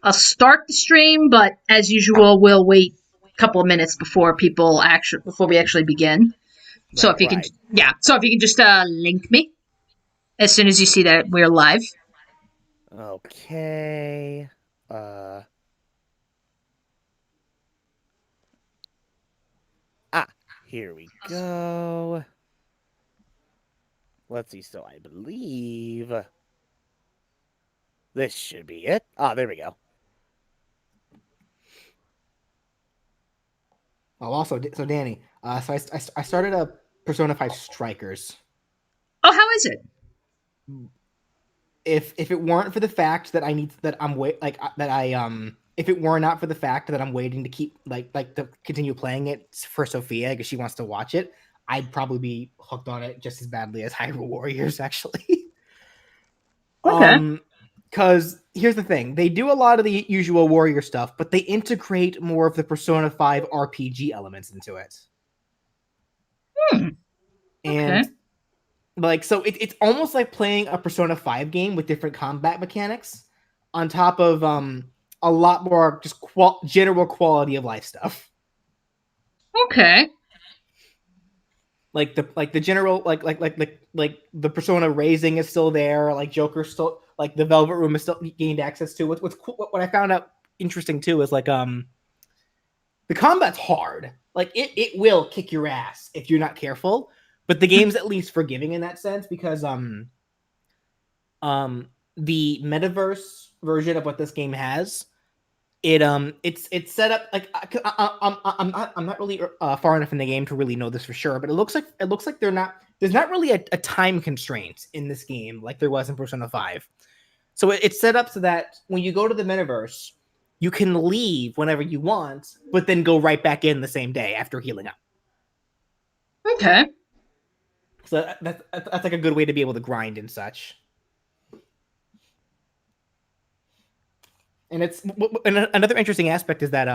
I'll start the stream, but as usual, we'll wait a couple of minutes before we actually begin. So if Right, you can, right. yeah. So if you can just link me as soon as you see that we're live. Okay. Uh. Ah, here we go. Let's see. So I believe this should be it. Ah, there we go. Oh, also, so Danny, I started a Persona 5 Strikers. Oh, how is it? If it weren't for the fact that I need that I'm wait like that I if it were not for the fact that I'm waiting to keep like to continue playing it for Sophia because she wants to watch it, I'd probably be hooked on it just as badly as Hyrule Warriors actually. Okay. Because here's the thing, they do a lot of the usual warrior stuff, but they integrate more of the Persona 5 RPG elements into it. Hmm. Okay. And like, so it's almost like playing a Persona 5 game with different combat mechanics on top of a lot more just general quality of life stuff. Okay. Like the general like the Persona raising is still there, like Joker still, like the Velvet Room is still gained access to. What's cool, what I found out interesting too is like the combat's hard. Like it will kick your ass if you're not careful, but the game's at least forgiving in that sense because the metaverse version of what this game has, it's set up like I'm not really far enough in the game to really know this for sure, but it looks like there's not really a time constraint in this game like there was in Persona 5. So it's set up so that when you go to the metaverse, you can leave whenever you want, but then go right back in the same day after healing up. Okay. So that's like a good way to be able to grind and such. And it's another interesting aspect is that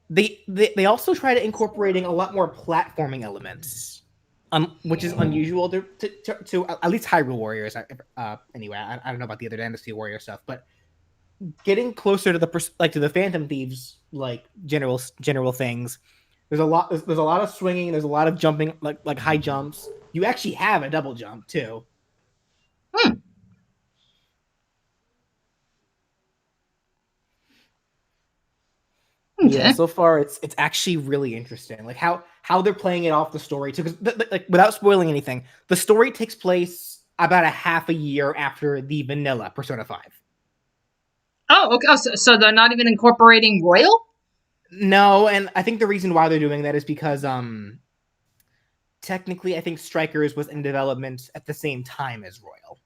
they also try to incorporating a lot more platforming elements, which is unusual to at least Hyrule Warriors. Anyway, I don't know about the other Dynasty Warrior stuff, but getting closer to the Phantom Thieves general things. There's a lot of swinging. There's a lot of jumping, like high jumps. You actually have a double jump too. Hmm. Yeah, Okay. so far it's actually really interesting, like how they're playing it off the story too. Because like without spoiling anything, the story takes place about a half a year after the vanilla Persona 5. Oh, okay. Oh, so they're not even incorporating Royal? No, and I think the reason why they're doing that is because technically I think Strikers was in development at the same time as Royal.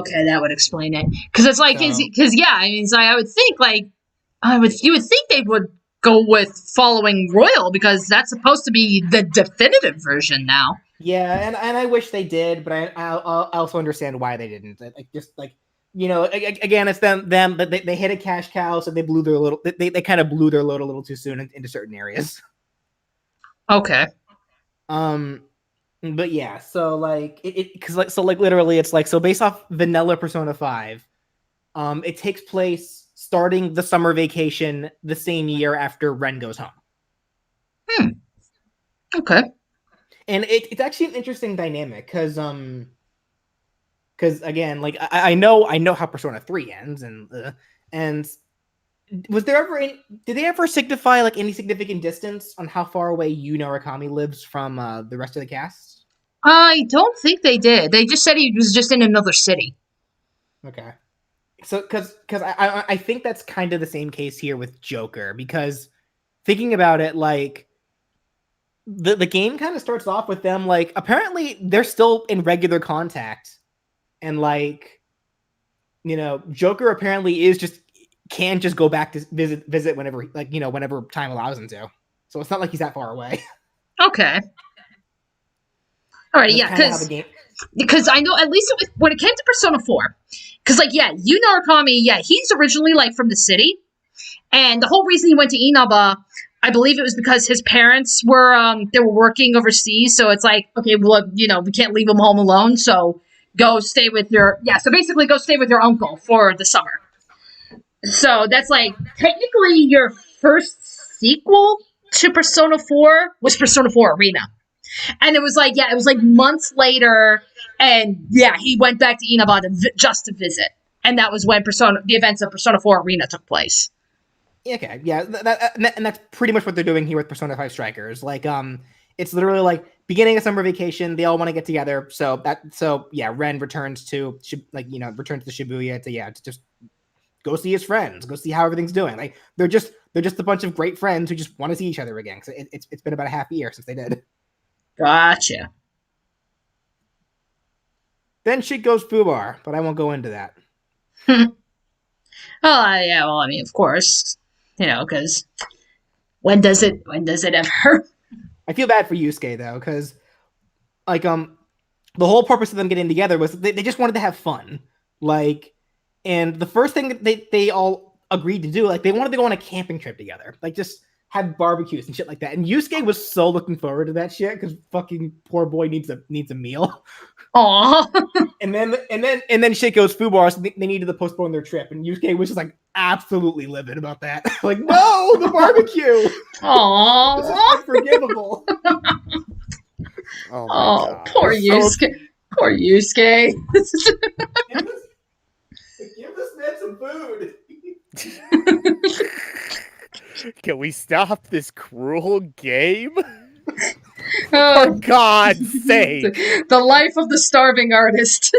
Okay, that would explain it. Because it's like, So because yeah, I mean, so I would think like, you would think they would go with following Royal because that's supposed to be the definitive version now. yeah, and I wish they did, but I also understand why they didn't. Like just like, again, it's them they hit a cash cow, so they blew their little they kind of blew their load a little too soon into certain areas. Okay. Um, but yeah, so like it because like so like literally it's like, so based off vanilla Persona 5, it takes place starting the summer vacation the same year after Ren goes home. Hmm. Okay. And it's actually an interesting dynamic because again, like I know how Persona 3 ends, and was there ever did they ever signify like any significant distance on how far away Yu Narukami lives from the rest of the cast? I don't think they did. They just said he was just in another city. Okay. So because I think that's kind of the same case here with Joker, because thinking about it, like the game kind of starts off with them like apparently they're still in regular contact, and like, Joker apparently is just can just go back to visit whenever, like, whenever time allows him to. So it's not like he's that far away. Okay. All right. That's Yeah. kind of how the game. Because I know at least when it came to Persona 4, because like yeah, Yu Narukami, yeah, he's originally like from the city, and the whole reason he went to Inaba, I believe it was because his parents were they were working overseas, so it's like, okay, well, we can't leave him home alone, so go stay with your so basically go stay with your uncle for the summer. So that's like technically your first sequel to Persona 4 was Persona 4 Arena. And it was like, yeah, it was like months later. And yeah, he went back to Inaba just to visit. And that was when the events of Persona 4 Arena took place. Okay, yeah, and that's pretty much what they're doing here with Persona 5 Strikers. Like, it's literally like beginning of summer vacation. They all want to get together. So yeah, Ren returns to returns to Shibuya to just go see his friends, go see how everything's doing. Like they're just a bunch of great friends who just want to see each other again. So it's been about a half year since they did. Gotcha. Then shit goes foobar, but I won't go into that. Yeah, well, I mean, of course, because when does it ever? I feel bad for Yusuke though, because like the whole purpose of them getting together was they just wanted to have fun. Like, and the first thing that they all agreed to do, like they wanted to go on a camping trip together, like just have barbecues and shit like that. And Yusuke was so looking forward to that shit because fucking poor boy needs a meal. Aww. and then shit goes foobar, so they needed to postpone their trip, and Yusuke was just like absolutely livid about that. Like, no, the barbecue. Aww. This is unforgivable. Oh, Oh, poor Yusuke. Poor Yusuke. Give this man some food. Can we stop this cruel game? Oh, For God's sake. the life of the starving artist.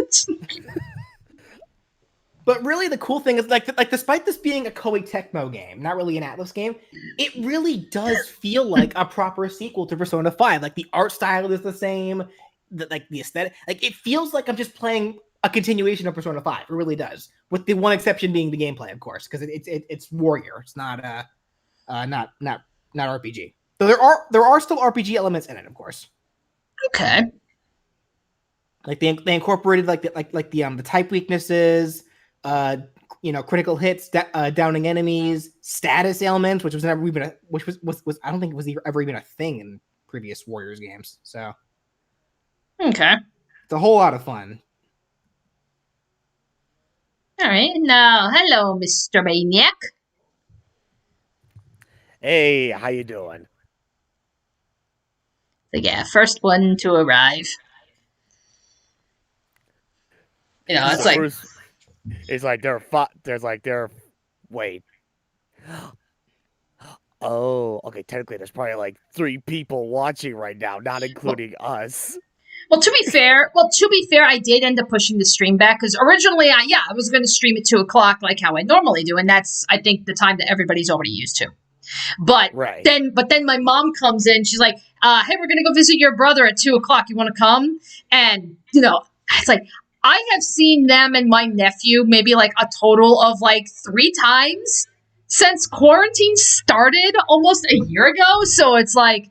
But really, the cool thing is, like despite this being a Koei Tecmo game, not really an Atlas game, it really does feel like a proper sequel to Persona 5. Like the art style is the same, the aesthetic. Like it feels like I'm just playing a continuation of Persona 5. It really does, with the one exception being the gameplay, of course, because it's warrior. It's not not RPG. So there are still RPG elements in it, of course. Okay. Like they incorporated the type weaknesses, critical hits, downing enemies, status ailments, which was never even I don't think it was ever even a thing in previous Warriors games. So Okay. it's a whole lot of fun. All right. Now, hello, Mr. Maniac. Hey, how you doing? So yeah, first one to arrive. It's like It's like wait. Oh, okay, technically there's probably like 3 people watching right now, not including us. Well, to be fair, I did end up pushing the stream back because originally, I was going to stream at 2:00 like how I normally do, and that's I think the time that everybody's already used to. But Right. then my mom comes in. She's like, "Hey, we're gonna go visit your brother at 2:00. You want to come?" And it's like I have seen them and my nephew maybe like a total of like 3 times since quarantine started almost a year ago. So it's like,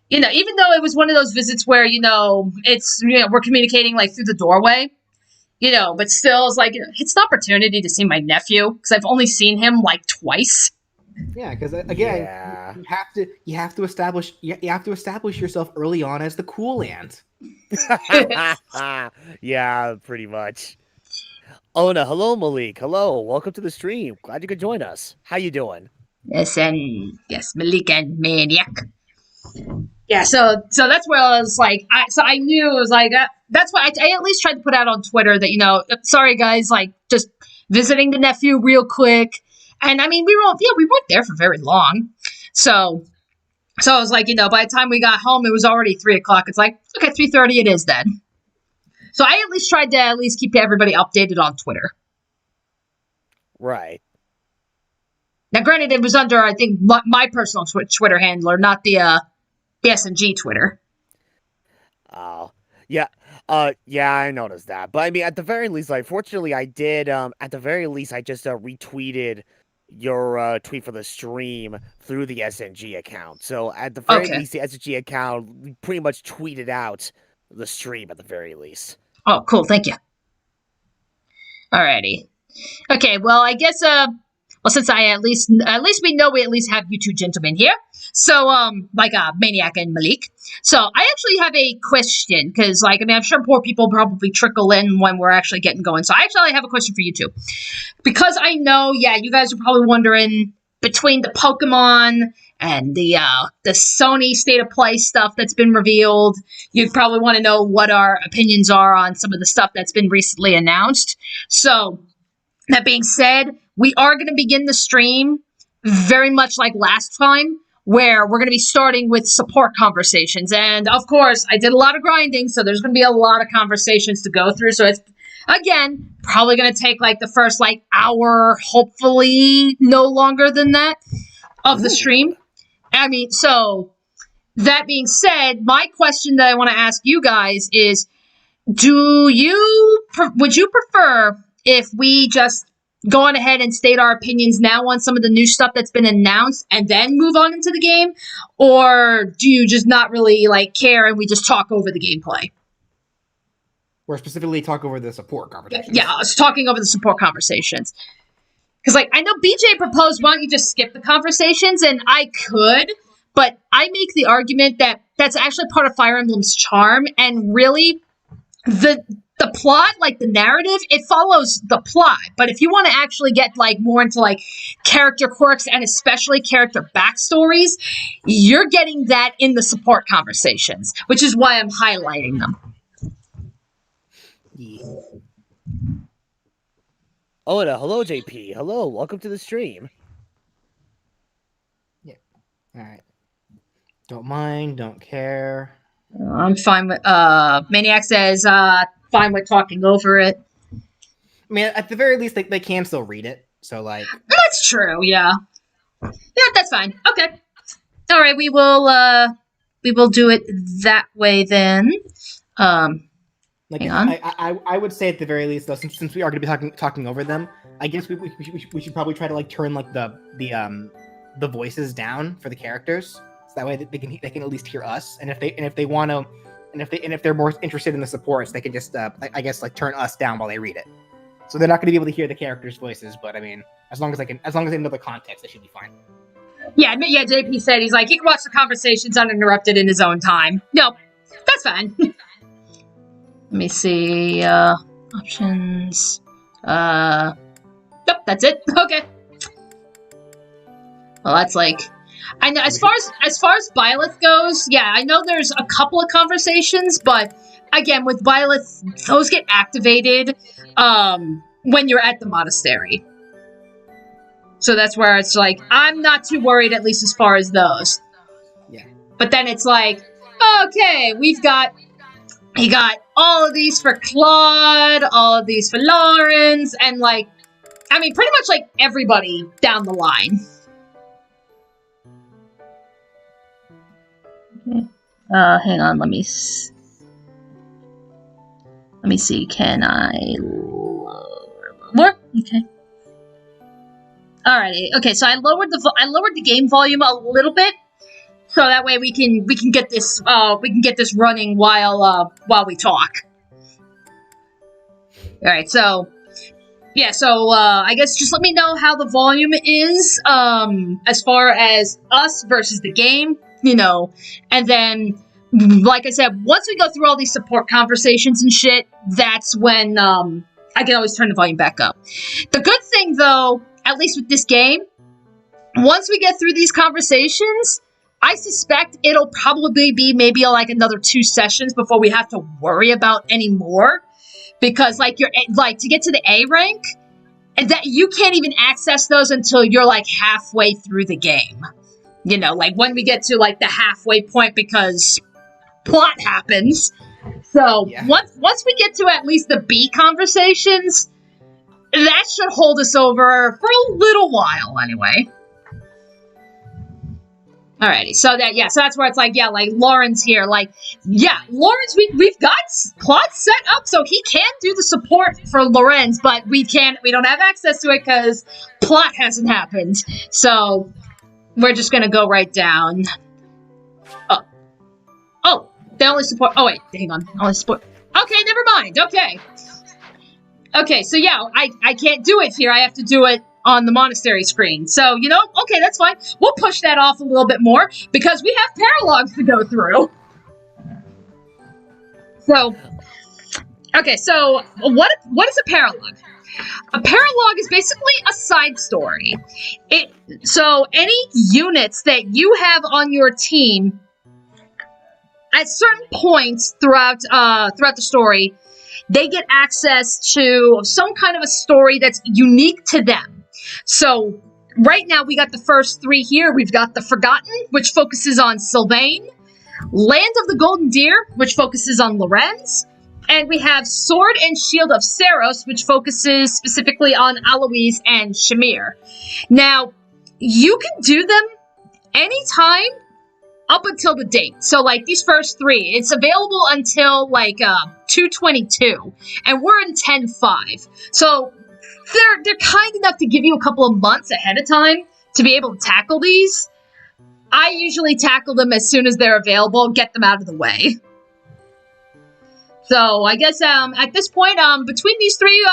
even though it was one of those visits where it's we're communicating like through the doorway, but still, it's like it's an opportunity to see my nephew because I've only seen him like twice. Yeah, because again, Yeah. you have to establish yourself early on as the cool aunt. Yeah, pretty much. Ona, hello Malik. Hello, welcome to the stream. Glad you could join us. How you doing? Yes, Malik and Maniac. Yeah, so that's where I was like, I knew it was like that's why I at least tried to put out on Twitter that sorry guys, like just visiting the nephew real quick. And I mean, we weren't there for very long. So I was like, by the time we got home, it was already 3:00. It's like, okay, 3:30 it is then. So I at least tried to keep everybody updated on Twitter. Right. Now, granted, it was under, I think, my personal Twitter handler, not the SNG Twitter. Oh, yeah. Yeah, I noticed that. But I mean, at the very least, like, fortunately, I did, at the very least, I just retweeted your tweet for the stream through the SNG account. So at the very least, the SNG account pretty much tweeted out the stream at the very least. Oh, cool. Thank you. Alrighty. Okay, well, I guess, since I at least we know we at least have you two gentlemen here. So, like, Maniac and Malik. So, I actually have a question, because, like, I mean, I'm sure poor people probably trickle in when we're actually getting going. So, I actually have a question for you, too. Because I know, yeah, you guys are probably wondering, between the Pokemon and the Sony State of Play stuff that's been revealed, you probably want to know what our opinions are on some of the stuff that's been recently announced. So, that being said, we are going to begin the stream very much like last time, where we're going to be starting with support conversations. And, of course, I did a lot of grinding, so there's going to be a lot of conversations to go through. So it's, again, probably going to take, like, the first, like, hour, hopefully no longer than that, of the stream. I mean, so, that being said, my question that I want to ask you guys is, would you prefer if we just go on ahead and state our opinions now on some of the new stuff that's been announced and then move on into the game? Or do you just not really, like, care and we just talk over the gameplay? Or specifically talk over the support conversations. Yeah, I was talking over the support conversations. Because, like, I know BJ proposed, why don't you just skip the conversations? And I could, but I make the argument that that's actually part of Fire Emblem's charm, and really, the plot, like, the narrative, it follows the plot. But if you want to actually get, like, more into, like, character quirks and especially character backstories, you're getting that in the support conversations, which is why I'm highlighting them. Yeah. Oh, hello, JP. Hello, welcome to the stream. Yeah. All right. Don't mind, don't care. I'm fine with, Maniac says, fine with talking over it. I mean, at the very least, they can still read it. So, like... That's true, yeah. Yeah, that's fine. Okay. Alright, we will do it that way then. Like, hang on. I would say at the very least, though, since we are going to be talking over them, I guess we should probably try to, like, turn, like, the voices down for the characters, so that way they can at least hear us. And if they want to, and if they're more interested in the supports, they can just I guess, like, turn us down while they read it. So they're not going to be able to hear the characters' voices, but I mean, as long as they know the context, they should be fine. Yeah, JP said he's like, he can watch the conversations uninterrupted in his own time. No, that's fine. Let me see, options. Nope, that's it. Okay. Well, that's like, I know as far as Byleth goes, yeah, I know there's a couple of conversations, but again, with Byleth, those get activated when you're at the monastery. So that's where it's like, I'm not too worried, at least as far as those. Yeah. But then it's like, okay, he got all of these for Claude, all of these for Lawrence, and, like, I mean, pretty much, like, everybody down the line. Okay. Hang on, let me see, can I lower? Okay. Alrighty, okay, so I lowered the game volume a little bit, so that way we can get this running while we talk. Alright, so yeah, so I guess just let me know how the volume is as far as us versus the game, you know, and then like I said, once we go through all these support conversations and shit, that's when I can always turn the volume back up. The good thing though, at least with this game, once we get through these conversations, I suspect it'll probably be maybe like another 2 sessions before we have to worry about any more. Because like to get to the A rank, and that you can't even access those until you're like halfway through the game. You know, like when we get to like the halfway point, because plot happens. So Yeah. once we get to at least the B conversations, that should hold us over for a little while anyway. Alrighty, so that's where it's like, yeah, like Lauren's here, like, yeah, Lawrence, we've got Claude set up so he can do the support for Lorenz, but we don't have access to it because plot hasn't happened. So we're just gonna go right down. Oh, they only support. Oh wait, hang on, only support. Okay, never mind. Okay, so yeah, I can't do it here. I have to do it on the monastery screen. So, you know, okay, that's fine. We'll push that off a little bit more because we have paralogs to go through. So, okay, so what is a paralog? A paralog is basically a side story. So any units that you have on your team at certain points throughout the story, they get access to some kind of a story that's unique to them. So right now we got the first 3 here. We've got The Forgotten, which focuses on Sylvain, Land of the Golden Deer, which focuses on Lorenz, and we have Sword and Shield of Saros, which focuses specifically on Alois and Shamir. Now, you can do them anytime up until the date. So, like, these first 3, it's available until, like, 2/22, and we're in 10/5. So, they're kind enough to give you a couple of months ahead of time to be able to tackle these. I usually tackle them as soon as they're available, get them out of the way. So, I guess, at this point, between these 3,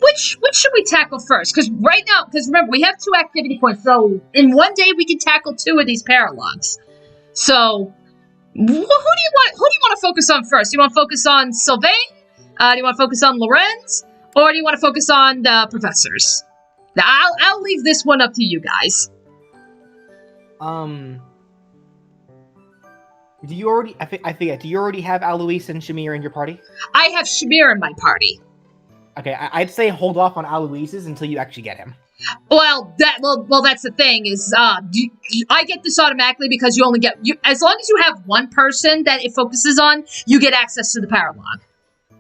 which should we tackle first? Because right now, remember, we have 2 activity points, so in one day we can tackle 2 of these paralogs. So, who do you want to focus on first? Do you want to focus on Sylvain? Do you want to focus on Lorenz? Or do you want to focus on the professors? Now, I'll leave this one up to you guys. Do you already? I forget. Do you already have Alois and Shamir in your party? I have Shamir in my party. Okay, I'd say hold off on Alois's until you actually get him. Well, that's the thing is, I get this automatically because you only get as long as you have one person that it focuses on, you get access to the paralog.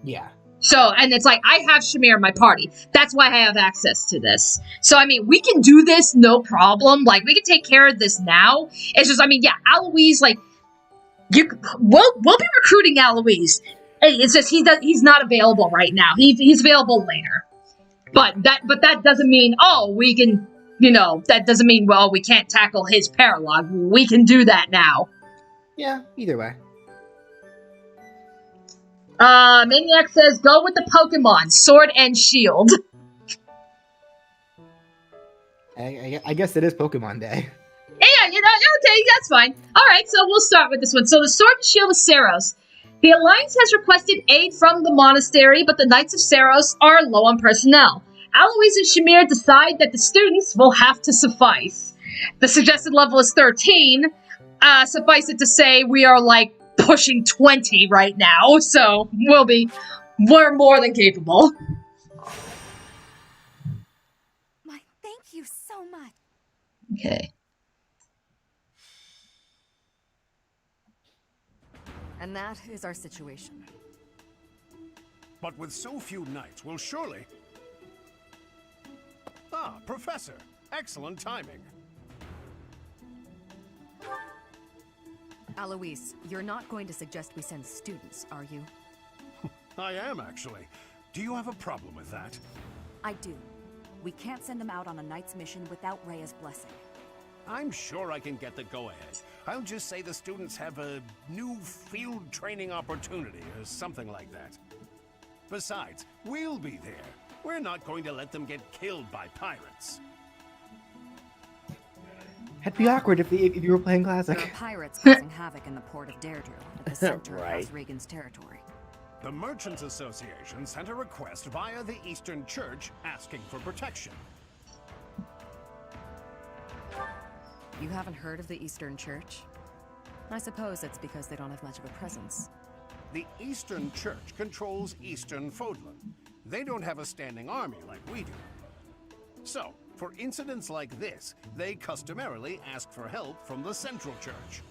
Yeah. So, and it's like, I have Shamir in my party. That's why I have access to this. So, I mean, we can do this, no problem. Like, we can take care of this now. It's just, I mean, yeah, Alois, like, we'll be recruiting Alois. It's just, he's not available right now. He's available later. But that doesn't mean, we can, that doesn't mean, we can't tackle his paralog. We can do that now. Yeah, either way. Maniac says, go with the Pokemon, Sword and Shield. I guess it is Pokemon Day. Yeah, okay, that's fine. Alright, so we'll start with this one. So the Sword and Shield of Saros. The Alliance has requested aid from the monastery, but the Knights of Saros are low on personnel. Alois and Shamir decide that the students will have to suffice. The suggested level is 13. Suffice it to say, we are, like, pushing 20 right now, so we're more than capable. Thank you so much. Okay. And that is our situation. But with so few knights, we'll surely... Ah, Professor. Excellent timing. Alois, you're not going to suggest we send students, are you? I am, actually. Do you have a problem with that? I do. We can't send them out on a knight's mission without Rhea's blessing. I'm sure I can get the go-ahead. I'll just say the students have a new field training opportunity or something like that. Besides, we'll be there. We're not going to let them get killed by pirates. It'd be awkward if you were playing Classic. There are pirates causing havoc in the port of Deirdre, at the center Right. of Regan's territory. The Merchants Association sent a request via the Eastern Church asking for protection. You haven't heard of the Eastern Church? I suppose it's because they don't have much of a presence. The Eastern Church controls Eastern Fodlan. They don't have a standing army like we do. So, for incidents like this, they customarily ask for help from the Central Church.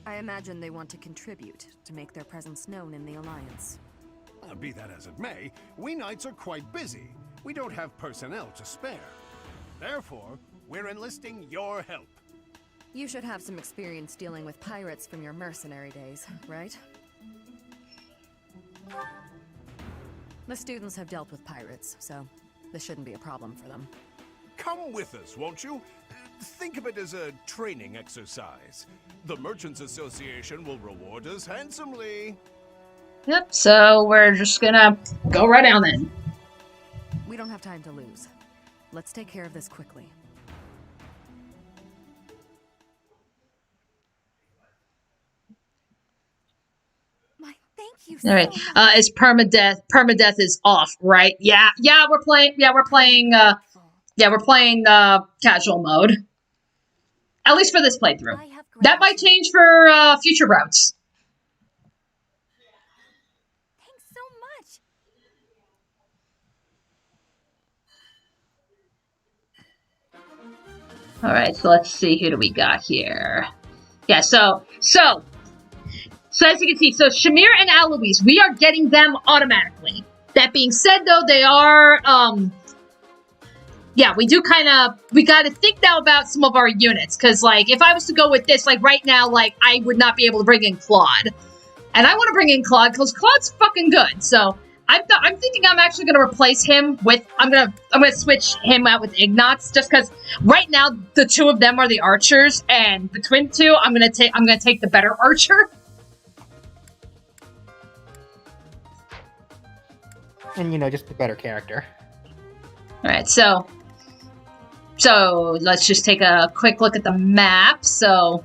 I imagine they want to contribute to make their presence known in the Alliance. Be that as it may, we knights are quite busy. We don't have personnel to spare. Therefore, we're enlisting your help. You should have some experience dealing with pirates from your mercenary days, right? The students have dealt with pirates, so this shouldn't be a problem for them. Come with us, won't you? Think of it as a training exercise. The Merchants Association will reward us handsomely. Yep, so we're just gonna go right down then. We don't have time to lose. Let's take care of this quickly. My thank you so All right. much. Is permadeath is off, right? Yeah, we're playing casual mode. At least for this playthrough. I have That might gratitude. change for future routes. Thanks so much. All right, so let's see, who do we got here? Yeah, so as you can see, so Shamir and Alois, we are getting them automatically. That being said, though, they are, yeah, we gotta think now about some of our units, because, like, if I was to go with this, like, right now, like, I would not be able to bring in Claude. And I want to bring in Claude, because Claude's fucking good, so I'm thinking I'm actually gonna replace him with, I'm gonna switch him out with Ignatz, just because right now, the two of them are the archers, and between two, I'm gonna take the better archer. And, you know, just the better character. Alright, so let's just take a quick look at the map. So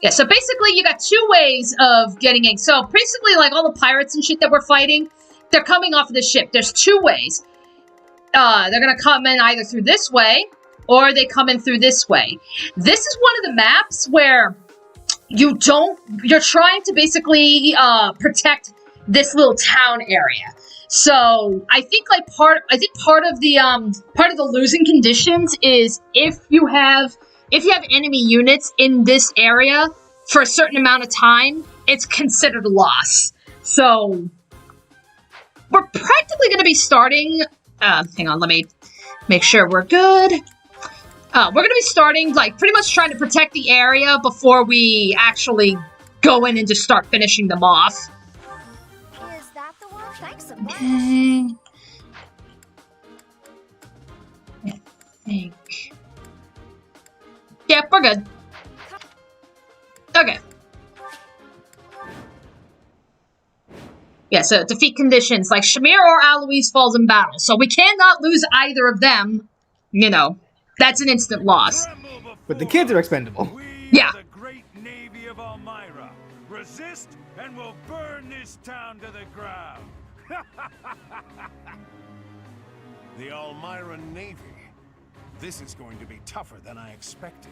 yeah, so basically you got two ways of getting in. So basically, like, all the pirates and shit that we're fighting, they're coming off of the ship. There's two ways. They're gonna come in either through this way, or they come in through this way. This is one of the maps where you're trying to basically protect this little town area. So I think part of the losing conditions is if you have enemy units in this area for a certain amount of time, it's considered a loss. So we're practically going to be starting. Hang on, let me make sure we're good. We're going to be starting, like, pretty much trying to protect the area before we actually go in and just start finishing them off. Is that the one? Thanks so much. Okay. I think. Yep, we're good. Okay. Yeah, so defeat conditions. Like, Shamir or Alois falls in battle. So we cannot lose either of them. You know, that's an instant loss. But the kids are expendable. Yeah. The great navy of Elmira. Resist and we'll burn this town to the ground. The Elmira Navy. This is going to be tougher than I expected.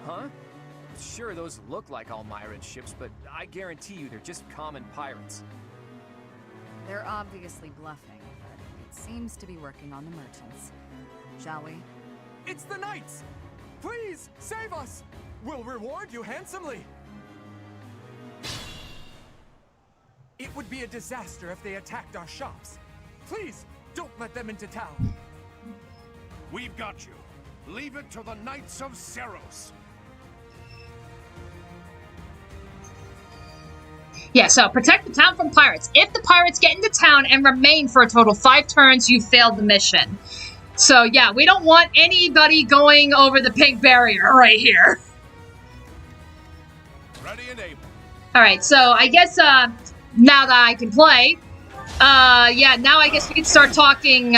Huh? Sure, those look like Elmira ships, but I guarantee you they're just common pirates. They're obviously bluffing, but it seems to be working on the merchants. Shall we? It's the knights! Please, save us! We'll reward you handsomely! It would be a disaster if they attacked our shops. Please, don't let them into town. We've got you. Leave it to the Knights of Seros. Yeah, so protect the town from pirates. If the pirates get into town and remain for a total of 5 turns, you failed the mission. So yeah, we don't want anybody going over the pink barrier right here. Ready and able. Alright, so I guess now that I can play, yeah, now I guess we can start talking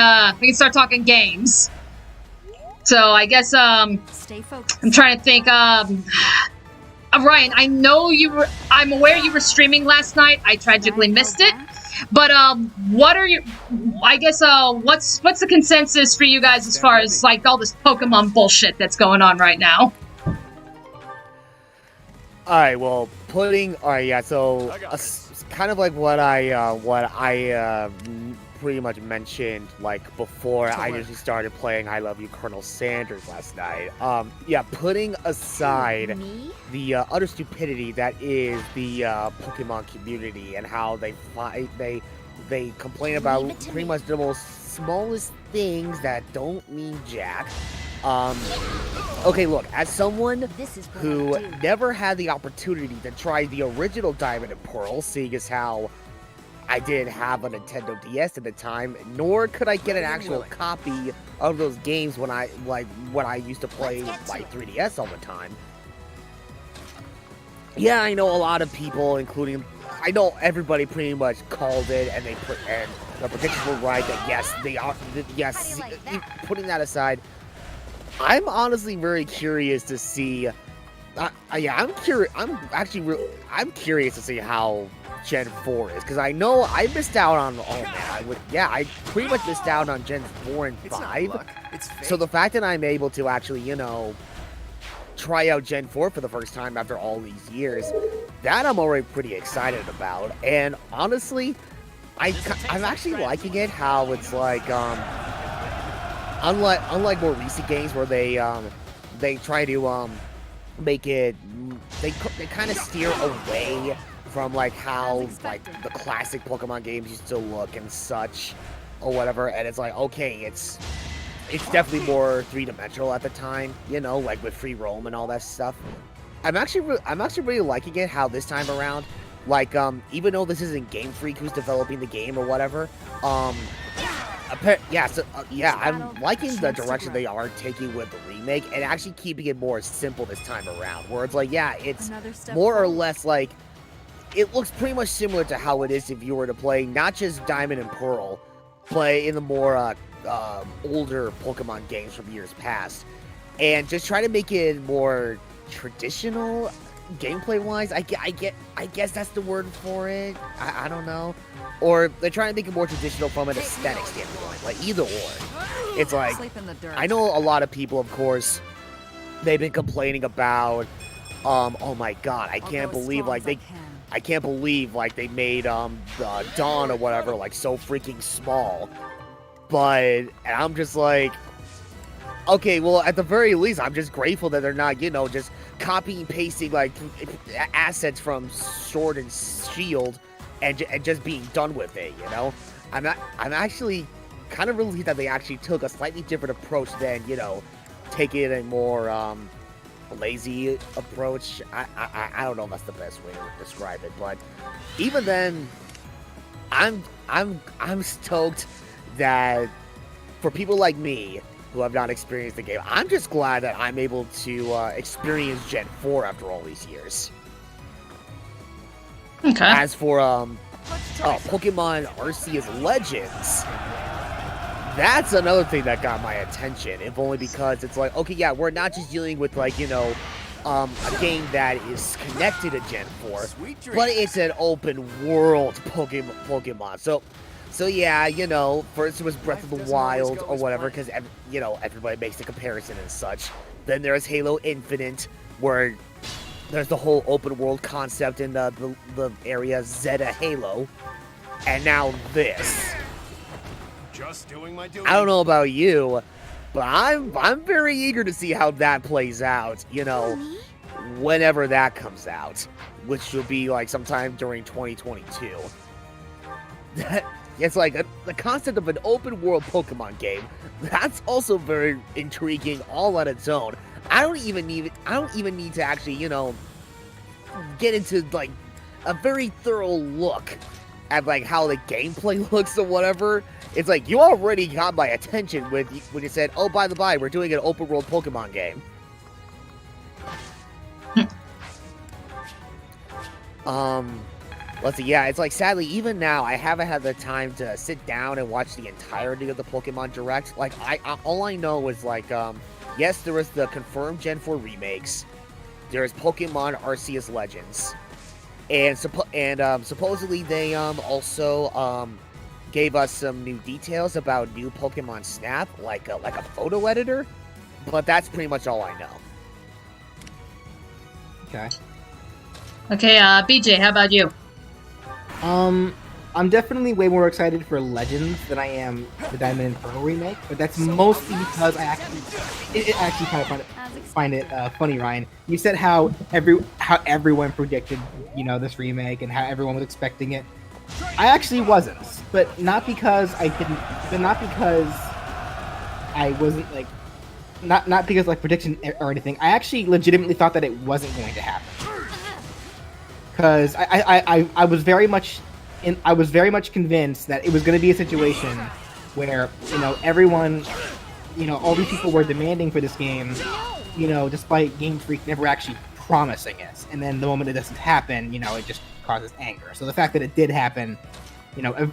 games. So I guess Stay focused. I'm trying to think Ryan, I know I'm aware you were streaming last night. I tragically missed it. But what are you? I guess what's the consensus for you guys as far as, like, all this Pokemon bullshit that's going on right now? All right, well, yeah, so kind of like what I pretty much mentioned, like, before I usually started playing I Love You, Colonel Sanders last night. Yeah, putting aside the utter stupidity that is the Pokemon community and how they complain about pretty much the most smallest things that don't mean jack. Okay, look, as someone who never had the opportunity to try the original Diamond and Pearl, seeing as how I didn't have a Nintendo DS at the time, nor could I get an actual copy of those games when I used to play my 3DS all the time. Yeah, I know a lot of people, including I know everybody pretty much called it, and the predictions were right that yes, they are. Yes, putting that aside, I'm honestly very curious to see. Yeah, I'm curious. I'm curious to see how Gen 4 is, because I know I missed out on. Oh man, I pretty much missed out on Gen 4 and 5. So the fact that I'm able to actually, try out Gen 4 for the first time after all these years, that I'm already pretty excited about. And honestly, I'm actually liking it how it's like, unlike more recent games where they try to make it, they kind of steer away from like how like the classic Pokemon games used to look and such or whatever, and it's like, okay, it's definitely more three-dimensional at the time, like with free roam and all that stuff. I'm actually really liking it how this time around, like even though this isn't Game Freak who's developing the game or whatever, I'm liking the direction they are taking with the remake and actually keeping it more simple this time around, where it's like, yeah, it's more or less like, it looks pretty much similar to how it is if you were to play not just Diamond and Pearl, play in the more older Pokemon games from years past, and just try to make it more traditional gameplay-wise. I guess that's the word for it. I don't know. Or they're trying to make it more traditional from an aesthetic standpoint, like either or. It's like, I know a lot of people, of course, they've been complaining about, oh my god, I can't believe they made the Dawn or whatever like so freaking small. But I'm just like, okay, well, at the very least, I'm just grateful that they're not, just copying and pasting like assets from Sword and Shield and just being done with it. I'm actually kind of relieved that they actually took a slightly different approach than taking a more lazy approach. I don't know if that's the best way to describe it, but even then, I'm stoked that for people like me who have not experienced the game, I'm just glad that I'm able to experience Gen 4 after all these years. Okay. As for Pokemon Arceus Legends, that's another thing that got my attention, if only because it's like, okay, yeah, we're not just dealing with like, a game that is connected to Gen 4, but it's an open world Pokemon. So yeah, first it was Breath of the Wild or whatever, because, everybody makes the comparison and such. Then there's Halo Infinite, where there's the whole open world concept in the area Zeta Halo. And now this. Just doing my duty. I don't know about you, but I'm very eager to see how that plays out, whenever that comes out, which will be like sometime during 2022. It's like the concept of an open world Pokemon game. That's also very intriguing all on its own. I don't even need to actually, get into like a very thorough look at like how the gameplay looks or whatever. It's like you already got my attention when you said, "Oh, by the by, we're doing an open world Pokemon game." Let's see, yeah, it's like, sadly, even now, I haven't had the time to sit down and watch the entirety of the Pokemon Direct. Like, all I know is, like, yes, there was the confirmed Gen 4 remakes. There's Pokemon Arceus Legends. And supposedly they, also, gave us some new details about new Pokemon Snap, like a photo editor. But that's pretty much all I know. Okay. Okay, BJ, how about you? I'm definitely way more excited for Legends than I am the Diamond and Pearl remake, but that's mostly because I actually kind of find it funny, Ryan. You said how everyone predicted, this remake and how everyone was expecting it. I actually wasn't, but not because I wasn't like, not because like prediction or anything. I actually legitimately thought that it wasn't going to happen. Because I was very much convinced that it was going to be a situation where everyone, all these people were demanding for this game, despite Game Freak never actually promising it, and then the moment it doesn't happen, it just causes anger. So the fact that it did happen,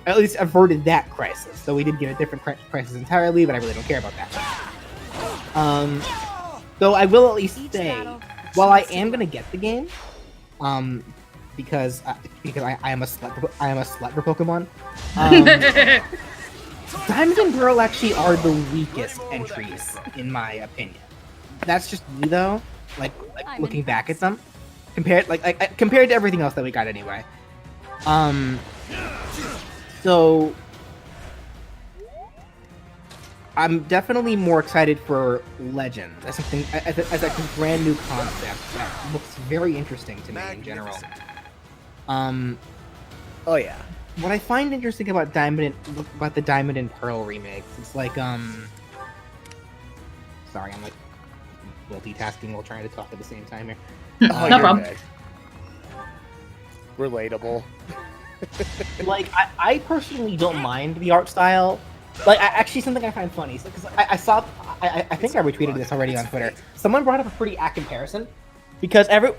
at least averted that crisis. Though we did get a different crisis entirely, but I really don't care about that. Though I will at least say, while I am gonna get the game, because I am a slut for Pokemon. Diamond and Pearl actually are the weakest entries, in my opinion. That's just me, though. Like looking back at them, compared to everything else that we got anyway. So I'm definitely more excited for Legends as something as a brand new concept that looks very interesting to me in general. Oh yeah. What I find interesting about the Diamond and Pearl remakes, it's like sorry, I'm like multitasking while trying to talk at the same time here. No problem. Good. Relatable. Like I personally don't mind the art style. Like actually something I find funny because I saw I think I retweeted this already on Twitter. Someone brought up a pretty apt comparison because there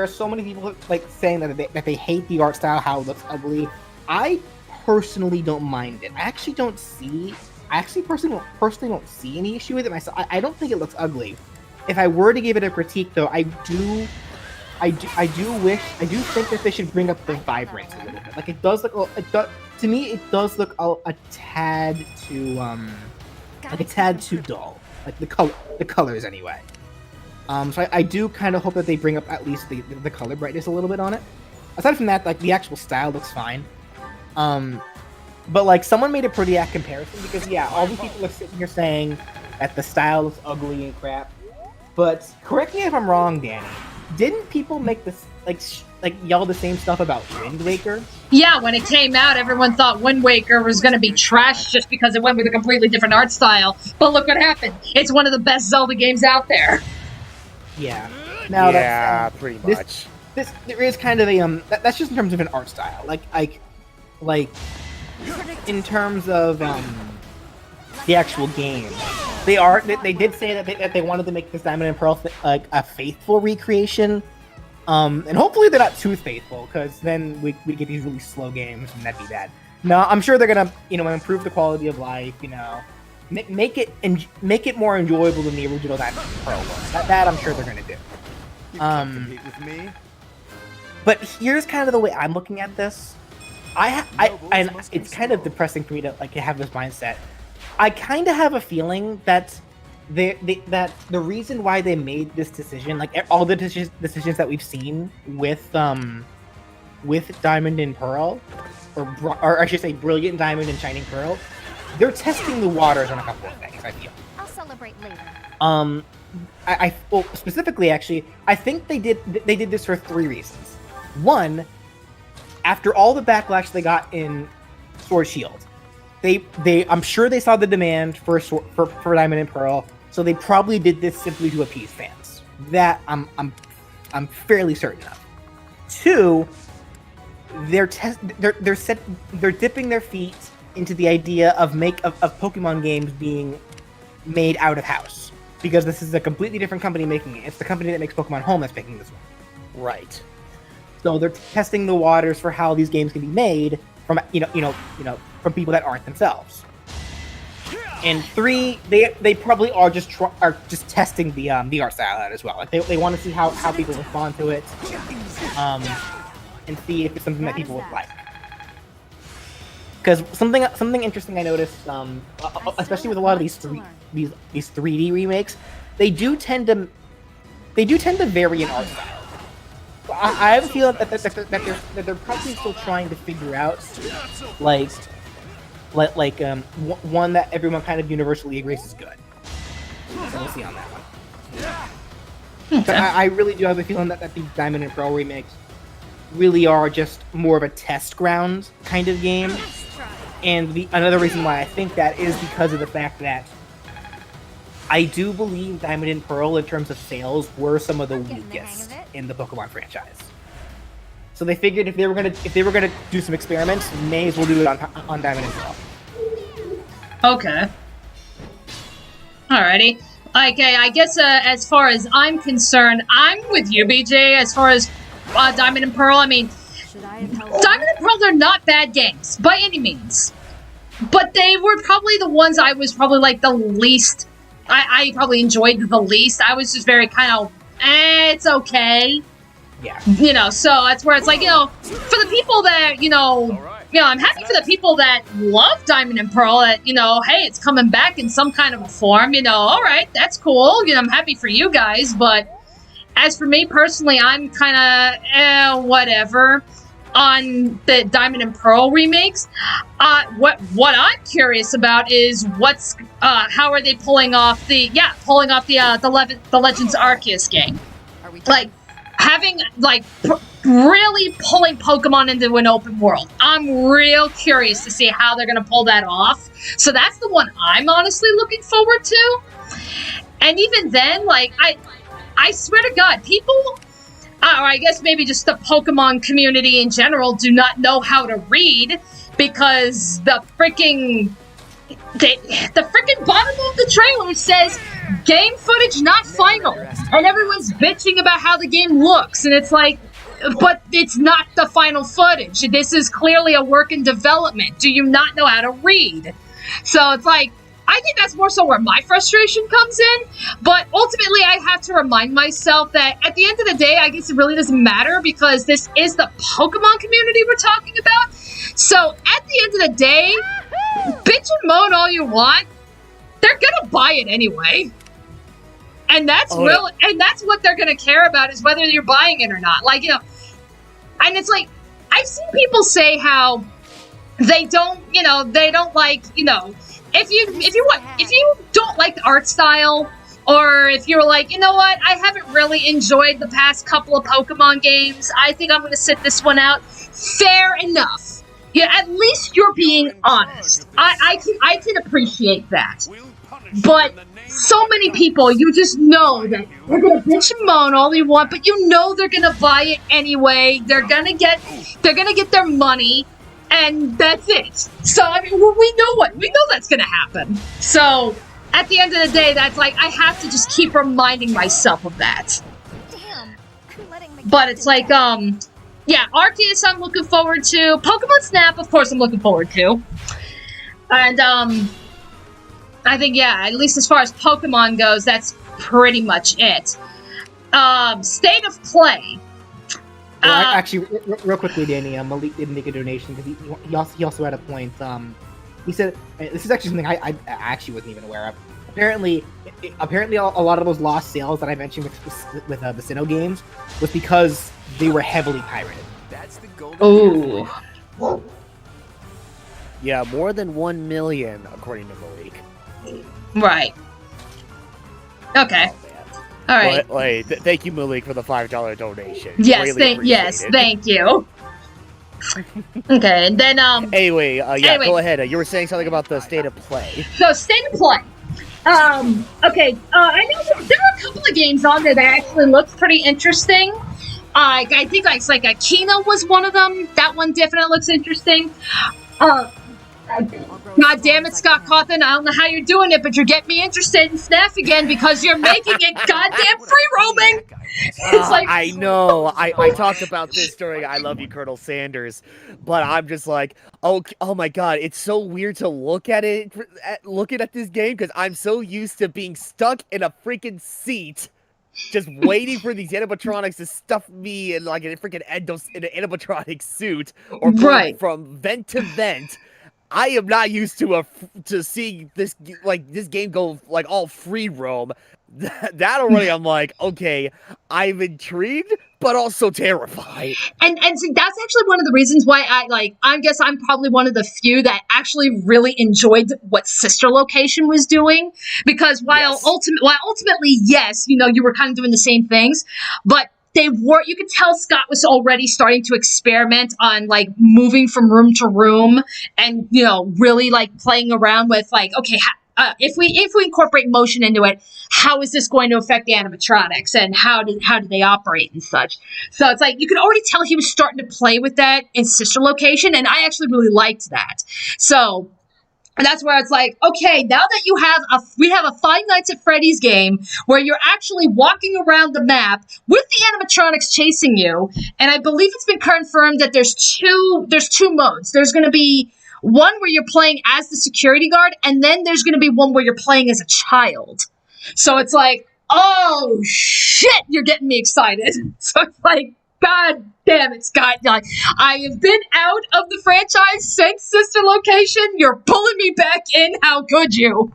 are so many people like saying that they hate the art style, how it looks ugly. I personally don't mind it. I actually personally don't see any issue with it myself. I don't think it looks ugly. If I were to give it a critique, though, I do think that they should bring up the vibrance a little bit. Like it does look, to me, it does look a tad too dull. Like the colors anyway. So I do kind of hope that they bring up at least the color brightness a little bit on it. Aside from that, like the actual style looks fine. But like someone made a pretty apt comparison because all these people are sitting here saying that the style looks ugly and crap. But correct me if I'm wrong, Dani. Didn't people make this like yell the same stuff about Wind Waker? Yeah, when it came out, everyone thought Wind Waker was going to be trash just because it went with a completely different art style. But look what happened. It's one of the best Zelda games out there. Yeah. Now that's, pretty much. There is kind of a that's just in terms of an art style. Like in terms of the actual game. They did say that they wanted to make this Diamond and Pearl like a faithful recreation. And hopefully they're not too faithful, because then we get these really slow games, and that'd be bad. No, I'm sure they're gonna, improve the quality of life, make it more enjoyable than the original Diamond and Pearl was. That I'm sure they're gonna do. With me? But here's kind of the way I'm looking at this. And it's kind of depressing for me to have this mindset. I kind of have a feeling that that the reason why they made this decision, like all the decisions that we've seen with Diamond and Pearl, or I should say Brilliant Diamond and Shining Pearl, they're testing the waters on a couple of things. I feel. I'll celebrate later. Well, specifically, actually, I think they did this for 3 reasons. One, after all the backlash they got in Sword Shield, I'm sure they saw the demand for Diamond and Pearl, so they probably did this simply to appease fans. That I'm fairly certain of. 2, they're dipping their feet into the idea of Pokemon games being made out of house, because this is a completely different company making it. It's the company that makes Pokemon Home that's making this one. Right. So they're testing the waters for how these games can be made from from people that aren't themselves. And 3, they probably are just testing the art style out as well. Like they want to see how people respond to it, and see if it's something that people would like. Because something interesting I noticed, especially with a lot of these 3D remakes, they do tend to vary in art style. I have a feeling that they're probably still trying to figure out one that everyone kind of universally agrees is good. So we'll see on that one. Okay. I really do have a feeling that these Diamond and Pearl remakes really are just more of a test ground kind of game. And another reason why I think that is because of the fact that I do believe Diamond and Pearl, in terms of sales, were some of the weakest in the Pokemon franchise. So they figured if they were gonna do some experiments, may as well do it on Diamond and Pearl. Okay. Alrighty. Okay, I guess as far as I'm concerned, I'm with you, BJ. As far as Diamond and Pearl, I mean, Diamond and Pearl, they're not bad games by any means, but they were probably the ones I was probably like the least. I probably enjoyed the least. I was just very kind of, it's okay. Yeah. You know, so that's where it's like, you know, for the people that, you know, I'm happy for the people that love Diamond and Pearl that, you know, hey, it's coming back in some kind of a form, you know, all right, that's cool. You know, I'm happy for you guys, but as for me personally, I'm kind of, whatever on the Diamond and Pearl remakes. What I'm curious about is how are they pulling off the Legends Arceus game? Like, having, like, really pulling Pokemon into an open world. I'm real curious to see how they're going to pull that off. So that's the one I'm honestly looking forward to. And even then, like, I swear to God, people, or I guess maybe just the Pokemon community in general, do not know how to read because the freaking bottom of the trailer says game footage not final, and everyone's bitching about how the game looks, and it's like, but it's not the final footage. This is clearly a work in development. Do you not know how to read? So it's like, I think that's more so where my frustration comes in, but ultimately I have to remind myself that at the end of the day, I guess it really doesn't matter because this is the Pokemon community we're talking about. So at the end of the day, bitch and moan all you want, they're gonna buy it anyway. And that's and that's what they're gonna care about is whether you're buying it or not. Like, you know, and it's like, I've seen people say how they don't like, you know, if you don't like the art style, or if you're like, you know what, I haven't really enjoyed the past couple of Pokemon games, I think I'm gonna sit this one out. Fair enough. Yeah, at least you're being honest. I can appreciate that. But so many people, you just know that they're gonna bitch and moan all you want, but you know they're gonna buy it anyway. They're gonna get their money, and that's it. So I mean, we know that's gonna happen. So at the end of the day, that's like, I have to just keep reminding myself of that. But it's like, yeah, Arceus I'm looking forward to. Pokemon Snap, of course, I'm looking forward to. And, I think, yeah, at least as far as Pokemon goes, that's pretty much it. State of Play. Well, actually, real quickly, Danny, Malik did make a donation because he also had a point. He said, this is actually something I actually wasn't even aware of. Apparently, a lot of those lost sales that I mentioned with the Sinnoh games was because they were heavily pirated. That's the goal. Oh. Yeah, more than 1 million, according to Malik. Right. Okay. All right. Wait, thank you, Malik, for the $5 donation. Yes, really thank you. Okay, and then Anyway, anyway. Go ahead. You were saying something about the State of Play. So State of Play. Okay. I know there are a couple of games on there that actually look pretty interesting. I think it's like Akina was one of them. That one definitely looks interesting. God damn it, Scott Cawthon, I don't know how you're doing it, but you're getting me interested in Snap again because you're making it goddamn free roaming! It's like, I know. I talked about this during I Love You, Colonel Sanders, but I'm just like, oh my god, it's so weird to look at it, looking at this game, because I'm so used to being stuck in a freaking seat, just waiting for these animatronics to stuff me in like in a freaking in an animatronic suit, or right. from vent to vent. I am not used to seeing this game go like all free roam. That already, I'm like, okay, I'm intrigued, but also terrified. And see, that's actually one of the reasons why I guess I'm probably one of the few that actually really enjoyed what Sister Location was doing, because while ultimately, yes, you know, you were kind of doing the same things, but you could tell Scott was already starting to experiment on like moving from room to room and, you know, really like playing around with like, okay, if we incorporate motion into it, how is this going to affect the animatronics and how do they operate and such? So it's like, you could already tell he was starting to play with that in Sister Location, and I actually really liked that. So And that's where it's like, okay, now that we have a Five Nights at Freddy's game where you're actually walking around the map with the animatronics chasing you, and I believe it's been confirmed that there's two modes. There's going to be one where you're playing as the security guard, and then there's going to be one where you're playing as a child. So it's like, oh shit, you're getting me excited. So it's like, God damn it, Scott. Like, I have been out of the franchise since Sister Location. You're pulling me back in. How could you?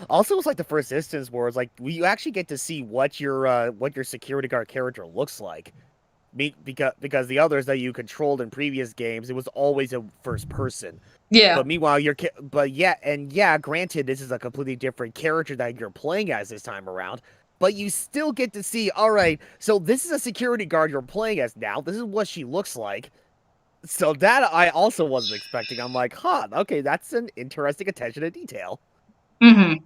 Also, it's like the first instance where it's like you actually get to see what your security guard character looks like. Because the others that you controlled in previous games, it was always a first person. Yeah. But meanwhile, granted, this is a completely different character that you're playing as this time around. But you still get to see, all right, so this is a security guard you're playing as now. This is what she looks like. So that I also wasn't expecting. I'm like, okay, that's an interesting attention to detail. Mm-hmm.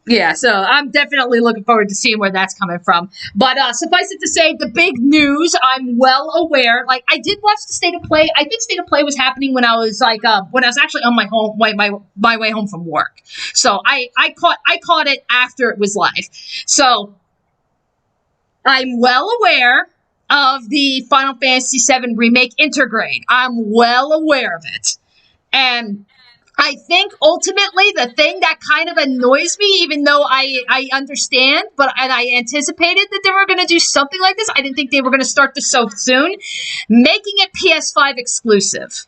Yeah, so I'm definitely looking forward to seeing where that's coming from. But suffice it to say, the big news, I'm well aware. Like, I did watch the State of Play. I think State of Play was happening when I was actually on my way home from work. So I caught it after it was live. So I'm well aware of the Final Fantasy VII Remake Intergrade. I'm well aware of it. And I think ultimately the thing that kind of annoys me, even though I understand, and I anticipated that they were going to do something like this, I didn't think they were going to start this so soon, making it PS5 exclusive.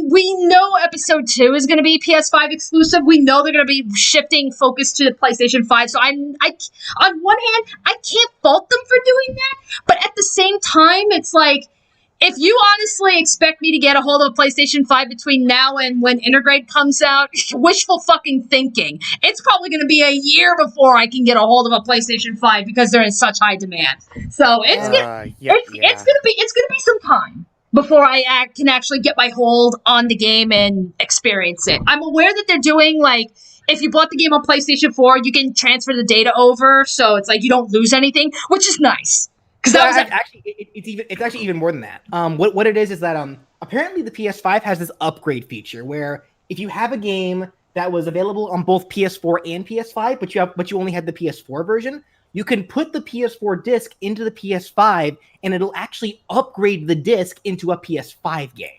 We know Episode 2 is going to be PS5 exclusive. We know they're going to be shifting focus to the PlayStation 5. So on one hand, I can't fault them for doing that, but at the same time, it's like, if you honestly expect me to get a hold of a PlayStation 5 between now and when Intergrade comes out, wishful fucking thinking. It's probably going to be a year before I can get a hold of a PlayStation 5 because they're in such high demand. So it's gonna be some time before I can actually get my hold on the game and experience it. I'm aware that they're doing, like, if you bought the game on PlayStation 4, you can transfer the data over, so it's like you don't lose anything, which is nice. So it's actually even more than that. What it is that apparently the PS5 has this upgrade feature where if you have a game that was available on both PS4 and PS5, but you only had the PS4 version, you can put the PS4 disc into the PS5 and it'll actually upgrade the disc into a PS5 game.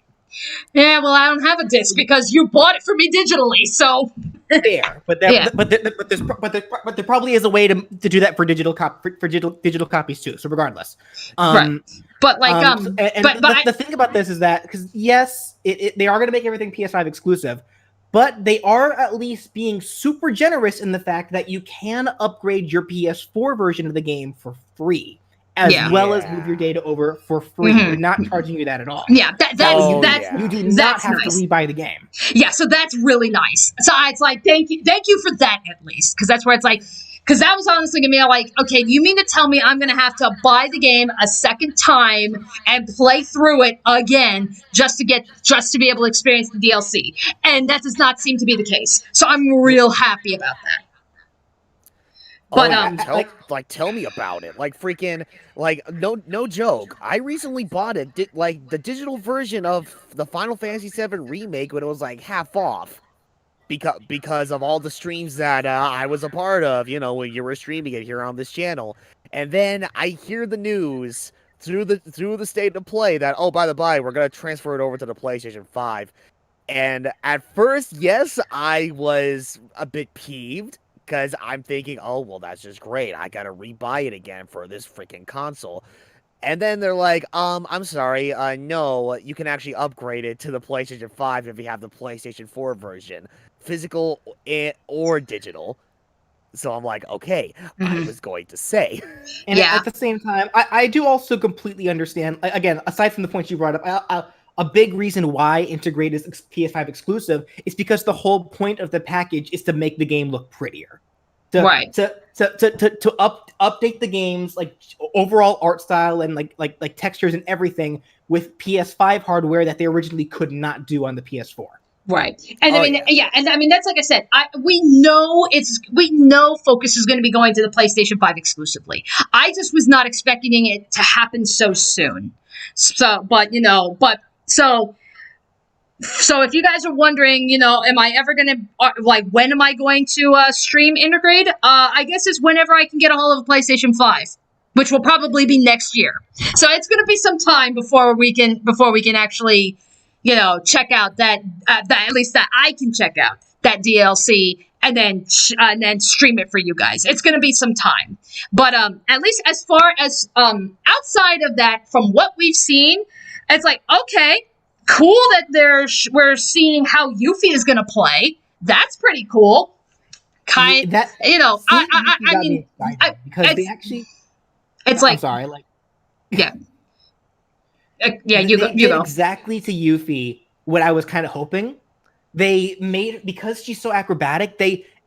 Yeah, well, I don't have a disc because you bought it for me digitally, so there. But there probably is a way to do that for digital copies too. So regardless, right. But like the thing about this is that because yes, they are going to make everything PS5 exclusive, but they are at least being super generous in the fact that you can upgrade your PS4 version of the game for free. As well as move your data over for free. Mm-hmm. They're not charging you that at all. Yeah, you do not have to rebuy the game. Yeah, so that's really nice. So it's like, thank you for that at least, because that's where it's like, because that was honestly gonna be like, okay, you mean to tell me I'm gonna have to buy the game a second time and play through it again just to be able to experience the DLC? And that does not seem to be the case. So I'm real happy about that. But tell me about it. Like freaking, like no joke. I recently bought it, the digital version of the Final Fantasy VII Remake when it was like half off, because of all the streams that I was a part of. You know, when you were streaming it here on this channel, and then I hear the news through the State of Play that, oh, by the by, we're gonna transfer it over to the PlayStation 5. And at first, yes, I was a bit peeved. Because I'm thinking, oh, well, that's just great. I gotta rebuy it again for this freaking console. And then they're like, I'm sorry, no, you can actually upgrade it to the PlayStation 5 if you have the PlayStation 4 version. Physical or digital. So I'm like, okay, I was going to say. And at the same time, I do also completely understand, again, aside from the points you brought up, a big reason why Intergrade is PS5 exclusive is because the whole point of the package is to make the game look prettier. To update the game's like overall art style and like textures and everything with PS5 hardware that they originally could not do on the PS4. Right. And and I mean that's like I said, we know focus is going to be going to the PlayStation 5 exclusively. I just was not expecting it to happen so soon. So, but So if you guys are wondering, am I ever going to, when am I going to stream Intergrade? I guess it's whenever I can get a hold of a PlayStation 5, which will probably be next year. So it's going to be some time before we can actually, check out that at least that I can check out that DLC and then stream it for you guys. It's going to be some time. But at least as far as outside of that, from what we've seen, it's like, okay, cool that we're seeing how Yuffie is going to play. That's pretty cool. I mean, because they actually. It's like, I'm sorry, like. Yeah. You go. Exactly to Yuffie what I was kind of hoping. They made, because she's so acrobatic.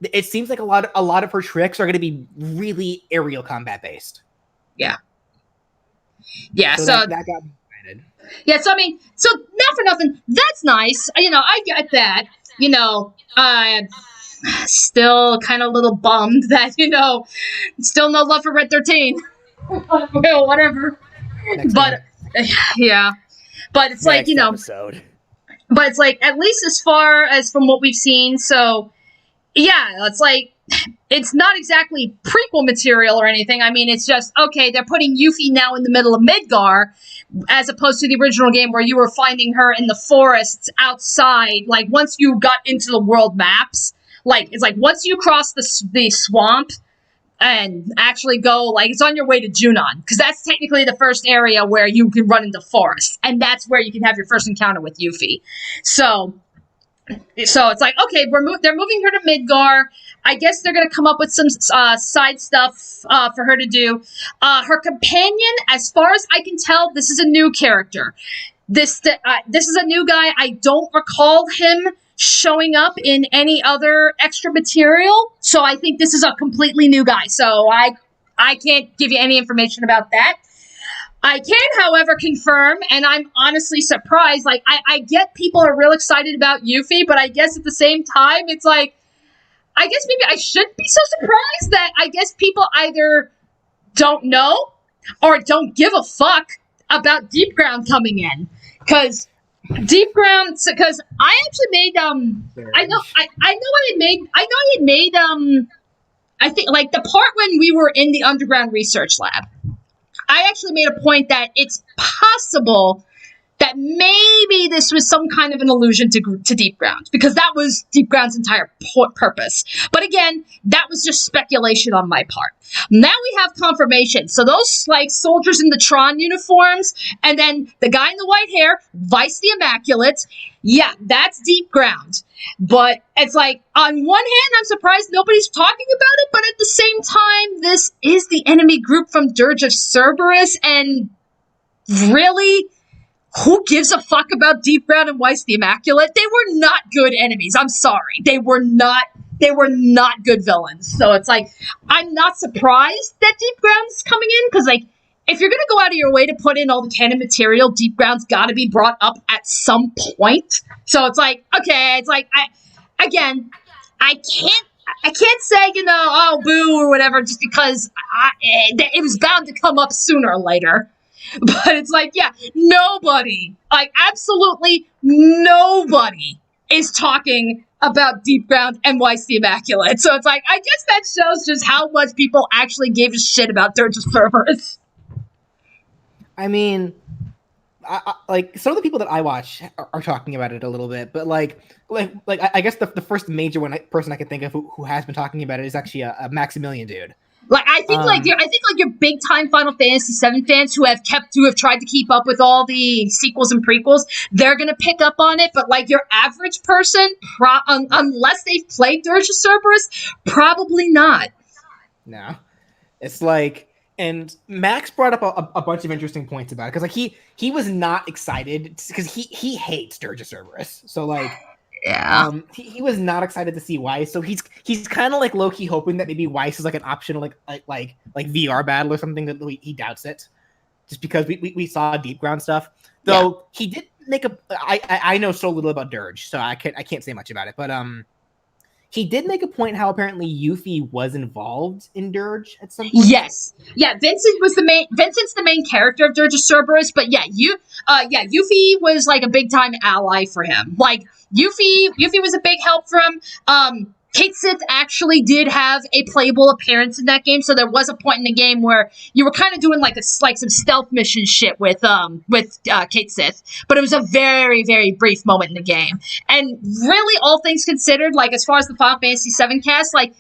It seems like a lot of her tricks are going to be really aerial combat based. Yeah. Yeah. So that got me excited. Yeah. So I mean, not for nothing. That's nice. I get that. Still kind of a little bummed that still no love for Red 13. Whatever. But yeah. But it's like episode. But it's like, at least as far as from what we've seen, so yeah, it's like, it's not exactly prequel material or anything. I mean, it's just, okay, they're putting Yuffie now in the middle of Midgar, as opposed to the original game where you were finding her in the forests outside. Like, once you got into the world maps, like, it's like, once you cross the swamp and actually go, like, it's on your way to Junon, because that's technically the first area where you can run into forest, and that's where you can have your first encounter with Yuffie. So it's like, okay, they're moving her to Midgar. I guess they're going to come up with some side stuff for her to do. Her companion, as far as I can tell, this is a new character. This is a new guy. I don't recall him showing up in any other extra material, so I think this is a completely new guy. So I can't give you any information about that. I can, however, confirm, and I'm honestly surprised, like, I get people are real excited about Yuffie, but I guess at the same time, it's like, I guess maybe I shouldn't be so surprised that I guess people either don't know or don't give a fuck about Deep Ground coming in. Because Deep Ground, because I actually made, I think, like, the part when we were in the underground research lab, I actually made a point that it's possible that maybe this was some kind of an allusion to Deep Ground, because that was Deep Ground's entire purpose. But again, that was just speculation on my part. Now we have confirmation. So those, like, soldiers in the Tron uniforms, and then the guy in the white hair, Vice the Immaculate, yeah, that's Deep Ground. But it's like, on one hand, I'm surprised nobody's talking about it, but at the same time, this is the enemy group from Dirge of Cerberus, and really, who gives a fuck about Deep Ground and Weiss the Immaculate? They were not good enemies. I'm sorry. They were not good villains. So it's like, I'm not surprised that Deep Ground's coming in, because, like, if you're going to go out of your way to put in all the canon material, Deep Ground's got to be brought up at some point. So it's like, okay, it's like, I can't say, oh, boo, or whatever, just because it was bound to come up sooner or later. But it's like, yeah, nobody, like, absolutely nobody is talking about Deep Ground and Weiss the Immaculate. So it's like, I guess that shows just how much people actually gave a shit about Dirge of Cerberus. I mean, like, some of the people that I watch are talking about it a little bit, but like I guess the first major person I can think of who has been talking about it is actually a Maximilian dude. Like, I think your big time Final Fantasy VII fans who have tried to keep up with all the sequels and prequels, they're gonna pick up on it. But like your average person, unless they've played Dirge of Cerberus, probably not. No, it's like, and Max brought up a bunch of interesting points about it, because like he was not excited because he hates Dirge of Cerberus. So like. Yeah. He was not excited to see Weiss, so he's kind of like low-key hoping that maybe Weiss is like an optional like VR battle or something, that he doubts it, just because we saw Deep Ground stuff. Though he did make I know so little about Dirge, so I can't say much about it, but he did make a point how apparently Yuffie was involved in Dirge at some point. Yes. Yeah, Vincent's the main character of Dirge of Cerberus, but Yuffie was like a big time ally for him. Like Yuffie was a big help for him. Kate Sith actually did have a playable appearance in that game, so there was a point in the game where you were kind of doing like some stealth mission shit with Kate Sith, but it was a very, very brief moment in the game. And really, all things considered, like as far as the Final Fantasy VII cast, like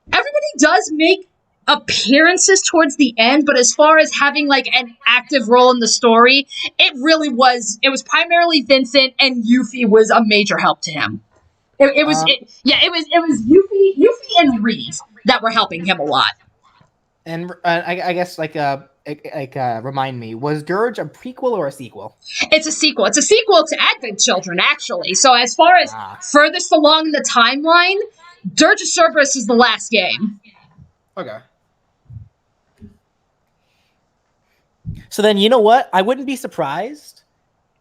everybody does make appearances towards the end, but as far as having like an active role in the story, it was primarily Vincent, and Yuffie was a major help to him. It was Yuffie and Reeve that were helping him a lot. And I guess remind me, was Dirge a prequel or a sequel? It's a sequel. It's a sequel to Advent Children, actually. So as far as furthest along in the timeline, Dirge of Cerberus is the last game. Okay. So then, you know what? I wouldn't be surprised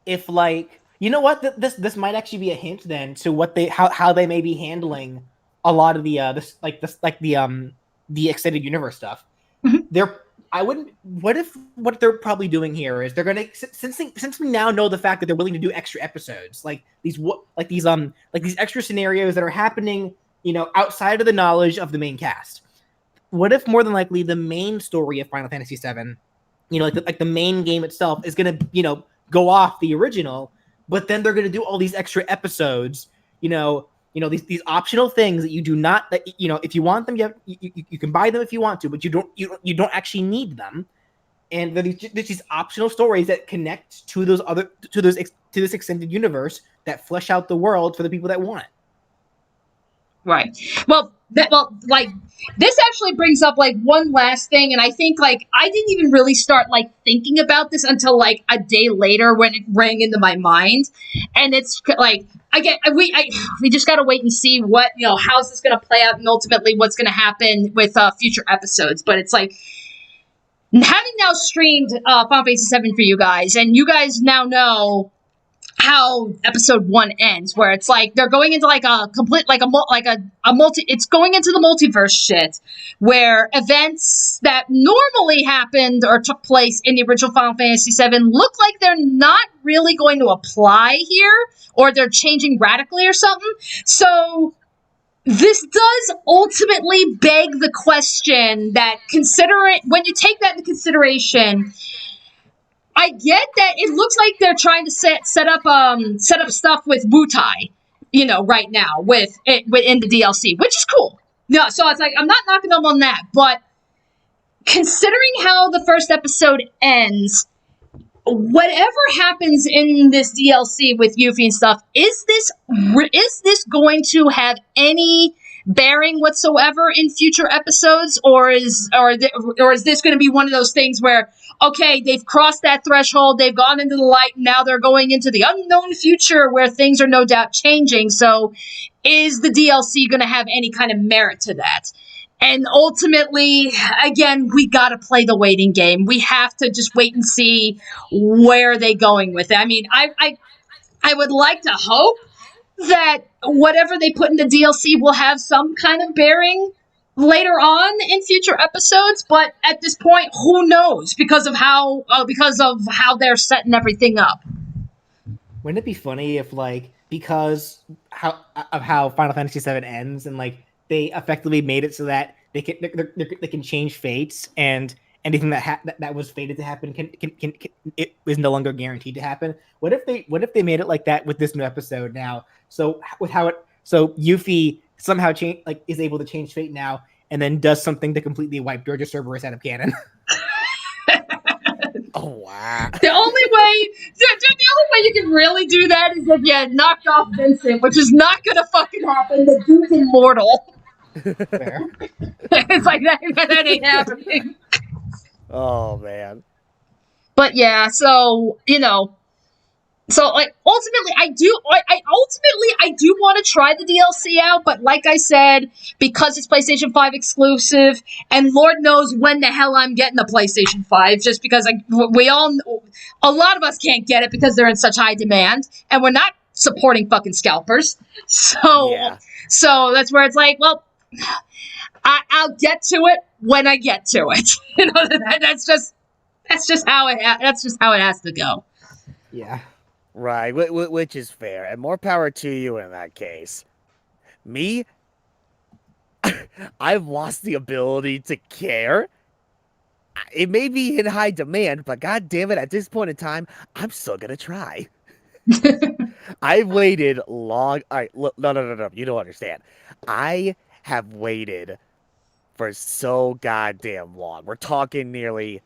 if, like, you know what? This might actually be a hint then to what how they may be handling a lot of the extended universe stuff. Mm-hmm. What they're probably doing here is they're gonna, since we now know the fact that they're willing to do extra episodes, like these extra scenarios that are happening, you know, outside of the knowledge of the main cast. What if more than likely the main story of Final Fantasy VII, you know, like the main game itself is gonna, you know, go off the original, but then they're gonna do all these extra episodes, you know, these optional things that you do not, that, you know, if you want them, you can buy them if you want to, but you don't actually need them. And there's these optional stories that connect to this extended universe that flesh out the world for the people that want it. Right. Like this actually brings up like one last thing, and I think like I didn't even really start like thinking about this until like a day later when it rang into my mind, and it's like we just gotta wait and see what, you know, how's this gonna play out and ultimately what's gonna happen with future episodes. But it's like, having now streamed Final Fantasy VII for you guys, and you guys now know how episode 1 ends, where it's like they're going into like a complete it's going into the multiverse shit, where events that normally happened or took place in the original Final Fantasy VII look like they're not really going to apply here, or they're changing radically or something. So this does ultimately beg the question that, when you take that into consideration, I get that it looks like they're trying to set up stuff with Wutai, you know, right now within the DLC, which is cool. No, so it's like I'm not knocking them on that, but considering how the first episode ends, whatever happens in this DLC with Yuffie and stuff, is this going to have any bearing whatsoever in future episodes, or is this going to be one of those things where, okay, they've crossed that threshold, they've gone into the light, and now they're going into the unknown future where things are no doubt changing, so is the DLC going to have any kind of merit to that? And ultimately, again, we gotta play the waiting game. We have to just wait and see where they're going with it. I mean, I would like to hope that whatever they put in the DLC will have some kind of bearing later on in future episodes, but at this point, who knows? Because of how they're setting everything up. Wouldn't it be funny if, like, because of how Final Fantasy VII ends, and like they effectively made it so that they can change fates, and anything that was fated to happen it is no longer guaranteed to happen. What if they made it like that with this new episode now? So Yuffie somehow is able to change fate now, and then does something to completely wipe Dirge of Cerberus out of canon. Oh wow! The only way you can really do that is if you knocked off Vincent, which is not gonna fucking happen. The dude's immortal. Fair. It's like that ain't happening. Oh man. But yeah, so you know, so like ultimately, I do want to try the DLC out, but like I said, because it's PlayStation 5 exclusive, and Lord knows when the hell I'm getting the PlayStation 5, just because a lot of us can't get it because they're in such high demand, and we're not supporting fucking scalpers. So, Yeah. so that's where it's like, well, I'll get to it when I get to it. You know, that's just how it has to go. Yeah. Right, which is fair, and more power to you in that case. Me, I've lost the ability to care. It may be in high demand, but god damn it, at this point in time, I'm still gonna try. I've waited long. All right, look, no. You don't understand. I have waited for so goddamn long. We're talking nearly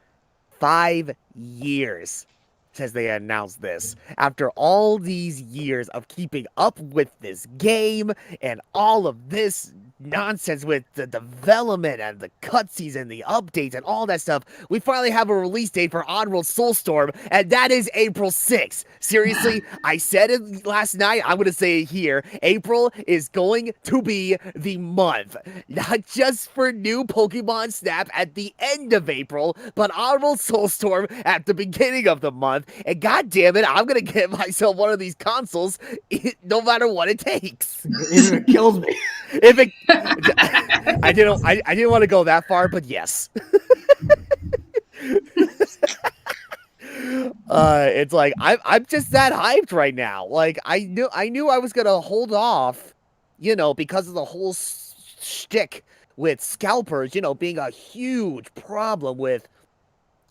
5 years since they announced this. After all these years of keeping up with this game and all of this nonsense with the development and the cutscenes and the updates and all that stuff, we finally have a release date for Oddworld Soulstorm, and that is April 6th. Seriously, I said it last night, I'm going to say it here. April is going to be the month. Not just for new Pokemon Snap at the end of April, but Oddworld Soulstorm at the beginning of the month. And god damn it, I'm going to get myself one of these consoles no matter what it takes. Even if it kills me. If it, I didn't want to go that far, but yes. It's like I'm just that hyped right now. Like I knew I was gonna hold off, you know, because of the whole shtick with scalpers, you know, being a huge problem with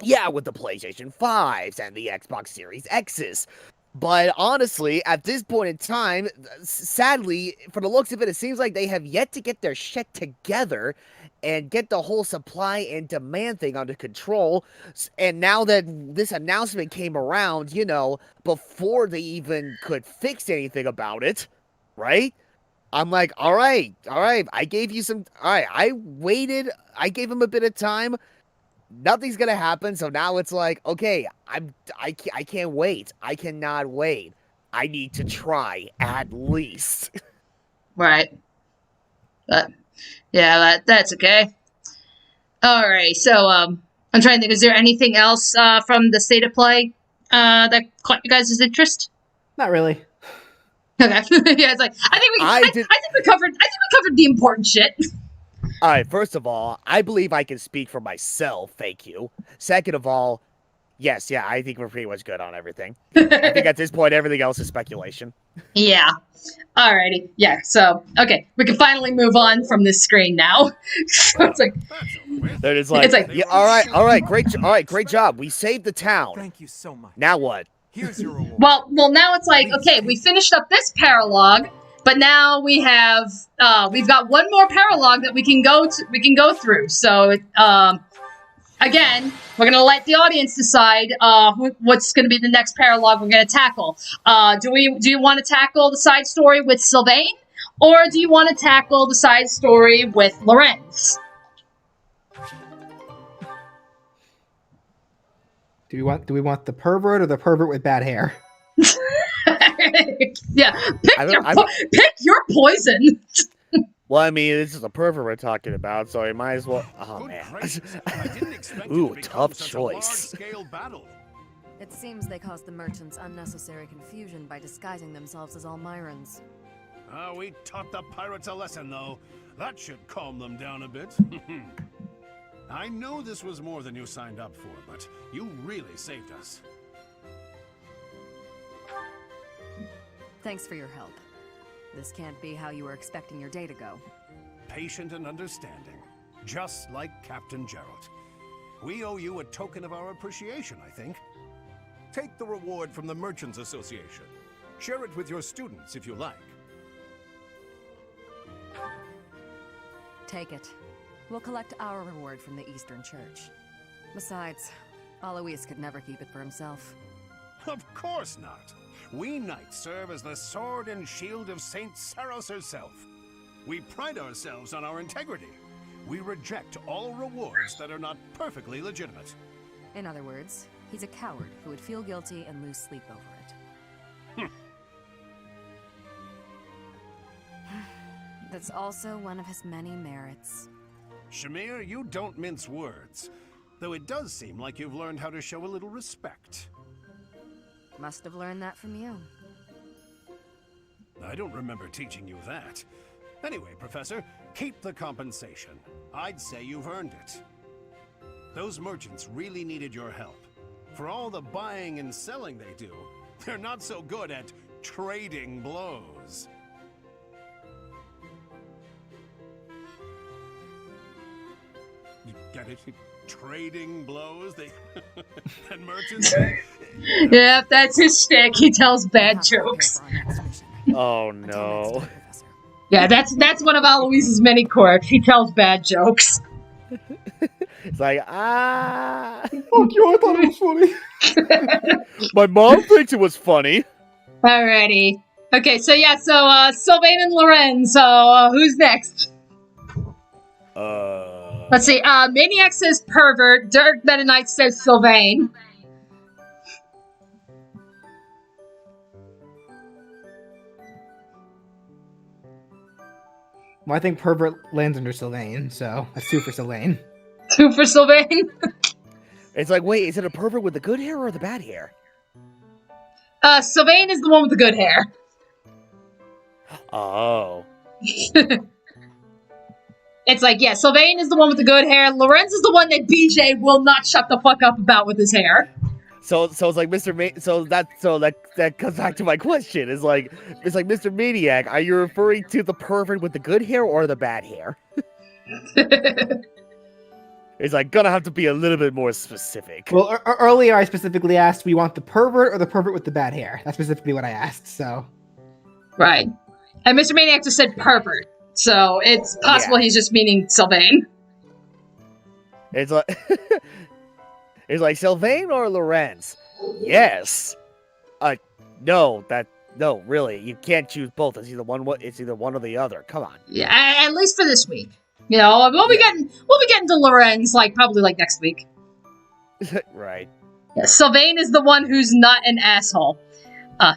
the PlayStation 5s and the Xbox Series X's. But honestly, at this point in time, sadly, for the looks of it, it seems like they have yet to get their shit together and get the whole supply and demand thing under control. And now that this announcement came around, you know, before they even could fix anything about it, right? I'm like, all right, I gave you some, all right, I waited, I gave him a bit of time. Nothing's gonna happen, so now it's like, okay, I can't wait. I cannot wait. I need to try at least. Right. But yeah, that's okay. All right. So I'm trying to think. Is there anything else from the state of play that caught you guys' interest? Not really. Okay. Yeah, it's like I think we covered the important shit. All right, first of all, I believe I can speak for myself, thank you. Second of all, yes, yeah, I think we're pretty much good on everything. I think at this point, everything else is speculation. Yeah. Alrighty. Yeah, so, okay, we can finally move on from this screen now. So it's like... They're just like, yeah, all right, great job. We saved the town. Thank you so much. Now what? Here's your reward. Well, now it's like, okay, we finished up this paralogue, but now we have, we've got one more paralogue that we can go through. So, again, we're gonna let the audience decide what's gonna be the next paralogue we're gonna tackle. Do you want to tackle the side story with Sylvain, or do you want to tackle the side story with Lorenz? Do we want the pervert or the pervert with bad hair? Yeah, pick your poison. Well, I mean, this is a pervert we're talking about, so you might as well. Oh man. Ooh, tough choice. It seems they caused the merchants unnecessary confusion by disguising themselves as Almirans. We taught the pirates a lesson, though. That should calm them down a bit. I know this was more than you signed up for, but you really saved us. Thanks for your help. This can't be how you were expecting your day to go. Patient and understanding, just like Captain Gerald. We owe you a token of our appreciation, I think. Take the reward from the Merchants Association. Share it with your students if you like. Take it. We'll collect our reward from the Eastern Church. Besides, Alois could never keep it for himself. Of course not. We knights serve as the sword and shield of Saint Saros herself. We pride ourselves on our integrity. We reject all rewards that are not perfectly legitimate. In other words, he's a coward who would feel guilty and lose sleep over it. That's also one of his many merits. Shamir, you don't mince words. Though it does seem like you've learned how to show a little respect. Must have learned that from you. I don't remember teaching you that. Anyway, Professor, keep the compensation. I'd say you've earned it. Those merchants really needed your help. For all the buying and selling they do, they're not so good at trading blows. You get it? Trading blows? They and merchants? Yeah, that's his shtick. He tells We'll bad have to prepare jokes. for our next mission. Oh Until next no. time, Professor. Yeah, that's one of Aloise's many quirks. He tells bad jokes. It's like, ah. Fuck you, I thought it was funny. My mom thinks it was funny. Alrighty. Okay, so yeah, Sylvain and Lorenz. So who's next? Let's see. Maniac says pervert. Dirk Meta Knight says Sylvain. Well, I think pervert lands under Sylvain, so that's 2 for Sylvain. 2 for Sylvain. It's like, wait, is it a pervert with the good hair or the bad hair? Sylvain is the one with the good hair. Oh. It's like, yeah, Sylvain is the one with the good hair. Lorenz is the one that BJ will not shut the fuck up about with his hair. So it's like that comes back to my question. It's like Mr. Maniac, are you referring to the pervert with the good hair or the bad hair? It's like gonna have to be a little bit more specific. Well, earlier I specifically asked, we want the pervert or the pervert with the bad hair? That's specifically what I asked, so... Right. And Mr. Maniac just said pervert. So it's possible he's just meaning Sylvain. It's like it's like Sylvain or Lorenz. Yes. No, really, you can't choose both. It's either one or the other. Come on. Yeah, at least for this week. You know, we'll be getting to Lorenz probably next week. Right. Yeah, Sylvain is the one who's not an asshole.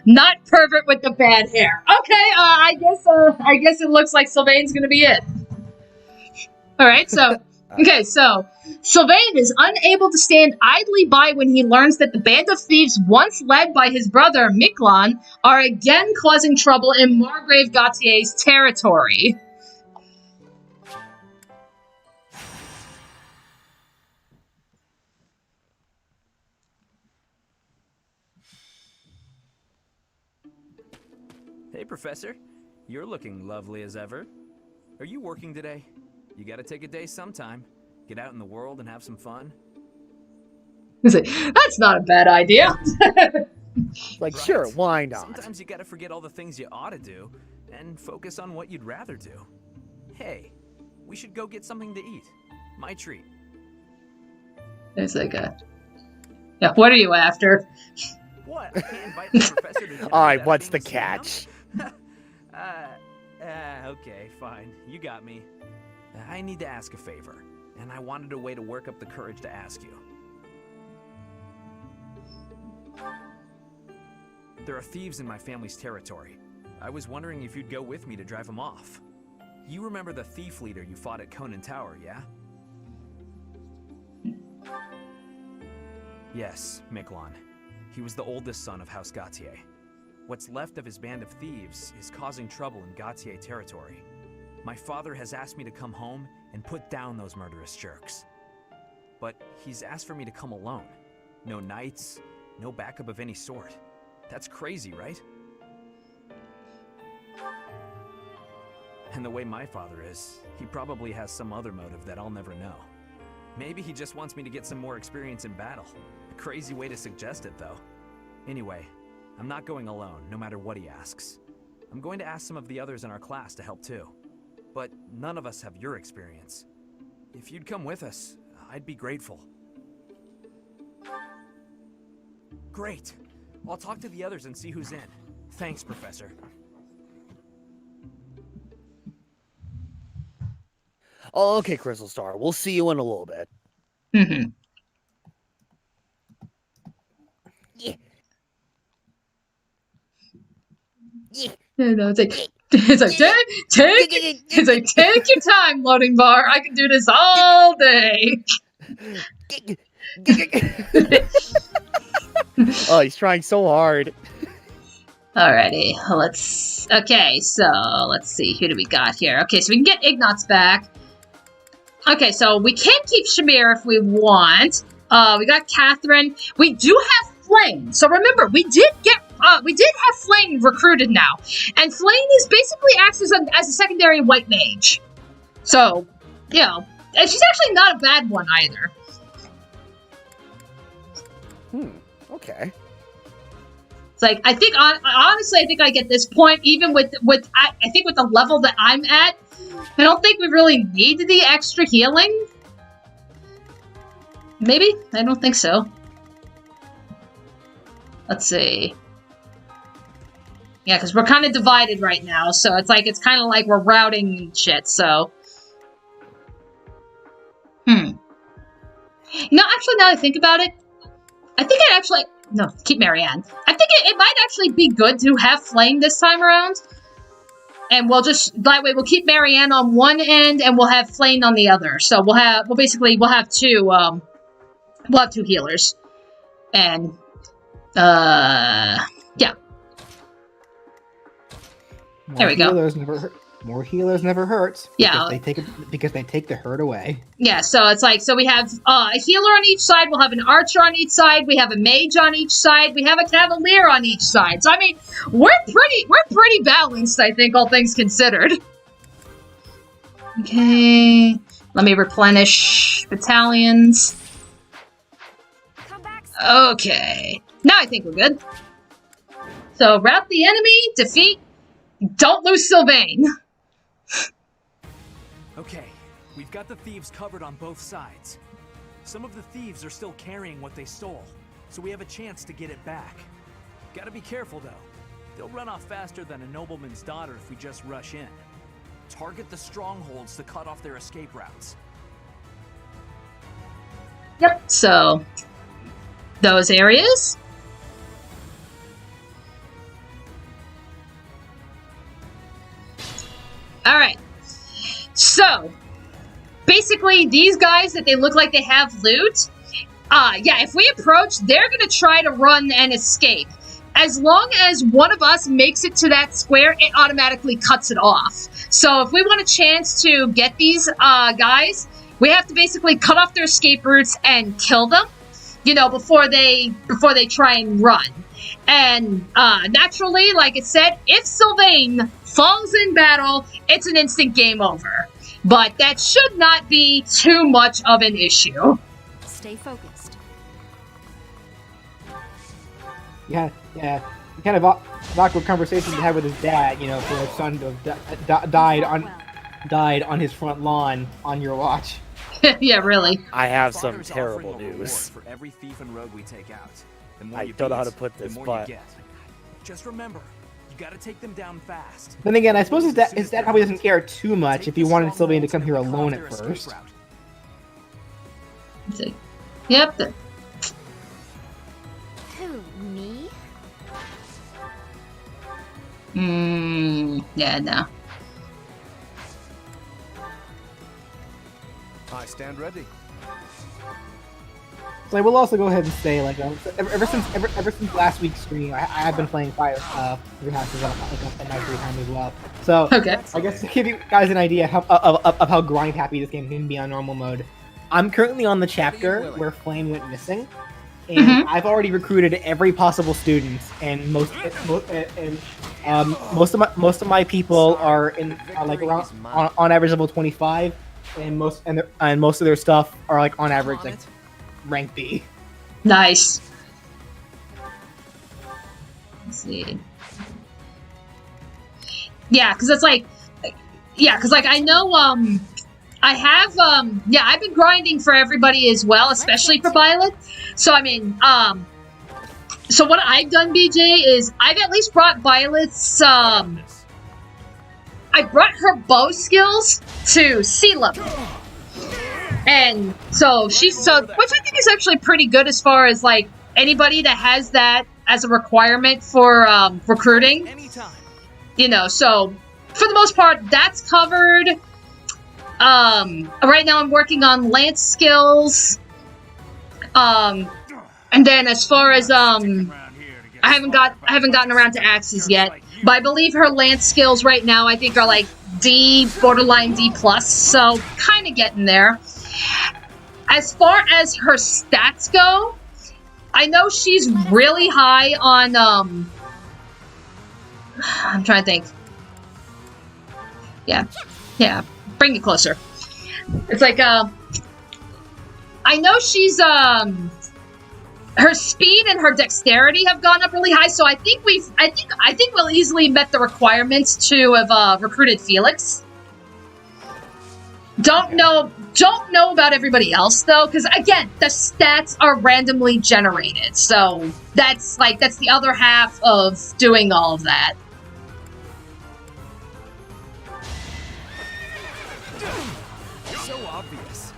Not pervert with the bad hair. Okay, I guess it looks like Sylvain's gonna be it. Alright, so okay, so Sylvain is unable to stand idly by when he learns that the band of thieves once led by his brother Miklon are again causing trouble in Margrave Gautier's territory. Hey, Professor. You're looking lovely as ever. Are you working today? You gotta take a day sometime. Get out in the world and have some fun. That's not a bad idea. Like, Right? sure, why not? Sometimes you gotta forget all the things you ought to do and focus on what you'd rather do. Hey, we should go get something to eat. My treat. It's like yeah, what are you after? What? I can't invite the professor to dinner Alright, without what's the being catch? Okay, fine. You got me. I need to ask a favor, and I wanted a way to work up the courage to ask you. There are thieves in my family's territory. I was wondering if you'd go with me to drive them off. You remember the thief leader you fought at Conan Tower, yeah? Yes, Miklon. He was the oldest son of House Gautier. What's left of his band of thieves is causing trouble in Gautier territory. My father has asked me to come home and put down those murderous jerks. But he's asked for me to come alone. No knights, no backup of any sort. That's crazy, right? And the way my father is, he probably has some other motive that I'll never know. Maybe he just wants me to get some more experience in battle. A crazy way to suggest it, though. Anyway, I'm not going alone, no matter what he asks. I'm going to ask some of the others in our class to help too. But none of us have your experience. If you'd come with us, I'd be grateful. Great. I'll talk to the others and see who's in. Thanks, Professor. Oh, okay, Crystal Star. We'll see you in a little bit. Mm-hmm. Yeah. Yeah. No, it's like take your time, loading bar. I can do this all day. Oh, he's trying so hard. Alrighty, okay, so let's see, who do we got here? Okay, so we can get Ignatz back. Okay, so we can keep Shamir if we want. We got Catherine. We do have Flame. So remember, we did have Flame recruited now. And Flame is basically acts as a secondary white mage. So, you know, and she's actually not a bad one either. Okay. It's like, I think, honestly, I think like at this point, even with I think with the level that I'm at, I don't think we really need the extra healing. Maybe? I don't think so. Let's see. Yeah, because we're kind of divided right now, so it's kind of like we're routing shit, so. You know, actually, now that I think about it, I think I'd actually... No, keep Marianne. I think it might actually be good to have Flame this time around. And we'll just... That way, we'll keep Marianne on one end, and we'll have Flame on the other. So we'll have two, we'll have two healers. And, yeah. There we go. More healers never hurts. Yeah. Because they take the hurt away. Yeah, so it's like, so we have a healer on each side, we'll have an archer on each side, we have a mage on each side, we have a cavalier on each side. So I mean, we're pretty balanced, I think, all things considered. Okay, let me replenish battalions. Okay, now I think we're good. So rout the enemy, defeat, don't lose Sylvain. Okay, we've got the thieves covered on both sides. Some of the thieves are still carrying what they stole, so we have a chance to get it back. Gotta be careful though. They'll run off faster than a nobleman's daughter if we just rush in. Target the strongholds to cut off their escape routes. Yep, so those areas. Alright. So, basically, these guys that they look like they have loot, yeah, if we approach, they're gonna try to run and escape. As long as one of us makes it to that square, it automatically cuts it off. So if we want a chance to get these guys, we have to basically cut off their escape routes and kill them, you know, before they try and run. And naturally, like it said, if Sylvain falls in battle, it's an instant game over. But that should not be too much of an issue. Stay focused. Yeah. Kind of awkward conversation to have with his dad, you know, for his son to have died on his front lawn on your watch. Yeah, really. I have some Father's terrible offering a reward news. for every thief and rogue we take out. The more I you don't know how beat, to put this, the more but- you get. Just remember, you gotta take them down fast. Then again, I suppose his dad probably doesn't care too much if he wanted Sylvain to come here alone at first. Yep. Who, me? Yeah, no. I stand ready. So I will also go ahead and say, like, ever since last week's stream, I have been playing Fire Three Houses at my free time as well. So Okay. I guess to give you guys an idea of how grind happy this game can be on normal mode, I'm currently on the chapter where Flame went missing, and I've already recruited every possible student, and most of my people are like around on average level 25, and most of their stuff are like on average like rank B. Nice. Let's see. Yeah, because it's like, I know, I have, I've been grinding for everybody as well, especially for Violet. So, I mean, so what I've done, BJ, is I've at least brought Violet's, I brought her bow skills to C level. And so which I think is actually pretty good as far as, like, anybody that has that as a requirement for, recruiting. You know, so, for the most part, that's covered. Right now I'm working on lance skills. And then as far as, I haven't gotten around to axes yet, but I believe her lance skills right now I think are like D, borderline D+, so kind of getting there. As far as her stats go, I know she's really high on, I'm trying to think. Yeah, bring it closer. It's like, I know she's, her speed and her dexterity have gone up really high, so I think we'll easily met the requirements to have, recruited Felix. Don't know about everybody else though, because again, the stats are randomly generated. So that's the other half of doing all of that. So obvious.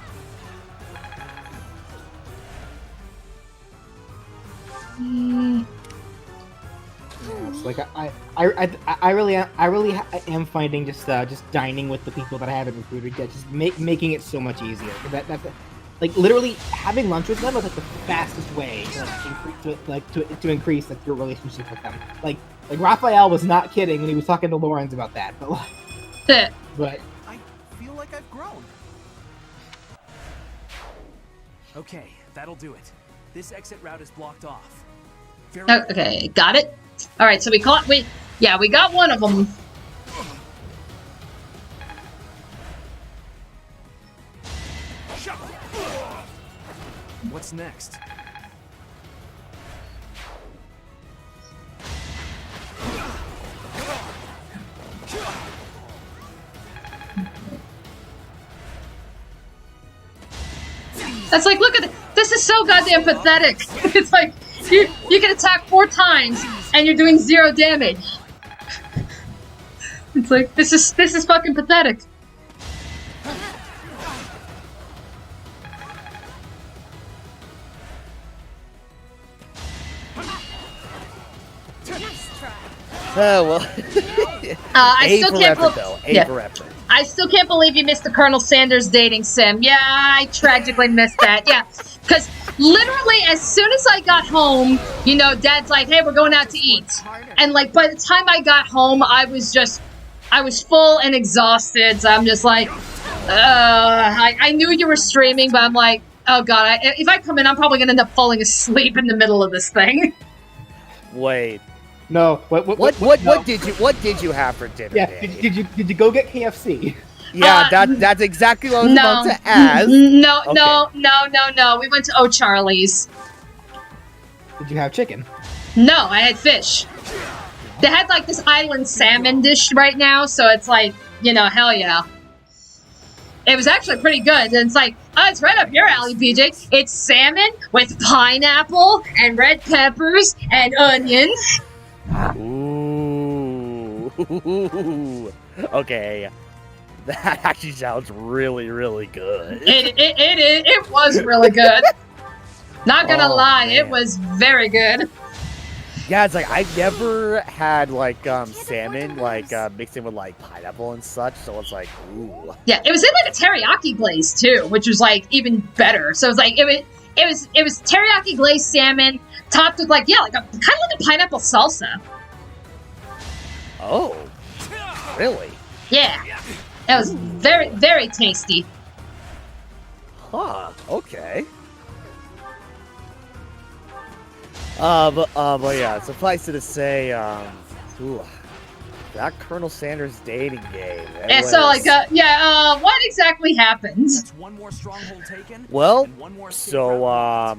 It's like I really am finding just dining with the people that I haven't recruited yet, just making it so much easier. That like literally having lunch with them is like the fastest way to increase like your relationship with them. Like Raphael was not kidding when he was talking to Lawrence about that, but but I feel like I've grown. Okay, that'll do it. This exit route is blocked off. Okay, got it. All right, so we got one of them. What's next? That's like, look at this is so goddamn pathetic. It's like you can attack 4 times and you're doing 0 damage. It's like this is fucking pathetic. Well. I still can't I still can't believe you missed the Colonel Sanders dating sim. Yeah, I tragically missed that. Yeah, because literally as soon as I got home, you know, Dad's like, "Hey, we're going out to eat," and like by the time I got home, I was full and exhausted. So I'm just like, I knew you were streaming, but I'm like, oh god, if I come in, I'm probably gonna end up falling asleep in the middle of this thing. Wait. No. What did you have for dinner? Yeah. Dani? Did you go get KFC? Yeah, that's exactly what I was about to ask. No. We went to O'Charlie's. Did you have chicken? No, I had fish. They had like this island salmon dish right now, so it's like, you know, hell yeah. It was actually pretty good. And it's like, oh, it's right up your alley, BJ. It's salmon with pineapple and red peppers and onions. Ooh. Okay. That actually sounds really, really good. It was really good. Not gonna lie, man. it was very good. Yeah, it's like I've never had like salmon like mixed in with like pineapple and such, so it's like ooh. Yeah, it was in like a teriyaki glaze too, which was like even better. So it was like it was teriyaki glazed salmon topped with like kind of like a pineapple salsa. Oh, really? Yeah, that was very, very tasty. Huh. Okay. But yeah, suffice it to say, ooh, that Colonel Sanders dating game. Yeah, so like, what exactly happened? That's one more stronghold taken. Well, and one more so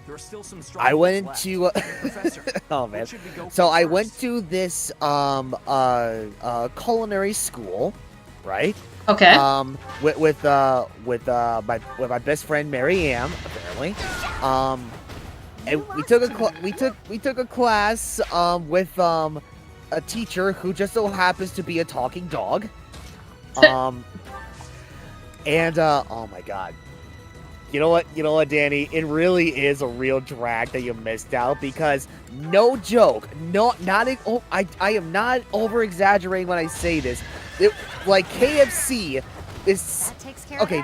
there are still some I went left. into Professor, oh man, should we go so for I first? went to this culinary school, right? Okay. With my best friend Mary Ann, apparently. And we took a class with a teacher who just so happens to be a talking dog. And oh my god. You know what, Dani? It really is a real drag that you missed out because no joke, I am not over exaggerating when I say this. Like KFC is okay.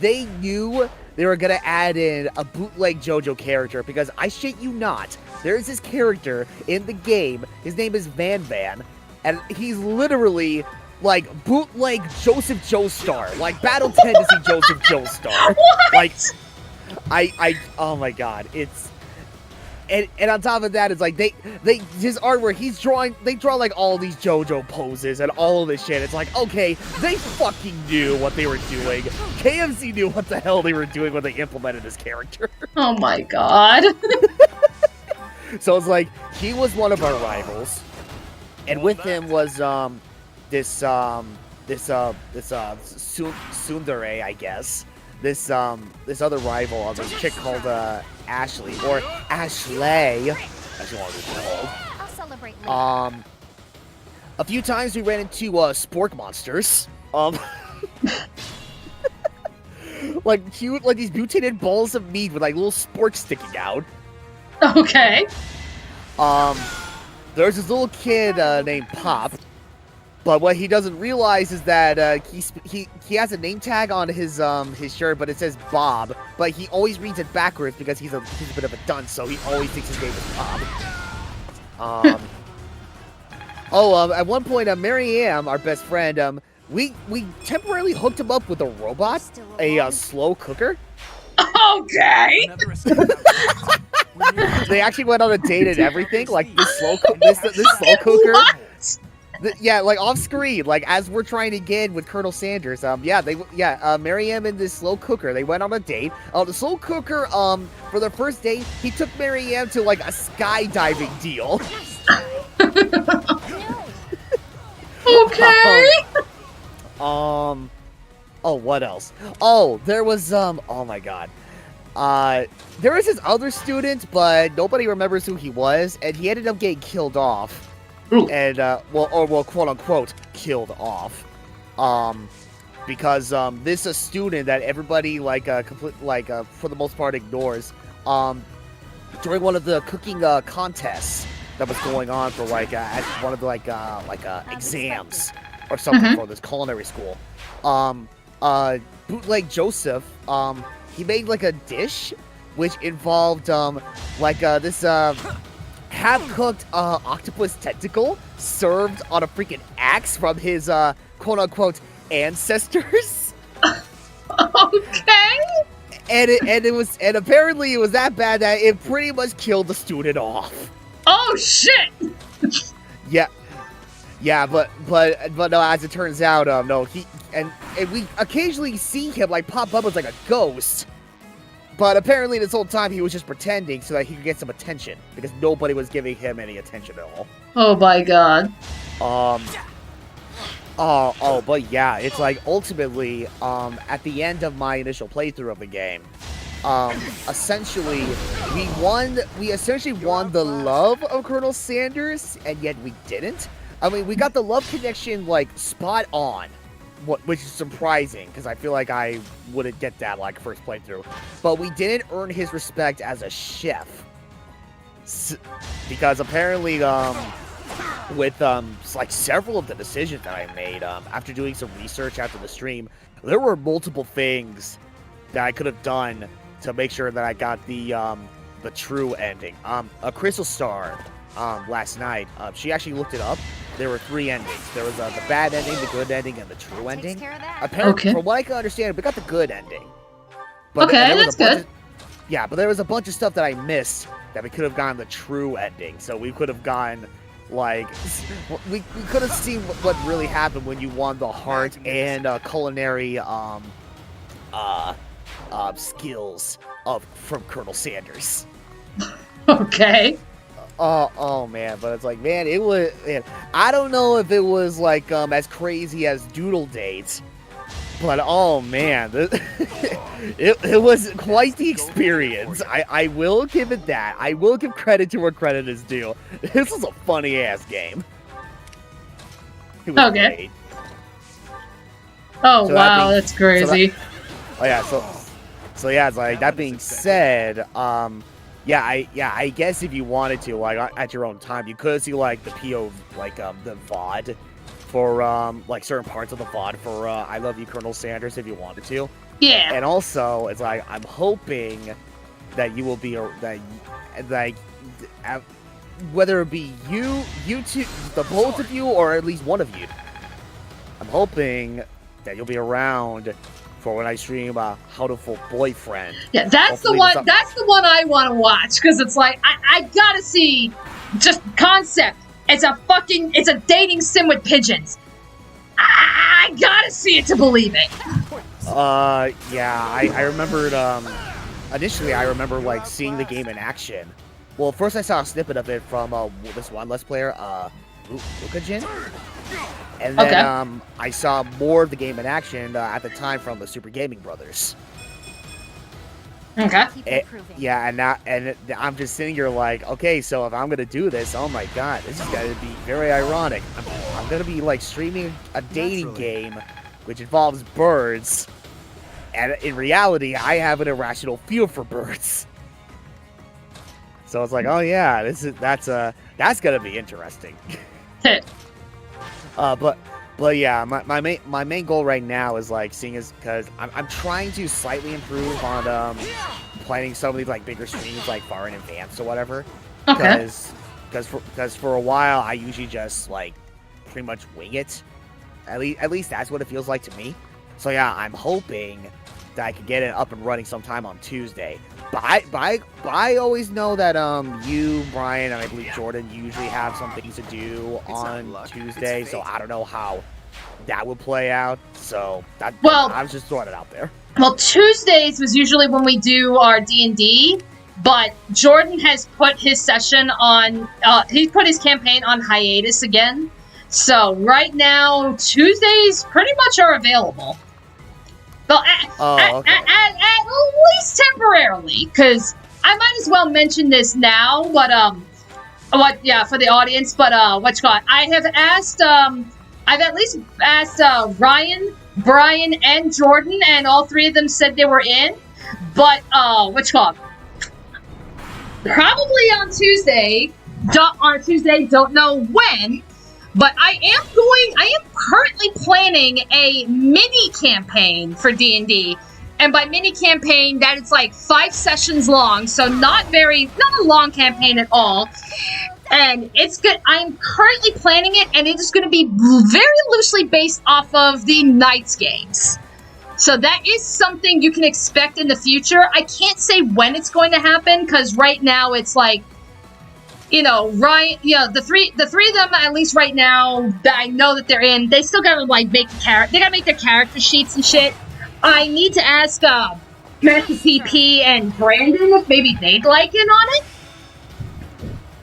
They knew they were gonna add in a bootleg JoJo character, because I shit you not, there's this character in the game, his name is Van Van, and he's literally like bootleg Joseph Joestar, like Battle Tendency Joseph Joestar. Like, oh my god, it's, and on top of that, it's like his artwork, they draw like all these JoJo poses and all of this shit. It's like, okay, they fucking knew what they were doing. KFC knew what the hell they were doing when they implemented this character. Oh my god. So it's like, he was one of our rivals, and with him was this tsundere, I guess. This other rival of this chick called Ashley, or Ashley, as you want to be called. I'll celebrate later. A few times we ran into spork monsters. Like cute, like these mutated balls of meat with like little sporks sticking out. Okay. There's this little kid named Pop. But what he doesn't realize is that he has a name tag on his shirt, but it says Bob. But he always reads it backwards because he's a bit of a dunce, so he always thinks his name is Bob. At one point, Mary Ann, our best friend, we temporarily hooked him up with a robot, a slow cooker. Okay. They actually went on a date and everything. Like this slow cooker. Yeah, like off screen, like as we're trying to get in with Colonel Sanders. Miriam and this slow cooker, they went on a date. The slow cooker, for their first date, he took Miriam to like a skydiving deal. Okay. Oh, what else? Oh, there was oh my god. There was this other student, but nobody remembers who he was, and he ended up getting killed off. Ooh. And quote unquote killed off, because this is a student that everybody for the most part ignores. During one of the cooking contests that was going on for at one of the exams or something for this culinary school, bootleg Joseph, he made like a dish which involved this half-cooked octopus tentacle served on a freaking axe from his quote-unquote ancestors. Okay. And apparently it was that bad that it pretty much killed the student off. Oh shit. Yeah, but no, as it turns out, no, and we occasionally see him like pop up as like a ghost. But apparently this whole time he was just pretending so that he could get some attention, because nobody was giving him any attention at all. Oh my god. But yeah, it's like ultimately, at the end of my initial playthrough of the game, essentially we essentially won the love of Colonel Sanders, and yet we didn't. I mean, we got the love connection like spot on. Which is surprising, because I feel like I wouldn't get that like first playthrough. But we didn't earn his respect as a chef. Because apparently, with like several of the decisions that I made, after doing some research after the stream, there were multiple things that I could have done to make sure that I got the true ending. A Crystal Star, last night, she actually looked it up. There were 3 endings. There was the bad ending, the good ending, and the true ending. Apparently, from what I can understand, we got the good ending. But okay, that's good. But there was a bunch of stuff that I missed that we could have gotten the true ending. So we could have gotten, like, we could have seen what really happened when you won the heart and culinary skills from Colonel Sanders. Okay. Oh man, but it's like, man, I don't know if it was like as crazy as Doodle Dates, but oh man, it was quite the experience. I will give it that. I will give credit to where credit is due. This was a funny ass game. It was great. Oh wow, that's crazy. So it's like, that being said, I guess if you wanted to, like, at your own time, you could see, like, the PO, like, the VOD for, like, certain parts of the VOD for, I Love You, Colonel Sanders, if you wanted to. Yeah. And also, it's like I'm hoping that you will be whether it be you two, the both of you, or at least one of you. I'm hoping that you'll be around for when I stream Beautiful Boyfriend. Yeah, that's the one. That's the one I want to watch because it's like I gotta see just concept. It's a dating sim with pigeons. I gotta see it to believe it. Yeah, I remembered, initially I remember, like, seeing the game in action. Well, first I saw a snippet of it from, this one Let's Player, Lukajin. And then, I saw more of the game in action, at the time from the Super Gaming Brothers. Okay. And I'm just sitting here like, okay, so if I'm gonna do this, oh my god, this is gonna be very ironic. I'm gonna be, like, streaming a dating game which involves birds, and in reality, I have an irrational feel for birds. So it's like, oh yeah, that's gonna be interesting. But yeah, my main goal right now is like seeing because I'm trying to slightly improve on planning some of these like bigger streams like far in advance or whatever. Okay. Because for a while I usually just like pretty much wing it. At least that's what it feels like to me. So yeah, I'm hoping that I can get it up and running sometime on Tuesday. But I always know that you, Brian, and I believe Jordan usually have some things to do on Tuesday. So I don't know how that would play out. So I was just throwing it out there. Well, Tuesdays was usually when we do our D&D, but Jordan has put his session on. He's put his campaign on hiatus again. So right now, Tuesdays pretty much are available. Well, at least temporarily, because I might as well mention this now. But for the audience. But I have asked. I've at least asked Ryan, Brian, and Jordan, and all three of them said they were in. But probably on Tuesday. Don't know when. But I am currently planning a mini campaign for D&D. And by mini campaign, that it's like 5 sessions long, so not a long campaign at all. And it's good. I'm currently planning it, and it is going to be very loosely based off of the Knights games. So that is something you can expect in the future. I can't say when it's going to happen, because right now it's like, the three of them, at least right now, that I know that they're in, they still gotta, like, they gotta make their character sheets and shit. I need to ask, Master CP and Brandon if maybe they'd like in on it.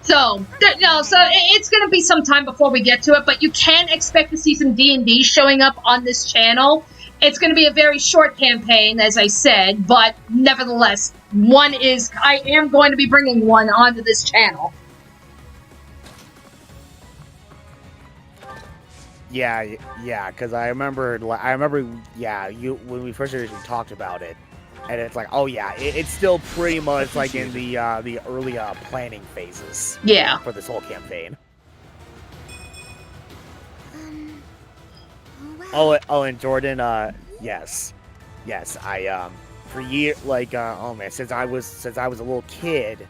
So it's gonna be some time before we get to it, but you can expect to see some D&D showing up on this channel. It's gonna be a very short campaign, as I said, but nevertheless, I am going to be bringing one onto this channel. Yeah, because I remember, you when we first originally talked about it, and it's like, oh yeah, it's still pretty much like in the early planning phases. Yeah. For this whole campaign. Oh, and Jordan, yes, I for years, since I was a little kid,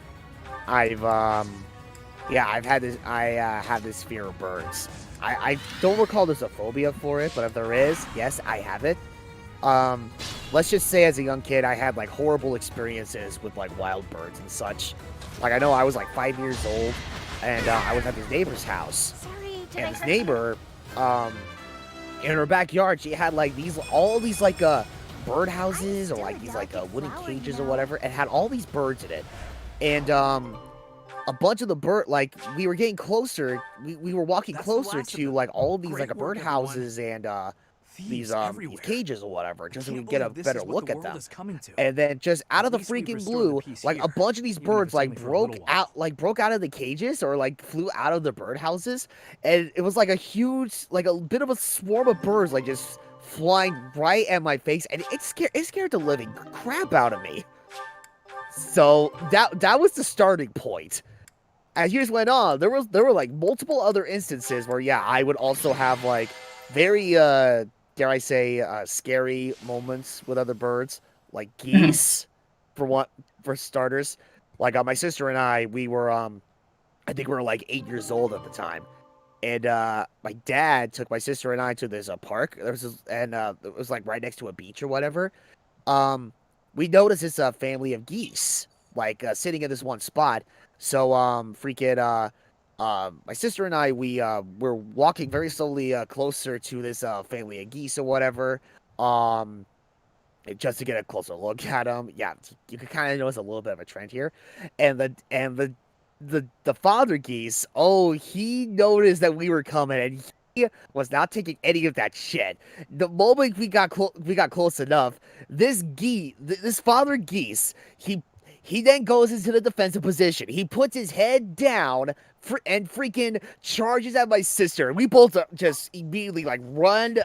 I've had this fear of birds. I don't recall there's a phobia for it, but if there is, yes, I have it. Let's just say as a young kid, I had, like, horrible experiences with, like, wild birds and such. Like, I know I was, like, 5 years old, and I was at this neighbor's house. And this neighbor, in her backyard, she had, like, all these, like, bird houses, or, like, these, like, wooden cages or whatever, and had all these birds in it. And, a bunch of the we were getting closer, we were walking closer to, like, all of these, like, bird houses and, these cages or whatever, just so we get a better look at them. And then just out of the freaking blue, like, a bunch of these birds, like, broke out of the cages, or, like, flew out of the bird houses, and it was, like, a bit of a swarm of birds, like, just flying right at my face, and it scared the living crap out of me. So, that was the starting point. As years went on, there were like multiple other instances where, yeah, I would also have like very dare I say, scary moments with other birds, like geese, for starters. Like my sister and I, we were I think we were like 8 years old at the time, and my dad took my sister and I to this park. It was like right next to a beach or whatever. We noticed this family of geese like sitting in this one spot. So my sister and I we're walking very slowly closer to this family of geese or whatever. Um, just to get a closer look at them. Yeah, you can kind of notice a little bit of a trend here, and the father geese. Oh, he noticed that we were coming, and he was not taking any of that shit. The moment we got close enough, this father geese, he then goes into the defensive position. He puts his head down and freaking charges at my sister. We both just immediately like run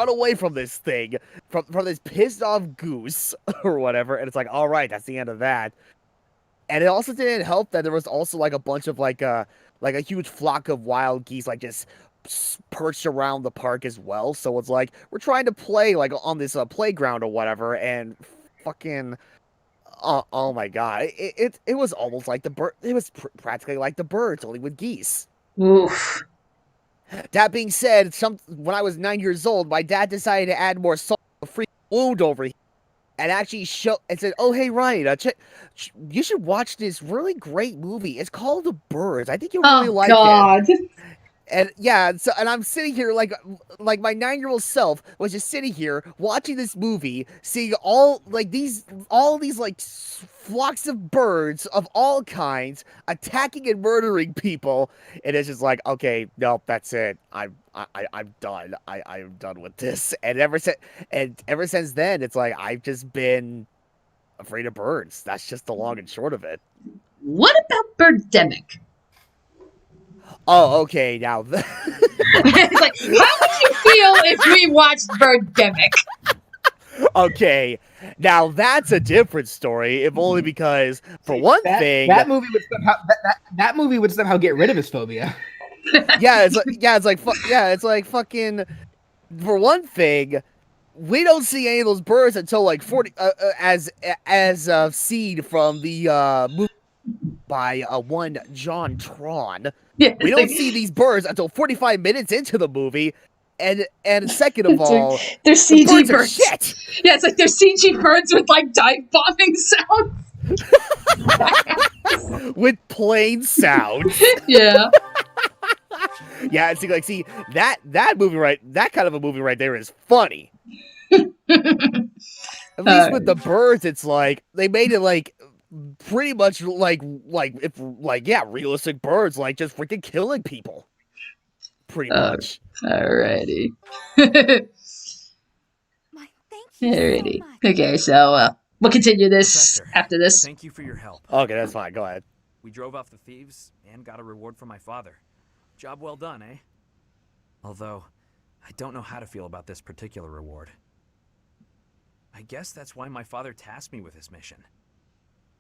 away from this thing, from this pissed off goose or whatever. And it's like, all right, that's the end of that. And it also didn't help that there was also like a bunch of like a huge flock of wild geese like just perched around the park as well. So it's like we're trying to play like on this playground or whatever, and fucking. Oh my god! It was almost like the bird. It was practically like the birds, only with geese. Oof. That being said, when I was 9 years old, my dad decided to add more salt to a free wound over here, and actually said, "Oh hey Ryan, you should watch this really great movie. It's called The Birds. I think you'll really like it." And yeah, and I'm sitting here like my 9-year-old self was just sitting here watching this movie, seeing all these like flocks of birds of all kinds attacking and murdering people, and it's just like, okay, nope, that's it. I'm done. I'm done with this. And ever since then, it's like I've just been afraid of birds. That's just the long and short of it. What about Birdemic? Oh, okay, now... It's like, how would you feel if we watched Birdemic? Okay, now that's a different story, if only because, for one thing... That movie would somehow get rid of his phobia. It's like fucking... For one thing, we don't see any of those birds until like 40... as seen from the movie by one John Tron. Yeah, we don't see these birds until 45 minutes into the movie, and second of all, they're CG birds. Shit. Yeah, it's like they're CG birds with like dive bombing sounds. With plain sounds. Yeah. Yeah, see that movie that kind of a movie right there is funny. At least with the birds, it's like they made it like pretty much like realistic birds, like just freaking killing people. Pretty much. Alrighty. Thank you Alrighty. so much. Okay, so we'll continue this Professor, after this. Thank you for your help. Okay, that's fine. Go ahead. We drove off the thieves and got a reward from my father. Job well done, eh? Although, I don't know how to feel about this particular reward. I guess that's why my father tasked me with this mission.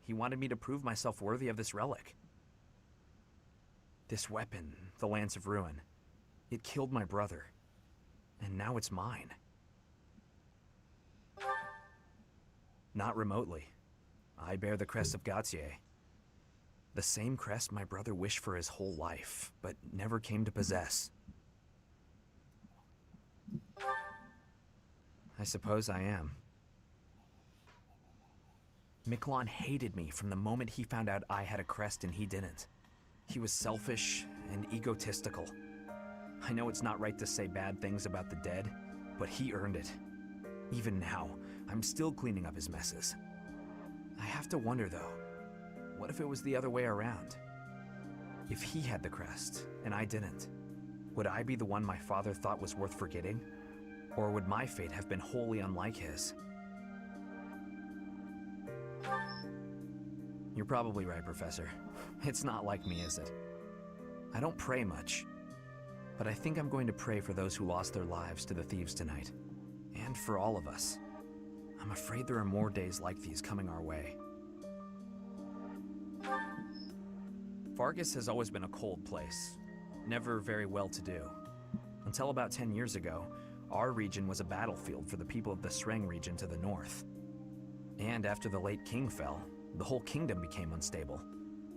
He wanted me to prove myself worthy of this relic. This weapon, the Lance of Ruin, it killed my brother. And now it's mine. Not remotely. I bear the crest of Gautier. The same crest my brother wished for his whole life, but never came to possess. I suppose I am. Miquelon hated me from the moment he found out I had a crest and he didn't. He was selfish and egotistical. I know it's not right to say bad things about the dead, but he earned it. Even now, I'm still cleaning up his messes. I have to wonder though, what if it was the other way around? If he had the crest and I didn't, would I be the one my father thought was worth forgetting? Or would my fate have been wholly unlike his? You're probably right, Professor. It's not like me, is it? I don't pray much, but I think I'm going to pray for those who lost their lives to the thieves tonight. And for all of us. I'm afraid there are more days like these coming our way. Vargas has always been a cold place, never very well-to-do. Until about 10 years ago, Our region was a battlefield for the people of the Sreng region to the north. And after the late king fell, the whole kingdom became unstable.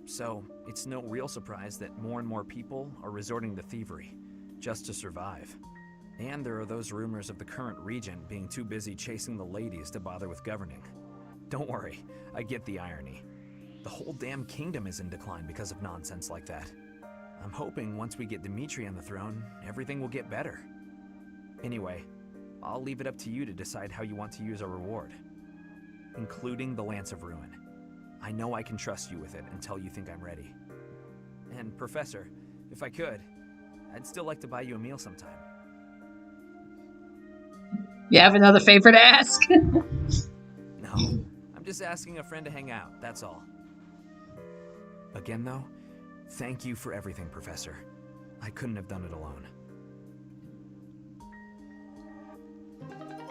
So, it's no real surprise that more and more people are resorting to thievery, just to survive. And there are those rumors of the current regent being too busy chasing the ladies to bother with governing. Don't worry, I get the irony. The whole damn kingdom is in decline because of nonsense like that. I'm hoping once we get Dimitri on the throne, everything will get better. Anyway, I'll leave it up to you to decide how you want to use our reward, including the Lance of Ruin. I know I can trust you with it until you think I'm ready. And Professor, if I could, I'd still like to buy you a meal sometime. You have another favor to ask? No, I'm just asking a friend to hang out, that's all. Again though, thank you for everything, Professor. I couldn't have done it alone.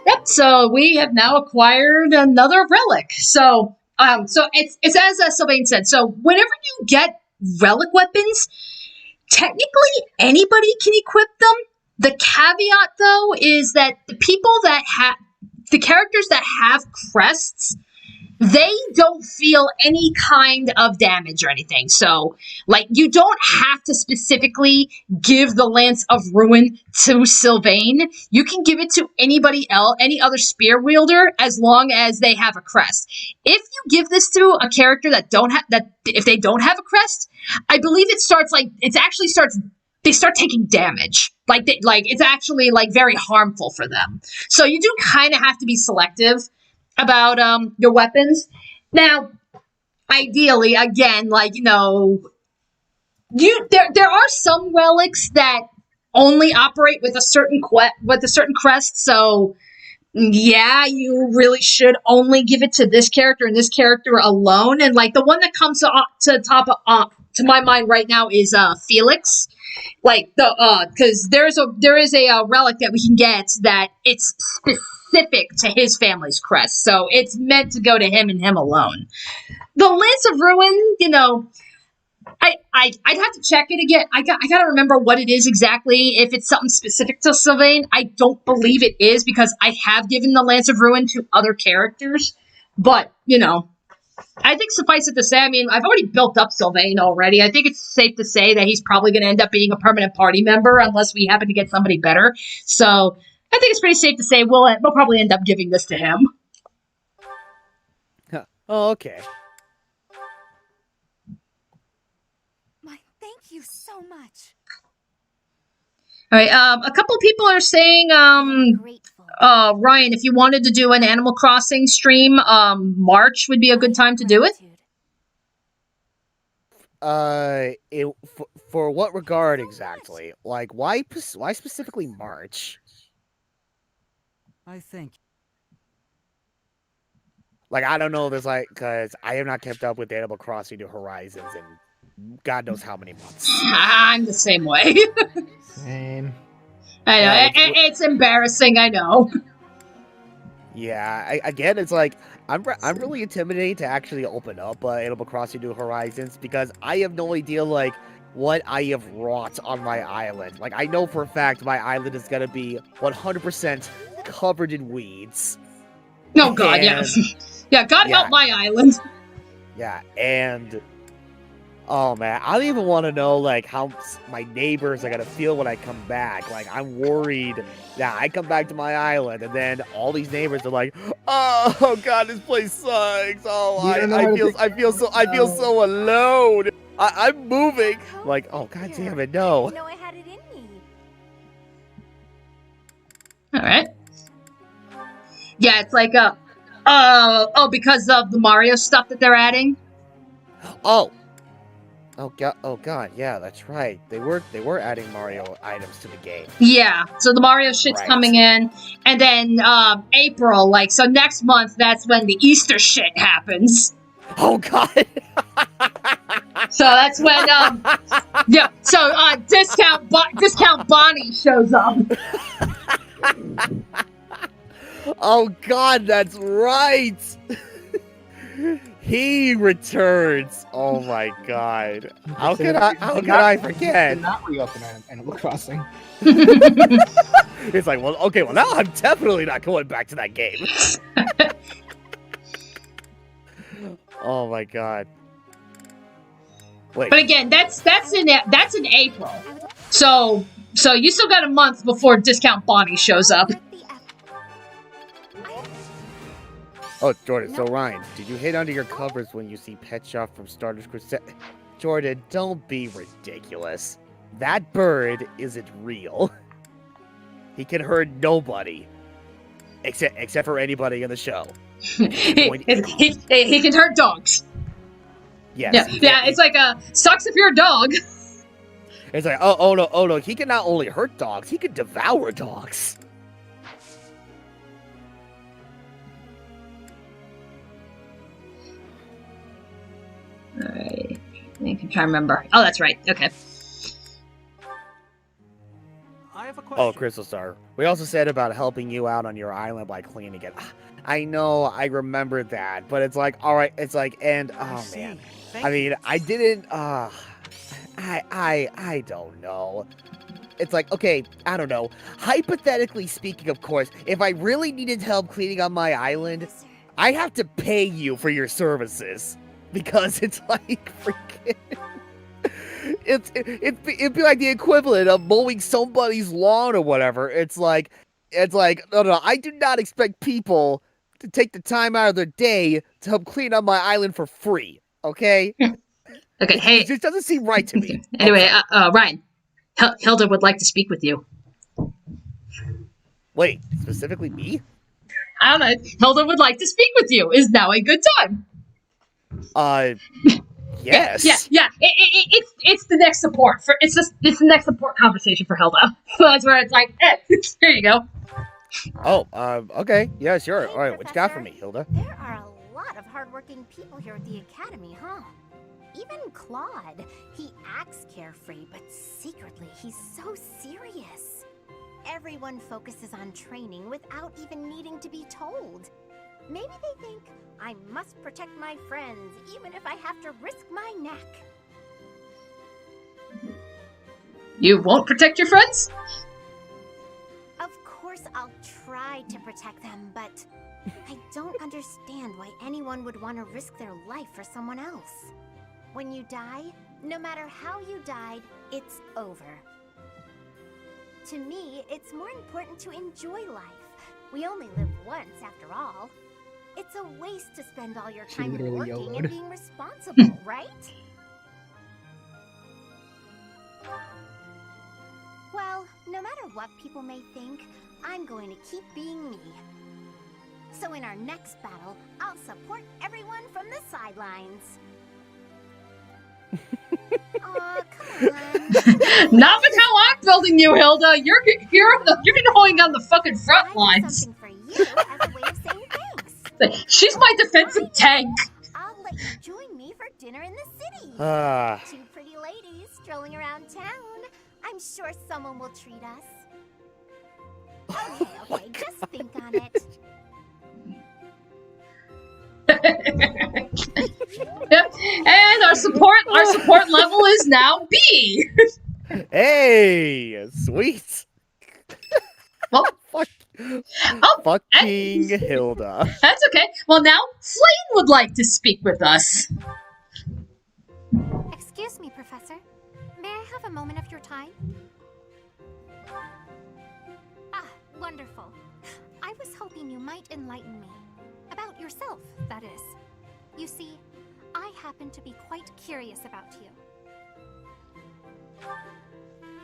Yep, so we have now acquired another relic. So it's as Sylvain said, so whenever you get relic weapons, technically anybody can equip them. The caveat, though, is that the characters that have crests, they don't feel any kind of damage or anything. So, like, you don't have to specifically give the Lance of Ruin to Sylvain. You can give it to anybody else, any other spear wielder, as long as they have a crest. If you give this to a character if they don't have a crest, I believe they start taking damage. It's actually, very harmful for them. So you do kind of have to be selective about your weapons. Now, ideally, again, there are some relics that only operate with a certain crest. So yeah, you really should only give it to this character and this character alone. And the one that comes to my mind right now is Felix. Because there is a relic that we can get that it's specific to his family's crest, so it's meant to go to him and him alone. The Lance of Ruin, I'd have to check it again. I gotta remember what it is exactly. If it's something specific to Sylvain, I don't believe it is because I have given the Lance of Ruin to other characters. But I think suffice it to say, I've already built up Sylvain already. I think it's safe to say that he's probably going to end up being a permanent party member unless we happen to get somebody better. So I think it's pretty safe to say we'll probably end up giving this to him. Oh, okay. My, thank you so much. All right, a couple people are saying, Ryan, if you wanted to do an Animal Crossing stream, March would be a good time to do it. For what regard exactly? Why specifically March? I think. I don't know. Because I have not kept up with Animal Crossing New Horizons in God knows how many months. I'm the same way. Same. I know, it's embarrassing, I know. Yeah, again, it's I'm really intimidated to actually open up Animal Crossing New Horizons because I have no idea, what I have wrought on my island. I know for a fact my island is gonna be 100% covered in weeds. Oh, God, yes. Yeah, God help my island. Yeah, and... Oh, man, I don't even want to know, how my neighbors are going to feel when I come back. I'm worried that I come back to my island, and then all these neighbors are like, oh, God, this place sucks. Oh, I feel so alone. I'm moving. Oh, God damn it, no. I had it in me. All right. Yeah, it's because of the Mario stuff that they're adding? Oh god, yeah, that's right. They were adding Mario items to the game. Yeah, so the Mario shit's coming in, and then April, so next month, that's when the Easter shit happens. Oh god. So that's when discount Bonnie shows up. Oh god, that's right. He returns. Oh my god. How could I forget? Not reopen Animal Crossing. It's like, well, okay, well now I'm definitely not going back to that game. Oh my god. Wait. But again, that's in April. So you still got a month before Discount Bonnie shows up. Oh, Jordan, so Ryan, did you hit under your covers when you see Pet Shop from Stardust Crusade? Jordan, don't be ridiculous. That bird isn't real. He can hurt nobody. Except for anybody in the show. he can hurt dogs. Yes. Yeah, it's like sucks if you're a dog. It's like, oh no, he can not only hurt dogs, he can devour dogs. Alright. I can try to remember. Oh, that's right. Okay. I have a question. Oh, Crystal Star. We also said about helping you out on your island by cleaning it. I know, I remember that, but it's like, alright, it's like, and, oh man. I mean, I didn't, I don't know. It's like, okay, I don't know. Hypothetically speaking, of course, if I really needed help cleaning up my island, I have to pay you for your services. Because it's like freaking... It'd be like the equivalent of mowing somebody's lawn or whatever. It's like, no, I do not expect people to take the time out of their day to help clean up my island for free, okay? Okay, hey... It just doesn't seem right to me. Anyway, Ryan, Hilda would like to speak with you. Wait, specifically me? I don't know. Hilda would like to speak with you. Is now a good time? Yes. Yeah. It's the next support for it's the next support conversation for Hilda. So that's where it's like, here you go. Oh, okay. Yeah, sure. All right, what you got for me, Hilda? There are a lot of hardworking people here at the academy, huh? Even Claude. He acts carefree, but secretly he's so serious. Everyone focuses on training without even needing to be told. Maybe they think I must protect my friends, even if I have to risk my neck. You won't protect your friends? Of course I'll try to protect them, but I don't understand why anyone would want to risk their life for someone else. When you die, no matter how you died, it's over. To me, it's more important to enjoy life. We only live once, after all. It's a waste to spend all your time working and being responsible, right? Well, no matter what people may think, I'm going to keep being me. So in our next battle, I'll support everyone from the sidelines. Aw, come on. Not with how I'm building you, Hilda. You're going on the fucking front lines. Something for you as a way of saying thanks. She's my defensive tank. I'll let you join me for dinner in the city. Two pretty ladies strolling around town. I'm sure someone will treat us. Okay, just think on it. And our support level is now B. Hey, sweet. Well, fucking Hilda. That's okay. Well, now Flame would like to speak with us. Excuse me, Professor. May I have a moment of your time? Ah, wonderful. I was hoping you might enlighten me. About yourself, that is. You see, I happen to be quite curious about you.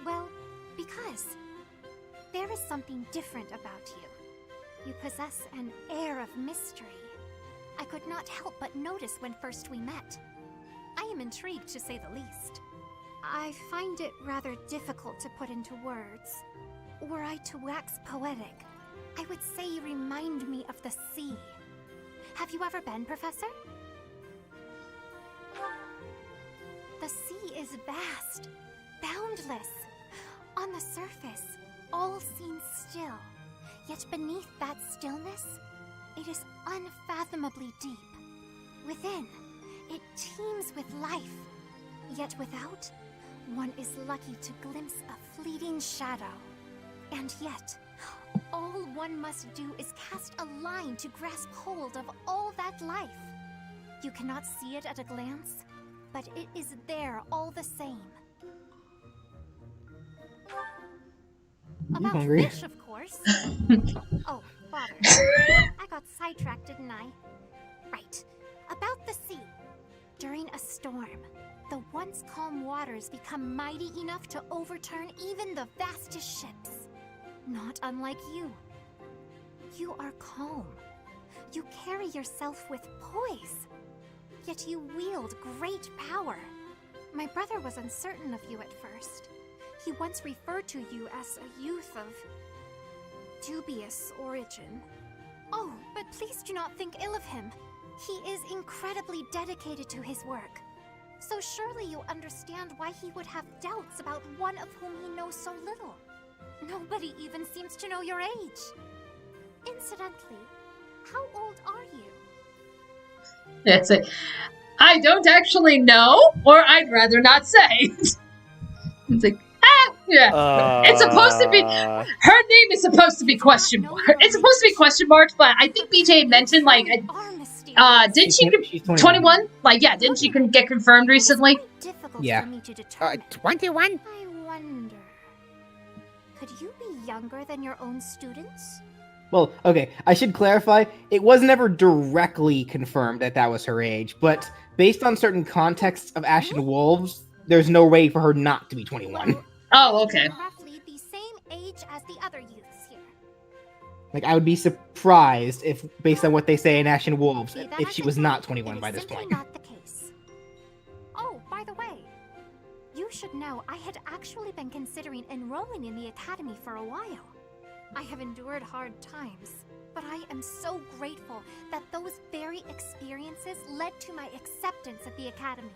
Well, because there is something different about you. You possess an air of mystery. I could not help but notice when first we met. I am intrigued, to say the least. I find it rather difficult to put into words. Were I to wax poetic, I would say you remind me of the sea. Have you ever been, Professor? The sea is vast, boundless. On the surface, all seems still. Yet beneath that stillness, it is unfathomably deep. Within, it teems with life. Yet without, one is lucky to glimpse a fleeting shadow. And yet, all one must do is cast a line to grasp hold of all that life. You cannot see it at a glance, but it is there all the same. About hungry? fish, of course. Oh, bother. I got sidetracked, didn't I? Right. About the sea. During a storm, the once calm waters become mighty enough to overturn even the vastest ships. Not unlike you. You are calm. You carry yourself with poise. Yet you wield great power. My brother was uncertain of you at first. He once referred to you as a youth of dubious origin. Oh, but please do not think ill of him. He is incredibly dedicated to his work. So surely you understand why he would have doubts about one of whom he knows so little. Nobody even seems to know your age. Incidentally, how old are you? That's it. I don't actually know, or I'd rather not say. It's like, yeah. It's supposed to be. Her name is supposed to be question mark. It's supposed to be question marks, but I think BJ mentioned like, didn't she? 21? Like, yeah, didn't she get confirmed recently? Yeah. 21. I wonder. Could you be younger than your own students? Well, okay, I should clarify, it was never directly confirmed that that was her age, but based on certain contexts of Ashen Wolves, there's no way for her not to be 21. Oh, okay. Roughly the same age as the other youths here. Like, I would be surprised if, based on what they say in Ashen Wolves, See, that if I she can was tell not you, 21 it by is this simply point. not the case. Oh, by the way, you should know I had actually been considering enrolling in the academy for a while. I have endured hard times, but I am so grateful that those very experiences led to my acceptance at the academy.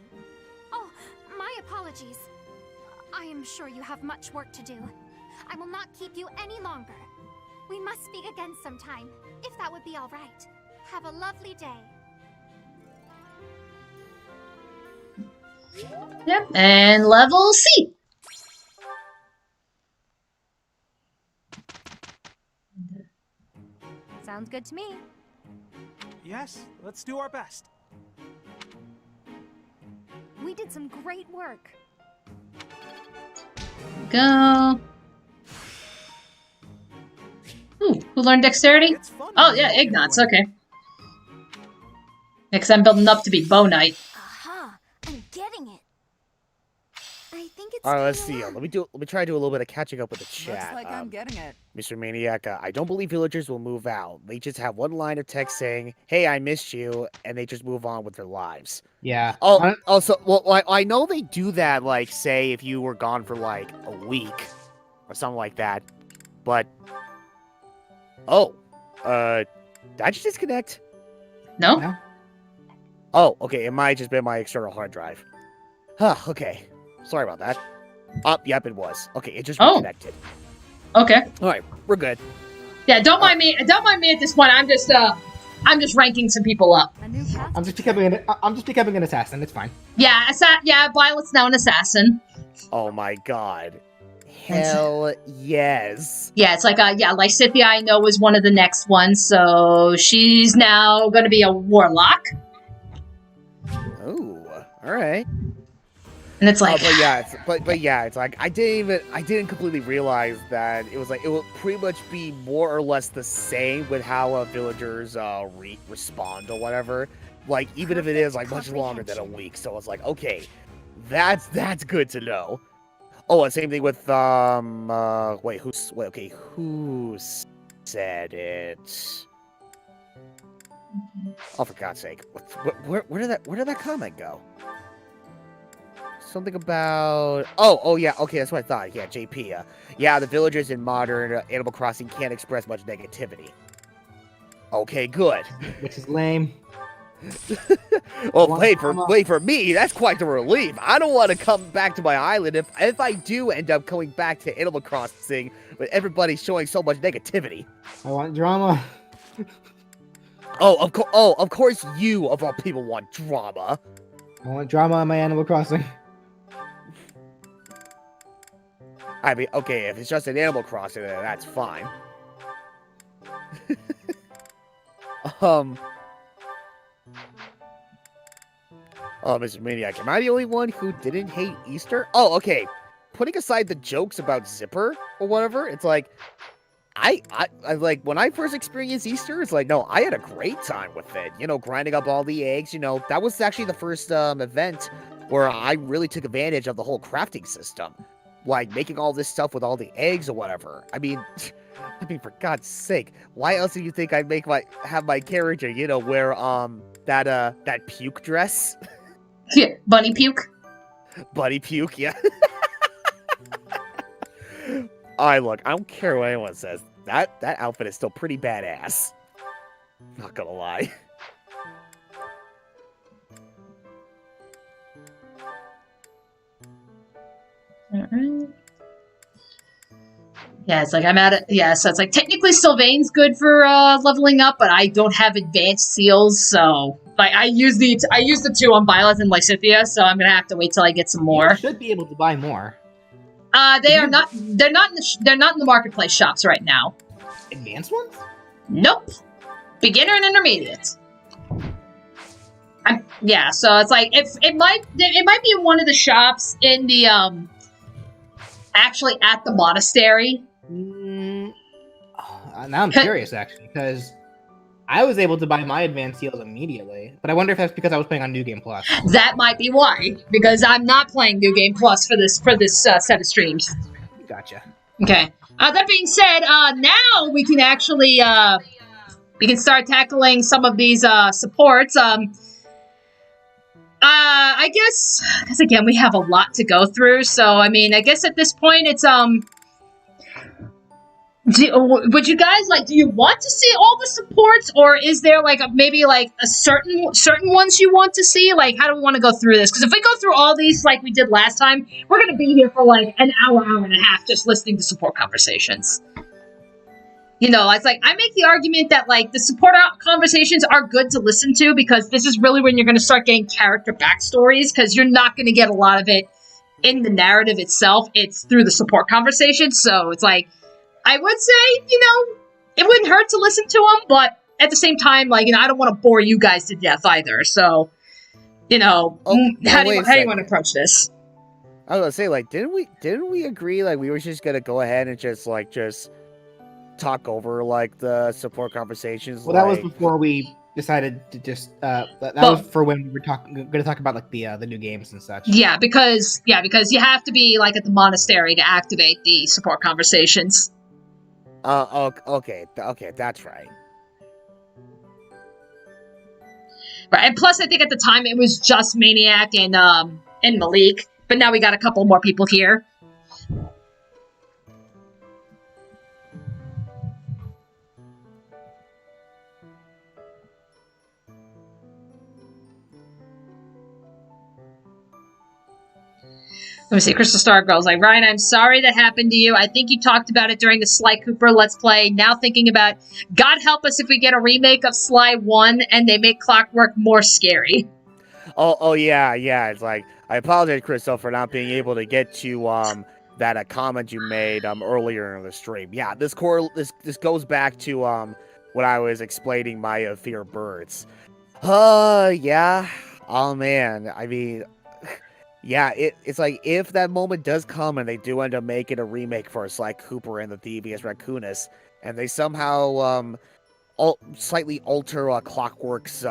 Oh, my apologies. I am sure you have much work to do. I will not keep you any longer. We must speak again sometime, if that would be all right. Have a lovely day. Yep. And level C. Sounds good to me. Yes, let's do our best. We did some great work. Go. Ooh, who learned dexterity? Oh, yeah, Ignatz, okay. Next I'm building up to be Bow Knight. Aha, I'm getting it. I think it's Alright, let's see. Let me try to do a little bit of catching up with the chat. Looks like I'm getting it. Mr. Maniac, I don't believe villagers will move out. They just have one line of text saying, "Hey, I missed you," and they just move on with their lives. Yeah. Oh, also, well, I know they do that, like, say, if you were gone for, like, a week or something like that. But, oh, did I just disconnect? No? Oh, okay, it might have just been my external hard drive. Huh, okay. Sorry about that. Yep, it was. Okay, it just reconnected. Okay. Alright, we're good. Yeah, don't mind me. Don't mind me at this point. I'm just ranking some people up. I'm just becoming an assassin. It's fine. Yeah, Violet's now an assassin. Oh my god. Hell yes. Yeah, it's like Lysithia I know was one of the next ones, so she's now gonna be a warlock. Oh, alright. And it's like, but yeah, it's like I didn't completely realize that it was like it would pretty much be more or less the same with how villagers respond or whatever. Like even if it is like much longer than a week, so it's like okay, that's good to know. Oh, and same thing with who said it? Oh, for God's sake, where did that comment go? Something about... Oh, yeah, okay, that's what I thought. Yeah, JP. Yeah, the villagers in modern Animal Crossing can't express much negativity. Okay, good. Which is lame. Well, wait for me, that's quite the relief. I don't want to come back to my island if I do end up coming back to Animal Crossing with everybody showing so much negativity. I want drama. Of course you, of all people, want drama. I want drama on my Animal Crossing. I mean, okay, if it's just an Animal Crossing, then that's fine. Oh, Mr. Maniac, am I the only one who didn't hate Easter? Oh, okay. Putting aside the jokes about Zipper or whatever, it's like, I like, when I first experienced Easter, it's like, no, I had a great time with it. You know, grinding up all the eggs, you know, that was actually the first event where I really took advantage of the whole crafting system. Like, making all this stuff with all the eggs or whatever. I mean, for God's sake, why else do you think I'd have my character, you know, wear, that puke dress? Yeah, bunny puke. Bunny puke, yeah. Alright, look, I don't care what anyone says. That outfit is still pretty badass. Not gonna lie. Alright. Yeah, it's like I'm at it. Yeah, so it's like technically Sylvain's good for leveling up, but I don't have advanced seals, so like I use the two on Violet and Lysithea, so I'm gonna have to wait till I get some more. You should be able to buy more. They're not in the marketplace shops right now. Advanced ones? Nope. Beginner and intermediate. Yeah, so it's like it might be in one of the shops in the actually at the monastery. Now I'm curious actually, because I was able to buy my advanced seals immediately, but I wonder if that's because I was playing on New Game Plus. That might be why, because I'm not playing New Game Plus for this set of streams. Gotcha. Okay. That being said, now we can actually we can start tackling some of these supports. I guess, because again, we have a lot to go through, so, I mean, I guess at this point, it's, would you guys, like, do you want to see all the supports, or is there, like, maybe, like, a certain ones you want to see? Like, how do we want to go through this? Because if we go through all these like we did last time, we're going to be here for, like, an hour and a half just listening to support conversations. You know, it's like, I make the argument that, like, the support conversations are good to listen to because this is really when you're going to start getting character backstories, because you're not going to get a lot of it in the narrative itself. It's through the support conversations, so it's like, I would say, you know, it wouldn't hurt to listen to them, but at the same time, like, you know, I don't want to bore you guys to death either, so, you know, how do you want to approach this? I was gonna say, like, didn't we agree, like, we were just gonna go ahead and just talk over, like, the support conversations? Well, that was before we decided to just, that was for when we were going to talk about, like, the new games and such. Yeah, because you have to be, like, at the monastery to activate the support conversations. Okay, that's right. Right, and plus, I think at the time it was just Maniac and Malik, but now we got a couple more people here. Let me see, Crystal Star Girl's like, Ryan, I'm sorry that happened to you. I think you talked about it during the Sly Cooper Let's Play. Now thinking about, God help us if we get a remake of Sly 1 and they make Clockwork more scary. Oh yeah, it's like, I apologize, Crystal, for not being able to get to, that comment you made, earlier in the stream. Yeah, this goes back to, when I was explaining my, fear of birds. Yeah. Oh man, I mean... Yeah, it's like, if that moment does come and they do end up making a remake for Sly Cooper and the Devious Raccoonus, and they somehow slightly alter Clockwork's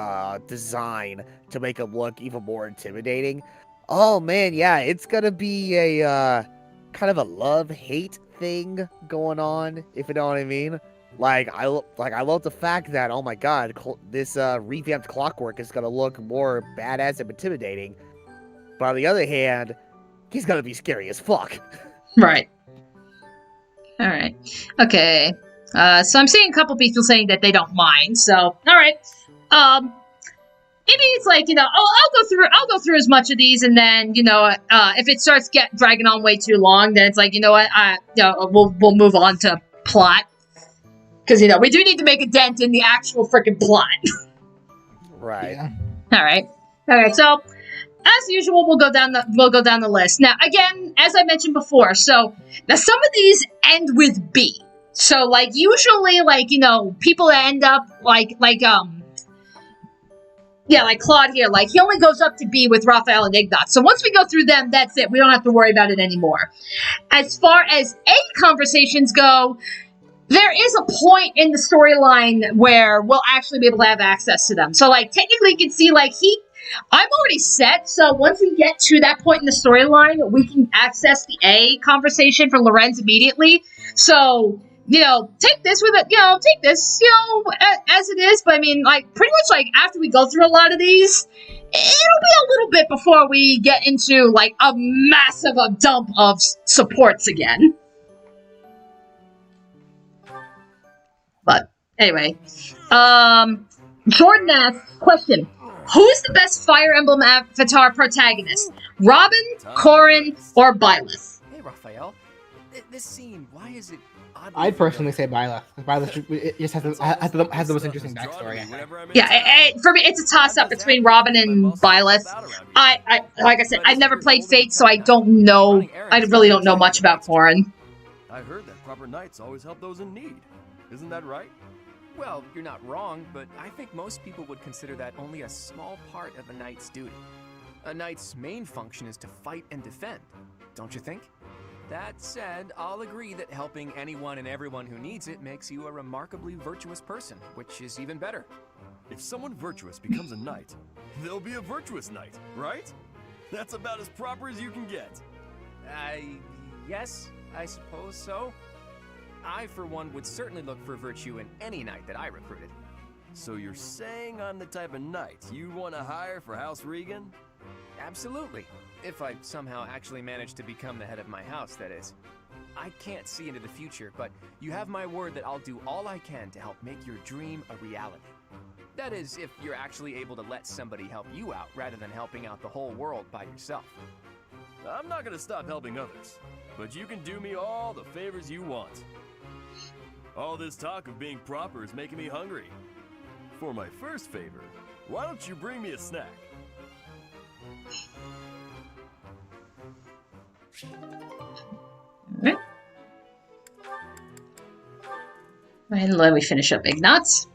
design to make it look even more intimidating, oh man, yeah, it's gonna be a kind of a love-hate thing going on, if you know what I mean. I love the fact that, oh my god, this revamped Clockwork is gonna look more badass and intimidating. But on the other hand, he's gonna be scary as fuck. Right. Alright. Okay. So I'm seeing a couple people saying that they don't mind, so, alright. Maybe it's like, you know, I'll go through as much of these, and then, you know, if it starts dragging on way too long, then it's like, you know what, we'll move on to plot. Because, we do need to make a dent in the actual freaking plot. Right. Yeah. Alright, so as usual, we'll go down the list. Now, again, as I mentioned before, so now some of these end with B. So, like, usually, like, people end up like Claude here, like, he only goes up to B with Raphael and Ignatz. So once we go through them, that's it. We don't have to worry about it anymore. As far as A conversations go, there is a point in the storyline where we'll actually be able to have access to them. So, like, technically you can see, like, I'm already set, so once we get to that point in the storyline, we can access the A conversation for Lorenz immediately. So, take this with it, take this, as it is. But I mean, like, pretty much, like, after we go through a lot of these, it'll be a little bit before we get into, like, a massive dump of supports again. But, anyway. Jordan asks, question, who's the best Fire Emblem Avatar protagonist? Robin, Corrin, or Byleth? Hey, Raphael. This scene, why is it oddly I'd personally say Byleth. Byleth it just has the most interesting backstory. Yeah, for me, it's a toss-up between Robin and Byleth. Like I said, I've never played Fate, so I don't know. I really don't know much about Corrin. I heard that proper knights always help those in need. Isn't that right? Well, you're not wrong, but I think most people would consider that only a small part of a knight's duty. A knight's main function is to fight and defend, don't you think? That said, I'll agree that helping anyone and everyone who needs it makes you a remarkably virtuous person, which is even better. If someone virtuous becomes a knight, they'll be a virtuous knight, right? That's about as proper as you can get. Yes, I suppose so. I, for one, would certainly look for virtue in any knight that I recruited. So you're saying I'm the type of knight you want to hire for House Regan? Absolutely. If I somehow actually manage to become the head of my house, that is. I can't see into the future, but you have my word that I'll do all I can to help make your dream a reality. That is, if you're actually able to let somebody help you out rather than helping out the whole world by yourself. I'm not gonna stop helping others, but you can do me all the favors you want. All this talk of being proper is making me hungry. For my first favor, why don't you bring me a snack? Alright. And let me finish up Ignatz.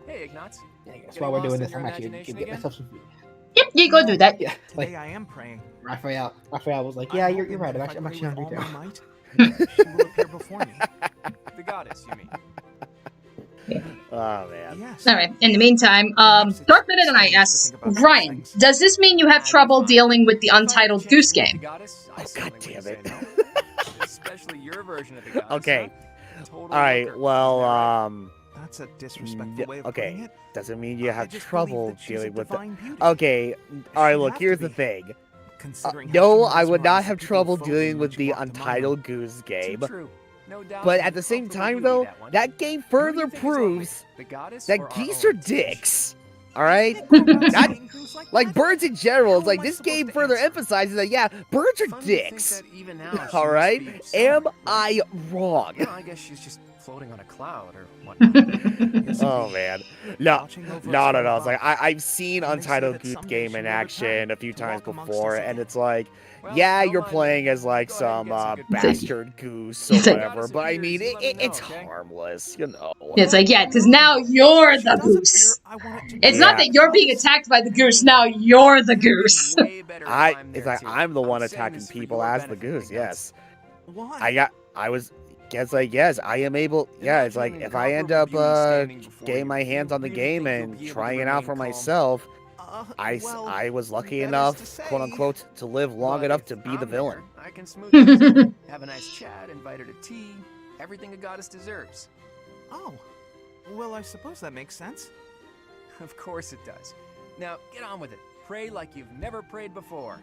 Hey, Ignatz. Yeah, that's why we're doing this. I'm actually gonna get myself some food. Yep, you go do that. Yeah, Today I am praying. Raphael was like, "Yeah, you're right. I'm actually hungry too." She will appear before me. The goddess, you mean? Oh, man. Yes. Alright, in the meantime, Dark Minute and I asks, Ryan, does this mean you have trouble dealing with the Untitled Goose Game? Oh, god damn it. Especially your version of the goddess. Okay. Totally Alright, well, That's a disrespectful way of putting okay. it. Doesn't mean you have just trouble believe that she's a dealing with the... divine beauty. Okay, alright, look, have here's to the be. thing. Considering how No, she I would not mesmerized have the people trouble of dealing Photon with when the she walked among them. Untitled Goose Game. True. No doubt But you at the same comfortably time, beauty though, that one. that game Who do further you think is lovely, proves the goddess that or our geese own are dicks. Alright? Like birds in general, it's like this game further emphasizes that, yeah, birds are Funny to think dicks. that even now she must Alright? be Am somewhere, I wrong? Well, I guess she's just floating on a cloud or whatnot. Oh man. No. No. It's like I've seen Untitled Goose Game in action a few times before, and it's like, Well, yeah, don't you're mind playing me. as like Go ahead and some get some good bastard goose or whatever, but I mean, it's okay? harmless, you know. It's like, yeah, because now you're the goose. It's not Yeah. that you're being attacked by the goose, now you're the goose. Way better if I'm It's there, like too. I'm the one I'm saying attacking this for people your as the benefit, goose, Ignatz. yes. Why? It's like, yes, I am able, yeah, it's like, if I end up getting my hands on the game and trying it out for myself, I was lucky enough, quote unquote, to live long But enough if to be I'm the villain. there, I can smooth things over, have a nice chat, invite her to tea, everything a goddess deserves. Oh. Well, I suppose that makes sense. Of course it does. Now, get on with it. Pray like you've never prayed before.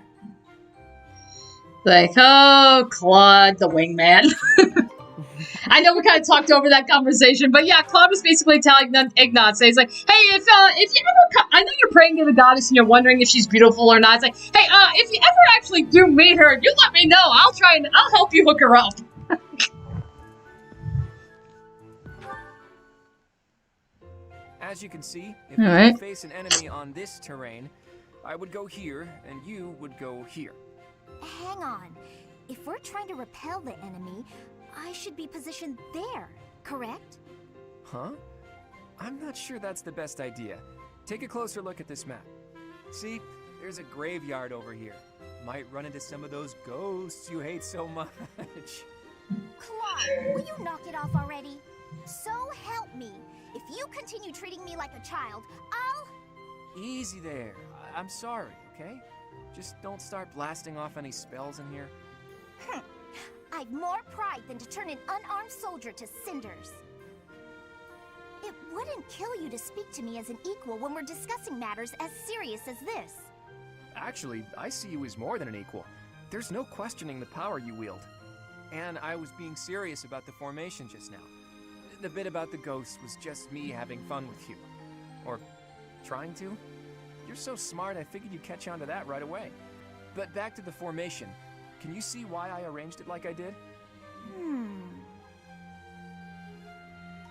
Like, oh, Claude, the wingman. I know we kind of talked over that conversation, but yeah, Claude was basically telling Ignatz, he's like, hey, if you ever, I know you're praying to the goddess and you're wondering if she's beautiful or not. It's like, hey, if you ever actually do meet her, you let me know. I'll help you hook her up. As you can see, if All you right. face an enemy on this terrain, I would go here, and you would go here. Hang on. If we're trying to repel the enemy, I should be positioned there, correct? Huh? I'm not sure that's the best idea. Take a closer look at this map. See, there's a graveyard over here. Might run into some of those ghosts you hate so much. Claude, will you knock it off already? So help me. If you continue treating me like a child, I'll... Easy there. I'm sorry, okay? Just don't start blasting off any spells in here. I've more pride than to turn an unarmed soldier to cinders. It wouldn't kill you to speak to me as an equal when we're discussing matters as serious as this. Actually, I see you as more than an equal. There's no questioning the power you wield. And I was being serious about the formation just now. The bit about the ghosts was just me having fun with you. Or trying to. You're so smart, I figured you'd catch on to that right away. But back to the formation. Can you see why I arranged it like I did?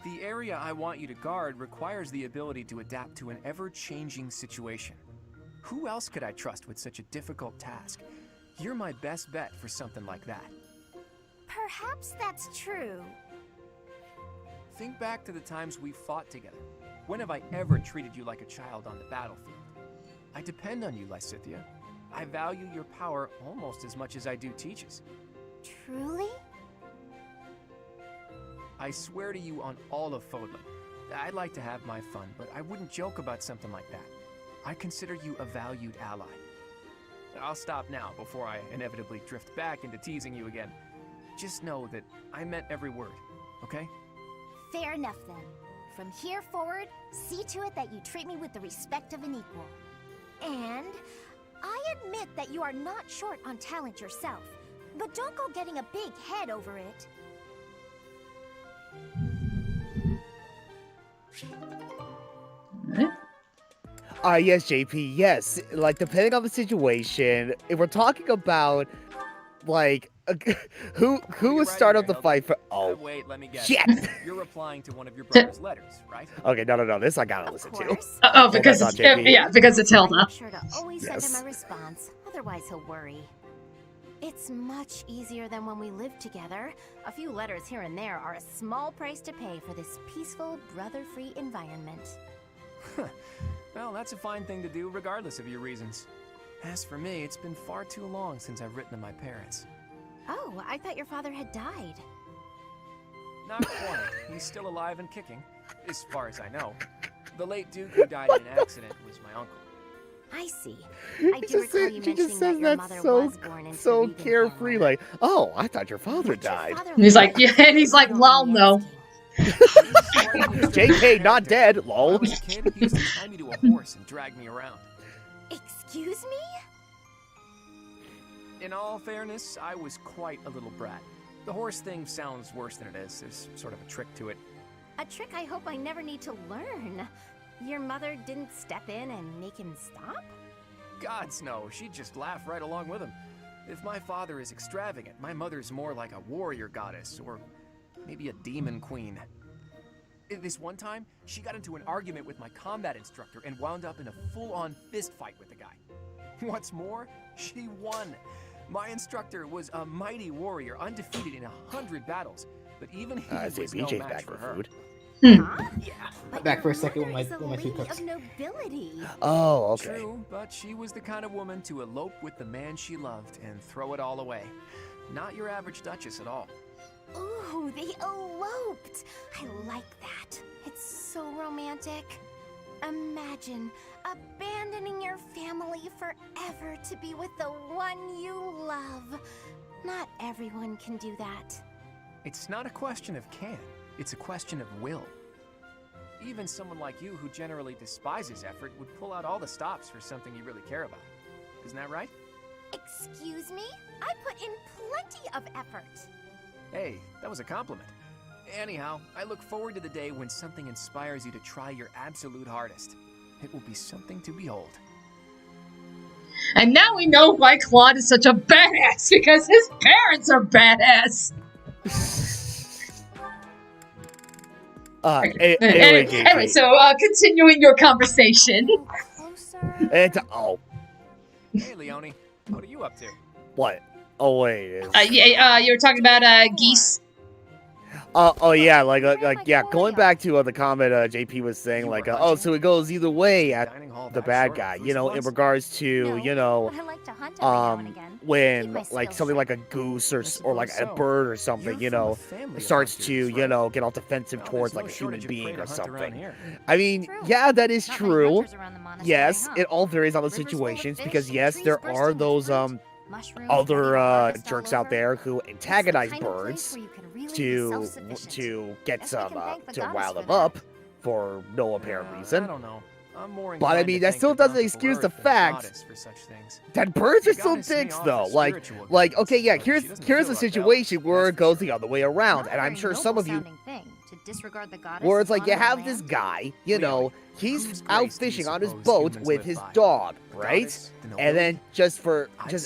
The area I want you to guard requires the ability to adapt to an ever-changing situation. Who else could I trust with such a difficult task? You're my best bet for something like that. Perhaps that's true. Think back to the times we fought together. When have I ever treated you like a child on the battlefield? I depend on you, Lysithea. I value your power almost as much as I do Teach's. Truly? I swear to you on all of Fodlan, I'd like to have my fun, but I wouldn't joke about something like that. I consider you a valued ally. I'll stop now before I inevitably drift back into teasing you again. Just know that I meant every word, okay? Fair enough then. From here forward, see to it that you treat me with the respect of an equal. And I admit that you are not short on talent yourself, but don't go getting a big head over it. Yes, JP, yes. Like, depending on the situation, if we're talking about, like, who would start up the fight for... Oh, wait, let me guess. shit! You're replying to one of your brother's letters, right? Okay, no, this I gotta listen to. Oh, because it's, yeah, because it's Hilda. I'm sure to always send him a response, otherwise he'll worry. It's much easier than when we lived together. A few letters here and there are a small price to pay for this peaceful, brother-free environment. Well, that's a fine thing to do, regardless of your reasons. As for me, it's been far too long since I've written to my parents. Oh, I thought your father had died. Not quite. He's still alive and kicking, as far as I know. The late Duke who died in an accident was my uncle. I see. I do recall you mentioning that your mother was born into so carefree, like, oh, I thought your father died. And he's like, yeah, and he's like, lol, no. JK, not dead, lol. When I was a kid, he used to tie me to a horse and drag me around. Excuse me? In all fairness, I was quite a little brat. The horse thing sounds worse than it is. There's sort of a trick to it. A trick I hope I never need to learn. Your mother didn't step in and make him stop? Gods no, she'd just laugh right along with him. If my father is extravagant, my mother's more like a warrior goddess, or maybe a demon queen. This one time, she got into an argument with my combat instructor and wound up in a full-on fist fight with the guy. What's more, she won. My instructor was a mighty warrior, undefeated in 100 battles, but even he was no BJ's match back for for her. food. Yeah. Back for a second with Mother my is a two lady cooks. of nobility. Oh, okay. True, but she was the kind of woman to elope with the man she loved and throw it all away. Not your average duchess at all. Ooh, they eloped. I like that. It's so romantic. Imagine abandoning your family forever to be with the one you love. Not everyone can do that. It's not a question of can, it's a question of will. Even someone like you who generally despises effort would pull out all the stops for something you really care about. Isn't that right? Excuse me? I put in plenty of effort. Hey, that was a compliment. Anyhow, I look forward to the day when something inspires you to try your absolute hardest. It will be something to behold. And now we know why Claude is such a badass, because his parents are badass. Anyway, so continuing your conversation. It's Hey, Leone. What are you up to? what? Oh wait. You were talking about geese. Yeah, going back to the comment JP was saying, so it goes either way at the bad guy, in regards to, when something like a goose or like a bird or something, starts to, get all defensive towards like a human being or something. I mean, yeah, that is true. Yes, it all varies on the situations because yes, there are those other jerks out there who antagonize birds to get some to rile them up for no apparent reason. I don't know. I'm more But I mean, that still doesn't excuse the fact that birds are still dicks, though. Okay, yeah, here's a situation where it goes the other way around, and I'm sure some of you, where it's like you have this guy, he's out fishing on his boat with his dog, right? And then just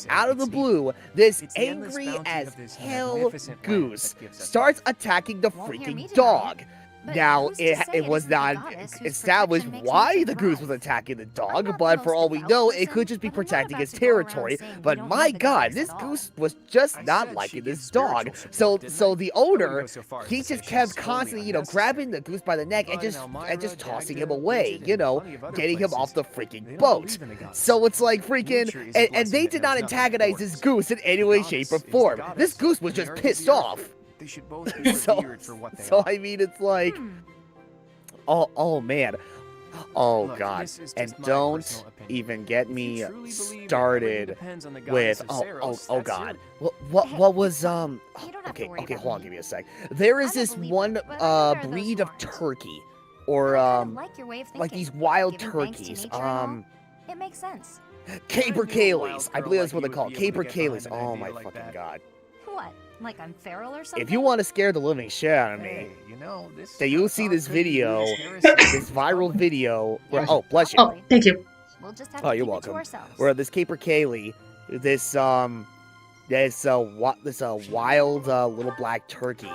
out of the blue, this angry as hell goose starts attacking the freaking dog. Now, it was not established why the goose was attacking the dog, but for all we know, it could just be protecting its territory. But my god, this goose was just not liking this dog. So the owner, he just kept constantly, grabbing the goose by the neck and just tossing him away, getting him off the freaking boat. So it's like freaking, and they did not antagonize this goose in any way, shape, or form. This goose was just pissed off. They should both be revered for what they are. I mean, it's like, oh man, oh Look, god, this is and just my don't personal opinion. even get me If you truly believe that everything started depends on the with goddess of Saros, oh that's god, you. what was okay, worry hold about on, me. give me a sec. There is I'm a this believer, one but I'm aware of those breed who of aren't. turkey, or like your way of like thinking. these wild Giving thanks to turkeys, nature and all. It makes sense. caper I knew a wild caleys. I girl believe that's like what you they're called, would be able caper to get caleys. behind an Oh idea my like fucking that. god. What? Like I'm feral or something? If you want to scare the living shit out of me, Hey, this then you'll see this could be video, used heresy. this viral video, where, Yeah. oh, bless you. Oh, thank you. We'll just have Oh, to you're keep it to welcome. ourselves. Where this caper cayley, this wild little black turkey,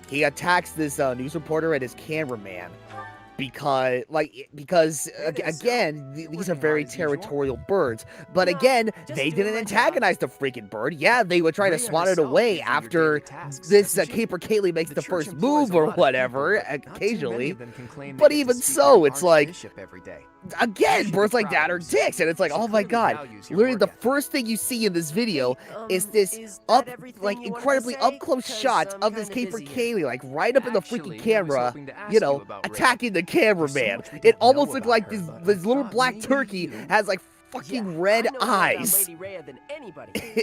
he attacks this news reporter and his cameraman because again, these are very territorial birds. But again, they didn't antagonize the freaking bird. Yeah, they would try to swat it away after this caper cayley makes the first move or whatever, occasionally. But even so, it's like, again, birds like that are dicks, and it's like, oh my god, literally the first thing you see in this video is this incredibly up close shot of this caper cayley, like right up in the freaking camera, attacking the cameraman. It almost looked like this little black turkey has like fucking red eyes.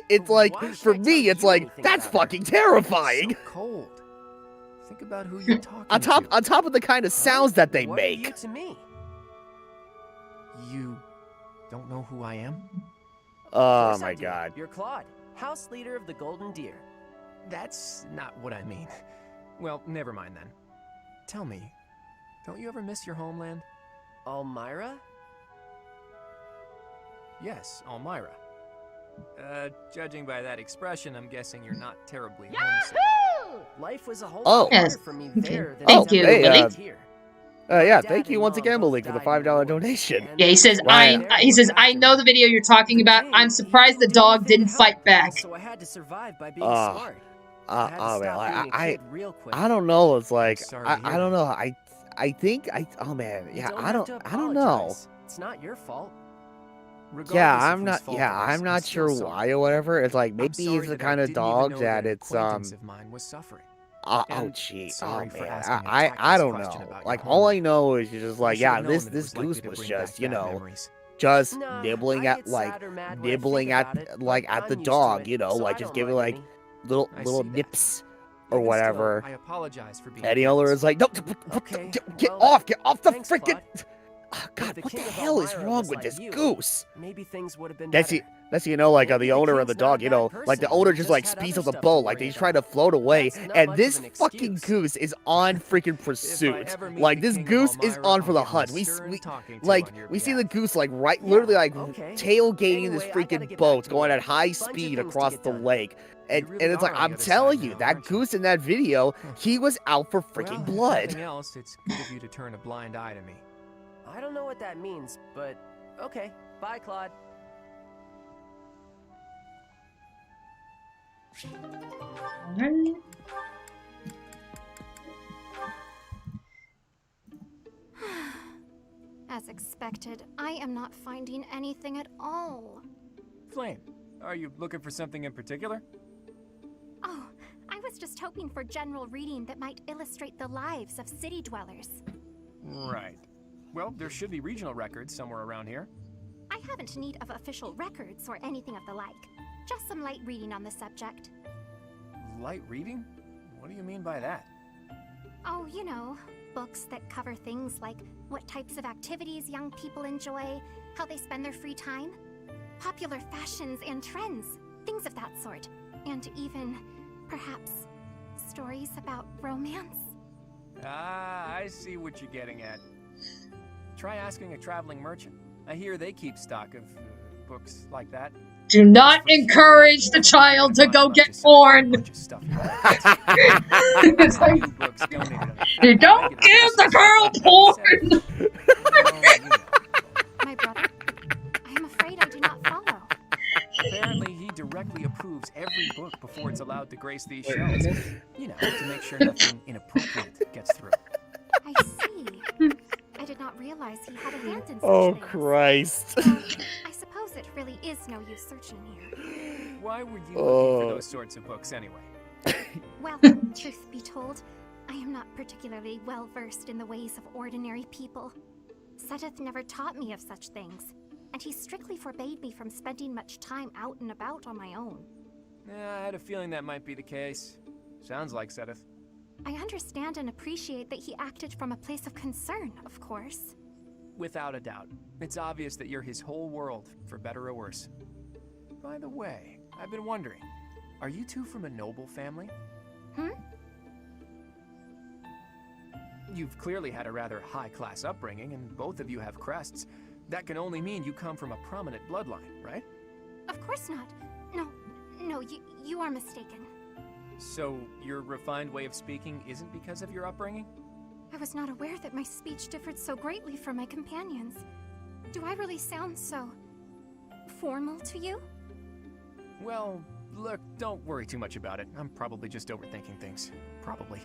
It's like, for me, it's like, that's fucking terrifying. Cold. Think about who you're talking On top of the kind of sounds that they What are you make. to me? You don't know who I am? Oh my god. You're Claude, House Leader of the Golden Deer. That's not what I mean. Well, never mind then. Tell me, don't you ever miss your homeland? Elmira? Yes, Elmira. Judging by that expression, I'm guessing you're not terribly homesick. Life was a whole Oh. lot Yes. better for me Okay. there than Thank it's you, ever been Billy. out here. Yeah, Dad thank you and once Mom again, both Malik, for the died in $5 the war, donation. and Yeah, he says, Right. I know the video you're talking about. I'm surprised the dog didn't fight back. So I had to survive by being Oh. smart. I had to Oh man, stop being a I kid real quick. I don't know. It's like, sorry to I hear don't that. know. I think oh man, You yeah, don't I have don't to know. apologize. It's not your fault. Regardless Yeah, of I'm whose not. fault Yeah, it is, I'm not still sure sorry. why or whatever. It's like I'm maybe sorry he's the that I kind of didn't even dog know that an it's acquaintance of mine was suffering. oh And gee, oh sorry for man, asking a I tactless don't question know. about your Like all I homeland. know is you're just I like, should yeah, have known this that it was likely goose to was bring just back bad memories. just Nah, nibbling I at get like sad or mad when I nibbling think at about it, like but at the I'm used to dog, it, so like I just don't giving mind like any. little I little see that. nips or Even still, whatever. I apologize for being And the careless. owner is like, no, Okay, get well, off the thanks, freaking. Claude. Ah, If God, the what the king of hell is Elmira wrong was with like this you, goose? Maybe things would have been That's better. That's like Maybe the the owner and the king's not a dog, bad like the person, owner he just just like had speeds other on the stuff to boat, like worry he's trying to about. float away, That's not and much this of an fucking excuse. goose is on freaking pursuit. ever meet Like the this king of goose is Elmira, on I'll for the get my hunt. stern talking to Like on your we see the behalf. goose like Yeah, literally like okay. tailgating this Anyway, I gotta freaking get back boat, to going work. at high Bunch of speed things to across get the done. lake. And really it's like, are on the I'm other telling side you, now, that aren't you? goose in that video, he was out for freaking Well, blood. If nothing else, it's good of you to turn a blind eye to me. I don't know what that means, but okay. Bye, Claude. As expected, I am not finding anything at all. Flame, are you looking for something in particular? Oh, I was just hoping for general reading that might illustrate the lives of city dwellers. Right. Well, there should be regional records somewhere around here. I haven't need of official records or anything of the like. Just some light reading on the subject. Light reading? What do you mean by that? Oh, you know, books that cover things like what types of activities young people enjoy, how they spend their free time, popular fashions and trends, things of that sort. And even, perhaps, stories about romance. Ah, I see what you're getting at. Try asking a traveling merchant. I hear they keep stock of books like that. Do not encourage the child to go get porn. It's like, you don't give the girl porn. My brother? I am afraid I do not follow. Apparently, he directly approves every book before it's allowed to grace these shelves. You know, to make sure nothing inappropriate gets through. I see. I did not realize he had a hand in such Oh, things. Christ. Well, I suppose it really is no use searching here. Why were you looking for those sorts of books anyway? Well, truth be told, I am not particularly well versed in the ways of ordinary people. Seth never taught me of such things, and he strictly forbade me from spending much time out and about on my own. Yeah, I had a feeling that might be the case. Sounds like Seth. I understand and appreciate that he acted from a place of concern, of course. Without a doubt. It's obvious that you're his whole world, for better or worse. By the way, I've been wondering, are you two from a noble family? You've clearly had a rather high-class upbringing, and both of you have crests. That can only mean you come from a prominent bloodline, right? Of course not. No, you are mistaken. So, your refined way of speaking isn't because of your upbringing? I was not aware that my speech differed so greatly from my companions. Do I really sound so formal to you? Well, look, don't worry too much about it. I'm probably just overthinking things. Probably.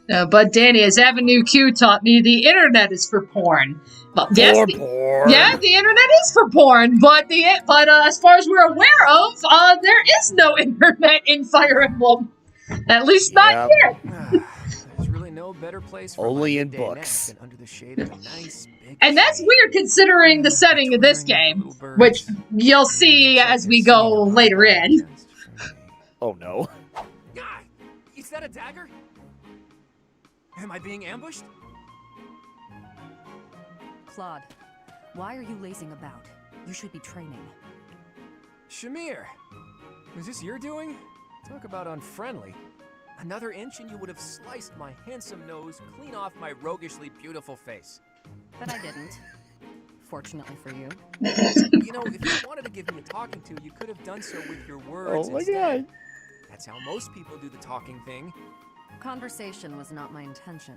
But Dani, as Avenue Q taught me, the internet is for porn. Well, yes, porn. Yeah, the internet is for porn, but as far as we're aware of, there is no internet in Fire Emblem. At least not yet. There's really no better place for only in midday nap books. than under the shade of a nice big And that's weird considering the setting of this game, which you'll see as we go later in. Oh no. Ah, is that a dagger? Am I being ambushed? Claude, why are you lazing about? You should be training. Shamir, is this your doing? Talk about unfriendly. Another inch and you would have sliced my handsome nose clean off my roguishly beautiful face. But I didn't. Fortunately for you. You know, if you wanted to give me a talking to, you could have done so with your words Oh my instead. God. That's how most people do the talking thing. Conversation was not my intention.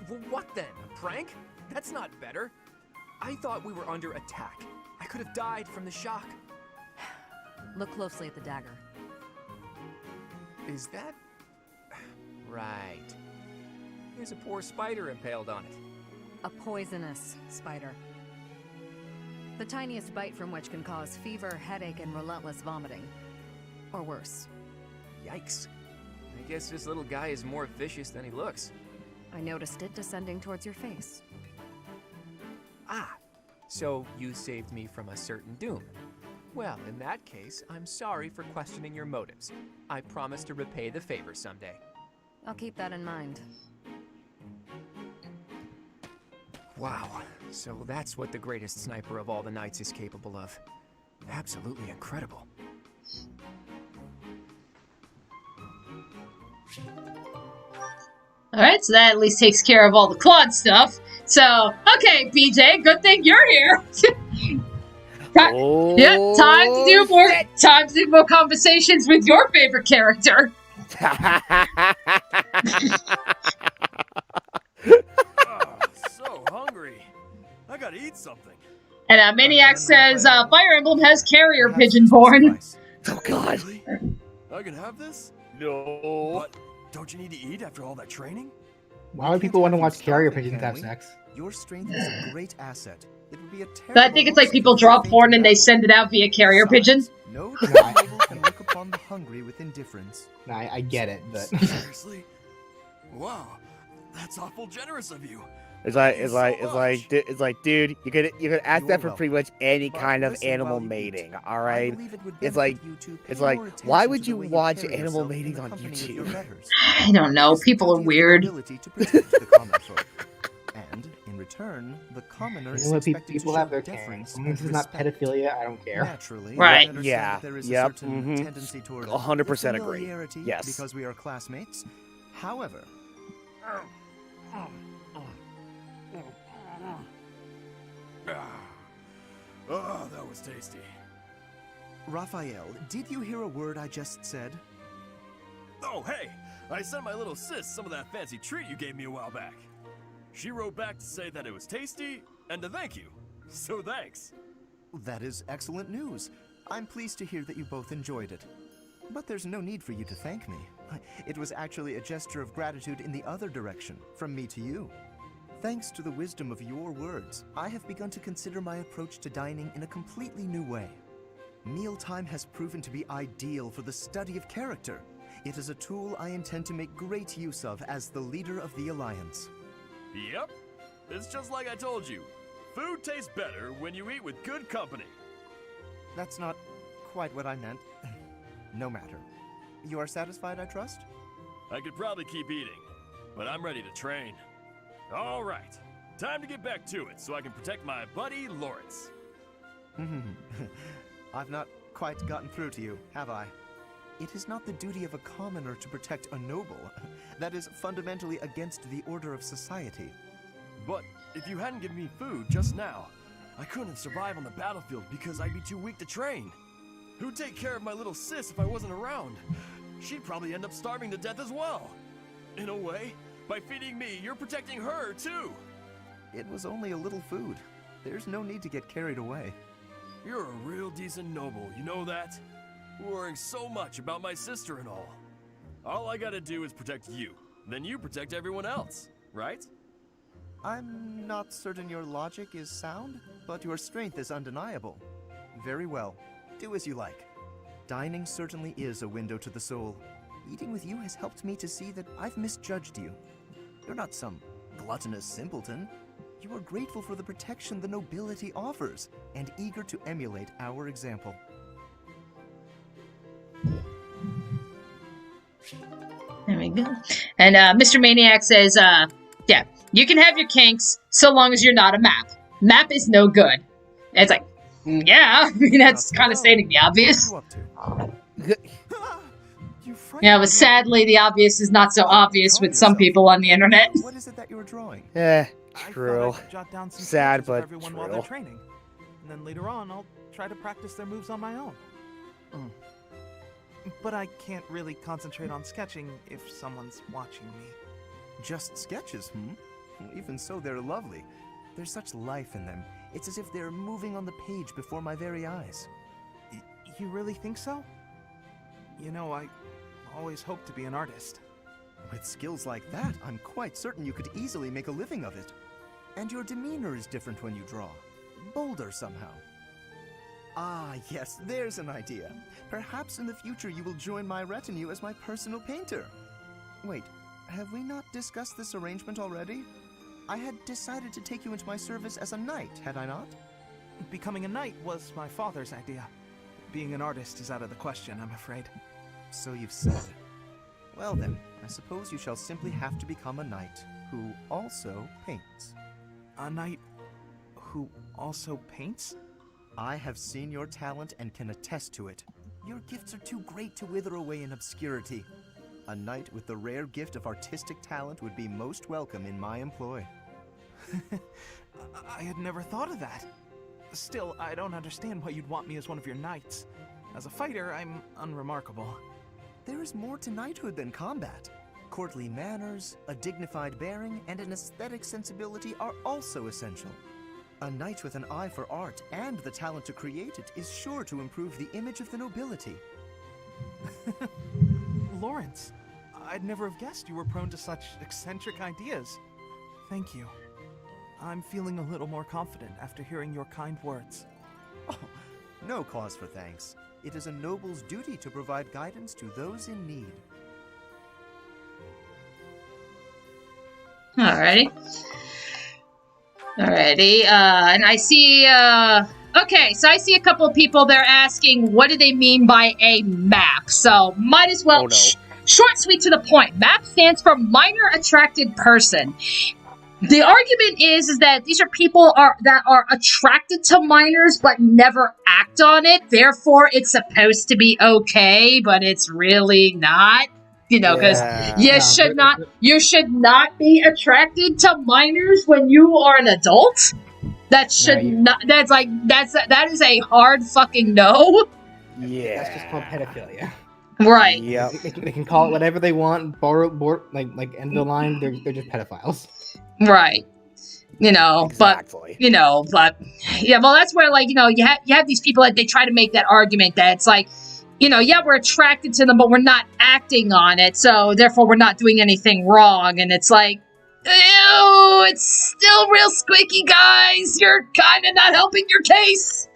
Well, what then? A prank? That's not better. I thought we were under attack. I could have died from the shock. Look closely at the dagger. Is that... Right. There's a poor spider impaled on it. A poisonous spider. The tiniest bite from which can cause fever, headache, and relentless vomiting. Or worse. Yikes. I guess this little guy is more vicious than he looks. I noticed it descending towards your face. Ah, so you saved me from a certain doom. Well, in that case, I'm sorry for questioning your motives. I promise to repay the favor someday. I'll keep that in mind. Wow, so that's what the greatest sniper of all the knights is capable of. Absolutely incredible. Alright, so that at least takes care of all the Claude stuff. So, okay, BJ, good thing you're here. Yep, time to do more. Time to do more conversations with your favorite character. So hungry. I gotta eat something. And Maniac says, Fire Emblem has carrier pigeon porn. Oh god. I can have this? No. But don't you need to eat after all that training? Why would people want to watch carrier pigeons have sex? Your strength is a great asset. It would be a But I think it's like people draw porn and they send it out via carrier pigeon. No noble can look upon the hungry with indifference. Nah, I get it, but Seriously? Wow, that's awful generous of you. It's like, dude, you could ask that for pretty much any kind of animal mating, all right? It's like, why would you watch animal mating on YouTube? I don't know. People are weird. And in return, the commoner you know what people have their deference. This is not pedophilia. I don't care. Naturally, right? Yeah. There is a certain tendency toward 100% agree. Yes. Because we are classmates. However. Oh, that was tasty. Raphael, did you hear a word I just said? Oh, hey! I sent my little sis some of that fancy treat you gave me a while back. She wrote back to say that it was tasty and to thank you. So thanks. That is excellent news. I'm pleased to hear that you both enjoyed it. But there's no need for you to thank me. It was actually a gesture of gratitude in the other direction, from me to you. Thanks to the wisdom of your words, I have begun to consider my approach to dining in a completely new way. Mealtime has proven to be ideal for the study of character. It is a tool I intend to make great use of as the leader of the Alliance. Yep. It's just like I told you. Food tastes better when you eat with good company. That's not quite what I meant. No matter. You are satisfied, I trust? I could probably keep eating, but I'm ready to train. All right. Time to get back to it so I can protect my buddy Lawrence. I've not quite gotten through to you, have I? It is not the duty of a commoner to protect a noble. That is fundamentally against the order of society. But if you hadn't given me food just now, I couldn't survive on the battlefield because I'd be too weak to train. Who'd take care of my little sis if I wasn't around? She'd probably end up starving to death as well. In a way, by feeding me, you're protecting her too. It was only a little food. There's no need to get carried away. You're a real decent noble, you know that? Worrying so much about my sister and all. All I gotta do is protect you. Then you protect everyone else, right? I'm not certain your logic is sound, but your strength is undeniable. Very well. Do as you like. Dining certainly is a window to the soul. Eating with you has helped me to see that I've misjudged you. You're not some gluttonous simpleton. You are grateful for the protection the nobility offers, and eager to emulate our example. There we go. And Mr. Maniac says, yeah, you can have your kinks so long as you're not a map. Map is no good. And it's like, yeah, I mean, that's kind of stating the obvious. Yeah, but sadly, the obvious is not so obvious with some people on the internet. What is it that you were drawing? True. Jot down some Sad, sketches but of everyone while they're true. training. And then later on, I'll try to practice their moves on my own. But I can't really concentrate on sketching if someone's watching me. Just sketches, Even so, they're lovely. There's such life in them. It's as if they're moving on the page before my very eyes. You really think so? You know, I always hoped to be an artist. With skills like that, I'm quite certain you could easily make a living of it. And your demeanor is different when you draw. Bolder somehow. Ah, yes, there's an idea. Perhaps in the future you will join my retinue as my personal painter. Wait, have we not discussed this arrangement already? I had decided to take you into my service as a knight, had I not? Becoming a knight was my father's idea. Being an artist is out of the question, I'm afraid. So you've said. Well then, I suppose you shall simply have to become a knight, who also paints. A knight who also paints? I have seen your talent and can attest to it. Your gifts are too great to wither away in obscurity. A knight with the rare gift of artistic talent would be most welcome in my employ. I had never thought of that. Still, I don't understand why you'd want me as one of your knights. As a fighter, I'm unremarkable. There is more to knighthood than combat. Courtly manners, a dignified bearing, and an aesthetic sensibility are also essential. A knight with an eye for art and the talent to create it is sure to improve the image of the nobility. Lawrence, I'd never have guessed you were prone to such eccentric ideas. Thank you. I'm feeling a little more confident after hearing your kind words. Oh, no cause for thanks. It is a noble's duty to provide guidance to those in need. Alrighty. And I see, okay, so I see a couple of people there asking, what do they mean by a map? So, might as well, short, sweet, to the point. MAP stands for Minor Attracted Person. The argument is that these are people that are attracted to minors but never act on it. Therefore, it's supposed to be okay, but it's really not. You know, because you should not be attracted to minors when you are an adult. That is a hard fucking no. Yeah, that's just called pedophilia. Right. Yeah. They can call it whatever they want. Like end of the line, they're just pedophiles. Right. You know, exactly. but yeah, well, that's where, like, you know, you have these people that they try to make that argument that it's like, you know, yeah, we're attracted to them, but we're not acting on it, so therefore we're not doing anything wrong. And it's like, ew, it's still real squeaky, guys. You're kind of not helping your case.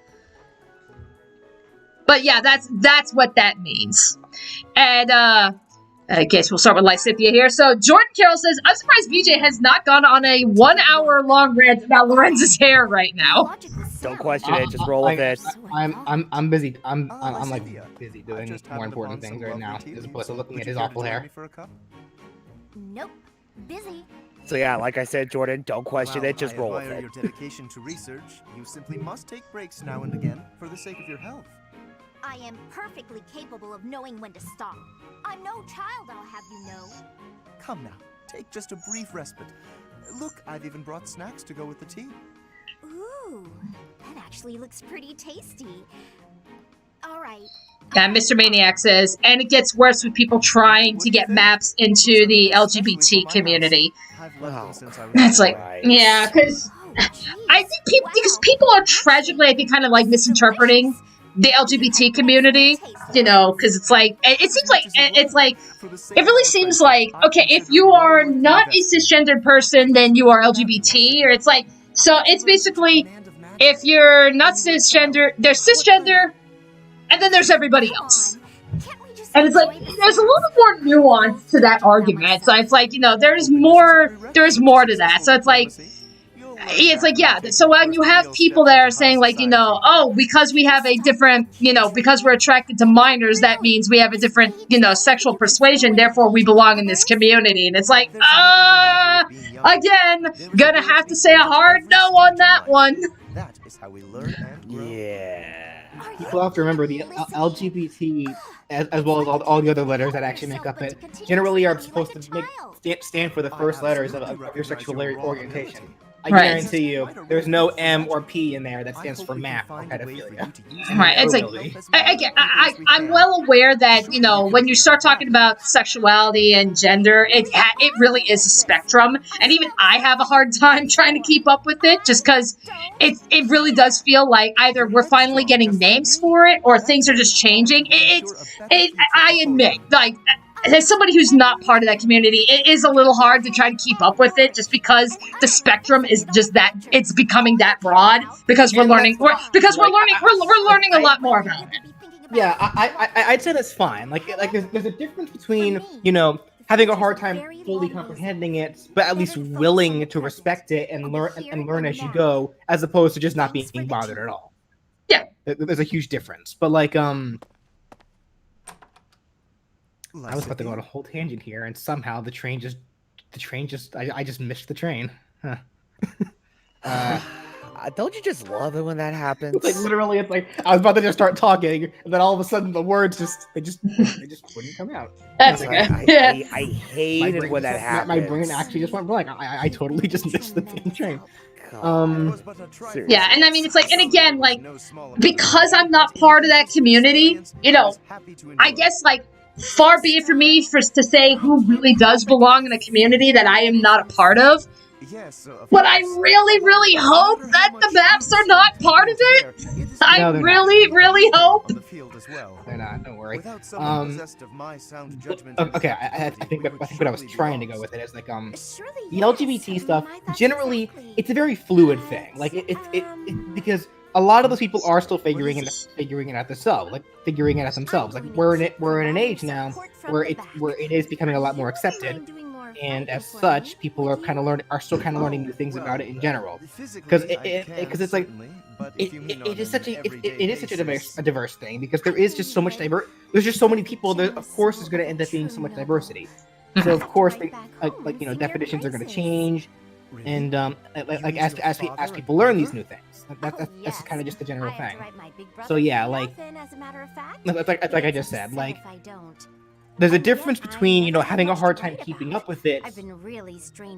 But yeah, that's what that means. And I guess we'll start with Lysithia here. So Jordan Carroll says, I'm surprised VJ has not gone on a 1 hour long rant about Lorenz's hair right now. Don't question it, just roll with it. I'm busy. I'm like busy doing more important things right now, as opposed to looking at his awful hair. Nope. Busy. So yeah, like I said, Jordan, don't question it, just roll with it. Your dedication to research. You simply must take breaks now and again for the sake of your health. I am perfectly capable of knowing when to stop. I'm no child, I'll have you know. Come now, take just a brief respite. Look, I've even brought snacks to go with the tea. Ooh, that actually looks pretty tasty. All right. And Mr. Maniac says, and it gets worse with people trying to get maps into the LGBT community. It's like, yeah, because I think people are tragically, I think, kind of like misinterpreting the LGBT community, you know, because it's like, it seems like, it really seems like, okay, if you are not a cisgendered person, then you are LGBT, or it's like, so it's basically, if you're not cisgender, there's cisgender, and then there's everybody else. And it's like, there's a little bit more nuance to that argument, so it's like, you know, there's more to that, so it's like, yeah, so when you have people that are saying, like, you know, oh, because we have a different, you know, because we're attracted to minors, that means we have a different, you know, sexual persuasion, therefore we belong in this community. And it's like, again, gonna have to say a hard no on that one. That is how we learn and grow. Yeah. People have to remember the LGBT, as well as all the other letters that actually make up it, generally are supposed to stand for the first letters of your sexual orientation. I guarantee you, there's no M or P in there that stands for MAP or pedophilia. Right, it's like, I'm well aware that, you know, when you start talking about sexuality and gender, it really is a spectrum, and even I have a hard time trying to keep up with it, just because it really does feel like either we're finally getting names for it, or things are just changing. I admit, like, as somebody who's not part of that community, it is a little hard to try to keep up with it, just because the spectrum is just that, it's becoming that broad, because we're learning a lot more about it. Yeah, I'd say that's fine. Like there's a difference between, you know, having a hard time fully comprehending it, but at least willing to respect it and learn as you go, as opposed to just not being bothered at all. Yeah, there's a huge difference. But like I was about to go on a whole tangent here, and somehow I just missed the train. Huh. Don't you just love it when that happens? Like literally, it's like I was about to just start talking, and then all of a sudden the words just wouldn't come out. That's Like, okay. I hated when that happens. My brain actually just went blank. I totally just missed the damn train. Yeah, and I mean, it's like, and again, like, because I'm not part of that community, you know, I guess, like, far be it for me to say who really does belong in a community that I am not a part of. But I really, really hope that the maps are not part of it. I really, really hope. They're not. Don't worry. Okay, I think what I was trying to go with it is like the LGBT stuff. Generally, it's a very fluid thing. Like it because a lot of those people are still figuring it out themselves. Like we're in an age now where it is becoming a lot more accepted. And as such, people are still kind of learning new things about it in general, because it's like it is such a diverse thing, because there is just so much there's just so many people. There, of course, there's going to end up being so much diversity. So of course, definitions are going to change, and as people learn these new things, that's kind of just the general thing. So yeah, like I just said, like. There's a difference between, having a hard time keeping up with it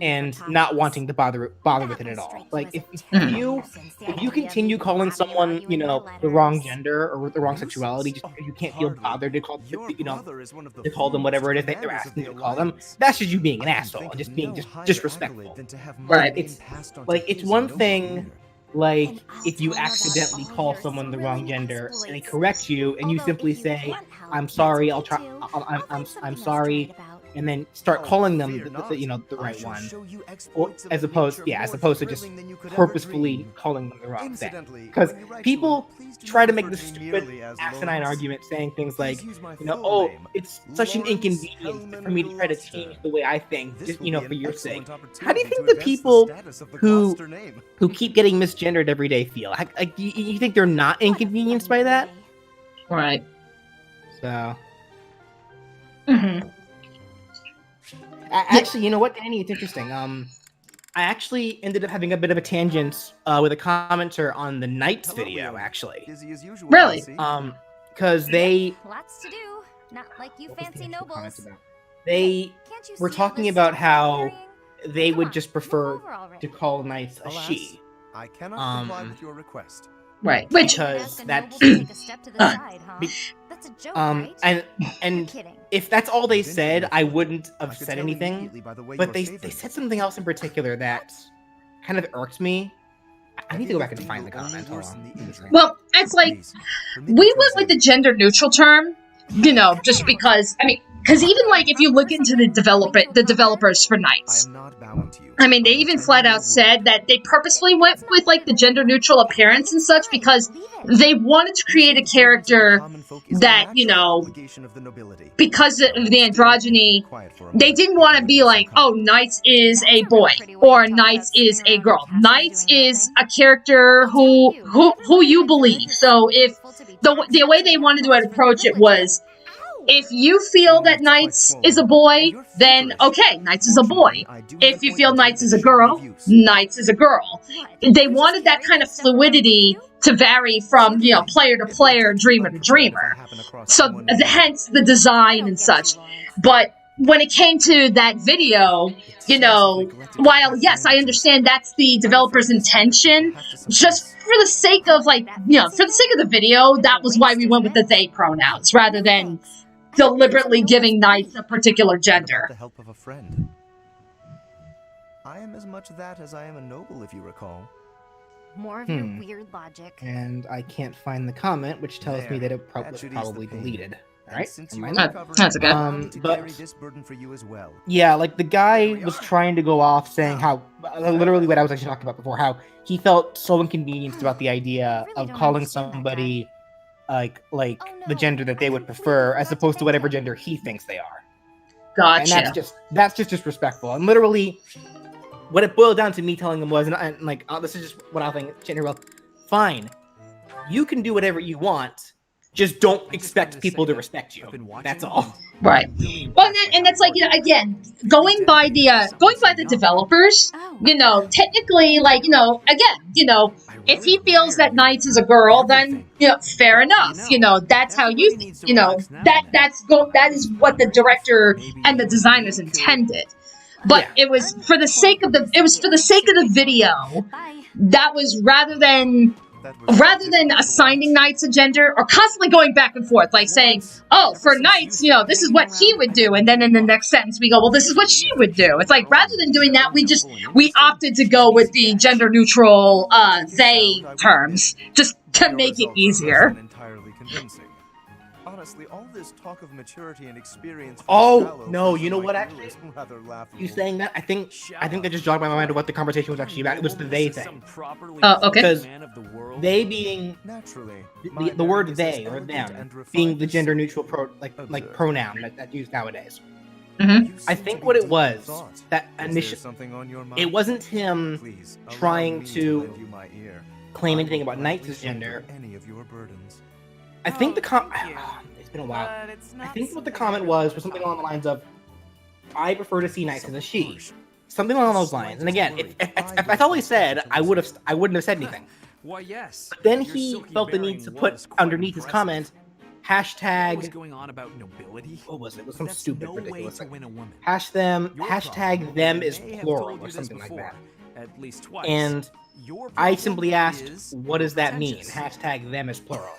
and not wanting to bother with it at all. Like, if you continue calling someone, the wrong gender or the wrong sexuality just because you can't feel bothered to call them whatever it is that they're asking you to call them, that's just you being an asshole and just being disrespectful. Right? It's one thing. Like, if you accidentally call someone the wrong gender and they correct you, and you simply say, "I'm sorry, I'll try. I'm sorry," and then start calling them the right one, or as opposed to just purposefully calling them the wrong thing. Because people try to make this stupid asinine argument, saying things like, "Oh, it's such an inconvenience for me to try to change the way I think, just for your sake." How do you think the people who keep getting misgendered every day feel? You think they're not inconvenienced by that? Right. So. Mm-hmm. Actually, you know what, Dani? It's interesting. I actually ended up having a bit of a tangent with a commenter on the Knights video, actually. Really? Because they... Lots to do. Not like you fancy nobles. They were talking about how they would just prefer to call Knights a she. I cannot comply with your request. Right. Because that's... That's a joke, right? And if that's all they said, I wouldn't have said anything. But they said something else in particular that kind of irked me. I need to go back and find the comment. Hold on. Well, it's like, we went with the gender neutral term, just because, because even like if you look into the developers for Knights, they even flat out said that they purposefully went with like the gender neutral appearance and such because they wanted to create a character that, because of the androgyny, they didn't want to be like, oh, Knights is a boy or Knights is a girl. Knights is a character who you believe. So if the way they wanted to approach it was, if you feel that Knights is a boy, then okay, Knights is a boy. If you feel Knights is a girl, Knights is a girl. They wanted that kind of fluidity to vary from, player to player, dreamer to dreamer. So, hence the design and such. But when it came to that video, while, yes, I understand that's the developer's intention, just for the sake of, for the sake of the video, that was why we went with the they pronouns, rather than deliberately giving Knights a particular gender. The help of a friend. I am as much that as I am a noble, if you recall. More of your weird logic. And I can't find the comment, which tells me that it was probably deleted. All right, that's okay. But burden for you as well. Yeah, like the guy was trying to go off saying how literally what I was actually talking about before, how he felt so inconvenienced about the idea of calling somebody like the gender that they would prefer, as opposed to whatever gender he thinks they are. Gotcha. And that's just disrespectful. And literally, what it boiled down to me telling him was, this is just what I think, gender. Well, fine, you can do whatever you want, Just don't expect people to respect you. That's all. Right. Well, and that's like, again, going by the developers, technically, like, again, if he feels that Knights is a girl, then, fair enough. That's how you, that is what the director and the designers intended. But it was for the sake of the video. That was rather than assigning Knights a gender or constantly going back and forth, like saying, oh, for Knights, this is what he would do, and then in the next sentence we go, well, this is what she would do. It's like, rather than doing that, we opted to go with the gender neutral they terms, just to make it easier. Entirely convincing. Honestly, all this talk of maturity and experience. Oh no, you know what? Actually, rather laughable. you saying that, I think that just jogged my mind of what the conversation was actually about. It was the they thing. Okay. Because they being the word they or them being the gender neutral pronoun that's used nowadays. Mm-hmm. I think what it was that initially it wasn't him trying to claim anything about Knights' gender. I think it's been a while. I think what the comment was something along the lines of, I prefer to see Knights as a she. Something along those lines. And again, if that's all he said, I wouldn't have said anything. Why, yes. But then he felt the need to put underneath his comment, hashtag... What was going on about nobility? What was it? It was some stupid, no ridiculous way to thing. win a woman. Hashtag them is plural or something like that. At least twice. And I simply asked, what does that mean? Hashtag them is plural.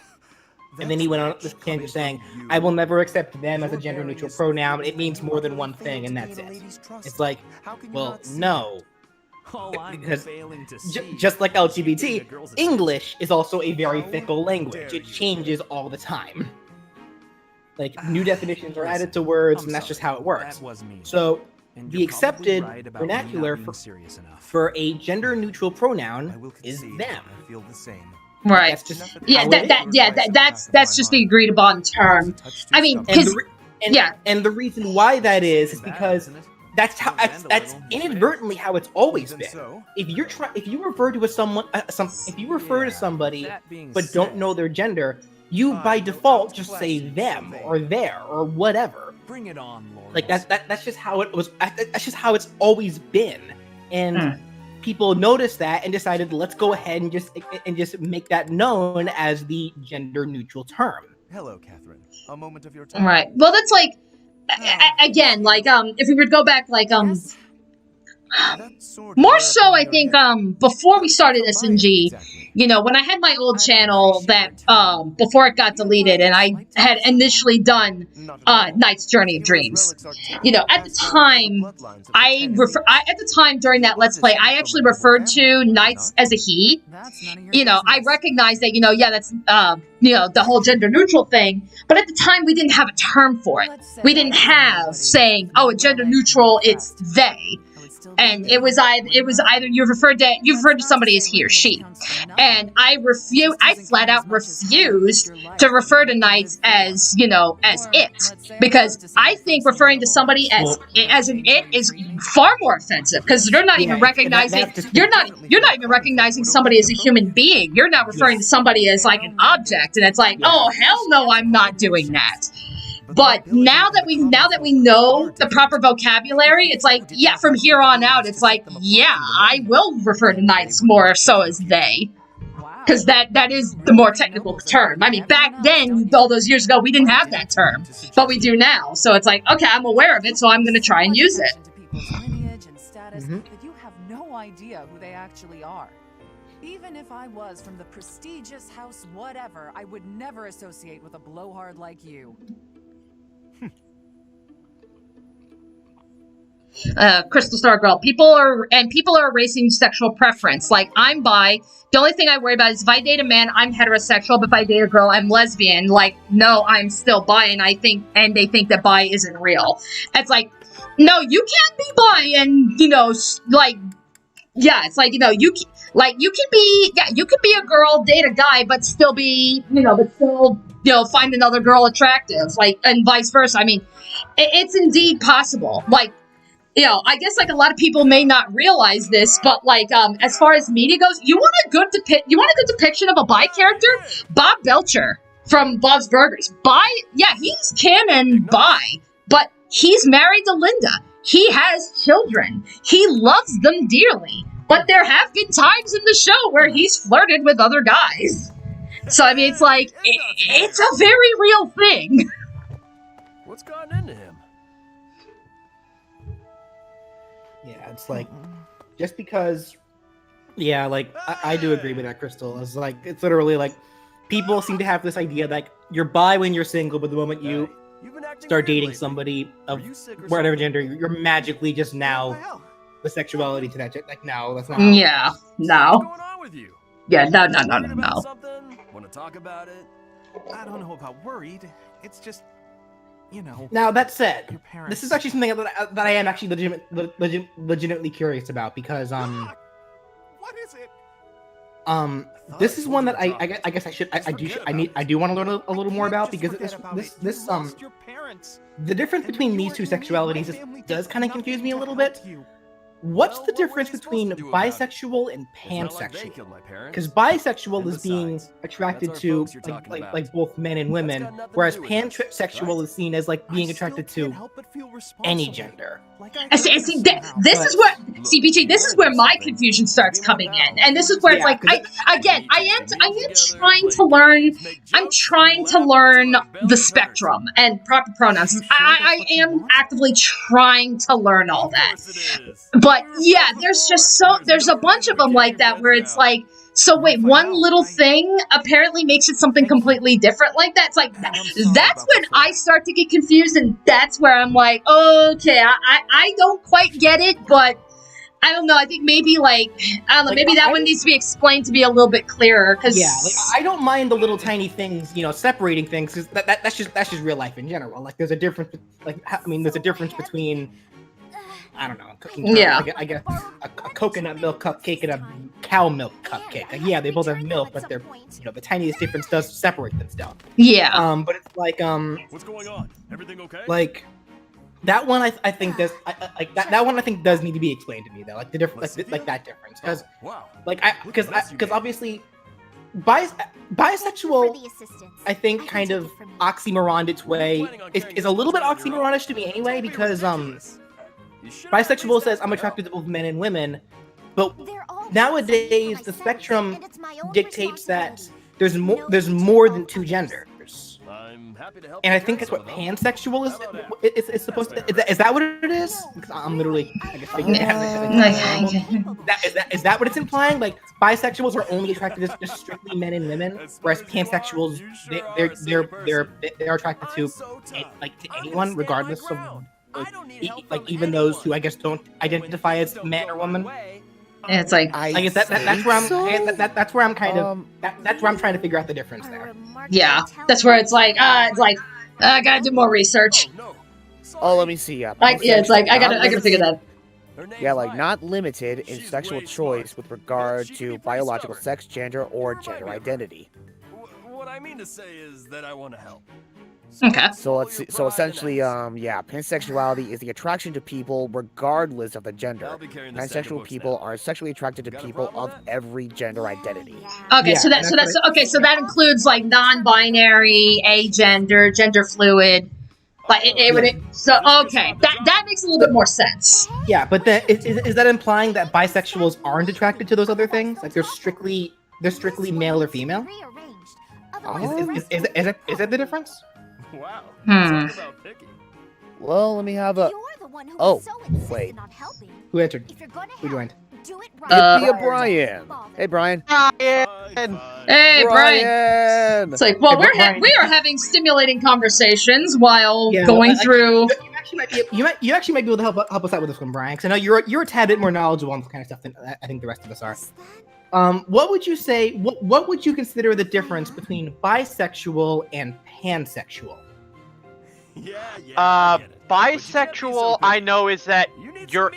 And then he went on this tangent saying, I will never accept them as a gender-neutral pronoun. It means more than one thing, and that's it. It's like, well, no. Because just like LGBT, English is also a very fickle language. It changes all the time. Like, new definitions are added to words, and that's just how it works. So, the accepted vernacular for a gender-neutral pronoun is them. Right. That's just the agreed upon term. I mean, and the reason why that is because that's inadvertently how it's always been. If you refer to somebody but don't know their gender, you by default just say them or their or whatever. Bring it on, Lord. Like that's just how it was. That's just how it's always been, and. People noticed that and decided, let's go ahead and just make that known as the gender-neutral term. Hello, Catherine. A moment of your time. Right. Well, that's like, again, like, if we were to go back, like, more so, I think, before we started SNG, when I had my old channel that, before it got deleted, and I had initially done, Knight's Journey of Dreams. At the time, during that Let's Play, I actually referred to Knights as a he. I recognized that, that's, the whole gender neutral thing, but at the time, we didn't have a term for it. We didn't have saying, oh, a gender neutral, it's they. And it was either you referred to somebody as he or she, and I flat out refused to refer to Knights as as it, because I think referring to somebody as an it is far more offensive, because you're not even recognizing somebody as a human being. You're not referring to somebody as like an object, and it's like, oh hell no, I'm not doing that. But now that we know the proper vocabulary, it's like, yeah, from here on out, it's like, yeah, I will refer to Knights more so as they. Because that is the more technical term. I mean, back then, all those years ago, we didn't have that term. But we do now. So it's like, okay, I'm aware of it, so I'm going to try and use it. That you have no idea who they actually are. Even if I was from the prestigious house whatever, I would never associate with a blowhard like you. Crystal Star Girl, people are erasing sexual preference. Like, I'm bi. The only thing I worry about is if I date a man, I'm heterosexual, but if I date a girl, I'm lesbian. Like, no, I'm still bi, and they think that bi isn't real. It's like, no, you can't be bi, and it's like, you can be a girl, date a guy, but still be, find another girl attractive, like, and vice versa. I mean, it's indeed possible. Like, I guess, like, a lot of people may not realize this, but, like, as far as media goes, you want a good depiction of a bi character? Bob Belcher from Bob's Burgers. He's canon bi, but he's married to Linda. He has children. He loves them dearly. But there have been times in the show where he's flirted with other guys. So, I mean, it's like, it's a very real thing. What's gotten into him? Yeah, it's like, just because, yeah, like, I do agree with that, Crystal. It's like, it's literally like, people seem to have this idea that you're bi when you're single, but the moment you start dating somebody of whatever gender, you're magically just now the sexuality to that. Like, no, that's not. Yeah, no. What's going on with you? Yeah, no. Want to talk about it? I don't know about worried. It's just, you know. Now, that said, this is actually something that I am actually legitimately curious about, because, What is it? This is one that I guess I do want to learn a little more about, because this the difference between these two sexualities does kind of confuse me a little bit. What's the difference between bisexual and pansexual? Because bisexual is being attracted to like both men and women, whereas pansexual is seen as like being attracted to any gender. This is where my confusion starts coming in, and this is where it's like I am trying to learn. I'm trying to learn the spectrum and proper pronouns. I am actively trying to learn all that. But yeah, there's a bunch of them like that where it's like, so wait, one little thing apparently makes it something completely different like that. It's like, that's when I start to get confused, and that's where I'm like, okay, I don't quite get it, but I don't know, I think maybe maybe that one needs to be explained to be a little bit clearer, because... Yeah, I don't mind the little tiny things, separating things, because that's just real life in general. Like, there's a difference, there's a difference between... I don't know. I guess a coconut milk cupcake and a cow milk cupcake. Like, yeah, they both have milk, but they're the tiniest difference does separate them still. Yeah. But it's like What's going on? Everything okay? Like that one, I think does that one I think does need to be explained to me though. Like the difference, like that difference, because because obviously bisexual, I think, kind of oxymoroned its way is a little bit oxymoronish to me anyway, because bisexual says I'm attracted to both men and women, but nowadays the spectrum dictates that there's more than two genders. And I think that's what pansexual is supposed to. Is that what it is? Because I'm literally, I guess, is that what it's implying? Like, bisexuals are only attracted to just strictly men and women, whereas pansexuals they're attracted to to anyone, regardless of. Even those who I guess don't identify as man or woman. And it's like I guess that's where I'm that's where I'm kind of that's where I'm trying to figure out the difference there. Yeah, that's where it's like I gotta do more research. Oh, let me see. I gotta figure that. Yeah, like not limited in sexual choice with regard to biological sex, gender, or gender identity. What I mean to say is that I want to help. Okay. So let's see. So essentially, pansexuality is the attraction to people regardless of the gender. Pansexual people are sexually attracted to people of every gender identity. Okay, so that includes like non-binary, agender, gender fluid. Like that makes a little bit more sense. Yeah, but then is that implying that bisexuals aren't attracted to those other things? Like they're strictly male or female? Is that the difference? Wow. Well, let me have a. Wait. Who entered? Who joined? Brian. Hey, Brian. Hey, Brian. It's like, well, we are having stimulating conversations while going through. You actually might be able to help us out with this one, Brian. Because I know you're a tad bit more knowledgeable on this kind of stuff than I think the rest of us are. What would you say? What would you consider the difference between bisexual and pansexual? Bisexual, I know, is that you're.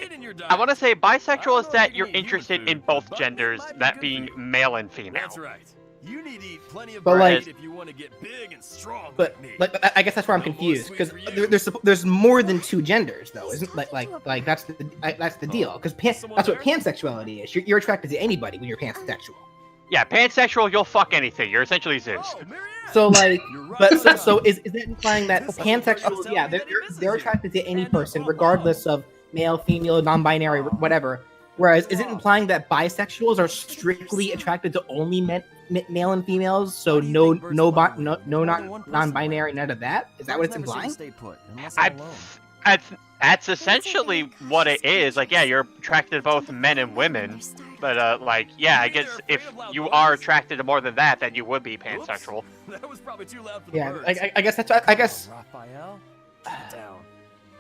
I want to say bisexual is that you're interested in both genders, that being male and female. That's right. You need to eat plenty of bread bread if you want to get big and strong. But I guess that's where I'm confused, because there's more than two genders though, isn't like that's the deal, because that's what pansexuality is. You're attracted to anybody when you're pansexual. Yeah, pansexual, you'll fuck anything. You're essentially Zeus. So like, but so is that implying that pansexuals, yeah, they're attracted to any person, regardless of male, female, non-binary, whatever. Whereas, is it implying that bisexuals are strictly attracted to only male and females? So no non-binary, none of that. Is that what it's implying? That's essentially what it is. Like, yeah, you're attracted to both men and women, but like, yeah, I guess if you are attracted to more than that, then you would be pansexual. That was probably too loud for the Yeah, birds. I guess that's. I guess. Raphael, down.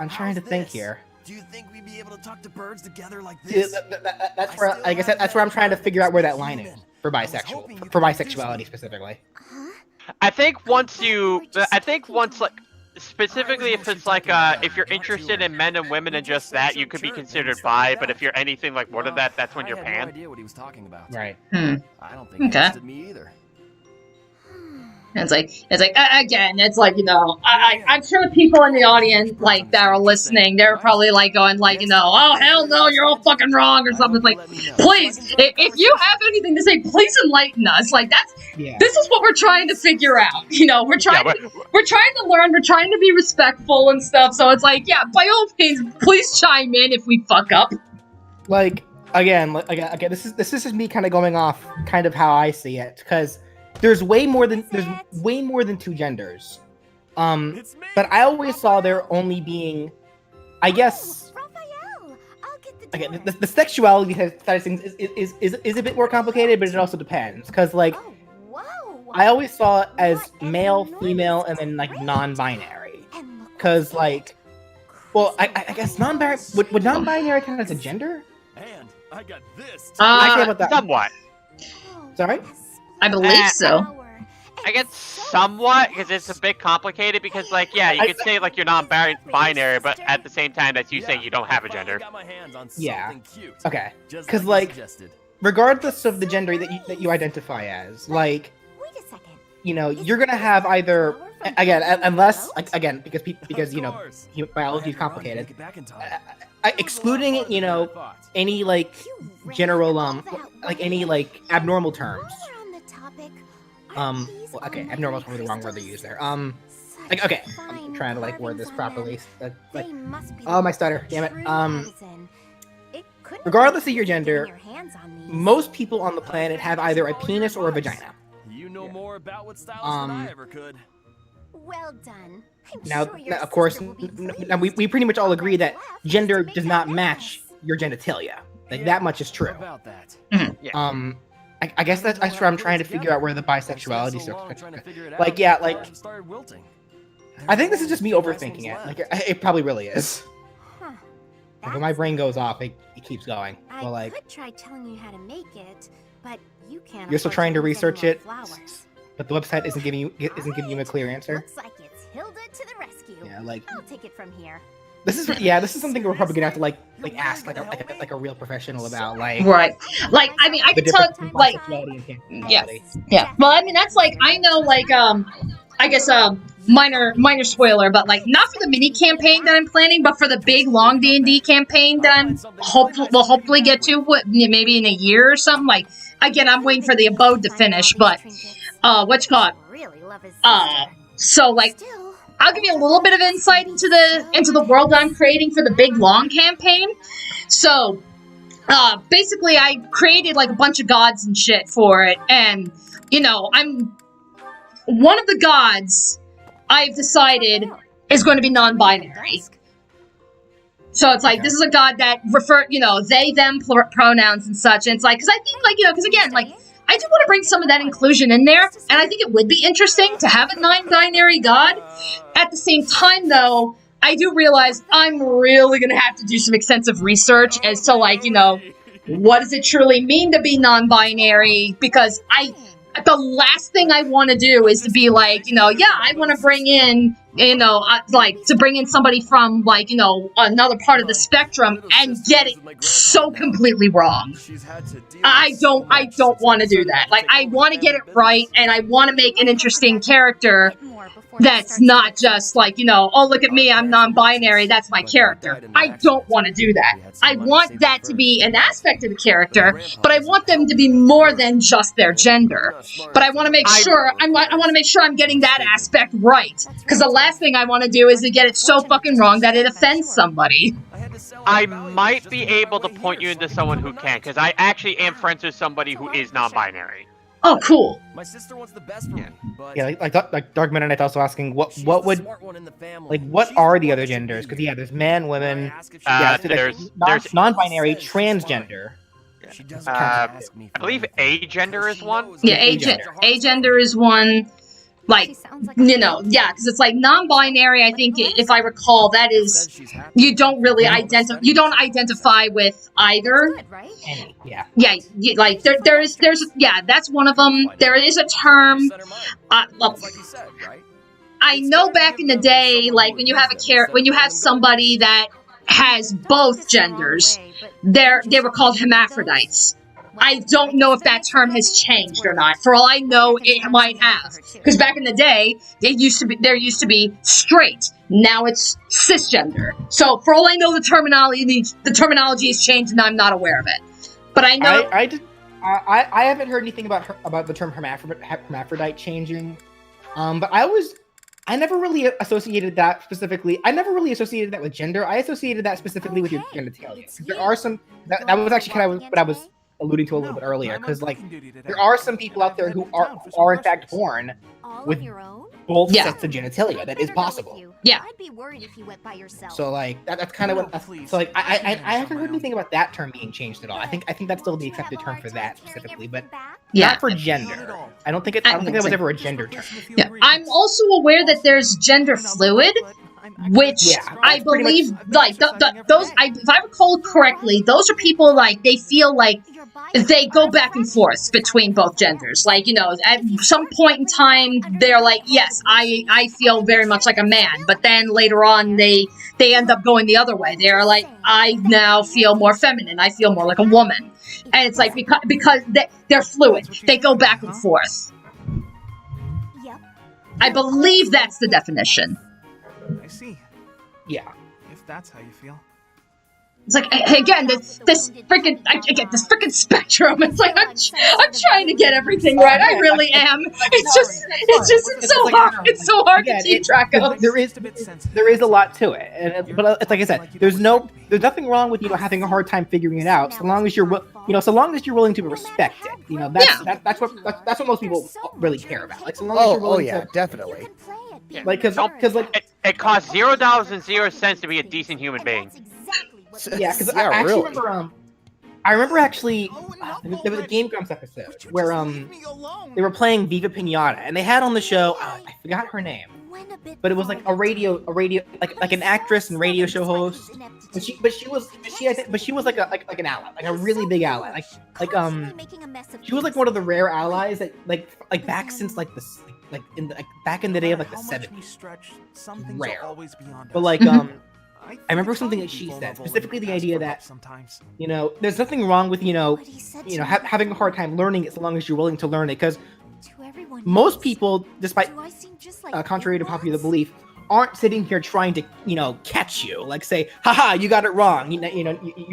I'm trying to think here. Do you think we'd be able to talk to birds together like this? That's where I guess that's where I'm trying to figure out where that line is for bisexuality specifically. I think once like specifically if it's like if you're interested in men and women and just that, you could be considered bi. But if you're anything like more than that, that's when you're pan. I had no idea what he was talking about. Right. Hmm. I don't think he Okay. understood me either. It's like again, it's like, you know, I'm sure people in the audience like that are listening, they're probably like going like, you know, oh hell no, you're all fucking wrong or something. Like, please, if you have anything to say, please enlighten us. Like this is what we're trying to figure out. You know, we're trying to learn, we're trying to be respectful and stuff. So it's like, yeah, by all means, please chime in if we fuck up. Like again, this is just me kind of going off kind of how I see it, because there's way more than two genders. But I always saw there only being, I guess, again, the sexuality side of things is a bit more complicated, but it also depends, because like I always saw it as male, female, and then like non-binary, because like, well, I guess non-binary would non-binary count as a gender? And I got this. Somewhat. Sorry. I believe so. I guess somewhat, because it's a bit complicated, because like, yeah, you could say like you're non-binary, but at the same time that's you saying you don't have a gender. Yeah. Okay. Because like, regardless of the gender that you identify as, like, you know, you're gonna have either, again, unless again, because you know, biology is complicated. Excluding, you know, any like general like any like abnormal terms. Well, okay, abnormal is probably the wrong word to use there. Like, okay, I'm trying to like word this properly. Like, oh, my stutter, damn it. Regardless of your gender, most people on the planet have either a penis or a vagina. You know more about what styles than I ever could. Well done. Now, of course, we pretty much all agree that gender does not match your genitalia. Like, that much is true. About that. I guess that's where I'm trying to figure out where the bisexuality starts. Like, yeah, like, I think this is just me overthinking it. Like, it probably really is. Like, when my brain goes off, it keeps going. Well, like, I could try telling you how to make it, but you can't. You're still trying to research it, but the website isn't giving you a clear answer. Looks like it's Hilda to the rescue. Yeah, like, I'll take it from here. This is something we're probably gonna have to like ask like a real professional about, like, right. Like, I mean, I can tell, like, yeah. Well, I mean, that's like, I know, like, I guess minor spoiler, but like, not for the mini campaign that I'm planning, but for the big long D&D campaign that I'm will hopefully get to, maybe in a year or something. Like, again, I'm waiting for the abode to finish, but what's called? So like, I'll give you a little bit of insight into the world that I'm creating for the big long campaign. So, basically, I created like a bunch of gods and shit for it, and you know, I'm one of the gods I've decided is going to be non-binary. So it's like, this is a god that they, them pronouns and such, and it's like, because I think, like, you know, because again, like, I do want to bring some of that inclusion in there, and I think it would be interesting to have a non-binary god. At the same time, though, I do realize I'm really going to have to do some extensive research as to, like, you know, what does it truly mean to be non-binary, because the last thing I want to do is to be like, you know, yeah, I want to bring in, you know, like to bring in somebody from like, you know, another part of the spectrum and get it so completely wrong. I don't want to do that. Like, I want to get it right, and I want to make an interesting character that's not just like, you know, oh, look at me, I'm non-binary, that's my character. I don't want to do that. I want that to be an aspect of the character, but I want them to be more than just their gender. But I want to make sure I want to make sure I'm getting that aspect right, because the last thing I want to do is to get it so fucking wrong that it offends somebody. I might be able to point you into someone who can, because I actually am friends with somebody who is non-binary. Oh, cool. My sister wants the best for me, but Yeah, like Dark Meta Knight's also asking what would like what are the other genders? Because there's man, women, there's non-binary, transgender. I believe agender is one. Yeah, agender is one. Like, you know, yeah, because it's like non-binary. I think, if I recall, that is you don't really identify with either. Yeah. Yeah, like there's that's one of them. There is a term. I know back in the day, like when you have somebody that has both genders, they were called hermaphrodites. I don't know if that term has changed or not. For all I know, it might have. Because back in the day, there used to be straight. Now it's cisgender. So for all I know, the terminology has changed, and I'm not aware of it. But I know I haven't heard anything about the term hermaphrodite changing. But I never really associated that specifically. I never really associated that with gender. I associated that specifically with your genitalia. There are some that was actually kind of what I was alluding to a little bit earlier, because like there are some people out there who are in fact born with both sets of genitalia. That is possible. Yeah. I'd be worried if you went by yourself. So like that's kind of what. So like I haven't heard anything about that term being changed at all. I think that's still the accepted term for that specifically, but not for gender. I don't think that was ever a gender term. Yeah, I'm also aware that there's gender fluid, which I believe, like, those, if I recall correctly, those are people, like, they feel like they go back and forth between both genders. Like, you know, at some point in time, they're like, yes, I feel very much like a man, but then later on, they end up going the other way. They're like, I now feel more feminine, I feel more like a woman. And it's like, because they're fluid, they go back and forth. I believe that's the definition. I see. Yeah. If that's how you feel. It's like, again, this freaking, I get this freaking spectrum. It's like, I'm trying to get everything right. I really am. It's so hard. It's so hard to keep track of. There is a lot to it, but it's like I said, there's nothing wrong with having a hard time figuring it out, so long as you're willing to respect it. That's what most people really care about. Like, so long as you're willing to, definitely. Like, because like it costs $0.00 to be a decent human being. Yeah, because I actually remember actually there was a Game Grumps episode where they were playing Viva Pinata, and they had on the show I forgot her name, but it was like a radio like an actress and radio show host, but she was like an ally, like a really big ally, she was like one of the rare allies that like back since like this back in the day of like the 70s. Rare, but like I remember something that she said, specifically the idea that, there's nothing wrong with, having a hard time learning it so long as you're willing to learn it, because most people, despite, contrary to popular belief, aren't sitting here trying to, catch you, like say, haha, you got it wrong, you're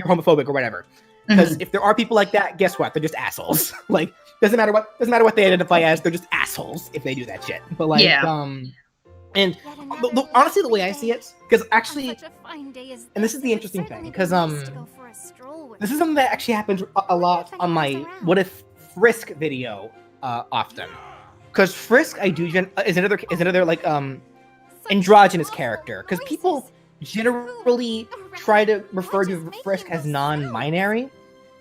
homophobic or whatever. Because if there are people like that, guess what? They're just assholes. Like, doesn't matter what they identify as, they're just assholes if they do that shit. But like, and honestly, the way I see it, because actually, and this is the interesting thing, because this is something that actually happens a lot on my What If Frisk video often, because Frisk is another like androgynous character, because people generally try to refer to Frisk as non-binary,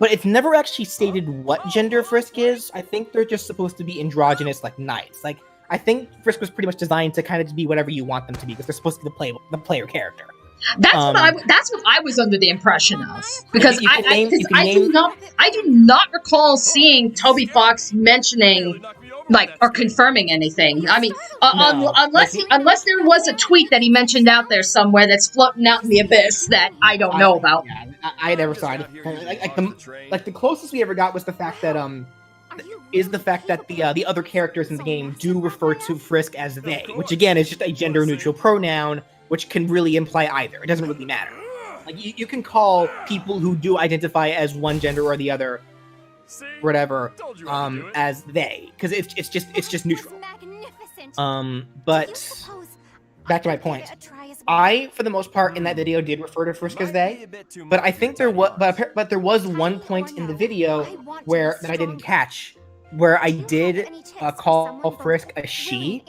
but it's never actually stated what gender Frisk is. I think they're just supposed to be androgynous, like knights. Like, I think Frisk was pretty much designed to kind of be whatever you want them to be, because they're supposed to be the player character. That's what I was under the impression of, because I do not recall seeing Toby Fox mentioning like, or confirming anything. I mean, unless there was a tweet that he mentioned out there somewhere that's floating out in the abyss that I don't know about. Yeah, I never saw it. Like the closest we ever got was the fact that the other characters in the game do refer to Frisk as they, which again is just a gender neutral pronoun, which can really imply either. It doesn't really matter. Like you can call people who do identify as one gender or the other, whatever, as they, because it's just neutral. But back to my point. I, for the most part, in that video did refer to Frisk as they, but I think there was one point in the video that I didn't catch, where I did call Frisk a she,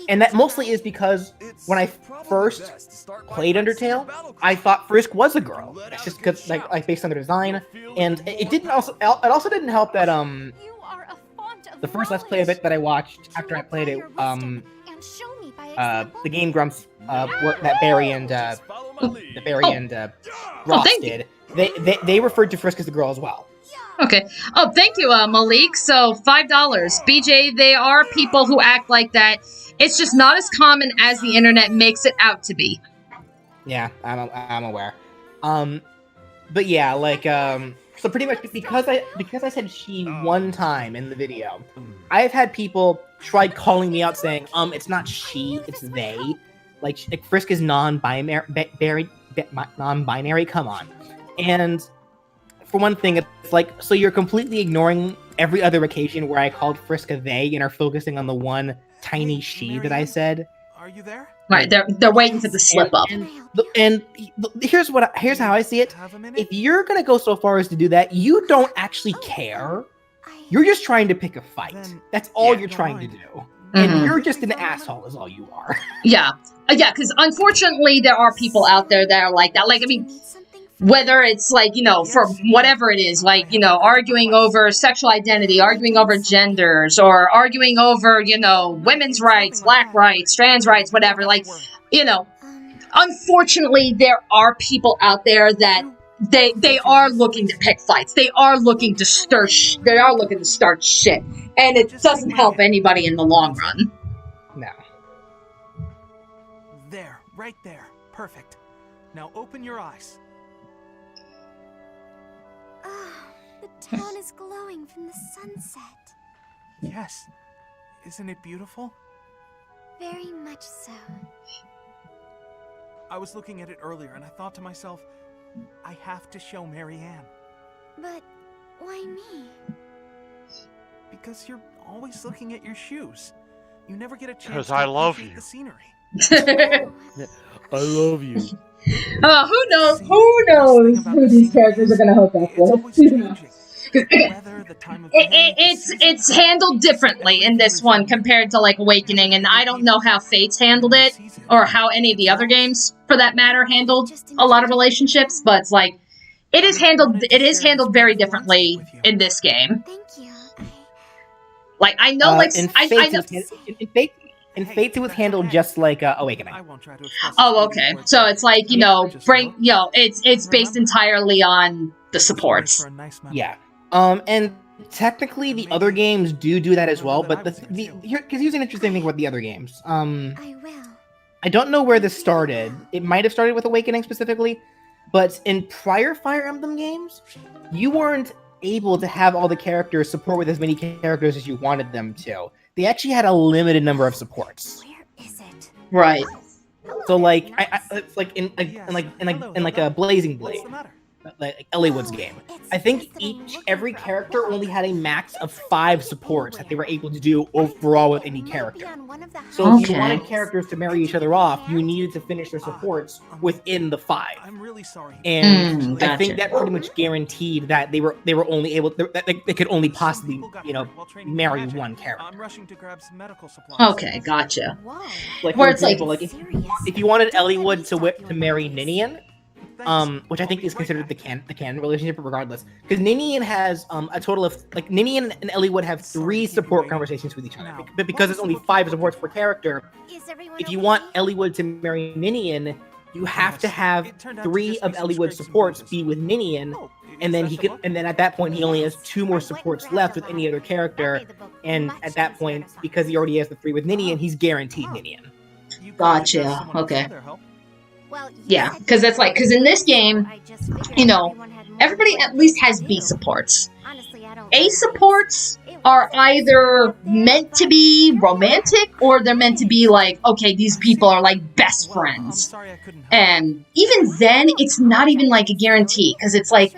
and that mostly is because when I first played Undertale, I thought Frisk was a girl. That's just because, like based on the design, and it also didn't help that the first Let's Play of it that I watched after I played it, the Game Grumps, that Barry and Ross did, they referred to Frisk as the girl as well. Okay. Oh, thank you, Malik. So, $5. BJ, they are people who act like that. It's just not as common as the internet makes it out to be. Yeah, I'm aware. But yeah, like, so pretty much because I said she one time in the video, I've had people try calling me out saying, it's not she, it's they. Like Frisk is non-binary, come on. And for one thing, it's like, so you're completely ignoring every other occasion where I called Frisk a they and are focusing on the one tiny she that I said. Are you there? Right, they're waiting for the slip up. And here's how I see it. If you're gonna go so far as to do that, you don't actually care. You're just trying to pick a fight. That's all you're trying to do. And you're just an asshole is all you are. Yeah, because unfortunately there are people out there that are like that. Like, I mean, whether it's like, for whatever it is, like, arguing over sexual identity, arguing over genders, or arguing over, women's rights, black rights, trans rights, whatever, like, unfortunately there are people out there that they are looking to pick fights. They are looking to start shit. And it doesn't help anybody in the long run. No. There, right there. Perfect. Now open your eyes. The town is glowing from the sunset. Yes. Isn't it beautiful? Very much so. I was looking at it earlier and I thought to myself, I have to show Marianne. But why me? Because you're always looking at your shoes. You never get a chance Because to I love appreciate you. the scenery. I love you. Who knows who these characters are going to hook up with. It's handled differently in this one compared to, like, Awakening, and I don't know how Fate's handled it, or how any of the other games, for that matter, handled a lot of relationships, but it's like, it is handled very differently in this game. Thank you. Like, I know, like, I know... In Fate, it was handled just like Awakening. Oh, okay. So it's like, it's based entirely on the supports. Yeah. And technically the other games do that as well, but here's an interesting thing about the other games. I don't know where this started. It might have started with Awakening specifically, but in prior Fire Emblem games, you weren't able to have all the characters support with as many characters as you wanted them to. They actually had a limited number of supports. Where is it? Right. So like, it's like in a Blazing Blade, like Elliewood's game. I think every character only had a max of 5 supports that they were able to do overall with any character. So if you wanted characters to marry each other off, you needed to finish their supports within the 5. I'm really sorry. And Gotcha. I think that pretty much guaranteed that they were only able that they could only possibly marry one character. I'm rushing to grab some medical supplies. Okay, gotcha. Like, Where for it's like- example, if you wanted Elliewood to marry Ninian, which I think is considered the canon relationship, regardless, because Ninian has a total of Ninian and Elliewood have 3 support conversations with each other, but because there's only 5 supports per character, if you want Elliewood to marry Ninian, you have to have 3 of Elliott's supports be with Ninian, and then at that point he only has 2 more supports left with any other character, and at that point, because he already has the 3 with Ninian, he's guaranteed Ninian. Gotcha. Okay. Yeah, because that's like, because in this game, you know, everybody at least has B supports. A supports are either meant to be romantic or they're meant to be like, okay, these people are like best friends. And even then, it's not even like a guarantee, because it's like,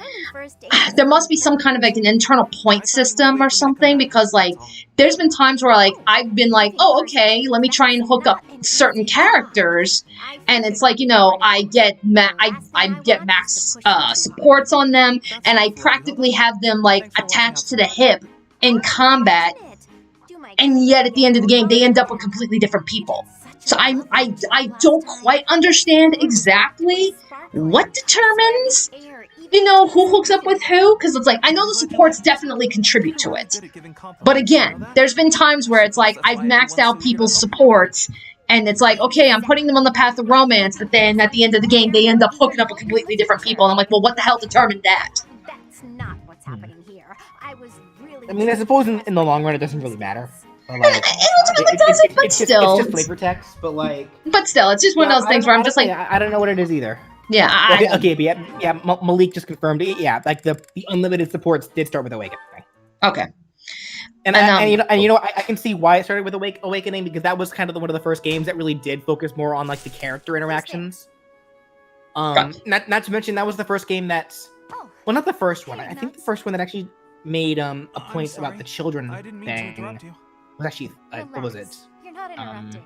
there must be some kind of like an internal point system or something, because like, there's been times where like, I've been like, oh, okay, let me try and hook up certain characters, and it's like, you know, I get max supports on them, and I practically have them like attached to the hip in combat, and yet at the end of the game, they end up with completely different people. So I don't quite understand exactly what determines, you know, who hooks up with who, because it's like, I know the supports definitely contribute to it. But again, there's been times where it's like, I've maxed out people's supports, and it's like, okay, I'm putting them on the path of romance, but then at the end of the game, they end up hooking up with completely different people, and I'm like, well, what the hell determined that? That's not what's happening here. I was really... I mean, I suppose in the long run, it doesn't really matter. But, like, it ultimately doesn't, but still. It's just flavor text, but like... But still, it's just one of those things where I'm just like... I don't know what it is either. Yeah, okay, but yeah, Malik just confirmed it. Yeah, like the unlimited supports did start with Awakening. Okay. And I can see why it started with Awakening, because that was kind of one of the first games that really did focus more on like the character interactions. Not to mention that was the first game that's, well, not the first one. I think the first one that actually made a point about the children thing was actually what was it? You're not interrupting.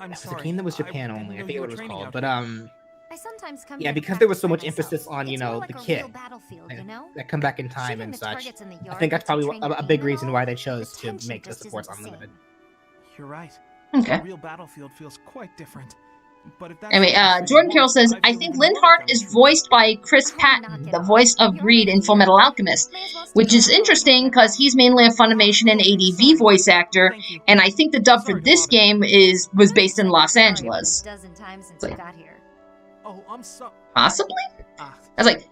It was a game that was Japan only. I forget what it was called, but I sometimes come yeah, because there was so much emphasis on, you know, the kid that come back in time and such. I think that's probably a big reason why they chose to make the supports unlimited. You're right. Okay. The real battlefield feels quite different. But if that's Anyway, Jordan Carroll says, I think Linhardt is voiced by Chris Patton, the voice of Greed in Fullmetal Alchemist, which is interesting because he's mainly a Funimation and ADV voice actor, and I think the dub for this game was based in Los Angeles. Oh, I'm so... Possibly? I was like,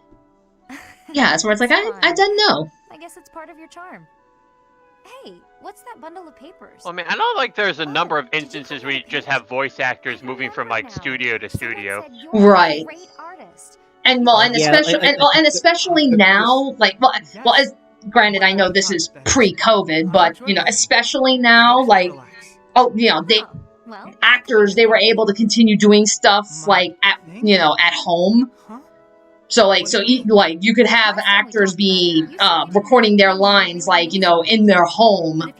yeah, that's where it's like, I don't know. I guess it's part of your charm. Hey, what's that bundle of papers? Well, I mean, I know like there's a number of instances where you just have voice actors moving from like studio to studio. Right. And well, and especially now, like, well, as granted, I know this is pre-COVID, but you know, especially now, like, oh, you know, actors, they were able to continue doing stuff like at home. So like, you could have actors be recording their lines like, you know, in their home,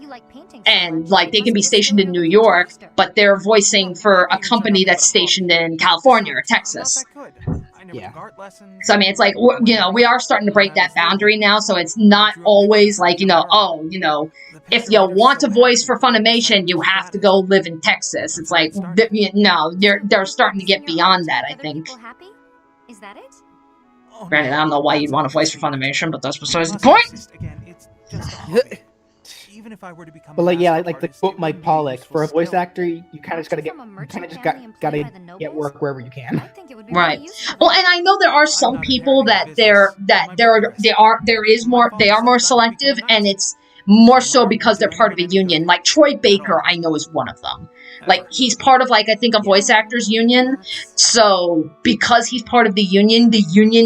and like they can be stationed in New York, but they're voicing for a company that's stationed in California or Texas. Yeah. So I mean, it's like, you know, we are starting to break that boundary now. So it's not always like, you know, oh, you know, if you want to voice for Funimation, you have to go live in Texas. It's like, no, they're starting to get beyond that, I think. Is that it? Granted, I don't know why you'd want to voice for Funimation, but that's besides the point. Even if I were to become but like, yeah, like the quote Mike Pollock, for a voice actor, you kind of just gotta get work wherever you can. Right. Well, and I know there are some people that they are more selective, and it's more so because they're part of a union. Like Troy Baker, I know, is one of them. Like, he's part of, like, I think a voice actors union. So because he's part of the union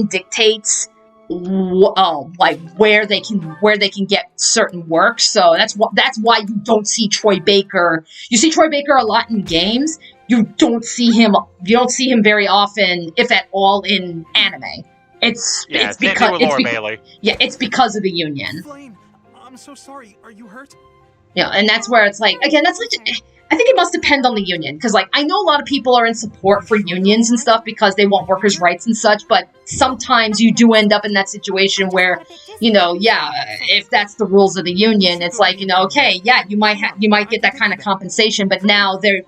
dictates like where they can get certain work. So that's why you don't see Troy Baker. You see Troy Baker a lot in games. You don't see him very often, if at all, in anime. It's because of the union. Flame, I'm so sorry. Are you hurt? Yeah, and that's where it's like, again, that's like, I think it must depend on the union, because like I know a lot of people are in support for unions and stuff because they want workers' rights and such, but sometimes you do end up in that situation where, you know, yeah, if that's the rules of the union, it's like, you know, okay, yeah, you might get that kind of compensation, but now they've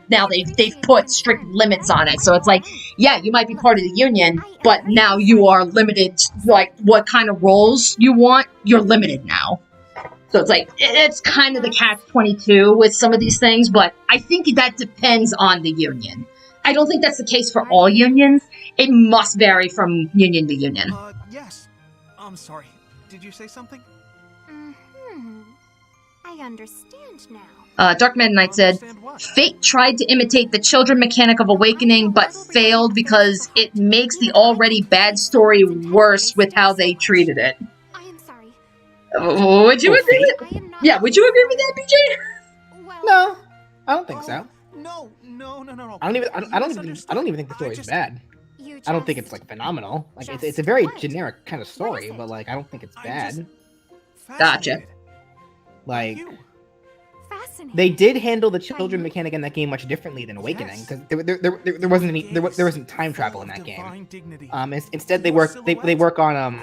put strict limits on it, so it's like, yeah, you might be part of the union, but now you are limited, like what kind of roles you want, you're limited now. So it's like, it's kind of the catch-22 with some of these things, but I think that depends on the union. I don't think that's the case for all unions. It must vary from union to union. Yes. I'm sorry. Did you say something? I understand now. Dark Meta Knight said, Fate tried to imitate the children mechanic of Awakening, but failed because it makes the already bad story worse with how they treated it. I am sorry. Would you agree with Yeah, would you agree with that, BJ? No, I don't think so. No. I don't even think the story is bad. I don't think it's like phenomenal. Like it's a very generic kind of story, but like I don't think it's bad. Gotcha. Like they did handle the children mechanic in that game much differently than Awakening, because there wasn't time travel in that game. Instead they work on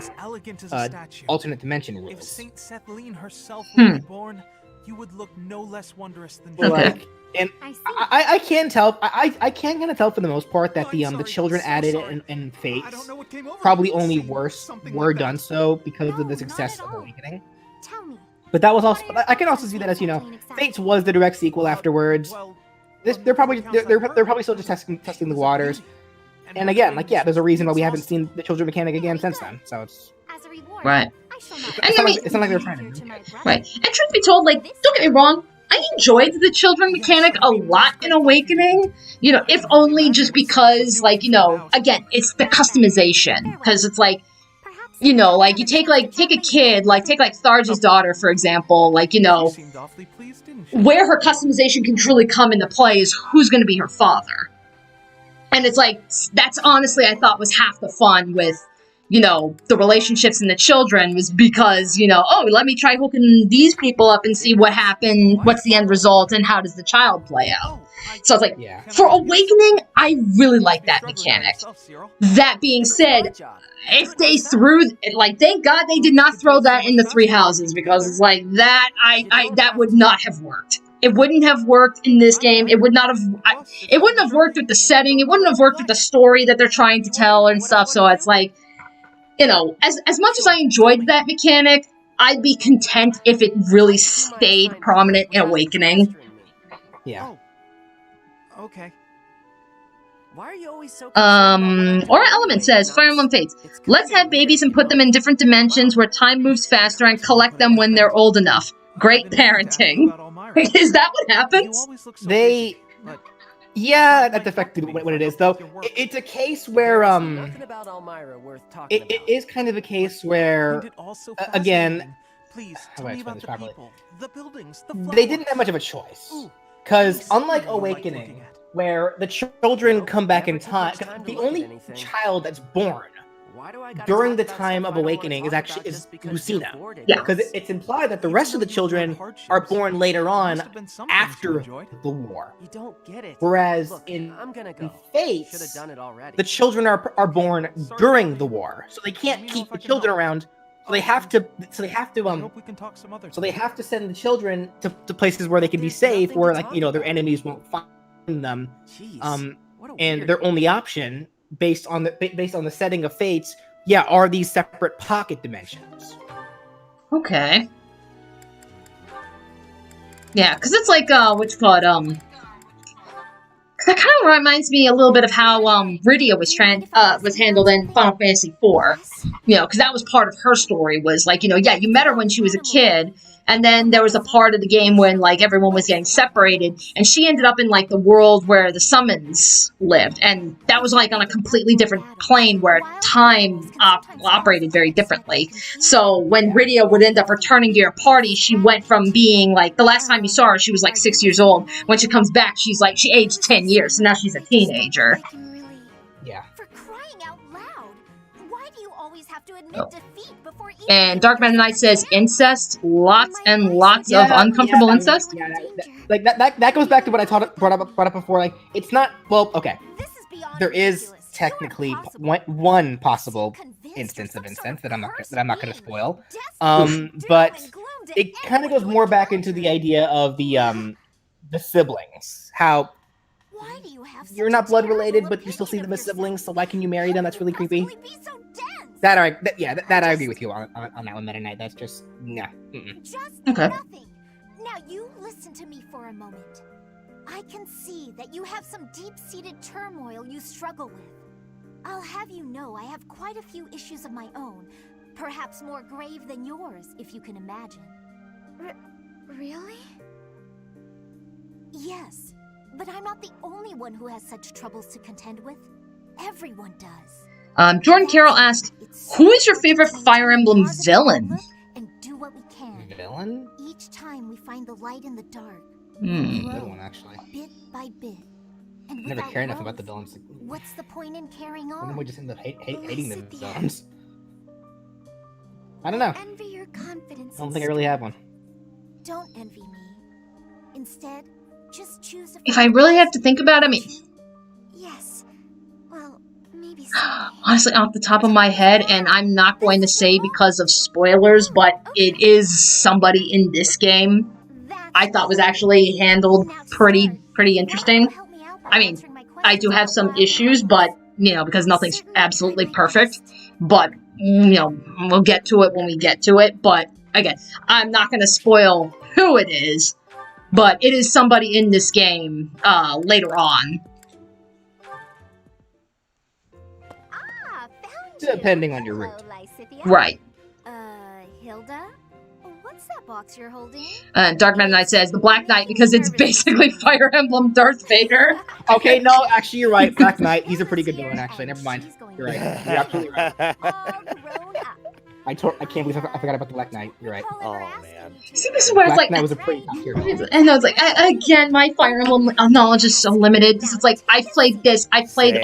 alternate dimension rules. If Saint Sethlene herself were reborn, you would look no less wondrous than like, and I can tell. I can kind of tell for the most part that the children added in Fates probably only were done so because of the success of Awakening. Tell me. But that was also. I can also see that as Fates was the direct sequel afterwards. They're probably still just testing the waters. And again, like there's a reason why we haven't seen the children mechanic again since then. So it's right. It's not like they're trying to. Right. And truth be told, like, don't get me wrong, I enjoyed the children mechanic a lot in Awakening. If only just because, like, again, it's the customization. Because it's like, like you take a kid, take Tharja's daughter, for example, where her customization can truly come into play is who's going to be her father. And it's like, that's honestly, I thought was half the fun with, the relationships in the children was because, let me try hooking these people up and see what happened, what's the end result, and how does the child play out. So I was like, for Awakening, I really like that mechanic. That being said, if they threw, thank God they did not throw that in the Three Houses, because it's like, that would not have worked. It wouldn't have worked in this game. It wouldn't have worked with the setting. It wouldn't have worked with the story that they're trying to tell and stuff, so it's like, as much as I enjoyed that mechanic, I'd be content if it really stayed prominent in Awakening. Yeah. Okay. Why are you always so Aura Element says, Fire Emblem Fates, let's have babies and put them in different dimensions where time moves faster and collect them when they're old enough. Great parenting. Is that what happens? Yeah, that's effectively what it is, though. It's a case where, it is kind of a case where, again, how do I explain this properly? They didn't have much of a choice. Because, unlike Awakening, where the children come back in time, the only child that's born during the time of Awakening is Lucina. Yeah, because it's implied that the rest of the children are born later on after the war. You don't get it. Whereas in Fates, the children are born during the war, so they can't keep the children around. So they have to send the children to places where they can be safe, where their enemies won't find them. And their only option, based on the setting of Fates, are these separate pocket dimensions. Okay. Yeah, because it's like, what's it called, that kind of reminds me a little bit of how, Rydia was handled in Final Fantasy IV. Because that was part of her story, was like, you met her when she was a kid, and then there was a part of the game when, everyone was getting separated, and she ended up in, the world where the summons lived, and that was, on a completely different plane where time operated very differently. So when Rydia would end up returning to your party, she went from being, the last time you saw her, she was, 6 years old. When she comes back, she's, she aged 10 years, so now she's a teenager. Yeah. For crying out loud, why do you always have to admit defeat before even... And Dark Meta Knight says incest, lots and lots of uncomfortable incest. Yeah, that goes back to what I brought up before. It's not, well, okay. There is technically one possible instance of incest that I'm not going to spoil. But it kind of goes more back into the idea of the siblings. How you're not blood related, but you still see them as siblings. So why can you marry them? That's really creepy. That I agree with you on that one, Meta Knight. That's just okay. Nothing. Now you listen to me for a moment. I can see that you have some deep-seated turmoil you struggle with. I'll have you know I have quite a few issues of my own, perhaps more grave than yours, if you can imagine. Really? Yes, but I'm not the only one who has such troubles to contend with. Everyone does. Jordan Carroll asked, who is your favorite Fire Emblem villain? And do what we can. Villain? Each time we find the light in the dark. Good one, actually. Bit by bit. And Never without care enough growth, about the villains. What's the point in carrying And on? then we just end up hating the villains. I don't know. Envy your confidence. I don't think I really have one. Don't envy me. Instead, just choose a If I really have to think about it, I mean, Yes. Well, maybe honestly, off the top of my head, and I'm not going to say because of spoilers, but it is somebody in this game I thought was actually handled pretty interesting. I mean, I do have some issues, but, you know, because nothing's absolutely perfect, but, you know, we'll get to it when we get to it, but, again, I'm not going to spoil who it is, but it is somebody in this game, later on. Depending on your route. Right. Hilda? What's that box you're holding? Dark Meta Knight says, the Black Knight, because it's basically Fire Emblem Darth Vader. Okay, no, actually, you're right. Black Knight, he's a pretty good villain, actually. Never mind. You're right. You're absolutely right. I can't believe I forgot about the Black Knight. You're right. Oh, man. See, this is where it's Black like... Knight was a pretty top tier villain. And I was like, again, my Fire Emblem knowledge is so limited. Because it's like, I played this, I played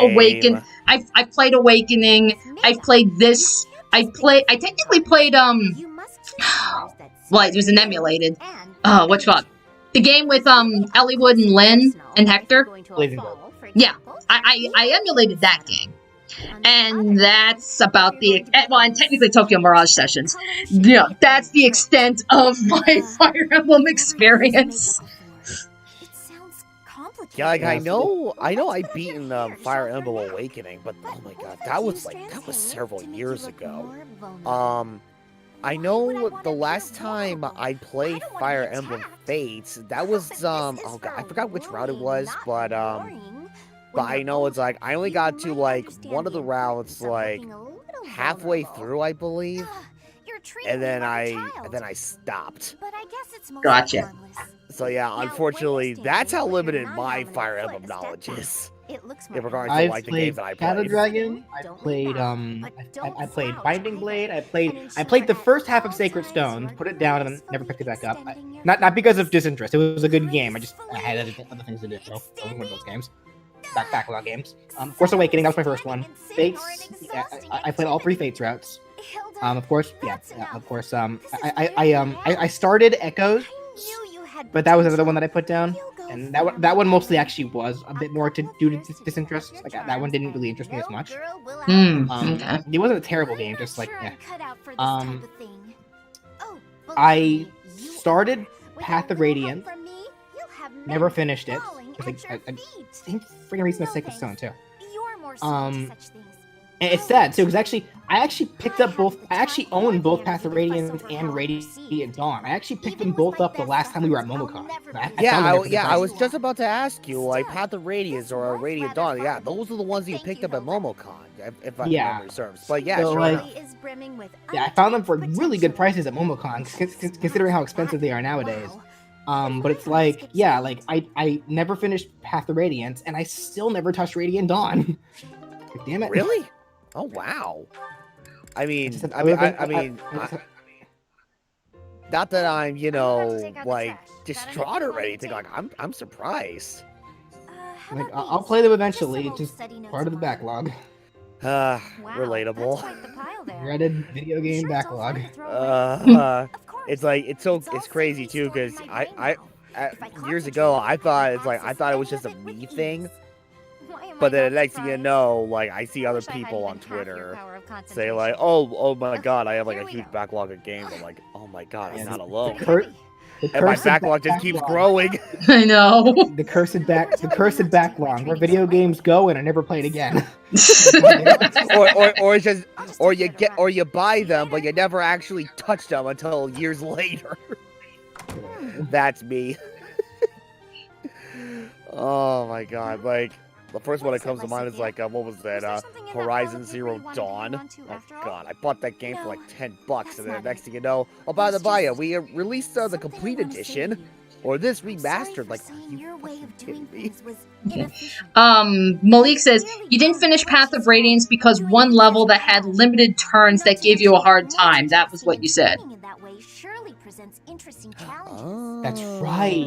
Same. I played Awakening, I played this, I technically played, well, it was an emulated. What's called? The game with, Elliewood and Lynn and Hector. Blazing Bolt. Yeah, I emulated that game. And that's about the, well, and technically Tokyo Mirage Sessions. Yeah, that's the extent of my Fire Emblem experience. Yeah, like I know I've beaten Fire Emblem Awakening, but oh my god, that was several years ago. I know the last time I played Fire Emblem Fates, that was oh god, I forgot which route it was, but I know it's like I only got to like one of the routes like halfway through, I believe, and then I stopped. Gotcha. So yeah, unfortunately, that's how limited my Fire Emblem knowledge is. In regards to like the games that I Shadow played. Dragon. I played I played Binding Blade. I played the first half of Sacred Stones, put it down, and then never picked it back up. Not because of disinterest. It was a good game. I had other things to do. So it was one of those games. Backlog games. Force Awakening, that was my first one. Fates, yeah, I played all 3 Fates routes. Of course, yeah, of course. I started Echoes, but that was another one that I put down, and that one mostly actually was a bit more due to disinterest. Like that one didn't really interest me as much. Okay. It wasn't a terrible game, just like yeah. I started Path of Radiance, never finished it. I think for some reason, Sacred Stone too. And it's sad too, because I actually picked up both. I actually own both Path of Radiance and Radiant Dawn. I actually picked them both up the last time we were at MomoCon. I was just about to ask you, like Path of Radiance or Radiant Dawn. Yeah, those are the ones you picked up at MomoCon, if I memory serves. But yeah, so, sure like, enough. I found them for really good prices at MomoCon, considering how expensive they are nowadays. But it's like, yeah, like I never finished Path of Radiance, and I still never touched Radiant Dawn. Like, damn it! Really? Oh wow! I mean, not that I'm, you know, like distraught or anything. Like I'm surprised. Like I'll play them eventually. It's just part of the backlog. Relatable. Dreaded video game backlog. It's like it's crazy too, because I years ago I thought it was just a me thing. But then the next thing you know, like I see other people on Twitter say like, oh my god, I have like a huge backlog of games. I'm like, oh my god, I'm not alone. And my backlog just keeps growing. I know. The cursed backlog, where video games go and are never played again. or you buy them, but you never actually touch them until years later. That's me. Oh my god, like, the first one that comes to mind is like, what was that, Horizon Zero Dawn? Oh god, I bought that game for like $10, and then the next thing you know, oh by the by, we released the complete edition, or this remastered, like, are you fucking kidding me? Malik says, you didn't finish Path of Radiance because one level that had limited turns that gave you a hard time. That was what you said. That's right.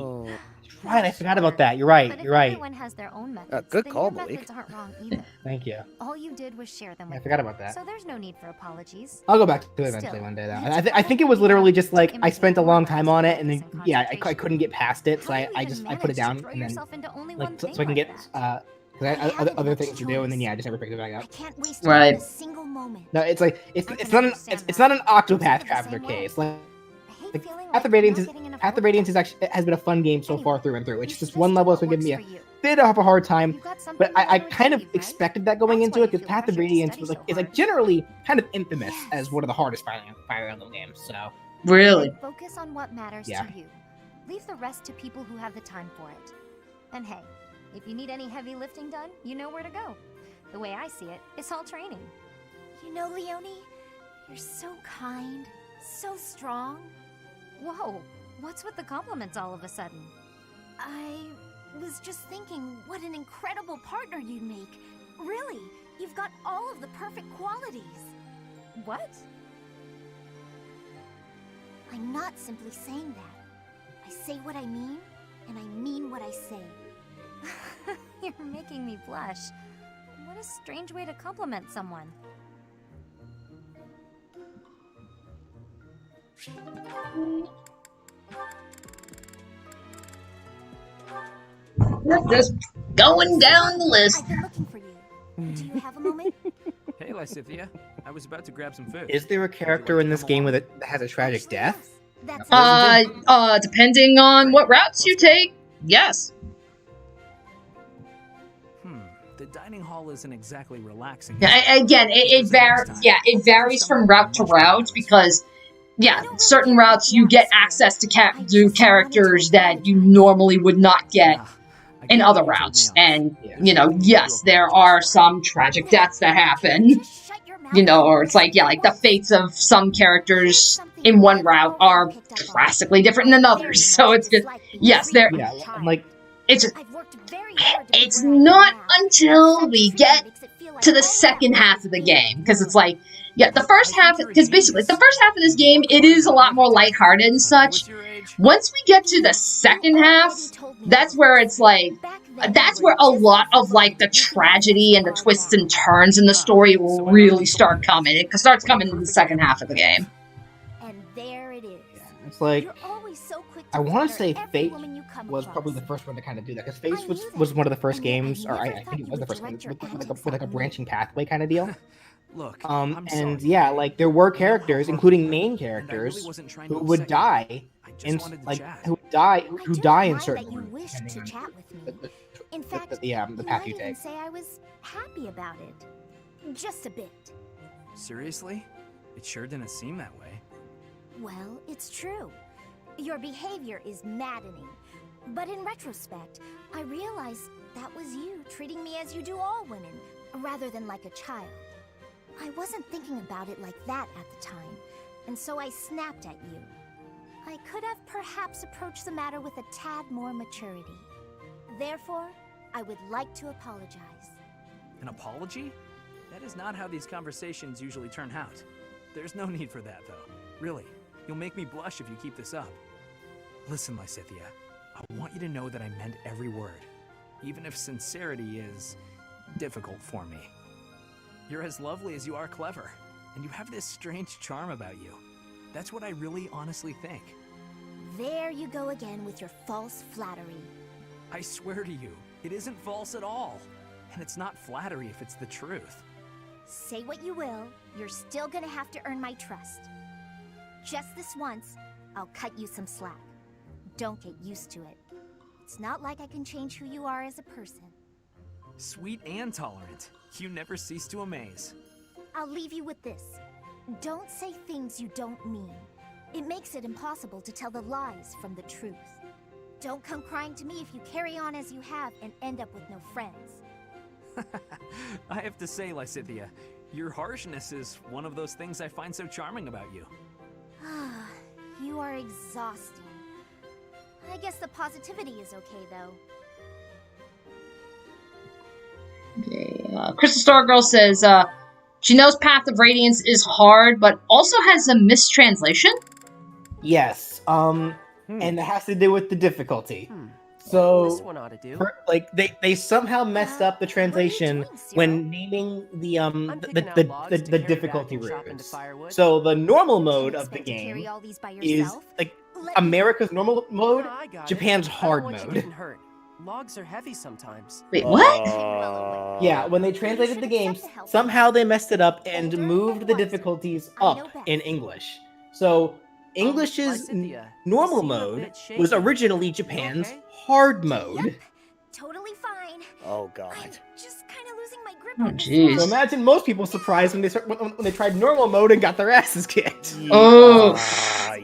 Right, I forgot about that. You're right. You're right. Everyone has their own methods. Good then call, your Malik. methods aren't wrong either. Thank you. All you did was share them. I forgot about that. So there's no need for apologies. I'll go back to it eventually one day, though. I think it was literally just like I spent a long time on it, and then yeah, I couldn't get past it, so I put it down, and then like so I can get other things to do, and then yeah, I just never picked it back up. Right. No, it's like it's not an Octopath Traveler case. Like Path of Radiance is actually has been a fun game so far through and through. It's just one level that's been giving me a bit of a hard time, but I kind of expected that going into it because Path of Radiance is like generally kind of infamous as one of the hardest Fire Emblem games. So really, focus on what matters to you. Leave the rest to people who have the time for it. And hey, if you need any heavy lifting done, you know where to go. The way I see it, it's all training. You know, Leonie, you're so kind, so strong. Whoa, what's with the compliments all of a sudden? I was just thinking what an incredible partner you'd make. Really, you've got all of the perfect qualities. What? I'm not simply saying that. I say what I mean, and I mean what I say. You're making me blush. What a strange way to compliment someone. Just going down the list. I've been looking for you. Do you have a moment? Hey, Lysithia. I was about to grab some food. is there a character in this game that has a tragic death? Depending on what routes you take, yes. The dining hall isn't exactly relaxing. Again, it varies. Yeah, it varies from route to route because, yeah, certain routes you get access to characters that you normally would not get in other routes, and you know, yes, there are some tragic deaths that happen. You know, or it's like, yeah, like the fates of some characters in one route are drastically different than others. So it's just, yes, there. Yeah, like it's not until we get to the second half of the game, because it's like, yeah, the first half, because basically the first half of this game, it is a lot more lighthearted and such. Once we get to the second half, that's where it's like, that's where a lot of like the tragedy and the twists and turns in the story will really start coming. It starts coming in the second half of the game. And there it is. It's like, I want to say Fate was probably the first one to kind of do that, because Fate was one of the first games, or I think it was the first game, with like a branching pathway kind of deal. Look, and yeah, like there were characters, including main characters, who would die, in like who die in certain rooms, depending on in fact, the path you take. Say I was happy about it, just a bit. Seriously? It sure didn't seem that way. Well, it's true. Your behavior is maddening, but in retrospect, I realize that was you treating me as you do all women, rather than like a child. I wasn't thinking about it like that at the time, and so I snapped at you. I could have perhaps approached the matter with a tad more maturity. Therefore, I would like to apologize. An apology? That is not how these conversations usually turn out. There's no need for that, though. Really, you'll make me blush if you keep this up. Listen, Lysithia, I want you to know that I meant every word, even if sincerity is difficult for me. You're as lovely as you are clever, and you have this strange charm about you. That's what I really honestly think. There you go again with your false flattery. I swear to you, it isn't false at all. And it's not flattery if it's the truth. Say what you will, you're still gonna have to earn my trust. Just this once, I'll cut you some slack. Don't get used to it. It's not like I can change who you are as a person. Sweet and tolerant. You never cease to amaze. I'll leave you with this. Don't say things you don't mean. It makes it impossible to tell the lies from the truth. Don't come crying to me if you carry on as you have and end up with no friends. I have to say, Lysithea, your harshness is one of those things I find so charming about you. You are exhausting. I guess the positivity is okay, though. Okay, Crystal Star Girl says, she knows Path of Radiance is hard, but also has a mistranslation? Yes, and it has to do with the difficulty. So, This one ought to do. like, they somehow messed up the translation when naming the difficulty runes. So the normal mode of the game is like America's normal mode, Japan's hard mode. Logs are heavy sometimes. Wait, what? Yeah, when they translated the games, somehow they messed it up and moved the difficulties up in English. So English's normal mode was originally Japan's hard mode. Totally fine. Oh god. Just kind of losing my grip. Oh jeez. So imagine most people surprised when they tried normal mode and got their asses kicked. Oh.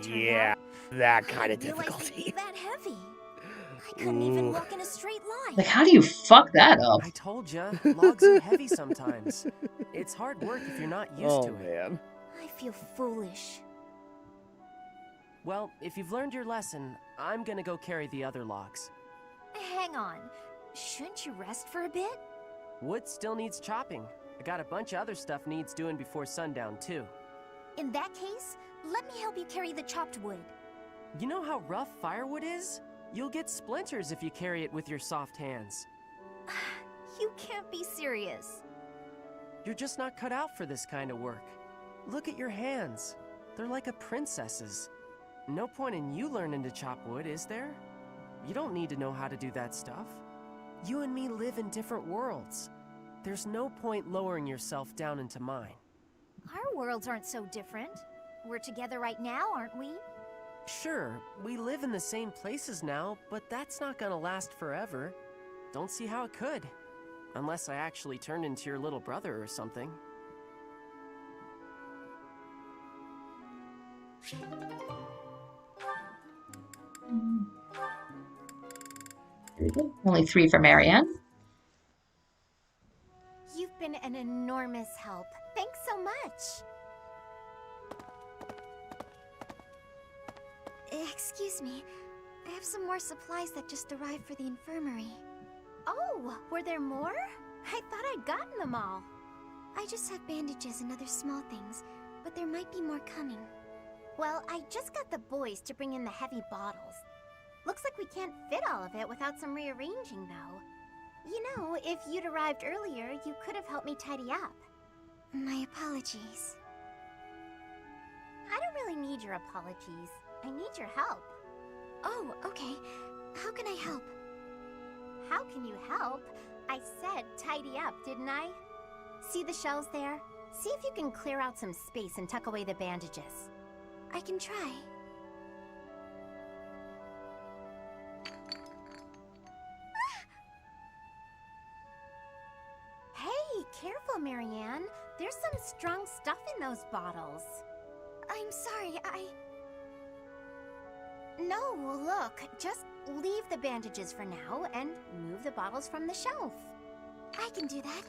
Yeah, that kind of difficulty. That heavy. I couldn't even walk in a straight line. Like, how do you fuck that up? I told ya, logs are heavy sometimes. It's hard work if you're not used to it. Man. I feel foolish. Well, if you've learned your lesson, I'm gonna go carry the other logs. Hang on. Shouldn't you rest for a bit? Wood still needs chopping. I got a bunch of other stuff needs doing before sundown, too. In that case, let me help you carry the chopped wood. You know how rough firewood is? You'll get splinters if you carry it with your soft hands. You can't be serious. You're just not cut out for this kind of work. Look at your hands. They're like a princess's. No point in you learning to chop wood, is there? You don't need to know how to do that stuff. You and me live in different worlds. There's no point lowering yourself down into mine. Our worlds aren't so different. We're together right now, aren't we? Sure, we live in the same places now, but that's not gonna last forever. Don't see how it could. Unless I actually turned into your little brother or something. There we go. Only 3 for Marianne. You've been an enormous help. Thanks so much. Excuse me. I have some more supplies that just arrived for the infirmary. Oh, were there more? I thought I'd gotten them all. I just have bandages and other small things, but there might be more coming. Well, I just got the boys to bring in the heavy bottles. Looks like we can't fit all of it without some rearranging, though. You know, if you'd arrived earlier, you could have helped me tidy up. My apologies. I don't really need your apologies. I need your help. Oh, okay. How can I help? How can you help? I said tidy up, didn't I? See the shelves there? See if you can clear out some space and tuck away the bandages. I can try. Hey, careful, Marianne. There's some strong stuff in those bottles. I'm sorry, No, look, just leave the bandages for now and move the bottles from the shelf. I can do that.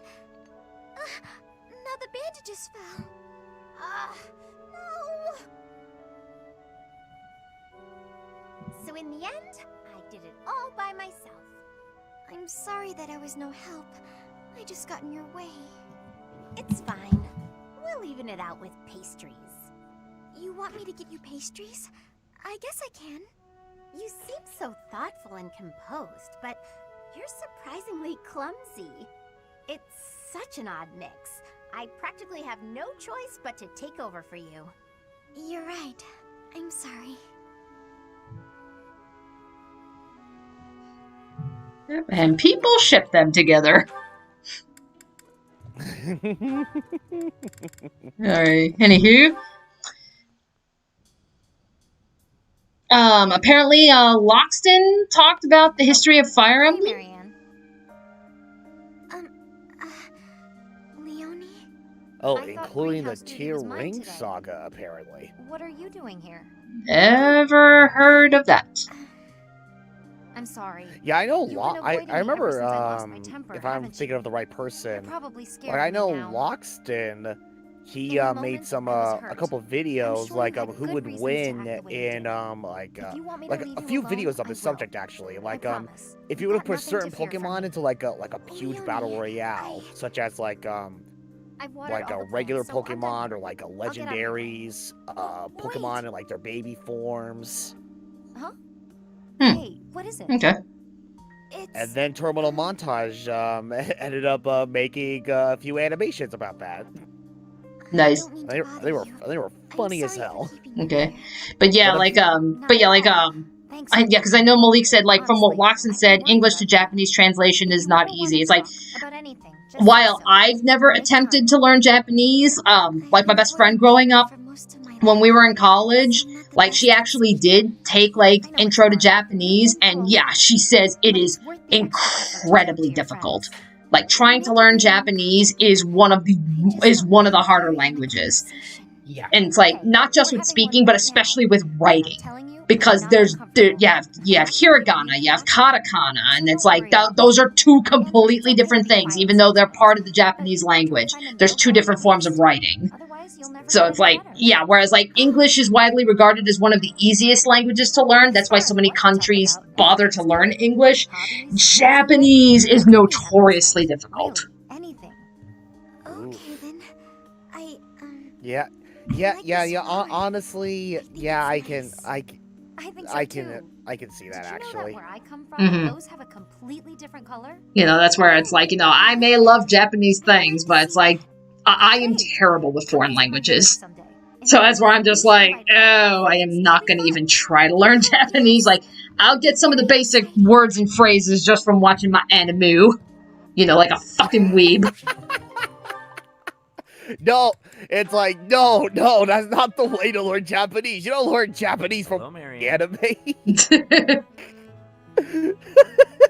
Now the bandages fell. No! So in the end, I did it all by myself. I'm sorry that I was no help. I just got in your way. It's fine. We'll even it out with pastries. You want me to get you pastries? I guess I can. You seem so thoughtful and composed, but you're surprisingly clumsy. It's such an odd mix. I practically have no choice but to take over for you. You're right. I'm sorry. Yep, and people ship them together. Alright, anywho. Apparently, Loxton talked about the history of Fire Emblem. Hey, Marianne. Leonie? Oh, including the Tear Ring saga, apparently. What are you doing here? Never heard of that. I'm sorry. Yeah, I know. You've been avoiding I me ever remember. since I lost my temper, If I'm haven't thinking you? of the right person, You're probably scared like I of me know now. Loxton. He In the made moment, some I was a hurt. couple I'm videos sure like you had who good would reasons to win act the way you in did. like If you want me to leave a you few alone, videos of I this will. subject actually. I Like promise. if You've you were to got put nothing certain to fear from Pokemon me. into like a huge Leon, battle royale, such as like I've watered like all a the regular plants, so I'm done Pokemon here. or like a I'll get out of your way. legendaries, Pokemon in like their baby forms. Huh? Hmm. Hey, what is it? Okay. And then Terminal Montage ended up making a few animations about that. Nice. They were funny as hell. Okay. But yeah, But, like because I know Malik said, like, from what Loxton said, English to Japanese translation is not easy. It's like, About anything. Just while I've never attempted to learn Japanese, like my best friend growing up, when we were in college, like, she actually did take, like, intro to Japanese, and yeah, she says it is incredibly difficult. Like, trying to learn Japanese is one of the harder languages. Yeah. And it's like, not just with speaking, but especially with writing. Because you have hiragana, you have katakana, and it's like, those are two completely different things, even though they're part of the Japanese language. There's two different forms of writing. So it's like, yeah, whereas like English is widely regarded as one of the easiest languages to learn, that's why so many countries bother to learn English. Japanese is notoriously difficult. Anything. Okay then. Yeah. Honestly, yeah, I can see that actually. Where I come from, Mhm. those have a completely different color. You know, that's where it's like, you know, I may love Japanese things, but it's like, I am terrible with foreign languages. So that's where I'm just like, oh, I am not going to even try to learn Japanese. Like, I'll get some of the basic words and phrases just from watching my anime. You know, like a fucking weeb. No, it's like, no, that's not the way to learn Japanese. You don't learn Japanese from anime.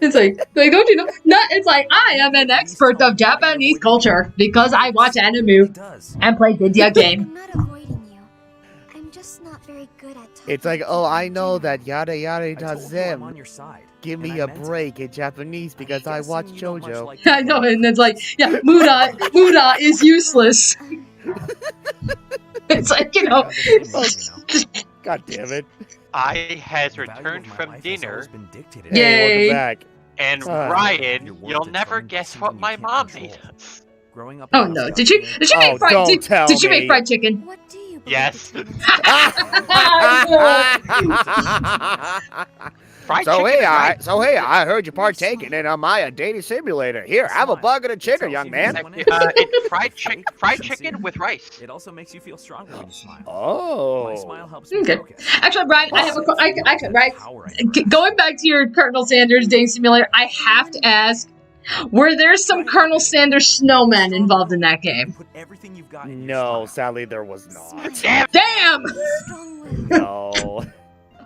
It's like, don't you know? It's like, I am an expert of Japanese culture because I watch anime and play video game. I'm not avoiding you. I'm just not very good at talking. It's like, oh, I know that yada yada does I'm on them. your side. Give me a break in Japanese because I watch JoJo. I know, and it's like, yeah, Muda is useless. It's like, you know. God damn it. I has returned from dinner. Yay. Hey, welcome back. And Ryan, you'll never guess what my mom made us. Growing up. Oh no! Did she make fried? Did she make fried chicken? Yes. So hey, I heard you partaking in a Maya dating simulator. Here, have a bug and a chicken, young man. It's fried chicken with rice. It also makes you feel stronger when you smile. Oh. My smile helps me Okay. focus. Actually, Brian, I have going back to your Colonel Sanders dating simulator. I have to ask, were there some Colonel Sanders snowmen involved in that game? No, sadly there was not. Damn! No.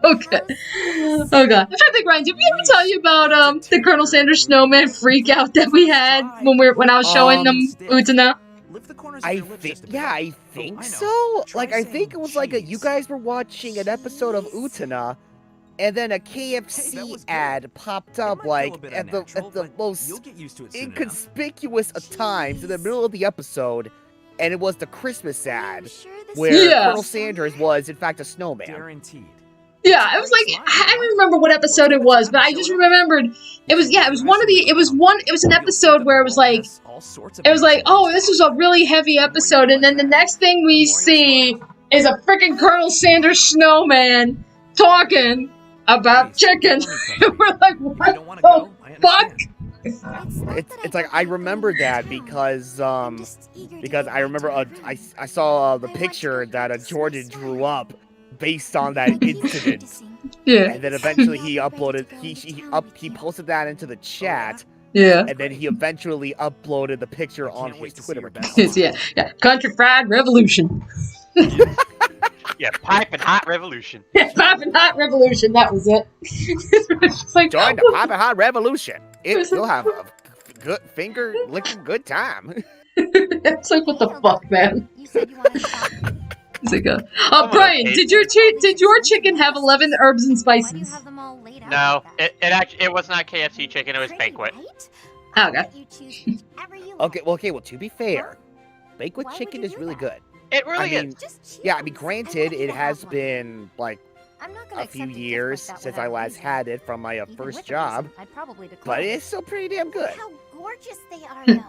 Okay. Oh god. I'm trying to think, Ryan, did we ever tell you about the Colonel Sanders snowman freak out that we had when I was showing them Utena? I think so. Like, I think it was like you guys were watching an episode of Utena, and then a KFC ad popped up like at the most inconspicuous of times in the middle of the episode, and it was the Christmas ad where Colonel Sanders was in fact a snowman. Guaranteed. Yeah, it was like, I don't remember what episode it was, but I just remembered it was an episode where it was like, oh, this was a really heavy episode, and then the next thing we see is a freaking Colonel Sanders snowman talking about chicken. We're like, what the fuck? It's like I remember that because I remember I saw the picture that Jordan drew up based on that incident. Yeah. And then eventually he uploaded he posted that into the chat. Yeah. And then he eventually uploaded the picture on his Twitter account. Yeah. Country Fried Revolution. Yeah, Piping Hot Revolution. Yeah, Piping Hot Revolution, that was it. It's like, join the Piping Hot Revolution. You'll have a good finger licking good time. It's like, what the fuck, man? It's like, Brian, did your chicken have 11 herbs and spices? No, it was not KFC chicken. It was Banquet. Okay. Okay. Well, to be fair, Banquet chicken is really good. It really is. Yeah, I mean, granted, it has been like a few years since I last had it from my first job, but it's still pretty damn good. How gorgeous they are, though.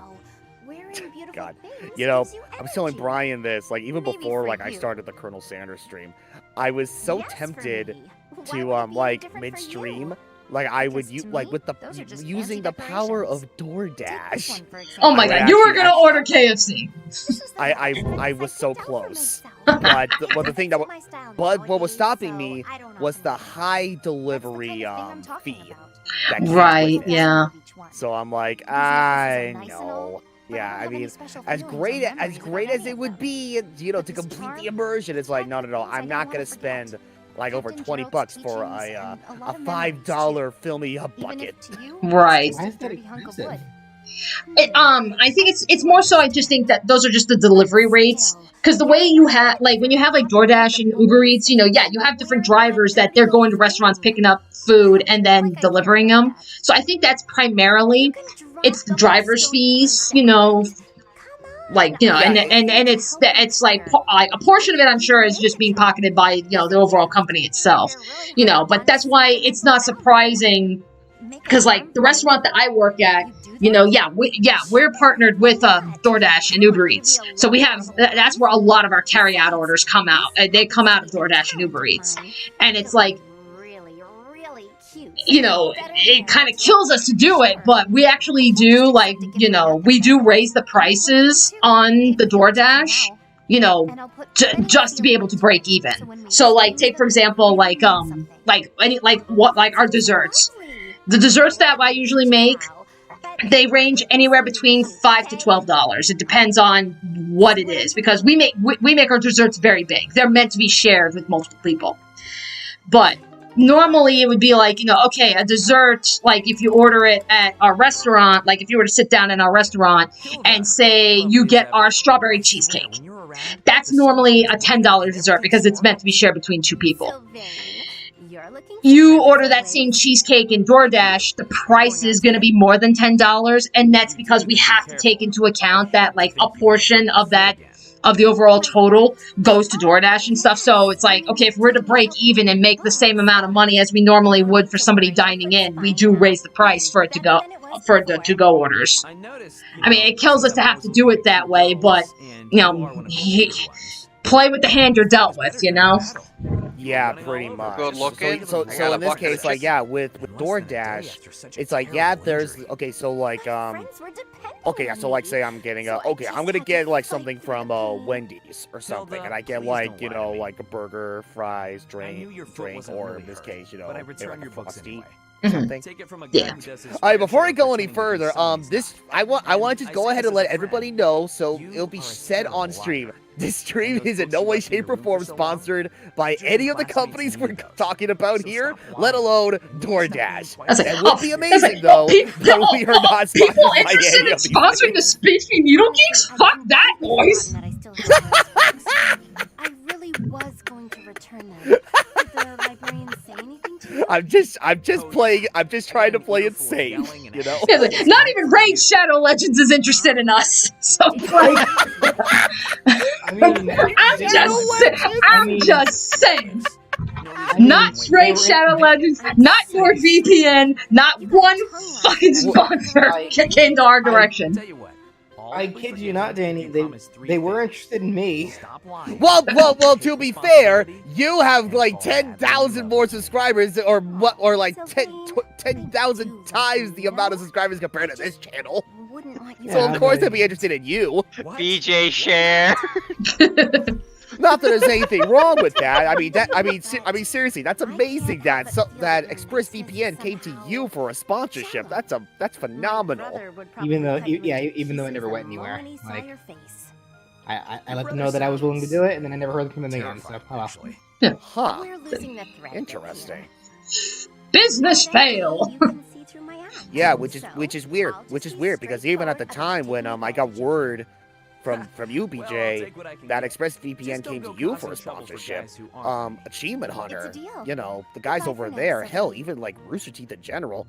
Wearing beautiful God, things you know, gives you I was telling energy. Brian this, like, even before, for like, I you. started the Colonel Sanders stream. I was so Yes, for tempted me. Why to, would it be like, different for midstream, you? like, I would Because use, to like, me, with the, those are just using fancy the power of decorations. DoorDash. Oh my I would god, you were actually- gonna order KFC. I was so close, but the thing that what was stopping me was the high delivery fee. That came Right, with it. yeah. So I'm like, I know. Yeah, I mean, as great as it would be, you know, to complete the immersion, it's like, no. I'm not gonna spend like over $20 for a $5 filmy bucket. Right. Why is that expensive? I think it's more so. I just think that those are just the delivery rates. Because the way you have, like, when you have like DoorDash and Uber Eats, you know, yeah, you have different drivers that they're going to restaurants, picking up food, and then delivering them. So I think that's primarily it's the driver's fees, you know, like, you know, and it's like a portion of it, I'm sure, is just being pocketed by, you know, the overall company itself, you know. But that's why it's not surprising. Because, like, the restaurant that I work at, you know, we're partnered with DoorDash and Uber Eats. So we have, that's where a lot of our carry-out orders come out. They come out of DoorDash and Uber Eats. And it's like, you know, it kind of kills us to do it, but we actually do, like, you know, we do raise the prices on the DoorDash, you know, just to be able to break even. So, like, take, for example, like our desserts. The desserts that I usually make, they range anywhere between $5 to $12. It depends on what it is, because we make our desserts very big. They're meant to be shared with multiple people. But normally it would be like, you know, okay, a dessert, like if you order it at our restaurant, like if you were to sit down in our restaurant and say you get our strawberry cheesecake, that's normally a $10 dessert because it's meant to be shared between two people. You order that same cheesecake in DoorDash, the price is going to be more than $10, and that's because we have to take into account that, like, a portion of that, of the overall total, goes to DoorDash and stuff. So it's like, okay, if we're to break even and make the same amount of money as we normally would for somebody dining in, we do raise the price for it to go, for the to-go orders. I mean, it kills us to have to do it that way, but, you know, play with the hand you're dealt with, you know? Yeah, pretty much. Good looking. So I got a in this bucket of case, like, chicken. yeah, with DoorDash, it's like, yeah, there's, okay, so like, okay, yeah, so like, say I'm getting okay, I'm gonna get like something from Wendy's or something, and I get like, you know, like a burger, fries, drink, or in this case, you know, maybe like a Frosty. Something. Yeah. All right, before I go any further, I want to just go ahead and let everybody know, so it'll be said on stream. This stream is in no way, shape, or form sponsored by any of the companies we're talking about here, let alone DoorDash. It would be amazing, though, that we are not sponsored People by interested any in of these sponsoring the SpiffyNeedleGeeks? Fuck that noise! I really was going to return them. Did the librarian say anything to you? I'm just trying to play it safe, you know? Yeah, like, not even Raid Shadow Legends is interested in us. So, like, I'm just saying. Not Raid Shadow Legends, not NordVPN, not one fucking sponsor came to our direction. I kid you not, Danny. They were interested in me. Well, to be fair, you have like 10,000 more subscribers, or like 10,000 times the amount of subscribers compared to this channel. So of course I'd be interested in you. BJ share. Not that there's anything wrong with that. I mean, seriously, that's amazing that ExpressVPN came to you for a sponsorship. That's phenomenal. Even though it never went anywhere. Like, I let them know that I was willing to do it, and then I never heard from them again. So, Yeah. Huh. Interesting. Business fail. Yeah, which is weird. Because even at the time when I got word from you, BJ, that ExpressVPN came to you for a sponsorship. Achievement Hunter, you know, the guys over there, hell, even like Rooster Teeth in general,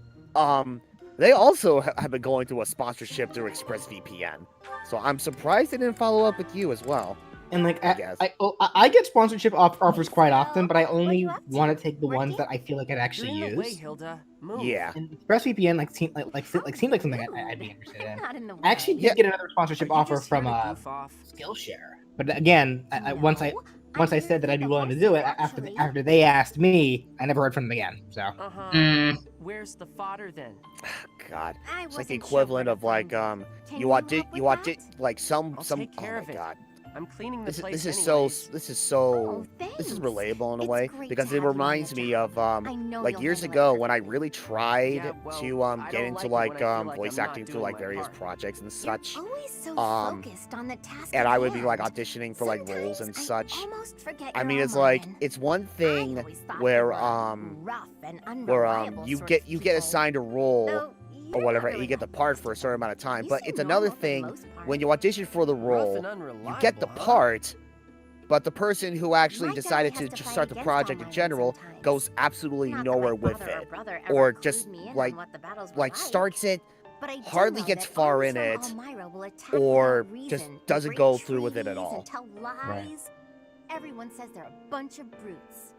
they also have been going through a sponsorship through ExpressVPN. So I'm surprised they didn't follow up with you as well. And like I get sponsorship offers quite often, but I only want to take the ones that I feel like I'd actually use. Yeah. And ExpressVPN seemed like something I'd be interested in. I actually did get another sponsorship offer from Skillshare, but again, once I said that I'd be willing to do it, after they asked me, I never heard from them again. So. Where's the fodder then? God, it's like the equivalent of like you want like some oh my God. I'm cleaning the place this is relatable in a way because it reminds me of like years ago when I really tried to get into like voice acting through like various projects and such. And I would be like auditioning for like roles and such. I mean, it's like it's one thing where you get assigned a role or whatever, and you get the part for a certain amount of time. But it's another thing when you audition for the role, you get the part, but the person who actually decided to just start the project in general goes absolutely nowhere with it, or just like starts it, hardly gets far in it, or just doesn't go through with it at all. Right. Everyone says they're a bunch of brutes.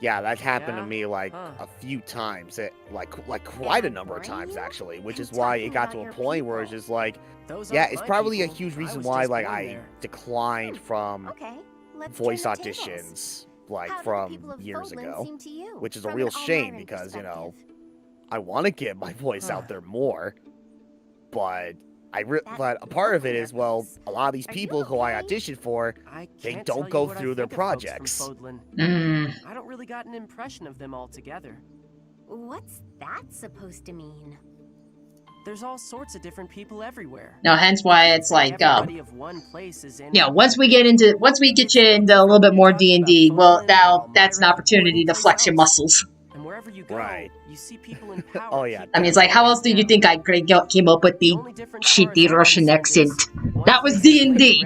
Yeah, that happened to me like a few times, like quite a number of times actually, which is why it got to a point where it's just like, yeah, it's probably a huge reason why like I declined from voice auditions like from years ago, which is a real shame because, you know, I want to get my voice out there more, but but a part of it is, well, a lot of these people who I auditioned for, they don't go through their projects. I don't really got an impression of them altogether. What's that supposed to mean? There's all sorts of different people everywhere. No, hence why it's like, once we get you into a little bit more D&D, well, now that's an opportunity to flex your muscles. And wherever you go, you see people in power. Oh yeah. I mean, it's like, how else do you think I came up with the shitty Russian accent? That was D&D.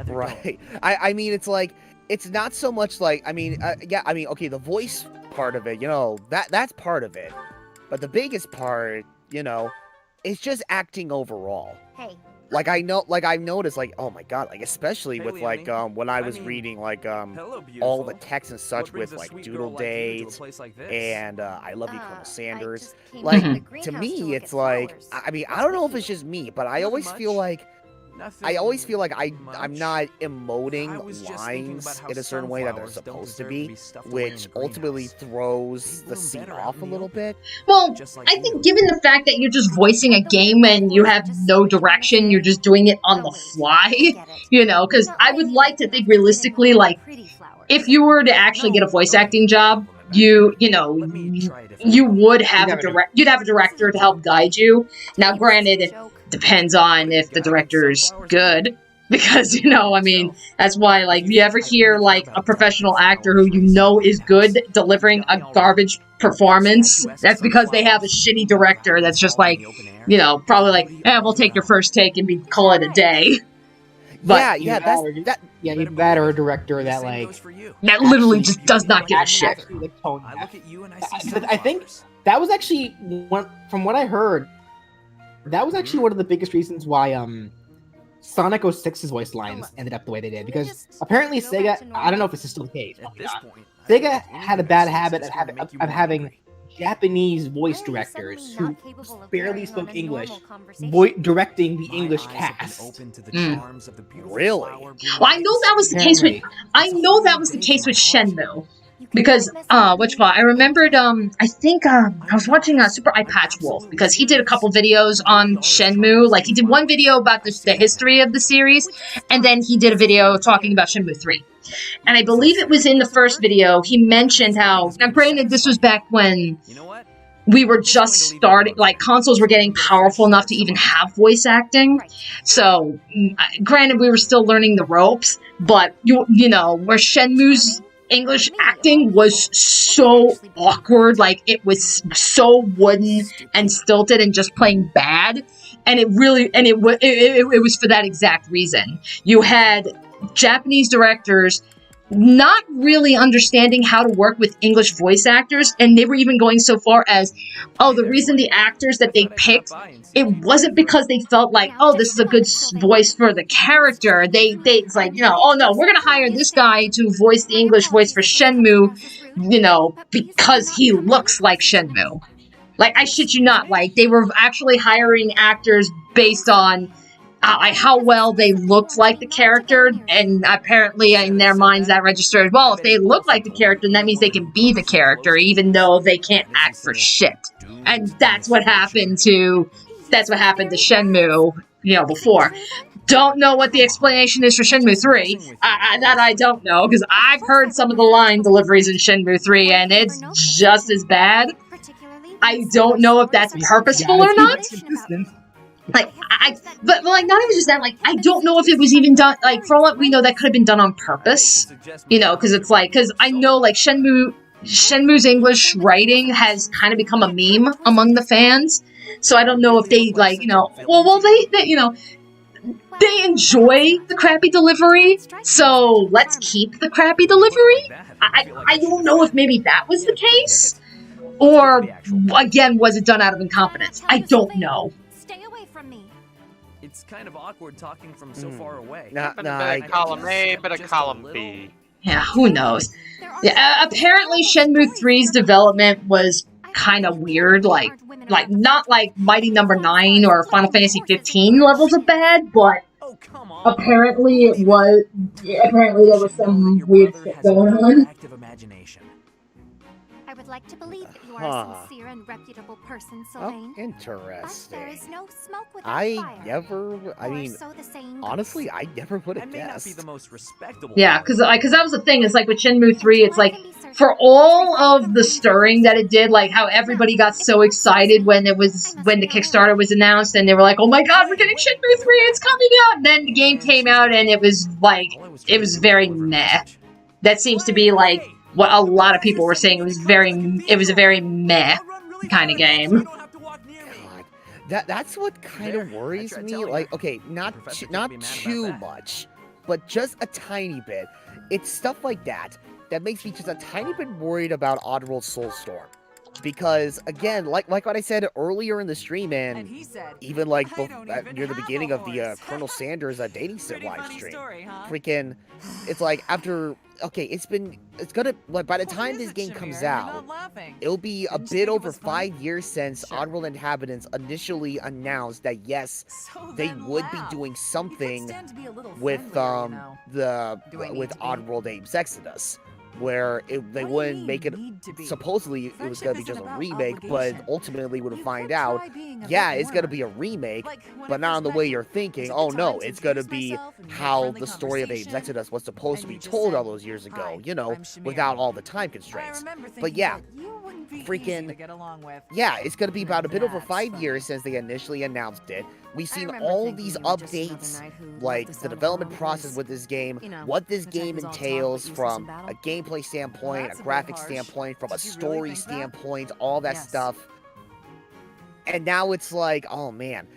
Right. I mean, it's like, it's not so much like, I mean, okay, the voice part of it, you know, that's part of it. But the biggest part, you know, is just acting overall. Hey. Like I've noticed, like, oh my God, like especially with like when I was reading like all the text and such with like Doodle Days and I Love You, Colonel Sanders. Like to me, it's like, I mean, I don't know if it's just me, but I always feel like I'm not emoting lines in a certain way that they're supposed to be, which ultimately throws the scene off a little bit. Well, I think given the fact that you're just voicing a game and you have no direction, you're just doing it on the fly, you know, because I would like to think realistically, like, if you were to actually get a voice acting job, you would have you'd have a director to help guide you. Now, granted, it depends on if the director's good, because, you know, I mean, that's why, like, you ever hear, like, a professional actor who you know is good delivering a garbage performance, that's because they have a shitty director that's just, like, you know, probably like, we'll take your first take and call it a day. But either that or a director that, like, that literally just does not give a shit. I think that was actually from what I heard, that was actually one of the biggest reasons why Sonic 06's voice lines ended up the way they did, because apparently Sega, I don't know if this is still the case, Sega had a bad habit of having Japanese voice directors who barely spoke English directing the English cast. Really? Well, I know that was the case with Shenmue. Because, I remembered, I think, I was watching Super Eye Patch Wolf, because he did a couple videos on Shenmue. Like, he did one video about the history of the series, and then he did a video talking about Shenmue 3. And I believe it was in the first video, he mentioned how, now granted, this was back when we were just starting, like, consoles were getting powerful enough to even have voice acting. So, granted, we were still learning the ropes, but, you know, where Shenmue's English acting was so awkward, like, it was so wooden and stilted and just plain bad. and it was for that exact reason. You had Japanese directors not really understanding how to work with English voice actors, and they were even going so far as, the reason the actors that they picked, it wasn't because they felt like, this is a good voice for the character. It's like, oh no, we're gonna hire this guy to voice the English voice for Shenmue, because he looks like Shenmue. Like, I shit you not, like, they were actually hiring actors based on how well they looked like the character, and apparently in their minds that registered, well, if they look like the character, then that means they can be the character, even though they can't act for shit. And that's what happened to Shenmue, before. Don't know what the explanation is for Shenmue 3. That I don't know, because I've heard some of the line deliveries in Shenmue 3, and it's just as bad. I don't know if that's purposeful or not. Like, but not even just that, like, I don't know if it was even done, like, for all that we know, that could have been done on purpose, because it's like, because I know, like, Shenmue's English writing has kind of become a meme among the fans, so I don't know if they, like, they enjoy the crappy delivery, so let's keep the crappy delivery? I don't know if maybe that was the case, or, again, was it done out of incompetence? I don't know. It's kind of awkward talking from so far away. Column A, bit of column B. Yeah, who knows? Yeah, apparently Shenmue 3's development was kind of weird, like not like Mighty Number 9 or Final Fantasy 15 levels of bad, but apparently there was some weird shit going on. I would like to believe that you are a sincere and reputable person, Sylvain. Interesting. There is no smoke without fire. Honestly, I never would have guessed. May not be the most respectable. Yeah, because that was the thing. It's like with Shenmue 3, it's like, for all of the stirring that it did, like how everybody got so excited when the Kickstarter was announced, and they were like, oh my god, we're getting Shenmue 3, it's coming out! And then the game came out, and it was very meh. That seems to be like what a lot of people were saying. It was a very meh kind of game. God, that's what kind of worries me. Like, okay, not too much, but just a tiny bit. It's stuff like that makes me just a tiny bit worried about Oddworld Soulstorm. Because, again, like what I said earlier in the stream, and even like near the beginning of the Colonel Sanders dating sim live stream, freaking, it's like after, okay, it's gonna, like, by the time this game comes out, it'll be a bit over 5 years since Oddworld Inhabitants initially announced that yes, they would be doing something with with Oddworld Abe's Exodus. Where they wouldn't make it, supposedly it was going to be just a remake, but ultimately would find out, yeah, it's going to be a remake, but not in the way you're thinking. Oh no, it's going to be how the story of Abe's Exodus was supposed to be told all those years ago, without all the time constraints. But yeah, freaking, yeah, it's going to be about a bit over 5 years since they initially announced it. We've seen all these updates, like the development process with this game, what this game entails from a gameplay standpoint, a graphic standpoint, from a story standpoint, all that stuff. And now it's like, oh man,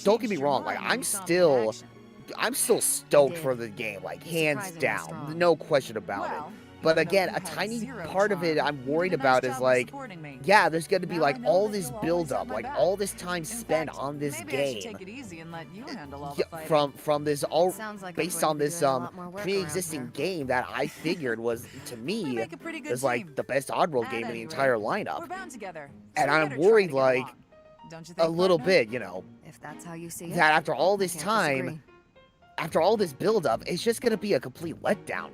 don't get me wrong, like I'm still stoked for the game, like hands down, no question about it. But again, a tiny part of it I'm worried about is like, yeah, there's going to be like all this build-up, like all this time spent on this game, from this based on this pre-existing game that I figured was, to me, is like the best Oddworld game in the entire lineup. And I'm worried, like, a little bit, if that's how you see it, that after all this time, after all this build-up, it's just going to be a complete letdown,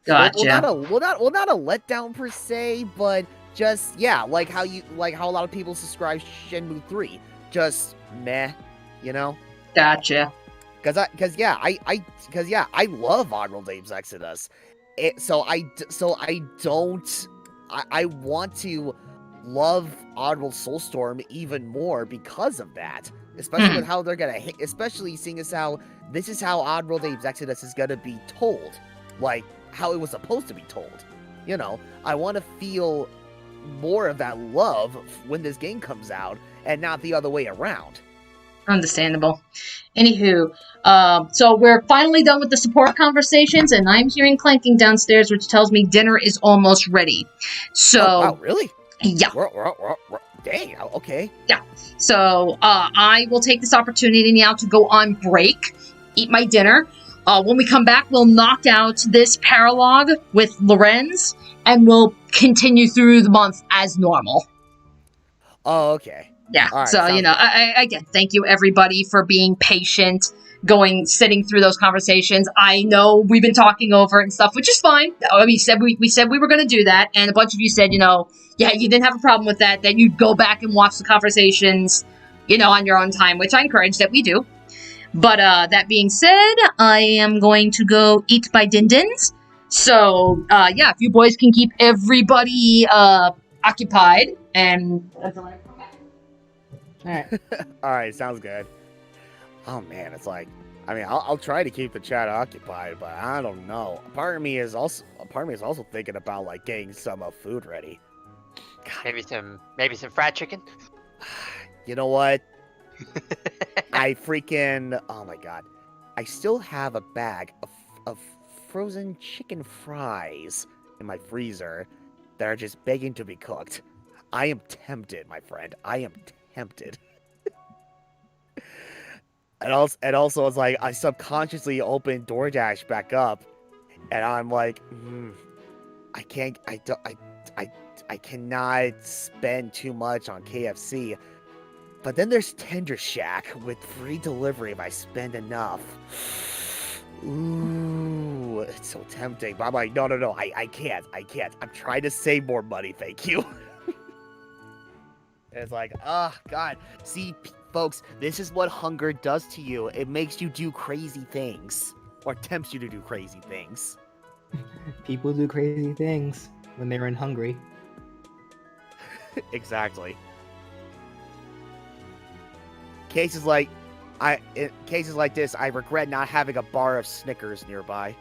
Gotcha. Well, not a letdown per se, but just, yeah, like how a lot of people describe Shenmue 3, just meh, Gotcha. Cause I love Oddworld Abe's Exodus, I want to love Oddworld Soulstorm even more because of that, especially with how they're gonna hit, especially seeing as how this is how Oddworld Abe's Exodus is gonna be told, like how it was supposed to be told. I want to feel more of that love when this game comes out, and not the other way around. Understandable. Anywho, so we're finally done with the support conversations, and I'm hearing clanking downstairs, which tells me dinner is almost ready. So, oh, wow, really? Yeah. Dang, okay. Yeah. So, I will take this opportunity now to go on break, eat my dinner. When we come back, we'll knock out this paralogue with Lorenz, and we'll continue through the month as normal. Oh, okay. Yeah, All right, so, you know, again, thank you everybody for being patient, sitting through those conversations. I know we've been talking over and stuff, which is fine. We said we were going to do that, and a bunch of you said, you know, yeah, you didn't have a problem with that, then you'd go back and watch the conversations, you know, on your own time, which I encourage that we do. But that being said, I am going to go eat my din-dins. So, yeah, if you boys can keep everybody occupied, and that's all I have. Alright. Alright, sounds good. Oh man, it's like, I mean, I'll try to keep the chat occupied, but I don't know. A part of me is also thinking about like getting some food ready. God. Maybe some fried chicken. You know what? I freaking, oh my god, I still have a bag of frozen chicken fries in my freezer that are just begging to be cooked. I am tempted, my friend. I am tempted. And also, it's like I subconsciously opened DoorDash back up, and I'm like, I cannot spend too much on KFC. But then there's Tender Shack with free delivery if I spend enough. Ooh, it's so tempting. But I'm like, no, I can't. I'm trying to save more money, thank you. It's like, oh, God. See, folks, this is what hunger does to you. It makes you do crazy things. Or tempts you to do crazy things. People do crazy things when they're hungry. Exactly. In cases like this, I regret not having a bar of Snickers nearby.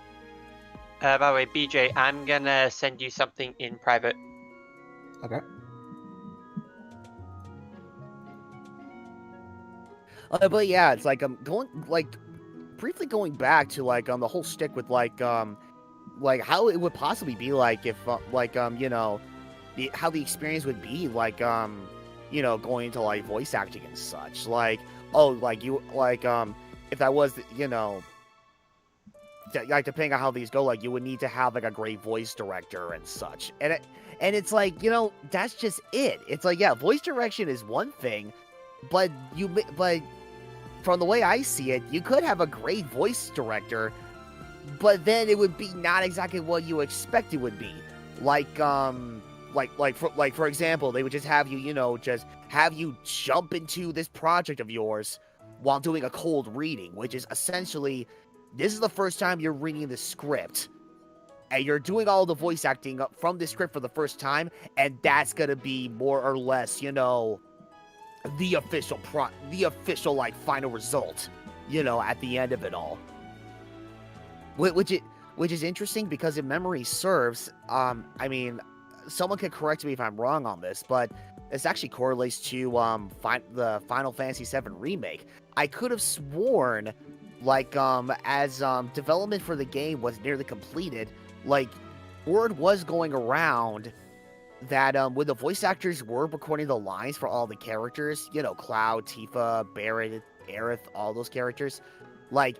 By the way, BJ, I'm gonna send you something in private. Okay. But yeah, it's like briefly going back to the whole stick with how it would possibly be like if you know, how the experience would be you know, going into voice acting and such, if that was, you know, depending on how these go, you would need to have a great voice director and such, and it's like, you know, that's just it. It's like, yeah, voice direction is one thing, but from the way I see it, you could have a great voice director, but then it would be not exactly what you expect it would be. For example, they would just have you, you know, just have you jump into this project of yours while doing a cold reading, which is essentially, this is the first time you're reading the script, and you're doing all the voice acting from the script for the first time, and that's gonna be more or less, you know, the official final result, you know, at the end of it all. Which is interesting because if memory serves, I mean, someone can correct me if I'm wrong on this, but this actually correlates to the Final Fantasy VII Remake. I could have sworn, as development for the game was nearly completed, word was going around that when the voice actors were recording the lines for all the characters, you know, Cloud, Tifa, Barret, Aerith, all those characters, all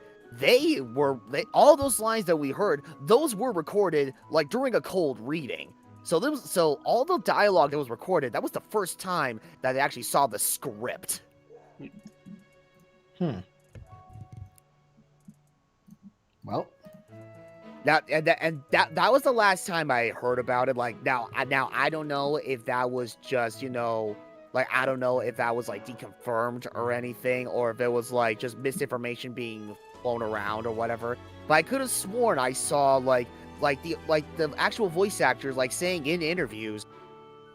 those lines that we heard, those were recorded during a cold reading. So all the dialogue that was recorded, that was the first time that they actually saw the script. Well, now that was the last time I heard about it. Now I don't know if that was just, you know, I don't know if that was deconfirmed or anything, or if it was just misinformation being flown around or whatever. But I could have sworn I saw the actual voice actors saying in interviews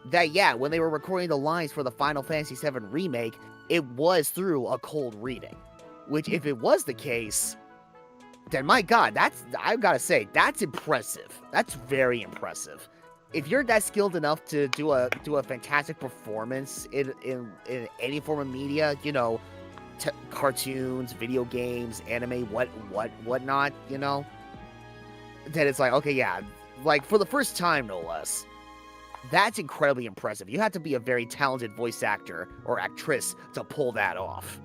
that, yeah, when they were recording the lines for the Final Fantasy VII Remake, it was through a cold reading. Which, if it was the case, then my god, I've got to say, that's impressive. That's very impressive. if you're that skilled enough to do a fantastic performance in any form of media, you know, cartoons, video games, anime, whatnot, you know, then it's like, okay, yeah, like for the first time, no less. That's incredibly impressive. You have to be a very talented voice actor or actress to pull that off.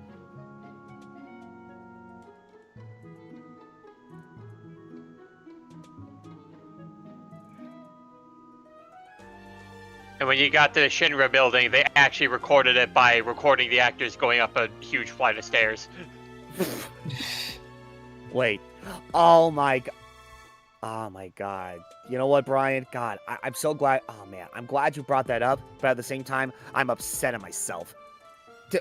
And when you got to the Shinra building, they actually recorded it by recording the actors going up a huge flight of stairs. Wait. Oh my god. You know what, Brian? God, I'm so glad. Oh man, I'm glad you brought that up, but at the same time, I'm upset at myself.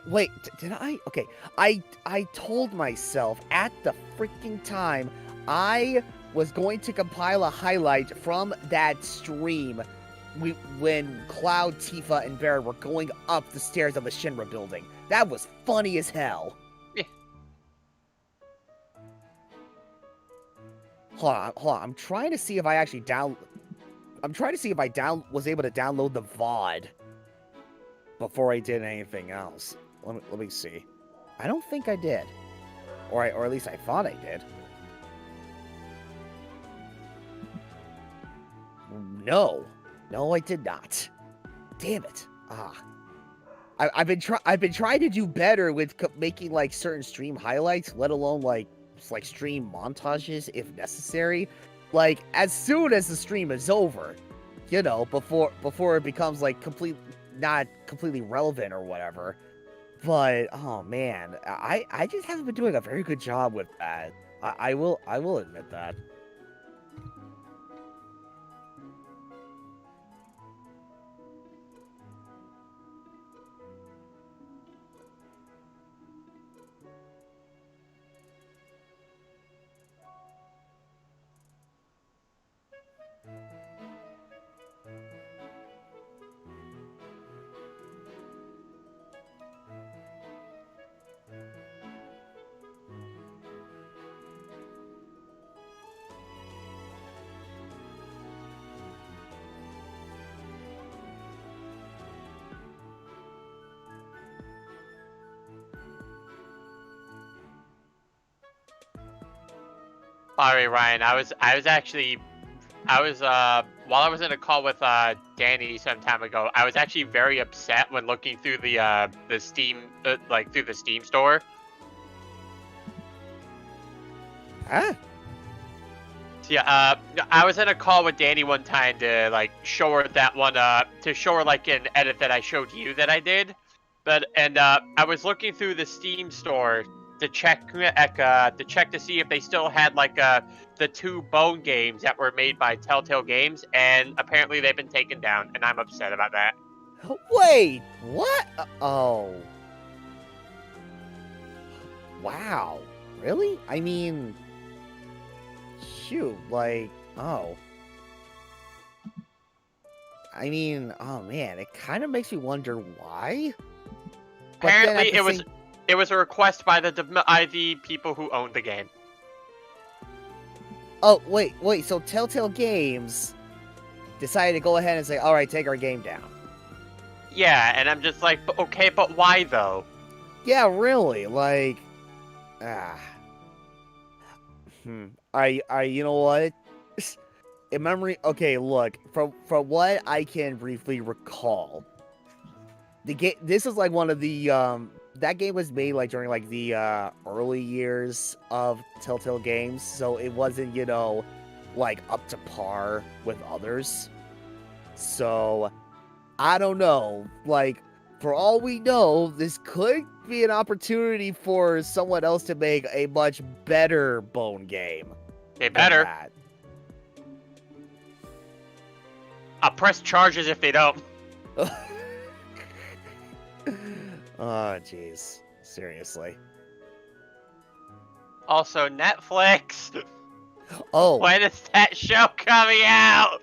Wait, did I? Okay, I told myself at the freaking time I was going to compile a highlight from that stream when Cloud, Tifa, and Vera were going up the stairs of the Shinra building. That was funny as hell. Yeah. Hold on. I'm trying to see if I actually was able to download the VOD before I did anything else. Let me see. I don't think I did. Or at least I thought I did. No, I did not. Damn it. I've been trying to do better with making like certain stream highlights, let alone like stream montages if necessary. Like as soon as the stream is over, you know, before it becomes like not completely relevant or whatever. But oh man, I just haven't been doing a very good job with that. I will admit that. Sorry, Ryan. I was while I was in a call with Dani some time ago, I was actually very upset when looking through the Steam through the Steam store. Huh? So, yeah, I was in a call with Dani one time to like show her that one to show her like an edit that I showed you that I did. I was looking through the Steam store to check to see if they still had like the 2 Bone games that were made by Telltale Games, and apparently they've been taken down, and I'm upset about that. Wait, what? Oh. Wow. Really? I mean, shoot, like, oh. I mean, oh man, it kind of makes me wonder why. Apparently it was a request by the people who owned the game. Oh, wait, so Telltale Games decided to go ahead and say, alright, take our game down. Yeah, and I'm just like, okay, but why though? Yeah, really, like, you know what? In memory, okay, look, from what I can briefly recall, this is like one of the, that game was made like during like the early years of Telltale Games, so it wasn't, you know, like up to par with others. So I don't know, like for all we know, this could be an opportunity for someone else to make a much better Bone game. They better. I'll press charges if they don't. Oh, jeez. Seriously. Also, Netflix. Oh. When is that show coming out?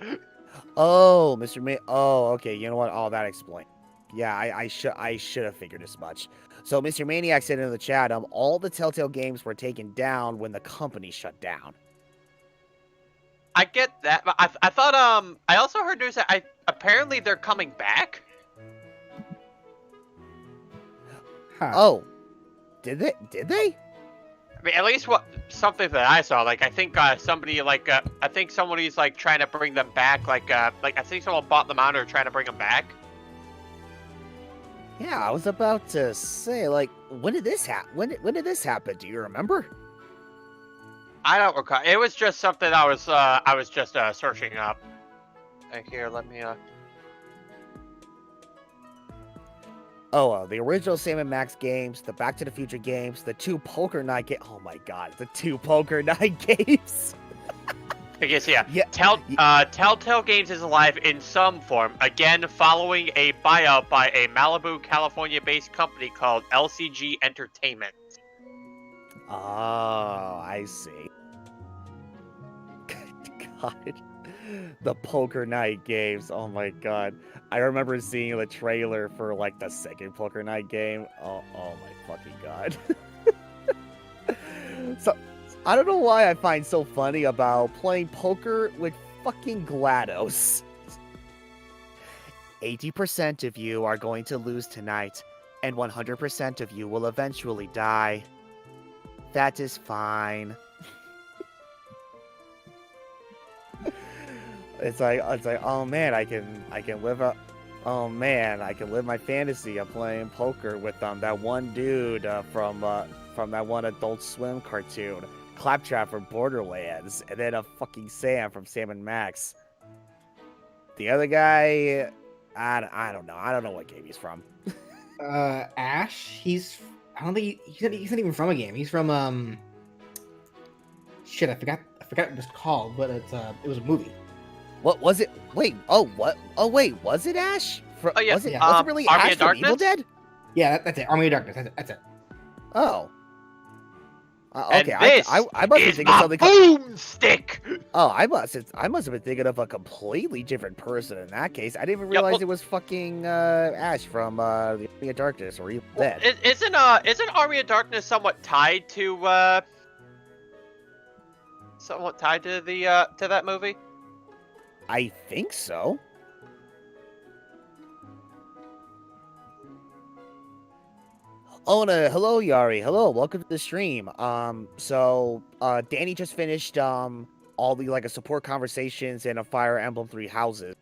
Oh, Mr. May. Oh, okay. You know what? Oh, that explains. Yeah, I should have figured as much. So, Mr. Maniac said in the chat, all the Telltale games were taken down when the company shut down. I get that, but I thought I also heard news that apparently they're coming back. Huh. Oh, did they? Did they? I mean, at least something that I saw. Like, I think somebody I think somebody's like trying to bring them back. Like I think someone bought them out or trying to bring them back. Yeah, I was about to say, like, when did this happen? When did this happen? Do you remember? I don't recall. It was just something I was just searching up. Here, let me Oh, the original Sam & Max games, the Back to the Future games, the 2 Poker Night games. Oh my god, the 2 Poker Night games. I guess, yeah. Telltale Games is alive in some form, again following a buyout by a Malibu, California-based company called LCG Entertainment. Oh, I see. God. The Poker Night games. Oh my god. I remember seeing the trailer for like the second Poker Night game. Oh my fucking god. So I don't know why I find so funny about playing poker with fucking GLaDOS. 80% of you are going to lose tonight, and 100% of you will eventually die. That is fine. It's like, oh man, I can live I can live my fantasy of playing poker with that one dude from that one Adult Swim cartoon, Claptrap from Borderlands, and then a fucking Sam from Sam & Max. The other guy, I don't know. I don't know what game he's from. Ash. I don't think he's not even from a game. He's from shit. I forgot what it was called, but it was a movie. What was it? Wait. Oh, what? Oh, wait. Was it Ash? Oh yeah. Was it really Army Ash of from Darkness? Evil Dead? Yeah, that's it. Army of Darkness. That's it. Oh. And Okay, this I must be is thinking my something. boomstick. Oh, I must have been thinking of a completely different person in that case. I didn't even realize it was fucking Ash from the Army of Darkness or Evil Dead. Isn't Army of Darkness somewhat tied to to that movie? I think so. Oh, no, hello, Yari. Hello, welcome to the stream. So Dani just finished all the support conversations in a Fire Emblem 3 houses,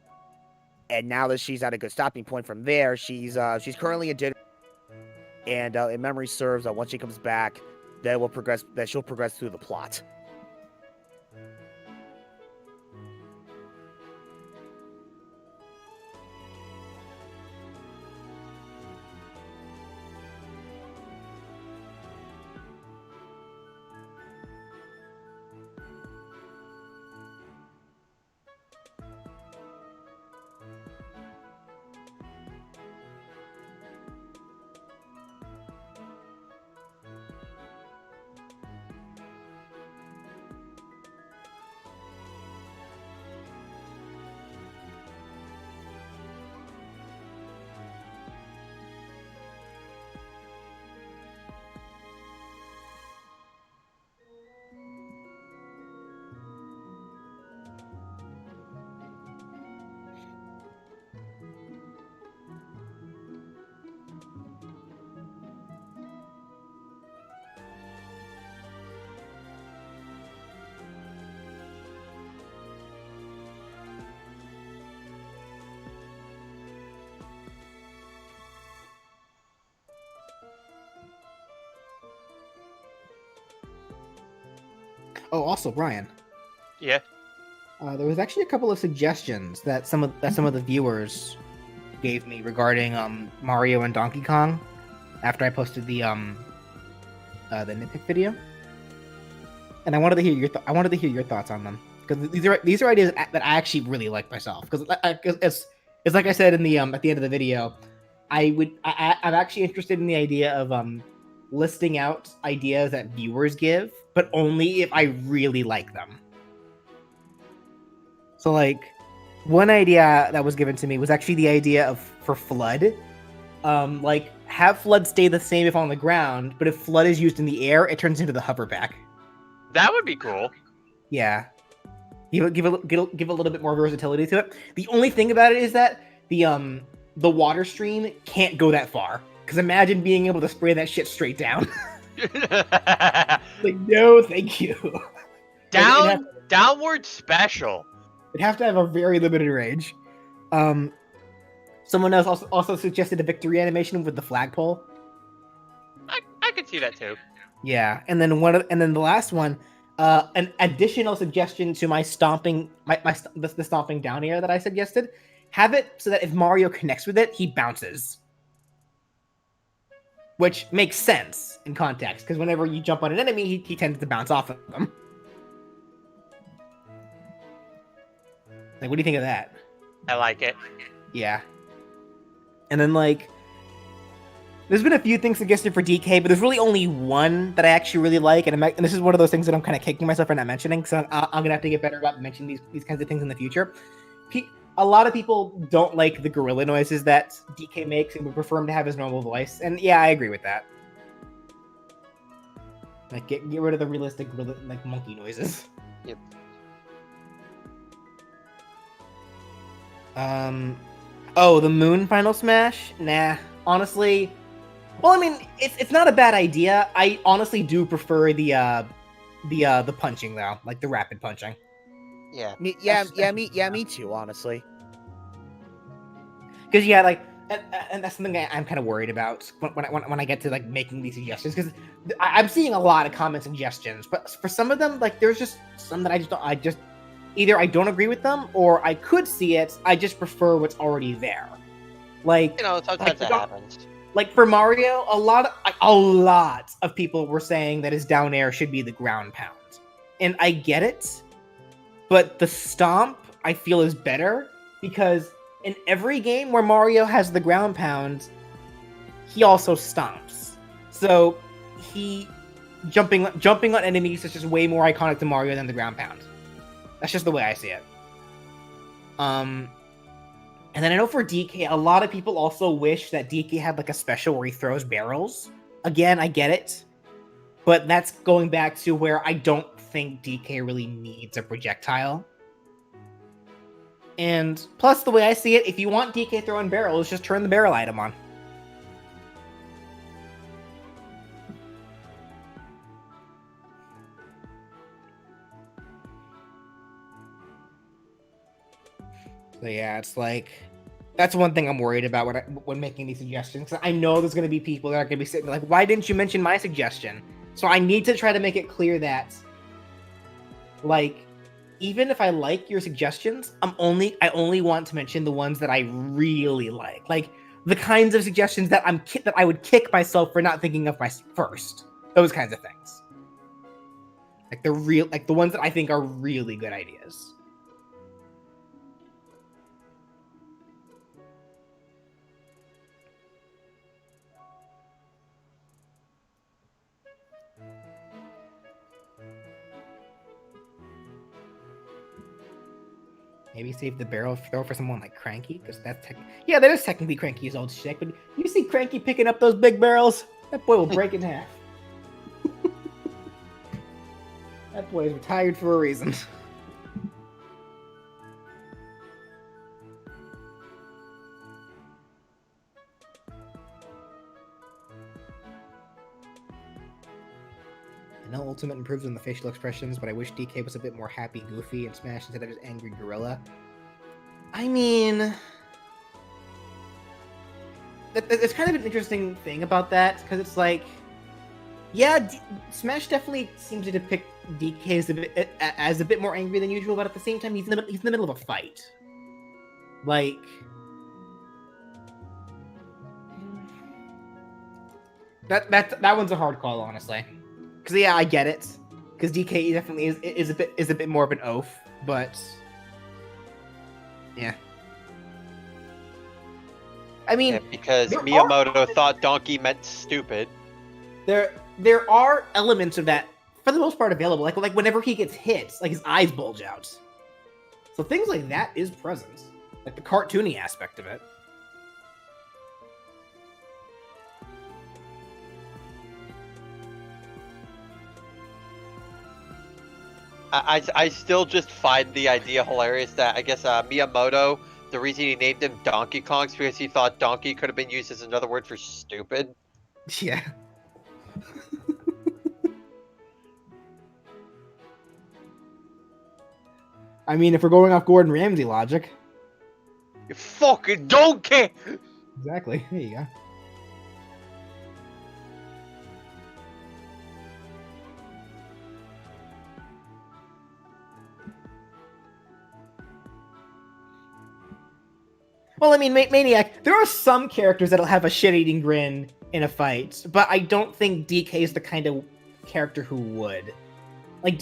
and now that she's at a good stopping point from there, she's currently in dinner. And if memory serves, once she comes back, she'll progress through the plot. Oh, also, Brian. Yeah. There was actually a couple of suggestions that some of the viewers gave me regarding Mario and Donkey Kong after I posted the nitpick video, and I wanted to hear your thoughts on them, because these are ideas that I actually really like myself. Because it's like I said in the at the end of the video, I'm actually interested in the idea of listing out ideas that viewers give, but only if I really like them. So, like, one idea that was given to me was actually the idea for Flood. Like, have Flood stay the same if on the ground, but if Flood is used in the air, it turns into the hoverback. That would be cool. Yeah. give a little bit more versatility to it. The only thing about it is that the water stream can't go that far. Because imagine being able to spray that shit straight down. Like, no, thank you. Downward special. It'd have to have a very limited range. Someone else also suggested a victory animation with the flagpole. I could see that too. Yeah, and then the last one, an additional suggestion to my stomping, the stomping down air that I suggested. Have it so that if Mario connects with it, he bounces. Which makes sense in context, because whenever you jump on an enemy, he tends to bounce off of them. Like, what do you think of that? I like it. Yeah. And then, like, there's been a few things suggested for DK, but there's really only one that I actually really like, and this is one of those things that I'm kind of kicking myself for not mentioning, so I'm gonna have to get better about mentioning these kinds of things in the future. A lot of people don't like the gorilla noises that DK makes and would prefer him to have his normal voice, and yeah, I agree with that. Like, get rid of the realistic gorilla, like, monkey noises. Yep. Oh, the Moon Final Smash? Nah, honestly. Well, I mean, it's not a bad idea. I honestly do prefer the punching though, like the rapid punching. Yeah. Me too, honestly. Because yeah, like, and that's something I'm kind of worried about when I get to like making these suggestions. Because I'm seeing a lot of comment suggestions, but for some of them, like, there's just some that I just either I don't agree with them, or I could see it. I just prefer what's already there. Like, sometimes that happens. Like for Mario, a lot of people were saying that his down air should be the ground pound, and I get it. But the stomp, I feel, is better, because in every game where Mario has the ground pound, he also stomps. So he jumping on enemies is just way more iconic to Mario than the ground pound. That's just the way I see it. And then I know for DK, a lot of people also wish that DK had like a special where he throws barrels. Again, I get it. But that's going back to where I don't think DK really needs a projectile. And plus, the way I see it, if you want DK throwing barrels, just turn the barrel item on. So yeah, it's like, that's one thing I'm worried about when making these suggestions. I know there's going to be people that are going to be sitting there like, why didn't you mention my suggestion? So I need to try to make it clear that, like, even if I like your suggestions, I only want to mention the ones that I really like the kinds of suggestions that I would kick myself for not thinking of first. Those kinds of things, like the ones that I think are really good ideas. Maybe save the barrel throw for someone like Cranky, because that is technically Cranky's old shit. But you see Cranky picking up those big barrels, that boy will break in half. That boy is retired for a reason. I know Ultimate improves on the facial expressions, but I wish DK was a bit more happy, goofy, and Smash instead of just angry gorilla. I mean, it's kind of an interesting thing about that, because it's like, yeah, Smash definitely seems to depict DK as a bit more angry than usual, but at the same time, he's in the middle of a fight. Like, that one's a hard call, honestly. Because yeah, I get it. Because DK definitely is a bit more of an oaf, but yeah. I mean, because Miyamoto thought donkey meant stupid. There are elements of that for the most part available. Like whenever he gets hit, like his eyes bulge out. So things like that is present, like the cartoony aspect of it. I still just find the idea hilarious that I guess Miyamoto, the reason he named him Donkey Kong is because he thought donkey could have been used as another word for stupid. Yeah. I mean, if we're going off Gordon Ramsay logic. You fucking donkey! Exactly. There you go. Well, I mean, Maniac, there are some characters that'll have a shit-eating grin in a fight, but I don't think DK is the kind of character who would. Like,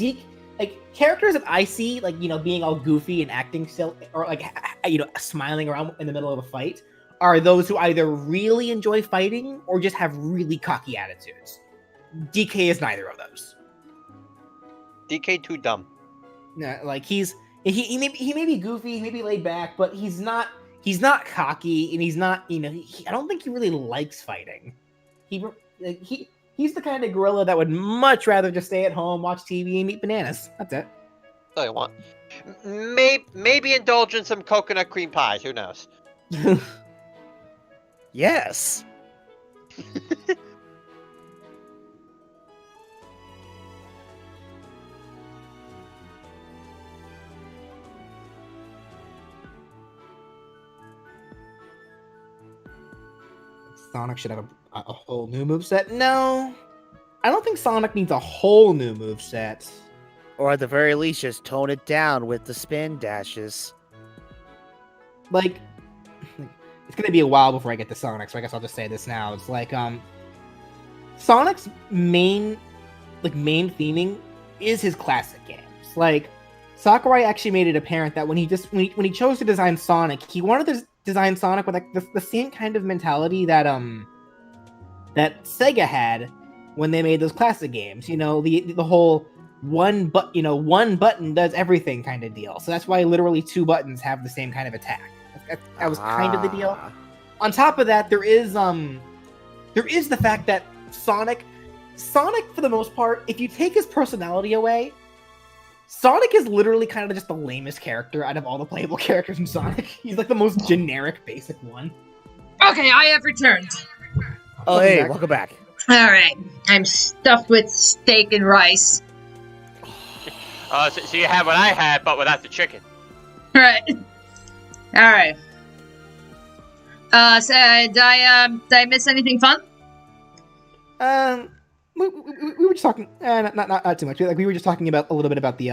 characters that I see, like, being all goofy and acting still, or, like, smiling around in the middle of a fight, are those who either really enjoy fighting or just have really cocky attitudes. DK is neither of those. DK too dumb. Yeah, like, he may be goofy, he may be laid back, but he's not cocky, and he's not, I don't think he really likes fighting. He's the kind of gorilla that would much rather just stay at home, watch TV, and eat bananas. That's it. That's all you want. Maybe indulge in some coconut cream pies. Who knows? Yes. Sonic should have a whole new moveset? No. I don't think Sonic needs a whole new moveset. Or at the very least, just tone it down with the spin dashes. Like, it's gonna be a while before I get to Sonic, so I guess I'll just say this now. It's like, Sonic's main theming is his classic games. Like, Sakurai actually made it apparent that when he chose to design Sonic, he wanted to design Sonic with like the same kind of mentality that that Sega had when they made those classic games. The whole one button does everything kind of deal. So that's why literally 2 buttons have the same kind of attack. That was kind of the deal. On top of that, there is the fact that Sonic for the most part, if you take his personality away, Sonic is literally kind of just the lamest character out of all the playable characters in Sonic. He's like the most generic, basic one. Okay, I have returned. Oh, hey, welcome back. Alright, I'm stuffed with steak and rice. So you had what I had, but without the chicken. Right. Alright. So, did I miss anything fun? We were just talking, not too much. Like, we were just talking about a little bit about the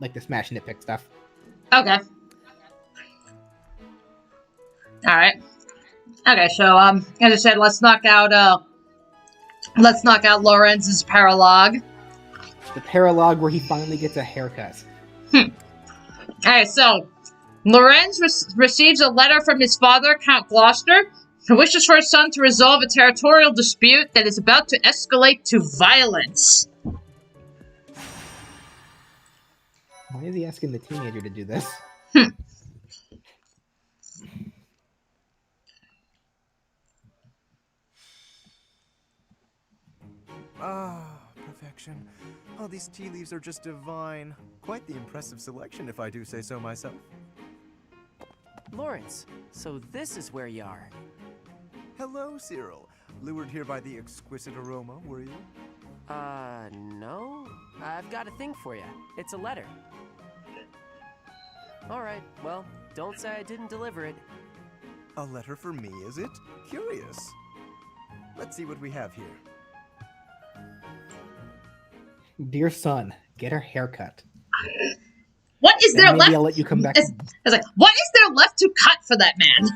like the Smash Nitpick stuff. Okay. All right. Okay, so as I said, let's knock out Lorenz's paralogue. The paralogue where he finally gets a haircut. Alright, so Lorenz receives a letter from his father, Count Gloucester, who wishes for his son to resolve a territorial dispute that is about to escalate to violence. Why is he asking the teenager to do this? Perfection. Oh, these tea leaves are just divine. Quite the impressive selection, if I do say so myself. Lawrence, so this is where you are. Hello, Cyril. Lured here by the exquisite aroma, were you? No. I've got a thing for you. It's a letter. Alright, well, don't say I didn't deliver it. A letter for me, is it? Curious. Let's see what we have here. Dear son, get her haircut. What is there left? Maybe I'll let you come back. I was like, what is there left to cut for that man?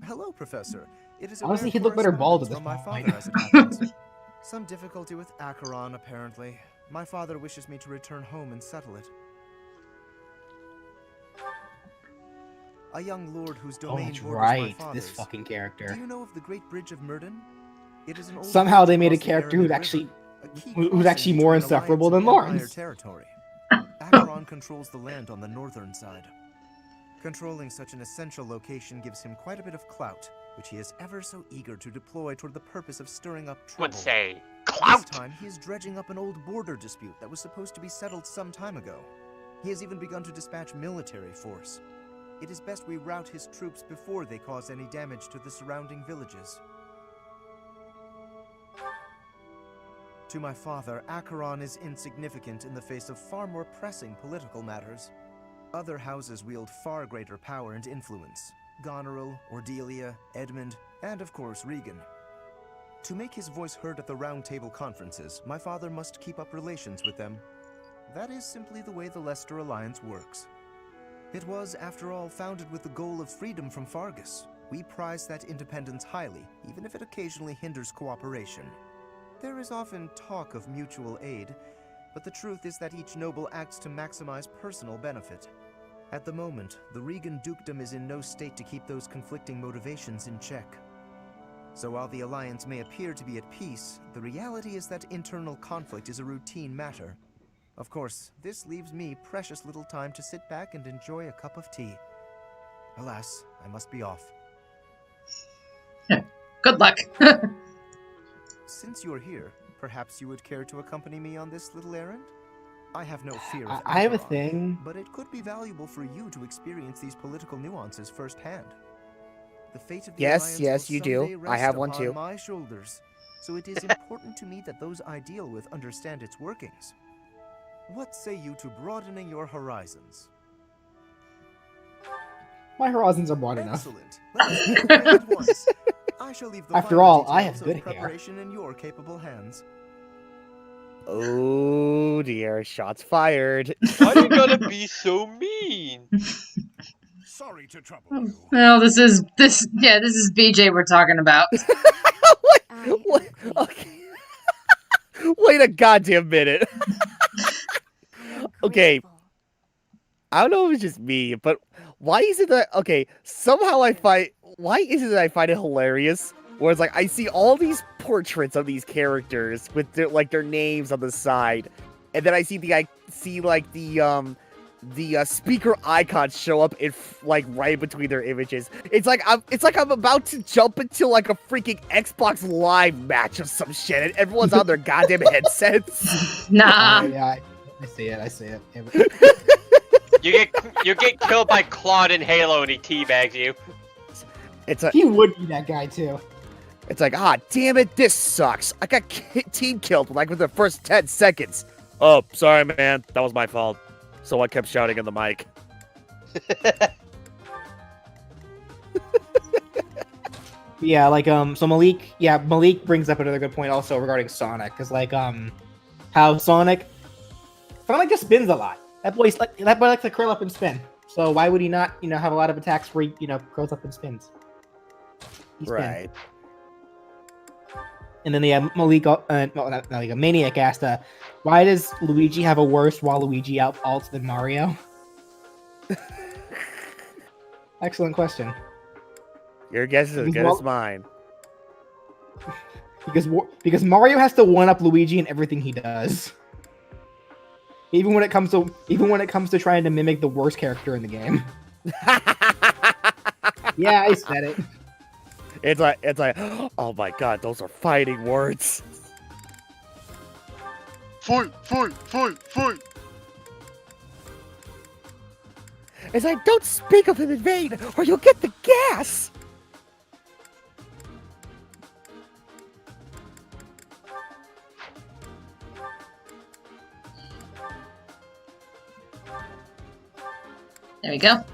Hello, Professor. It is Honestly, he'd look better bald at this from my point. father, as it happens. Some difficulty with Acheron, apparently. My father wishes me to return home and settle it. A young lord whose domain that's borders right, my father's. this fucking character. Do you know of the Great Bridge of Murden? It is an old Somehow they bridge made a across the character Arabian who's actually more crossing between insufferable Alliance than and Empire Lawrence. Territory. Acheron controls the land on the northern side. Controlling such an essential location gives him quite a bit of clout, which he is ever so eager to deploy toward the purpose of stirring up trouble. Would say clout. This time, he is dredging up an old border dispute that was supposed to be settled some time ago. He has even begun to dispatch military force. It is best we rout his troops before they cause any damage to the surrounding villages. To my father, Acheron is insignificant in the face of far more pressing political matters. Other houses wield far greater power and influence. Goneril, Ordelia, Edmund, and of course Regan. To make his voice heard at the Round Table conferences, my father must keep up relations with them. That is simply the way the Leicester Alliance works. It was, after all, founded with the goal of freedom from Fargus. We prize that independence highly, even if it occasionally hinders cooperation. There is often talk of mutual aid, but the truth is that each noble acts to maximize personal benefit. At the moment, the Regan dukedom is in no state to keep those conflicting motivations in check. So while the Alliance may appear to be at peace, the reality is that internal conflict is a routine matter. Of course, this leaves me precious little time to sit back and enjoy a cup of tea. Alas, I must be off. Good luck. Since you're here, perhaps you would care to accompany me on this little errand? I have no fear of I have a Acheron, thing. but it could be valuable for you to experience these political nuances firsthand. The fate of the Alliance Yes, will you someday do. I rest have one upon too. my shoulders, so it is important to me that those I deal with understand its workings. What say you to broadening your horizons? My horizons are broad enough. Excellent. Let us get going at once. I shall leave the After finer all, I details have good of hair. preparation in your capable hands. Oh dear, shots fired. Why are you gonna be so mean? Sorry to trouble you. Well, this is BJ we're talking about. What? Okay. Wait a goddamn minute. Okay. I don't know if it's just me, but why is it that why is it that I find it hilarious? Whereas like I see all these portraits of these characters with their names on the side, and then I see the speaker icons show up in right between their images. It's like I'm about to jump into like a freaking Xbox Live match of some shit, and everyone's on their goddamn headsets. Nah. Yeah, I see it. You get killed by Claude in Halo and he teabags you. He would be that guy too. It's like, damn it, this sucks. I got team killed within the first 10 seconds. Oh, sorry, man. That was my fault. So I kept shouting in the mic. Yeah, so Malik brings up another good point also regarding Sonic, because how Sonic just spins a lot. That boy likes to curl up and spin. So why would he not, have a lot of attacks where he, curls up and spins? Right. And then Maniac asked, why does Luigi have a worse Waluigi alt than Mario? Excellent question. Your guess is as good as mine. Because Mario has to one-up Luigi in everything he does. Even when it comes to trying to mimic the worst character in the game. Yeah, I said it. It's like, oh my god, those are fighting words. Fight! It's like, don't speak of him in vain, or you'll get the gas! There we go.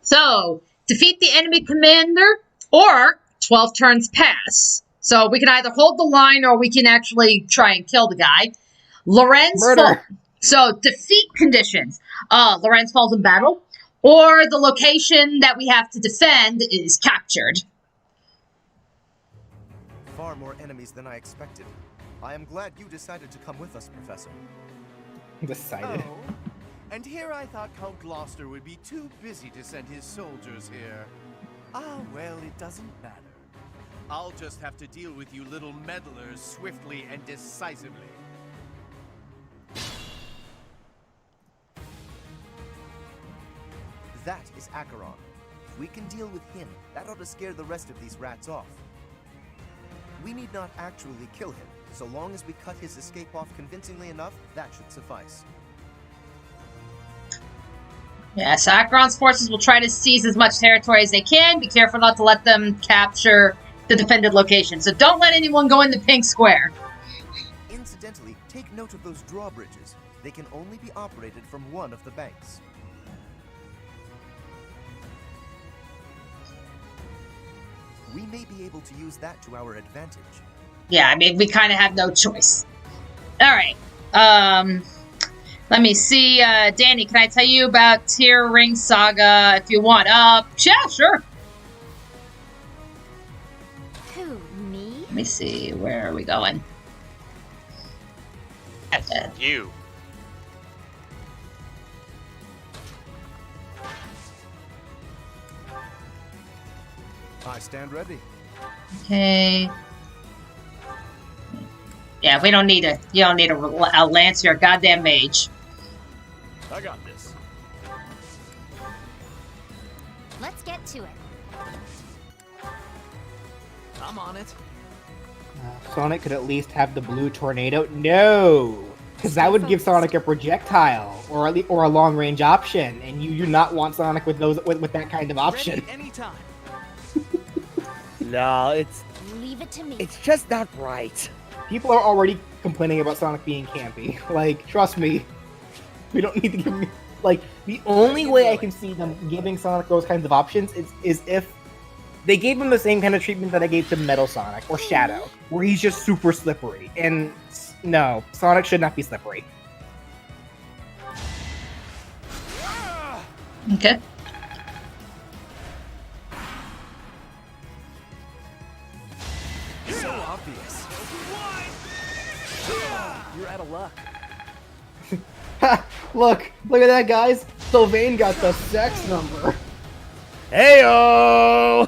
So, defeat the enemy commander, or 12 turns pass. So we can either hold the line, or we can actually try and kill the guy. Lorenz So, defeat conditions. Lorenz falls in battle, or the location that we have to defend is captured. Far more enemies than I expected. I am glad you decided to come with us, Professor. Decided. Oh, and here I thought Count Gloucester would be too busy to send his soldiers here. Ah, well, it doesn't matter. I'll just have to deal with you little meddlers swiftly and decisively. That is Acheron. We can deal with him. That ought to scare the rest of these rats off. We need not actually kill him. So long as we cut his escape off convincingly enough, that should suffice. Yeah, so Acheron's forces will try to seize as much territory as they can. Be careful not to let them capture the defended location. So don't let anyone go in the pink square. Incidentally, take note of those drawbridges. They can only be operated from one of the banks. We may be able to use that to our advantage. Yeah, I mean, we kind of have no choice. Alright. Let me see. Dani, can I tell you about Tear Ring Saga if you want? Yeah, sure. Who, me? Let me see. Where are we going? Yes, you. I stand ready. Okay. Yeah, we don't need a. You don't need a lance. You're a goddamn mage. I got this. Let's get to it. I'm on it. Sonic could at least have the blue tornado. No, because that would give Sonic a projectile or a long range option, and you do not want Sonic with that kind of option. Ready anytime. No, it's... Leave it to me. It's just not right. People are already complaining about Sonic being campy. Like, trust me. We don't need to give me... Like, the only way I can see them giving Sonic those kinds of options is if they gave him the same kind of treatment that I gave to Metal Sonic or Shadow, where he's just super slippery. And no, Sonic should not be slippery. Okay. So obvious. You're out of luck. Look at that, guys. Sylvain got the sex number. Heyo!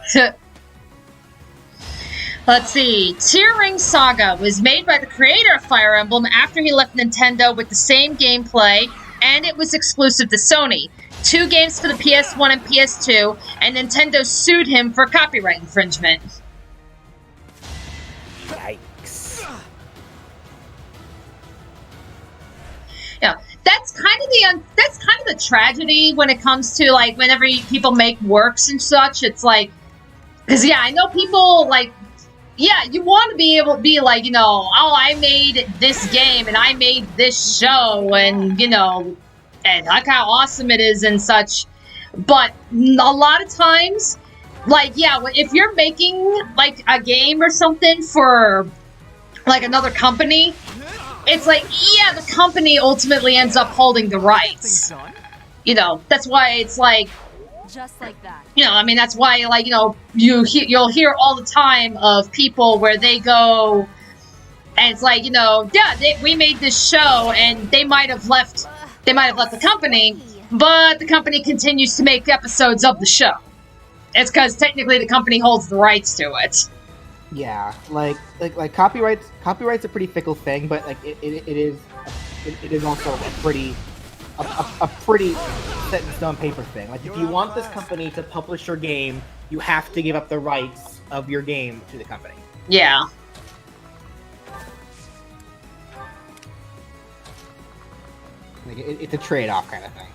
Let's see. Tear Ring Saga was made by the creator of Fire Emblem after he left Nintendo with the same gameplay, and it was exclusive to Sony. 2 games for the PS1 and PS2, and Nintendo sued him for copyright infringement. Yikes. Yeah, that's kind of the tragedy when it comes to like whenever people make works and such. It's like, because yeah, I know people like, yeah, you want to be able to be like, you know, oh, I made this game and I made this show and you know, and look how awesome it is and such. But a lot of times, like, yeah, if you're making like a game or something for like another company, it's like, yeah, the company ultimately ends up holding the rights. You know, that's why it's like, Just like that. you know, I mean, that's why, like, you know, you'll hear all the time of people where they go, and it's like, you know, yeah, we made this show, and they might have left the company, but the company continues to make episodes of the show. It's because technically the company holds the rights to it. Yeah, like copyright's a pretty fickle thing, but like it is also a pretty set in stone paper thing. Like if you want this company to publish your game, you have to give up the rights of your game to the company. Yeah. Like it's a trade-off kind of thing.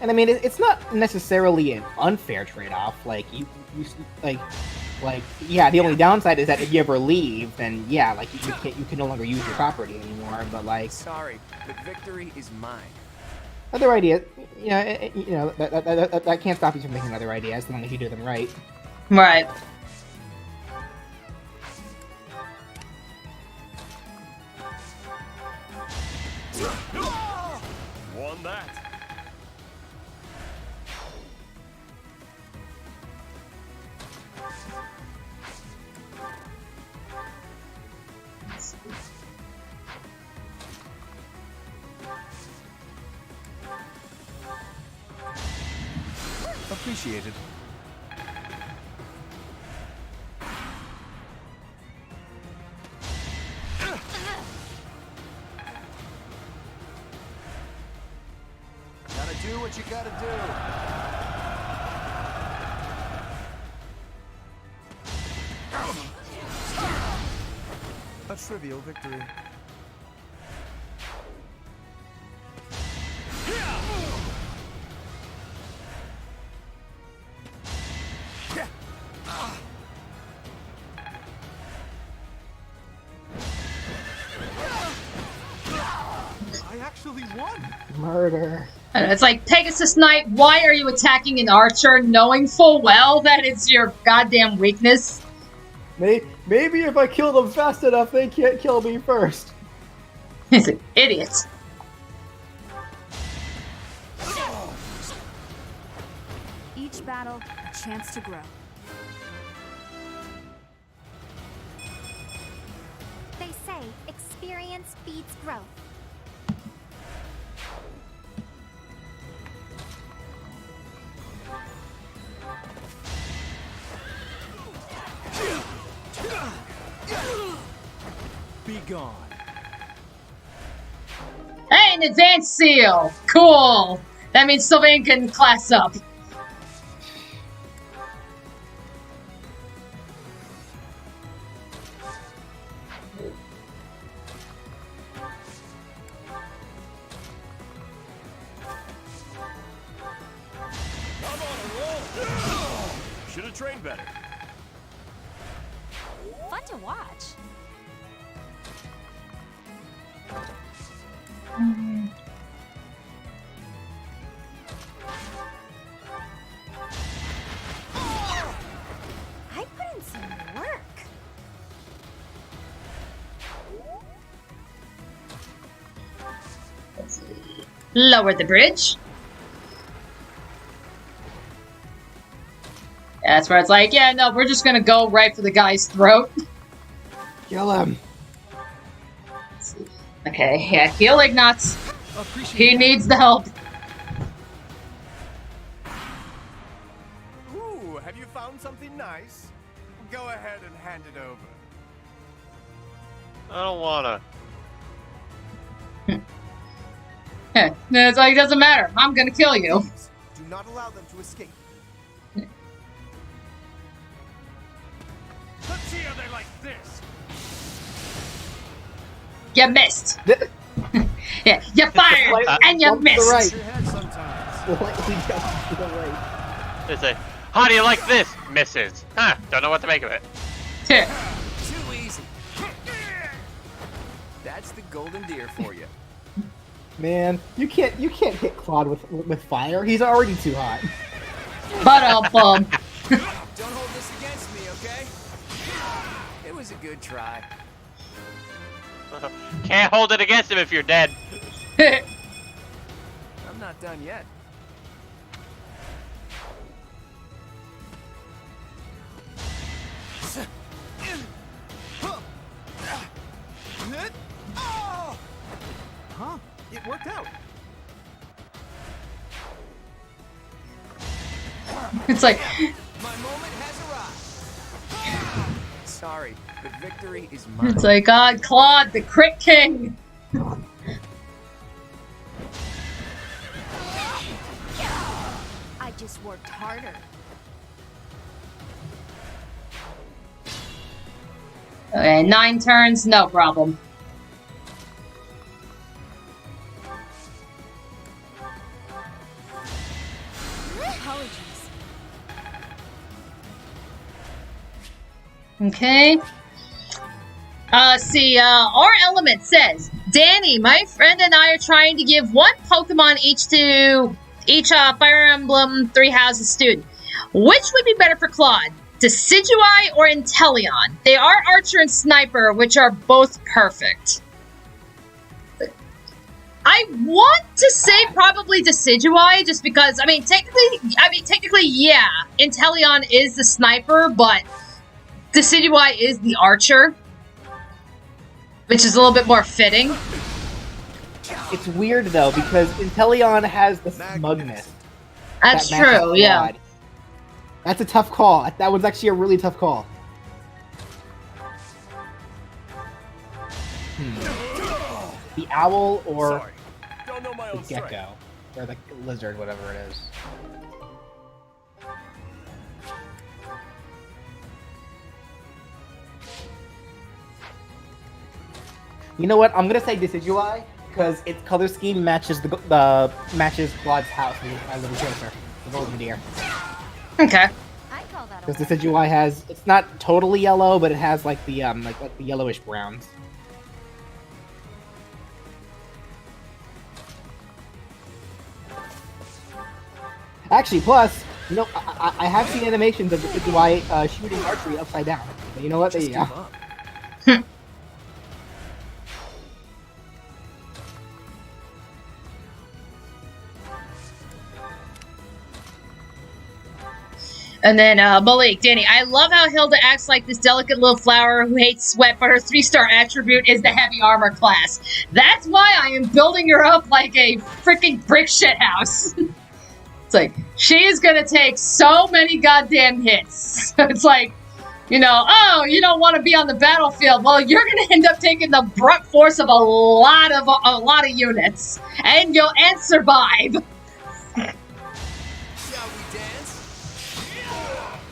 And I mean, it's not necessarily an unfair trade-off. Like you yeah. The only downside is that if you ever leave, then yeah, like you can no longer use your property anymore. But like, sorry, but victory is mine. Other ideas, you know, that can't stop you from making other ideas as long as you do them right. Right. Won that. Appreciated. Gotta do what you gotta do. A trivial victory. I actually won. Murder. And it's like, Pegasus Knight, why are you attacking an archer knowing full well that it's your goddamn weakness? Maybe if I kill them fast enough, they can't kill me first. He's an idiot. Each battle, a chance to grow. They say experience feeds growth. Be gone. Hey, an advanced seal! Cool! That means Sylvain can class up. Should have trained better. Fun to watch. I put in some work. Lower the bridge. That's where it's like, yeah, no, we're just gonna go right for the guy's throat. Kill him. Okay, yeah, heal Ignatz. He needs the help. Ooh, have you found something nice? Go ahead and hand it over. I don't wanna. It's like, it doesn't matter. I'm gonna kill you. Do not allow them to escape. Let's see how they like this. You missed. Yeah, you fired and you missed. Right. Your head sometimes. Slightly jump to the right. They say, how do you like this? Misses. Huh, don't know what to make of it. Too easy. That's the golden deer for you. Man, you can't hit Claude with fire. He's already too hot. But Don't hold this against me, okay? It was a good try. Can't hold it against him if you're dead. I'm not done yet. Huh? It worked out. It's like, My moment has arrived. Sorry, but victory is mine. it's like, God, Claude, the crit king. I just worked harder. Okay, 9 turns, no problem. Apologies. Okay. Our element says, Dani, my friend and I are trying to give one Pokemon each to each Fire Emblem 3 Houses student. Which would be better for Claude? Decidueye or Inteleon? They are Archer and Sniper, which are both perfect. I want to say probably Decidueye, just because, technically, yeah, Inteleon is the Sniper, but Decidueye is the Archer, which is a little bit more fitting. It's weird though because Inteleon has the smugness. That's that matches true, yeah. Claude. That's a tough call. That was actually a really tough call. The owl or Don't know my the own strength. gecko or the lizard, whatever it is. You know what? I'm gonna say Decidueye because its color scheme matches matches Claude's house with my little tracer, the golden deer. Okay. Because Decidueye has, it's not totally yellow, but it has like the like the yellowish browns. Actually, plus, you know, I have seen animations of Decidueye shooting archery upside down. But you know what? There you go. And then Malik, Dani, I love how Hilda acts like this delicate little flower who hates sweat, but her 3-star attribute is the heavy armor class. That's why I am building her up like a freaking brick shit house. It's like, she is gonna take so many goddamn hits. It's like, you know, oh, you don't want to be on the battlefield. Well, you're gonna end up taking the brunt force of a lot of units, and you'll survive.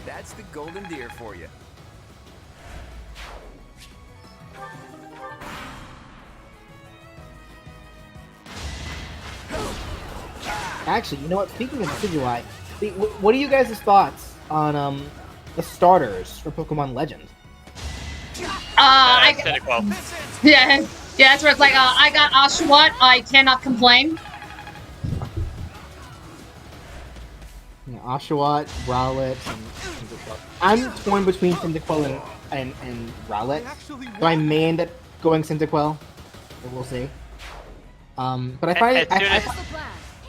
That's the golden deer for you. Actually, you know what? Speaking of Decidueye, what are you guys' thoughts on the starters for Pokemon Legend? Yeah, that's where it's like, I got Oshawott, I cannot complain. Yeah, Oshawott, Rowlet, and Cyndaquil. I'm torn between Cyndaquil and Rowlet, so I may end up going Cyndaquil, but we'll see. But I find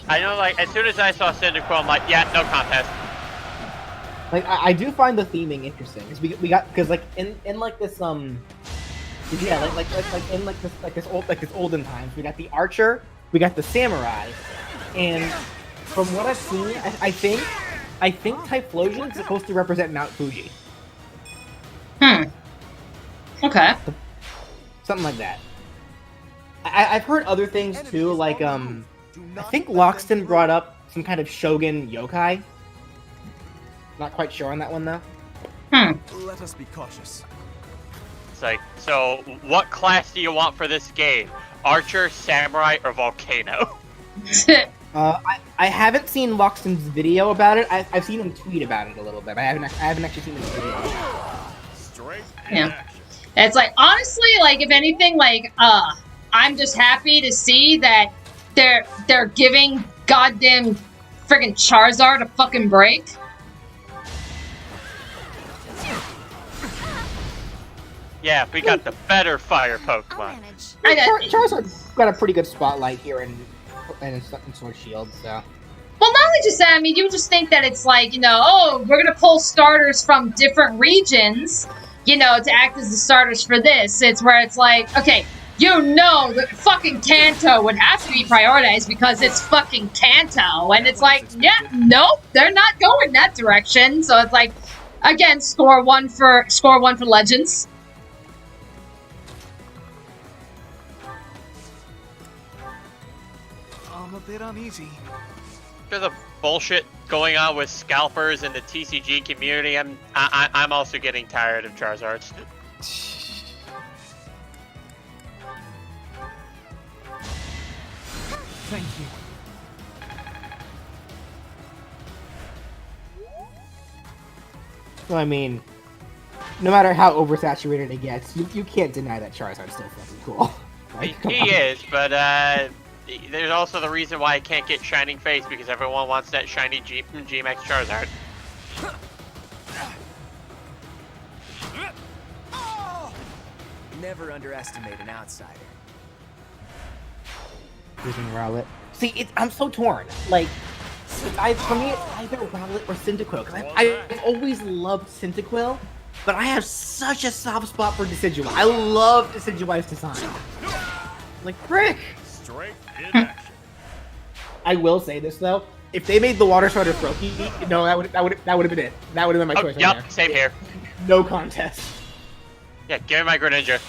I know, like, as soon as I saw Cyndaquil, I'm like, yeah, no contest. Like, I do find the theming interesting, because we got, because like in like this yeah, like in this olden times, we got the archer, we got the samurai, and from what I've seen, I think Typhlosion is supposed to represent Mount Fuji. Okay. Something like that. I've heard other things too, like I think Loxton brought up some kind of Shogun yokai. Not quite sure on that one though. Let us be cautious. It's like, so what class do you want for this game? Archer, Samurai, or Volcano? I haven't seen Loxton's video about it. I've seen him tweet about it a little bit. I haven't actually seen his video. Yeah. It's like, honestly, like, if anything, like, I'm just happy to see that they're giving goddamn friggin' Charizard a fucking break. Yeah, we got the better fire Pokemon. Charizard's got a pretty good spotlight here in Sword Shield, so. Well, not only just that, I mean, you just think that it's like, you know, oh, we're gonna pull starters from different regions, you know, to act as the starters for this. It's where it's like, okay, you know that fucking Kanto would have to be prioritized because it's fucking Kanto. And it's like, yeah, nope, they're not going that direction. So it's like, again, score one for Legends. I'm a bit uneasy. There's a bullshit going on with scalpers in the TCG community. I'm also getting tired of Charizards. Thank you. Well, I mean, no matter how oversaturated it gets, you can't deny that Charizard's still fucking cool. Like, He is, but there's also the reason why I can't get Shining Face, because everyone wants that shiny GMX Charizard. Never underestimate an outsider. Using Rowlet. See, I'm so torn. Like, for me, it's either Rowlet or Cyndaquil. Because I've always loved Cyndaquil, but I have such a soft spot for Decidueye. I love Decidueye's design. Like, frick! Straight in action. I will say this though: if they made the Water Starter Froakie, no, that would have been it. That would have been my choice. Yep, right there. same here. No contest. Yeah, give me my Greninja.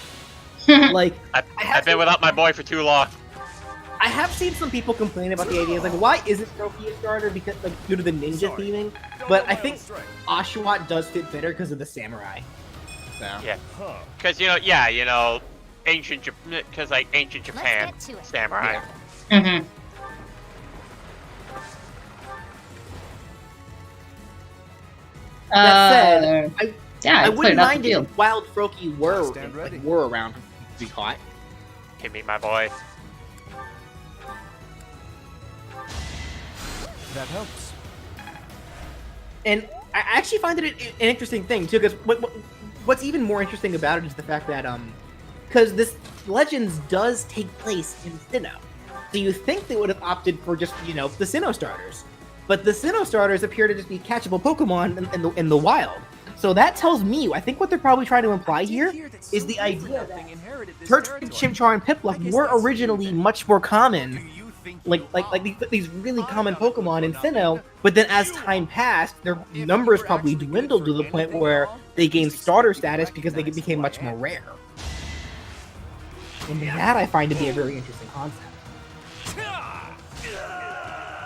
Like, I've been without my boy for too long. I have seen some people complain about the ideas, like, why isn't Froakie a starter? Because, like, due to the ninja theming. But I think Oshawott does fit better because of the samurai. So. Yeah, because you know, ancient Japan samurai. Mm-hmm. That said, I cleared wouldn't out the mind field. if Wild Froakie were around to be caught. Give me my boy. That helps. And I actually find it an interesting thing too, because what's even more interesting about it is the fact that because this Legends does take place in Sinnoh, so you think they would have opted for just the Sinnoh starters, but the Sinnoh starters appear to just be catchable Pokemon in the wild. So that tells me, I think what they're probably trying to imply here is the idea that Turtwig, Chimchar, and Piplup were originally much more common, like these really common Pokemon in Sinnoh, but then as time passed, their numbers probably dwindled to the point where they gained starter status because they became much more rare. And that I find to be a very interesting concept.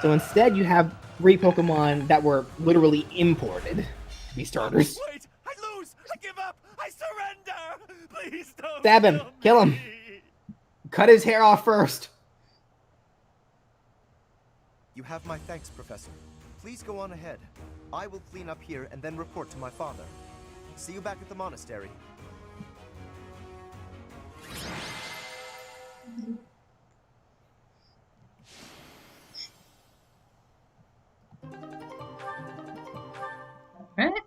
So instead, you have 3 Pokemon that were literally imported to be starters. Wait! I lose! I give up! I surrender! Please don't Stab him! Kill him! Cut his hair off first! You have my thanks, Professor. Please go on ahead. I will clean up here and then report to my father. See you back at the monastery. Alright.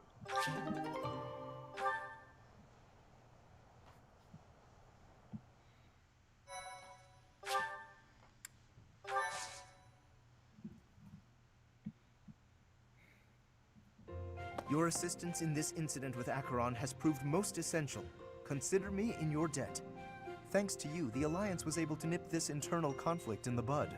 Your assistance in this incident with Acheron has proved most essential. Consider me in your debt. Thanks to you, the Alliance was able to nip this internal conflict in the bud.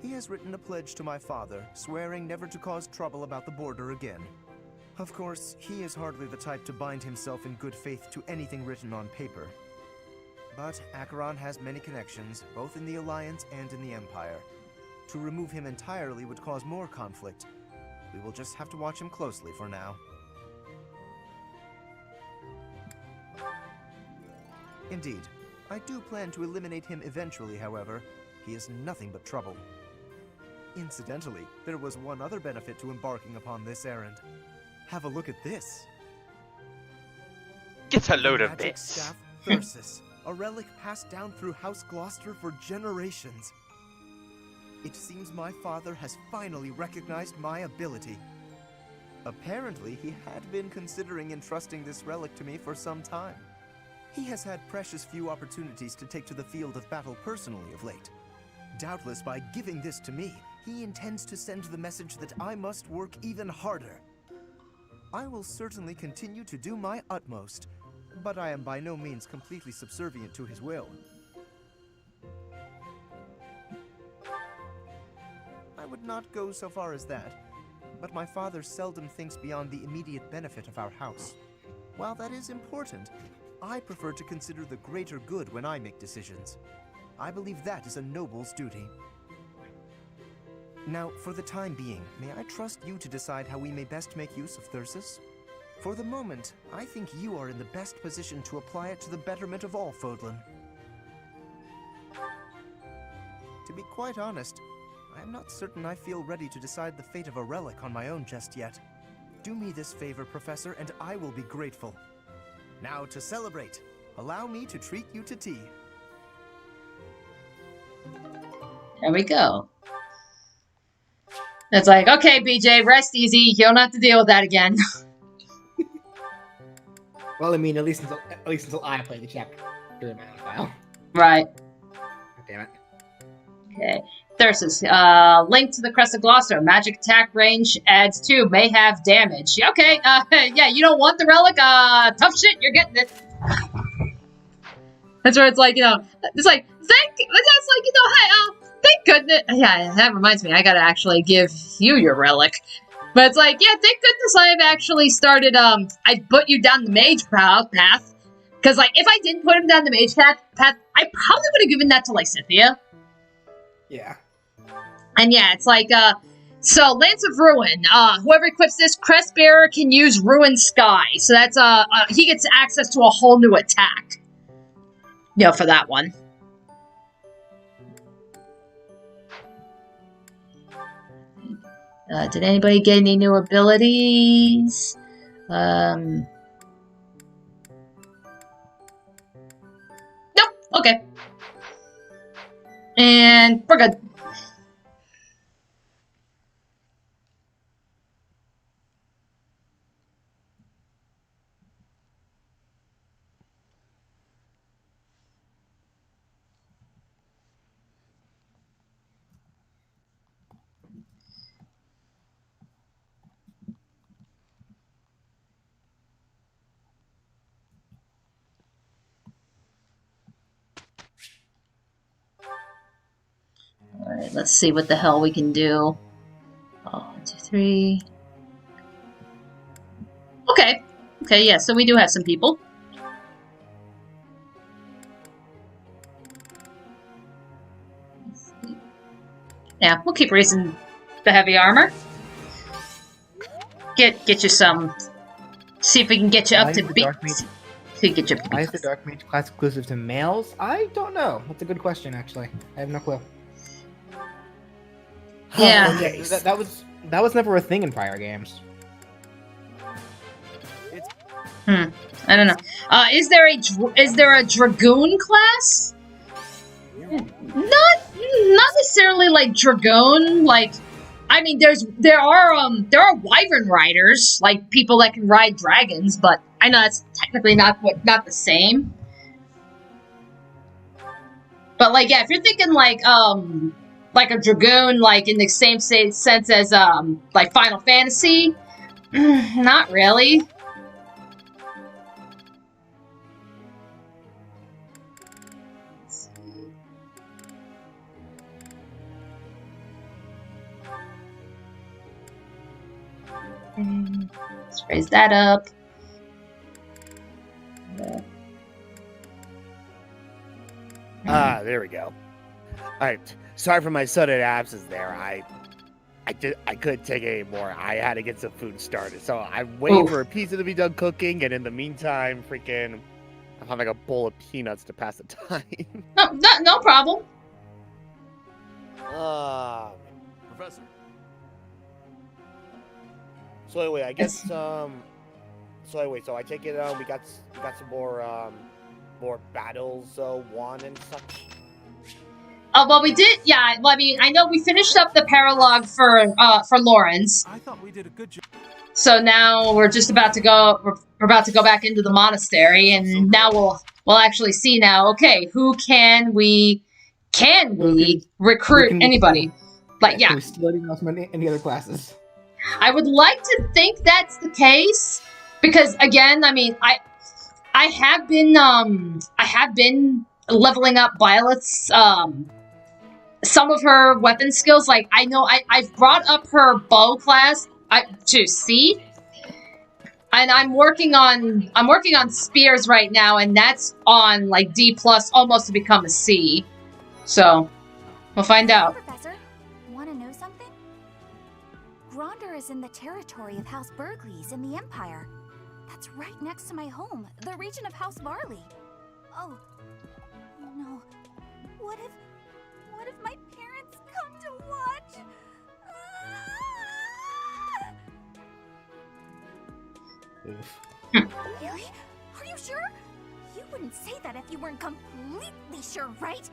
He has written a pledge to my father, swearing never to cause trouble about the border again. Of course, he is hardly the type to bind himself in good faith to anything written on paper. But Acheron has many connections, both in the Alliance and in the Empire. To remove him entirely would cause more conflict. We will just have to watch him closely for now. Indeed, I do plan to eliminate him eventually, however. He is nothing but trouble. Incidentally, there was one other benefit to embarking upon this errand. Have a look at this. Get a load of Magic this. Staff Thyrsus, a relic passed down through House Gloucester for generations. It seems my father has finally recognized my ability. Apparently, he had been considering entrusting this relic to me for some time. He has had precious few opportunities to take to the field of battle personally of late. Doubtless, by giving this to me, he intends to send the message that I must work even harder. I will certainly continue to do my utmost, but I am by no means completely subservient to his will. I would not go so far as that, but my father seldom thinks beyond the immediate benefit of our house. While that is important, I prefer to consider the greater good when I make decisions. I believe that is a noble's duty. Now, for the time being, may I trust you to decide how we may best make use of Thyrsus? For the moment, I think you are in the best position to apply it to the betterment of all Fodlan. To be quite honest, I am not certain I feel ready to decide the fate of a relic on my own just yet. Do me this favor, Professor, and I will be grateful. Now, to celebrate, allow me to treat you to tea. There we go. It's like, okay, BJ, rest easy. You don't have to deal with that again. Well, I mean, at least until I play the chapter in my own file. Right. Damn it. Okay. Thyrsus, link to the Crest of Gloucester. Magic attack range adds 2. May have damage. Okay, yeah, you don't want the relic? Tough shit, you're getting it. That's where it's like, it's like, that's like, hey, thank goodness. Yeah, that reminds me, I gotta actually give you your relic. But it's like, yeah, thank goodness I've actually started, I put you down the mage path. Because, like, if I didn't put him down the mage path, I probably would have given that to Lysithia. Yeah. And yeah, it's like, So, Lance of Ruin. Whoever equips this crest bearer can use Ruin Sky. So that's he gets access to a whole new attack. For that one. Did anybody get any new abilities? Nope. Okay. And we're good. Alright, let's see what the hell we can do. 1, 2, 3. Okay. Okay, yeah, so we do have some people. Yeah, we'll keep raising the heavy armor. Get you some. See if we can get you up to beat. Why is the Dark Mage class exclusive to males? I don't know. That's a good question, actually. I have no clue. Yeah. Okay, that was never a thing in prior games. I don't know. Is there a Dragoon class? Not necessarily like Dragoon. Like, I mean, there are Wyvern riders, like people that can ride dragons, but I know that's technically not the same. But like, yeah, if you're thinking like a Dragoon, like in the same sense as like Final Fantasy, not really. Let's raise that up. There we go. Alright, sorry for my sudden absence there. I couldn't take it anymore. I had to get some food started. So I'm waiting for a pizza to be done cooking, and in the meantime, freaking, I'm having a bowl of peanuts to pass the time. No problem. Professor. So anyway, I guess so I take it we got some more battles won and such. Well, we did. Yeah. Well, I mean, I know we finished up the paralogue for Lawrence. I thought we did a good job. So now we're just about to go. We're about to go back into the monastery, and now we'll actually see now. Okay, who can we recruit? Anybody? Like, yeah. Still any other classes? I would like to think that's the case because, again, I mean, I have been leveling up Violet's some of her weapon skills. Like, I know I've brought up her bow class to C, and I'm working on spears right now, and that's on like D+, almost to become a C. So we'll find out. Professor, want to know something? Gronder is in the territory of House Burgleys in the Empire. That's right next to my home, the region of House Varley. Oh no! What if my parents come to watch? Really? Are you sure? You wouldn't say that if you weren't completely sure, right?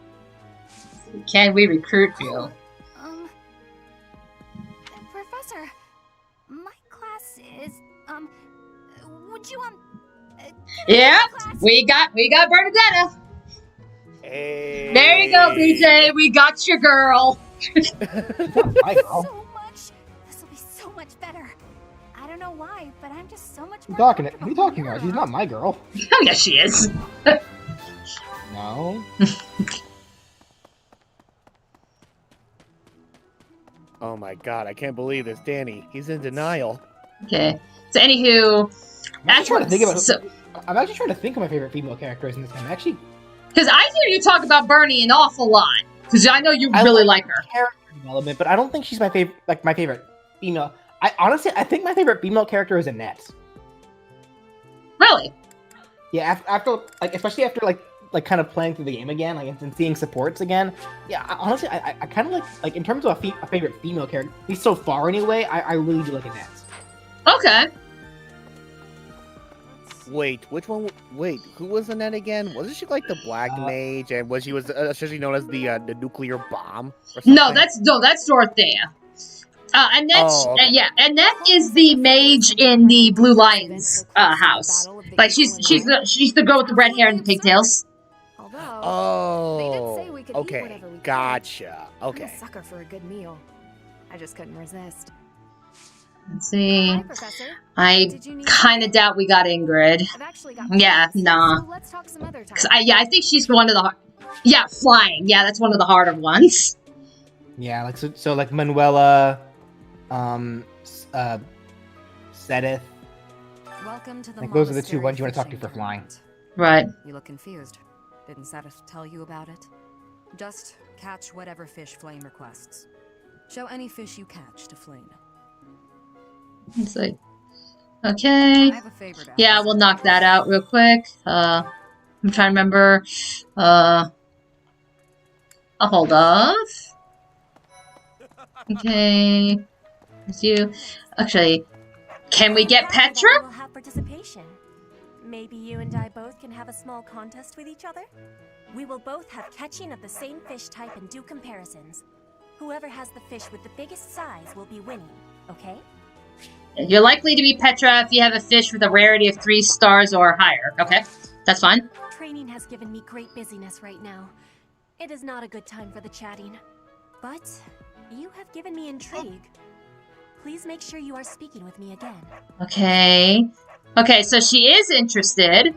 Can we recruit you? Professor, my class is, would you, yeah, we got Bernadetta. Hey. There you go, BJ. We got your girl. My girl. So much. This will be so much better. I don't know why, but I'm just so much more. What are you talking about? She's not my girl. Oh, yes, she is. No. Oh my god, I can't believe this, Dani. He's in denial. Okay. So, anywho, I'm actually trying to think of my favorite female characters in this game. Because I hear you talk about Bernie an awful lot. Because I know you really like her. Character element, but I don't think she's my favorite. Like my favorite female. I think my favorite female character is Annette. Really? Yeah, after like especially after like kind of playing through the game again, like and seeing supports again. Yeah, honestly, I kind of like in terms of a favorite female character, at least so far anyway. I really do like Annette. Okay. Wait, which one? Wait, who was Annette again? Wasn't she like the Black Mage, and she was essentially known as the nuclear bomb? Or something? No, that's Dorothea. Annette, okay. yeah, Annette is the mage in the Blue Lions house. Like she's the girl with the red hair and the pigtails. Oh, okay, gotcha. Okay. I'm a sucker for a good meal. I just couldn't resist. Let's see. I kind of doubt we got Ingrid. Yeah, nah. I think she's one of the flying. Yeah, that's one of the harder ones. Yeah, like so like Manuela, Sedith. Welcome to the like those are the two ones you want to talk to for flying. Right. You look confused. Didn't Sedith tell you about it? Just catch whatever fish Flame requests. Show any fish you catch to Flame. Let's see. Okay. Yeah, we'll knock that out real quick. I'm trying to remember. I'll hold off. Okay. Let's do. Actually, can we get Petra? We'll have participation. Maybe you and I both can have a small contest with each other? We will both have catching of the same fish type and do comparisons. Whoever has the fish with the biggest size will be winning, okay? You're likely to be Petra if you have a fish with a rarity of 3 stars or higher. Okay, that's fine. Training has given me great busyness right now. It is not a good time for the chatting. But you have given me intrigue. Please make sure you are speaking with me again. Okay. Okay, so she is interested.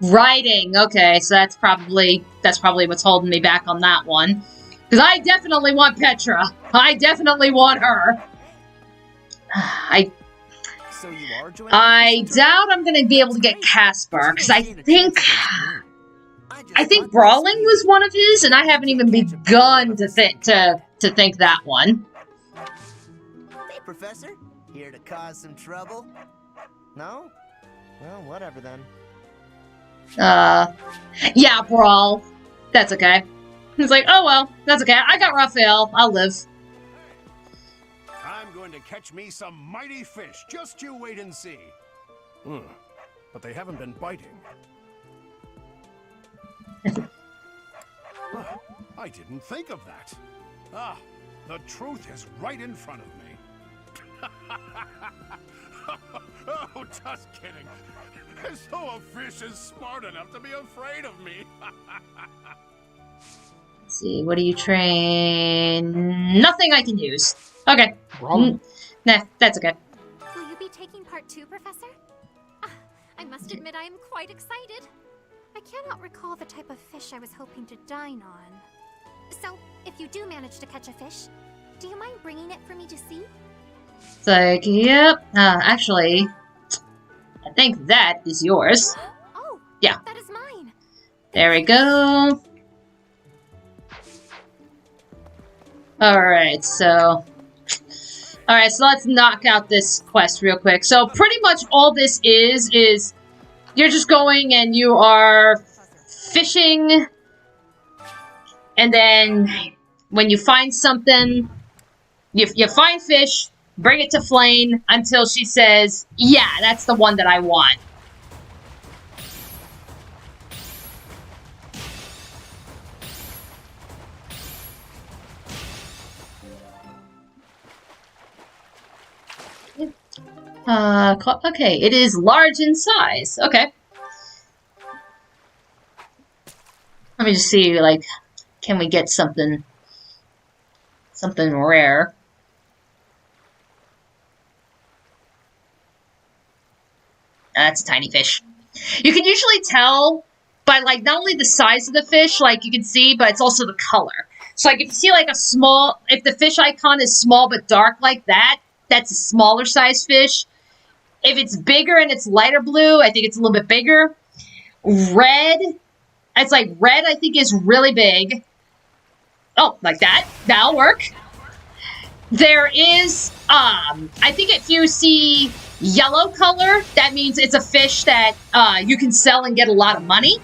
Writing. Okay, so that's probably what's holding me back on that one. Because I definitely want Petra. I definitely want her. I doubt I'm gonna be able to get Casper, because I think Brawling was one of his, and I haven't even begun to think that one. Hey, Professor, here to cause some trouble? No? Well, whatever then. Yeah, Brawl. That's okay. He's like, oh well, that's okay. I got Raphael. I'll live. I'm going to catch me some mighty fish. Just you wait and see. But they haven't been biting. I didn't think of that. The truth is right in front of me. Oh, just kidding. As though a fish is smart enough to be afraid of me. Let's see, what do you train? Nothing I can use. Okay. Nah, that's okay. Will you be taking part 2, Professor? I must admit I am quite excited. I cannot recall the type of fish I was hoping to dine on. So, if you do manage to catch a fish, do you mind bringing it for me to see? It's like, yep. Actually, I think that is yours. Oh, yeah. That is mine. There we go. Alright, so let's knock out this quest real quick. So pretty much all this is you're just going and you are fishing, and then when you find something, you find fish, bring it to Flame until she says, yeah, that's the one that I want. Okay, it is large in size. Okay. Let me just see, like, can we get something rare? That's a tiny fish. You can usually tell by, like, not only the size of the fish, like, you can see, but it's also the color. So, like, if you see, like, if the fish icon is small but dark like that, that's a smaller size fish. If it's bigger and it's lighter blue, I think it's a little bit bigger. Red, I think is really big. Oh, like that. That'll work. There is, I think if you see yellow color, that means it's a fish that you can sell and get a lot of money.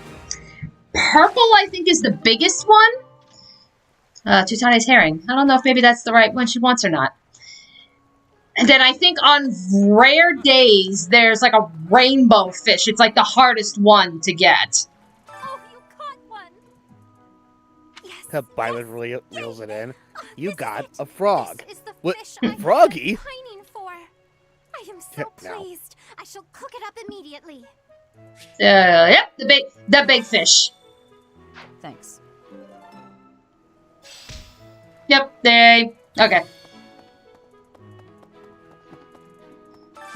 Purple, I think, is the biggest one. Tutani's herring. I don't know if maybe that's the right one she wants or not. And then I think on rare days, there's like a rainbow fish. It's like the hardest one to get. Oh, you caught one! Violet reels it in. You got a frog. What? Froggy? Pining for. I am so pleased. I shall cook it up immediately. Yep, the big fish. Thanks. Yep, okay.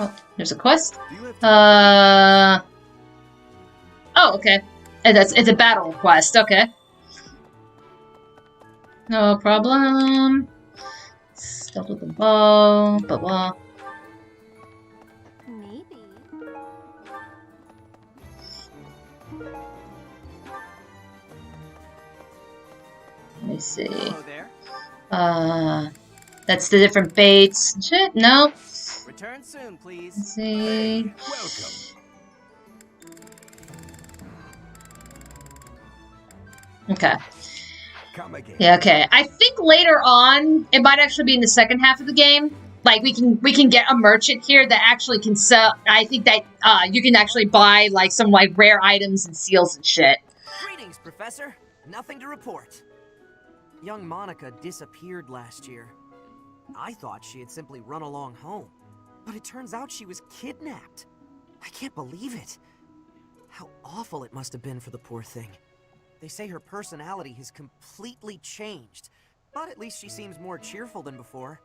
Oh, there's a quest. Oh, okay. And it's a battle quest. Okay. No problem. Stuff with the bow. Blah blah. Maybe. Let me see. Hello there. That's the different baits. Shit, no. Return soon, please. Let's see. Welcome. Okay. Come again. Yeah, okay. I think later on, it might actually be in the second half of the game. Like, we can get a merchant here that actually can sell. I think that you can actually buy, like, some, like, rare items and seals and shit. Greetings, Professor. Nothing to report. Young Monica disappeared last year. I thought she had simply run along home, but it turns out she was kidnapped. I can't believe it. How awful it must have been for the poor thing. They say her personality has completely changed, but at least she seems more cheerful than before.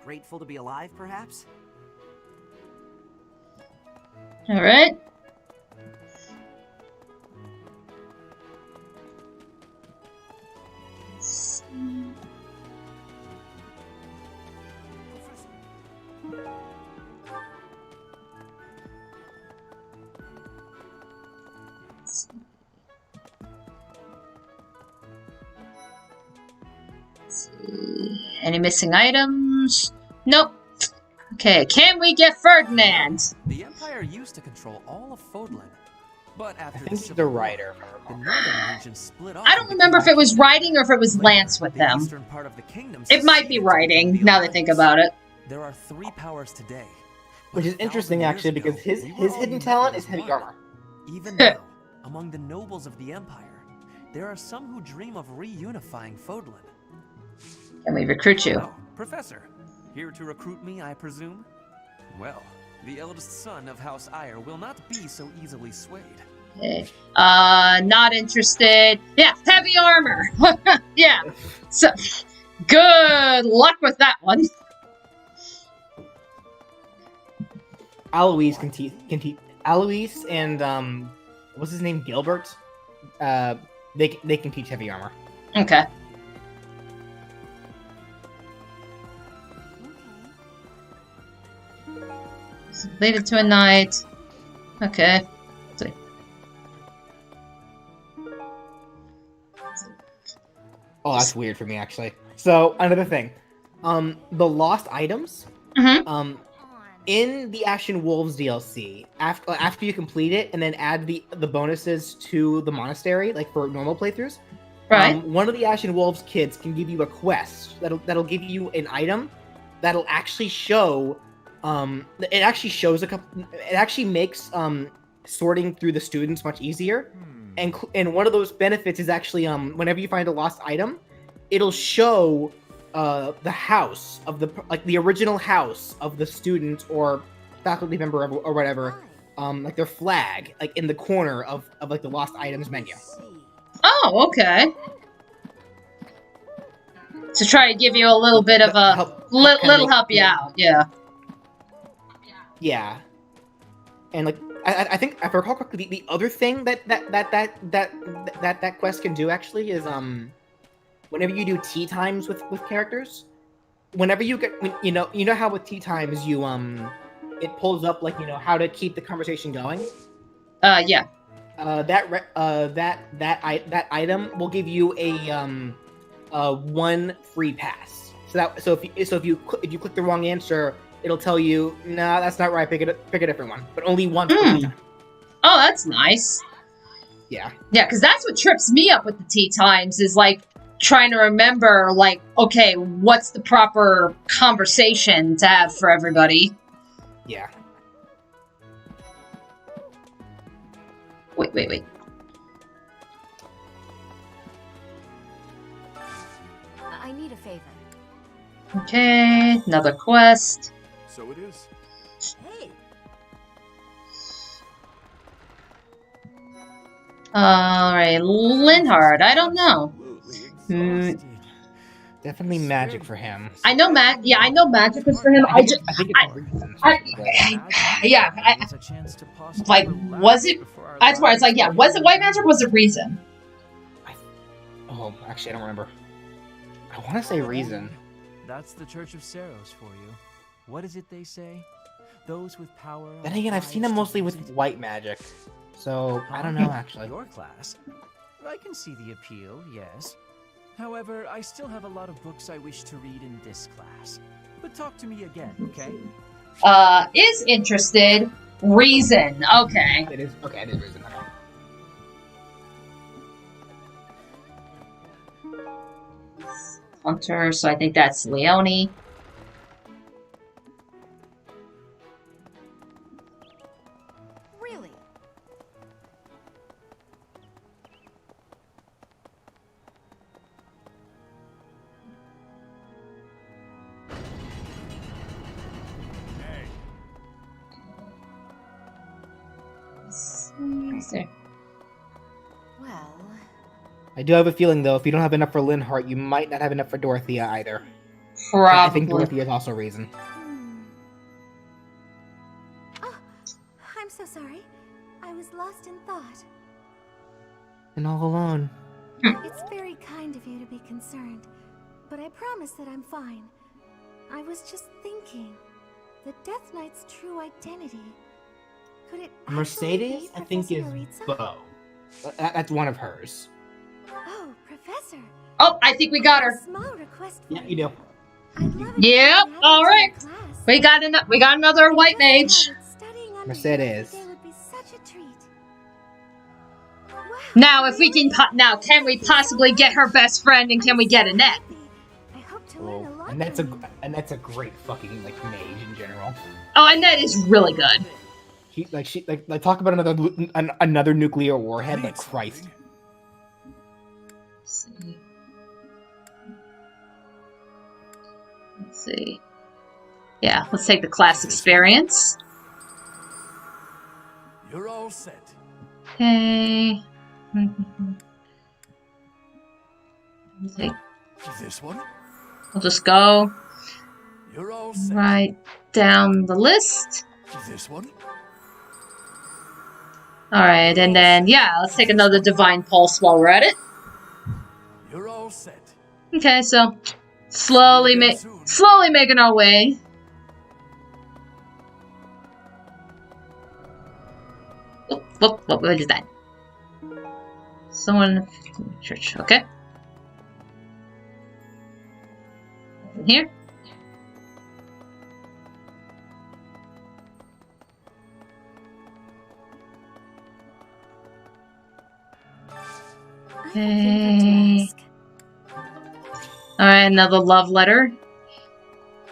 Grateful to be alive, perhaps? Alright. Any missing items? Nope. Okay, can we get Ferdinand? The Empire used to control all of Fodlan, but after I think he's the writer. the northern region split off. I don't remember if it was riding or if it was Lance with them. eastern part of the kingdom. It might be riding, now that I think about it. There are 3 powers today. Which is interesting, actually, because his hidden talent is heavy armor. Even now, among the nobles of the Empire, there are some who dream of reunifying Fodlan. Can we recruit you? Oh, Professor, here to recruit me, I presume? Well, the eldest son of House Ire will not be so easily swayed. Okay. Not interested. Yeah, heavy armor. Yeah. So, good luck with that one. Eloise can teach. Eloise and what's his name? Gilbert. They can teach heavy armor. Okay. Lead it to a knight. Okay. Let's see. Oh, that's weird for me, actually. So, another thing. The lost items. Mm-hmm. In the Ashen Wolves DLC, after you complete it and then add the bonuses to the monastery, like for normal playthroughs, right? One of the Ashen Wolves kids can give you a quest that'll give you an item that'll actually show. It actually shows a couple. It actually makes sorting through the students much easier. And one of those benefits is actually whenever you find a lost item, it'll show the house of the original house of the student or faculty member or whatever, like their flag, like in the corner of like the lost items menu. Oh, okay. To try to give you a little bit of a little help you out, yeah. Yeah, and like I think if I recall correctly, the other thing that quest can do actually is whenever you do tea times with characters, whenever you get you know how with tea times you it pulls up like how to keep the conversation going. Yeah. That item will give you a one free pass. So if you click the wrong answer, it'll tell you, nah, that's not right. Pick a different one, but only one per time. Oh, that's nice. Yeah. Yeah, because that's what trips me up with the tea times is like trying to remember, like, okay, what's the proper conversation to have for everybody? Yeah. Wait. I need a favor. Okay, another quest. So it is. Hey. Alright, Linhard, I don't know. Definitely magic for him. I know I know magic was for him. I think it's reason. Like, was it? That's why it's like, yeah, was it white magic or was it reason? Oh, actually, I don't remember. I want to say reason. That's the Church of Seros for you. What is it they say? Those with power. Then again, I've seen them mostly with white magic, so I don't know actually. Your class. I can see the appeal, yes. However, I still have a lot of books I wish to read in this class. But talk to me again, okay? Is interested. Reason. Okay. It is reason. Hunter, so I think that's Leone. Really? Well, I do have a feeling, though, if you don't have enough for Linhart, you might not have enough for Dorothea either. Probably. I think Dorothea is also reason. Oh, I'm so sorry. I was lost in thought. And all alone. It's very kind of you to be concerned, but I promise that I'm fine. I was just thinking, the Death Knight's true identity. Could it Mercedes, I think, is Maritza? Bo. That's one of hers. Oh, Professor. Oh, I think we got her. Small request. Yeah, you do. Yep. All right. We got another white mage. Mercedes. Now, if we can, can we possibly get her best friend, and can we get Annette? Oh, and that's a great fucking like mage in general. Oh, Annette is really good. She talk about another nuclear warhead, like Christ. Let's see. Yeah, let's take the class experience. You're all set. Okay. Take. This one? We'll just go You're all set. right down the list. This one? Alright, and then, yeah, let's take another Divine Pulse while we're at it. You're all set. Okay, so slowly making our way. What is that? Someone in the church, okay. In here. Okay. Alright, another love letter.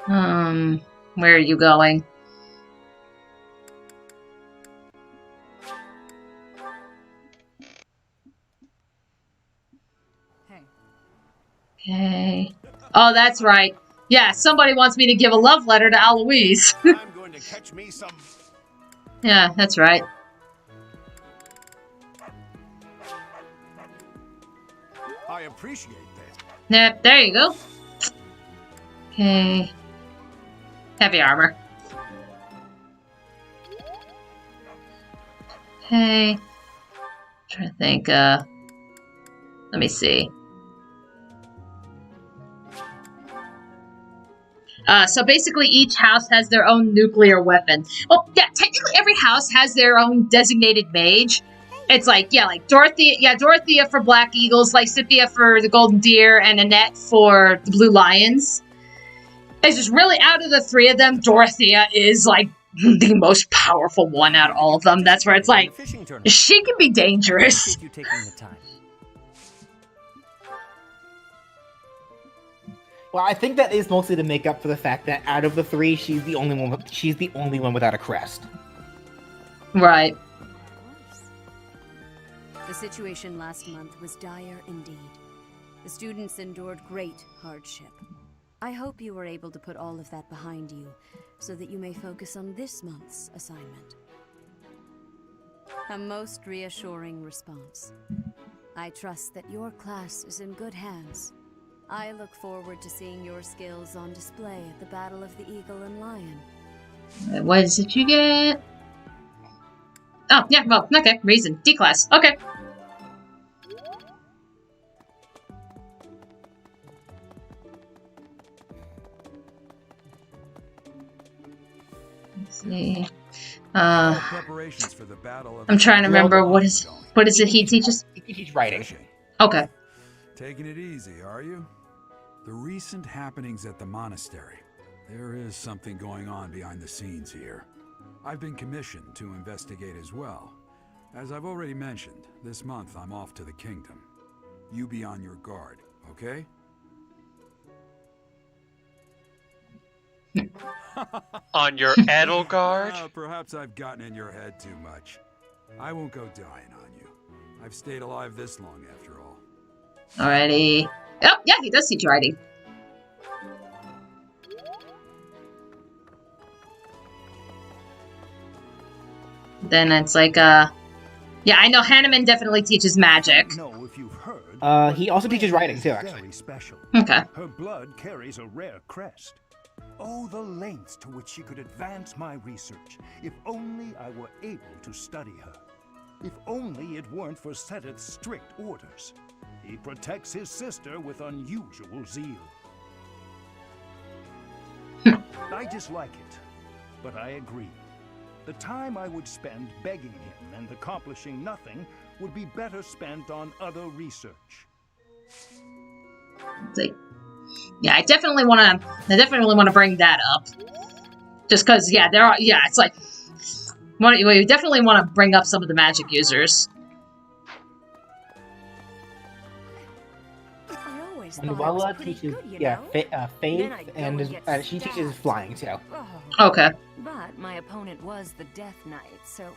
Where are you going? Okay. Oh, that's right. Yeah, somebody wants me to give a love letter to Aloise. I'm going to catch me some. Yeah, that's right. I appreciate that. Yep, there you go. Okay. Heavy armor. Okay. Trying to think, let me see. So basically each house has their own nuclear weapon. Well, yeah, technically every house has their own designated mage. it's like, yeah, like Dorothea for Black Eagles, like Cynthia for the Golden Deer, and Annette for the Blue Lions. It's just really, out of the three of them, Dorothea is like the most powerful one out of all of them. That's where it's like, she can be dangerous. You taking the time. Well, I think that is mostly to make up for the fact that out of the three, she's the only one without a crest. Right. The situation last month was dire indeed. The students endured great hardship. I hope you were able to put all of that behind you, so that you may focus on this month's assignment. A most reassuring response. I trust that your class is in good hands. I look forward to seeing your skills on display at the Battle of the Eagle and Lion. What is it you get? Oh, yeah, well, okay, reason. D-class, okay. Let's see. I'm trying to remember what is it he teaches? He teaches writing. Okay. Taking it easy, are you? The recent happenings at the monastery. There is something going on behind the scenes here. I've been commissioned to investigate as well. As I've already mentioned, this month I'm off to the kingdom. You be on your guard, okay? On your Edelgard? Perhaps I've gotten in your head too much. I won't go dying on you. I've stayed alive this long after all. Alrighty. Oh, yeah, he does teach writing. Then it's like, yeah, I know Hanneman definitely teaches magic. No, if you've heard, he also teaches writing too, actually. Very special. Okay. Her blood carries a rare crest. Oh, the lengths to which she could advance my research, if only I were able to study her. If only it weren't for Seteth's strict orders. He protects his sister with unusual zeal. I dislike it, but I agree. The time I would spend begging him and accomplishing nothing would be better spent on other research. See. Yeah, I definitely want to bring that up. Just because, yeah, it's like, we definitely want to bring up some of the magic users. And Wella teaches, faith, and she teaches flying too. Okay. But my opponent was the Death Knight, so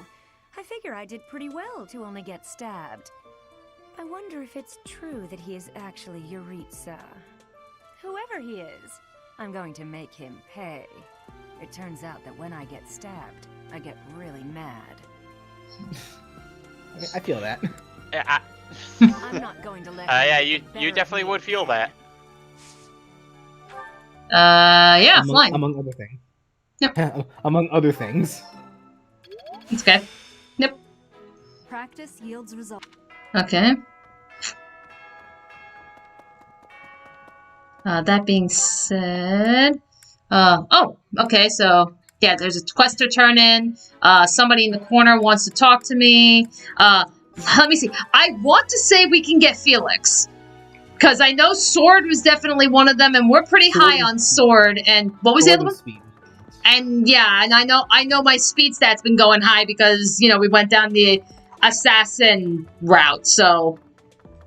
I figure I did pretty well to only get stabbed. I wonder if it's true that he is actually Yuritsa. Whoever he is, I'm going to make him pay. It turns out that when I get stabbed, I get really mad. I feel that. Yeah, I'm not going to let yeah, you definitely would feel that. Yeah, flying. Among other things. Yep. Among other things. It's okay. Yep. Practice yields results. Okay. That being said, oh, okay, so, yeah, there's a quest to turn in, somebody in the corner wants to talk to me, let me see, I want to say we can get Felix, because I know Sword was definitely one of them, and we're pretty high on Sword, and what was the other one? Speed. And, yeah, and I know my speed stat's been going high, because, you know, we went down the assassin route, so...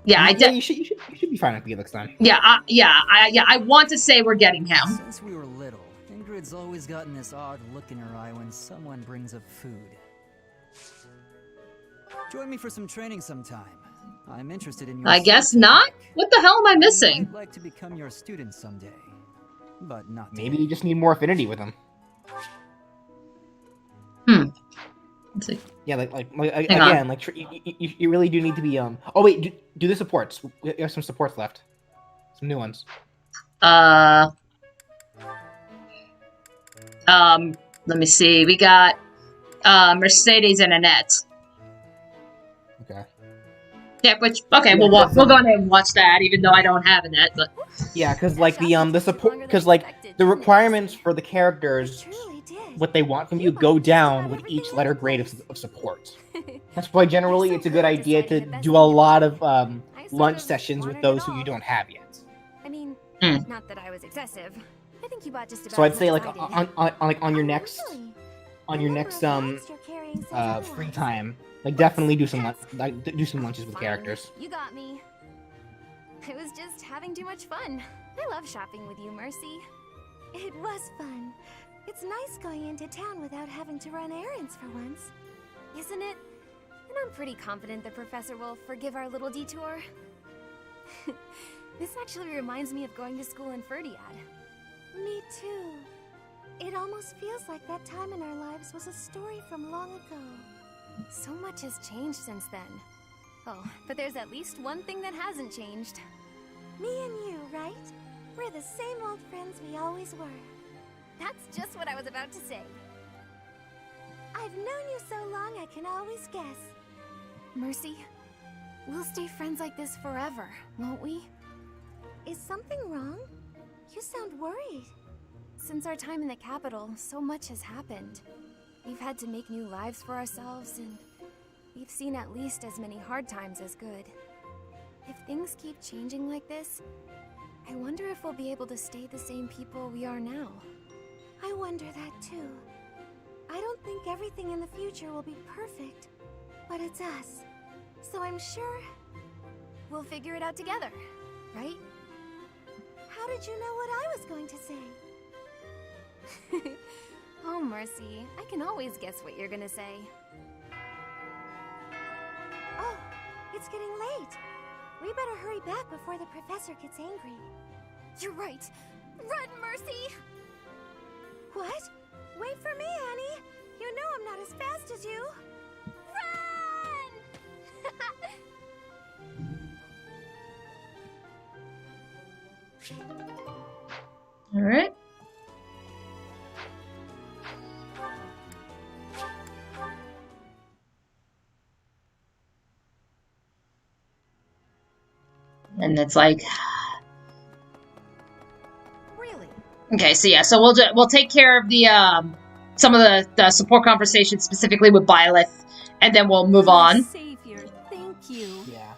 Yeah, you should be fine with Felix then. Yeah, I want to say we're getting him. Since we were little, Ingrid's always gotten this odd look in her eye when someone brings up food. Join me for some training sometime. I'm interested in your I guess not? What the hell am I missing? I'd like to become your student someday, but not Maybe you just need more affinity with him. Let's see. Yeah, again, you really do need to be, oh wait, do the supports. We have some supports left. Some new ones. Let me see. We got, Mercedes and Annette. Okay. Yeah, okay, we'll go ahead and watch that, even though I don't have Annette, but... Yeah, because, like, the support, because, like, the requirements for the characters, what they want from you, go down with each letter grade of support. That's why generally it's a good idea to do a lot of lunch sessions with those who you don't have yet. I mean, not that I was excessive. I think you bought just about So I'd as say much like as I did. on your next free time, like definitely do some lunches with characters. You got me. I was just having too much fun. I love shopping with you, Mercy. It was fun. It's nice going into town without having to run errands for once. Isn't it? And I'm pretty confident the professor will forgive our little detour. This actually reminds me of going to school in Ferdiad. Me too. It almost feels like that time in our lives was a story from long ago. So much has changed since then. Oh, but there's at least one thing that hasn't changed. Me and you, right? We're the same old friends we always were. That's just what I was about to say. I've known you so long I can always guess. Mercy, we'll stay friends like this forever, won't we? Is something wrong? You sound worried. Since our time in the capital, so much has happened. We've had to make new lives for ourselves, and we've seen at least as many hard times as good. If things keep changing like this, I wonder if we'll be able to stay the same people we are now. I wonder that too. I don't think everything in the future will be perfect, but it's us. So I'm sure we'll figure it out together, right? How did you know what I was going to say? Oh, Mercy, I can always guess what you're gonna say. Oh, it's getting late. We better hurry back before the professor gets angry. You're right. Run, Mercy! What? Wait for me, Annie. You know I'm not as fast as you. Run! All right. And it's like, really? Okay, so yeah, so we'll take care of the some of the support conversations specifically with Byleth, and then we'll move on. Savior, thank you. Yeah.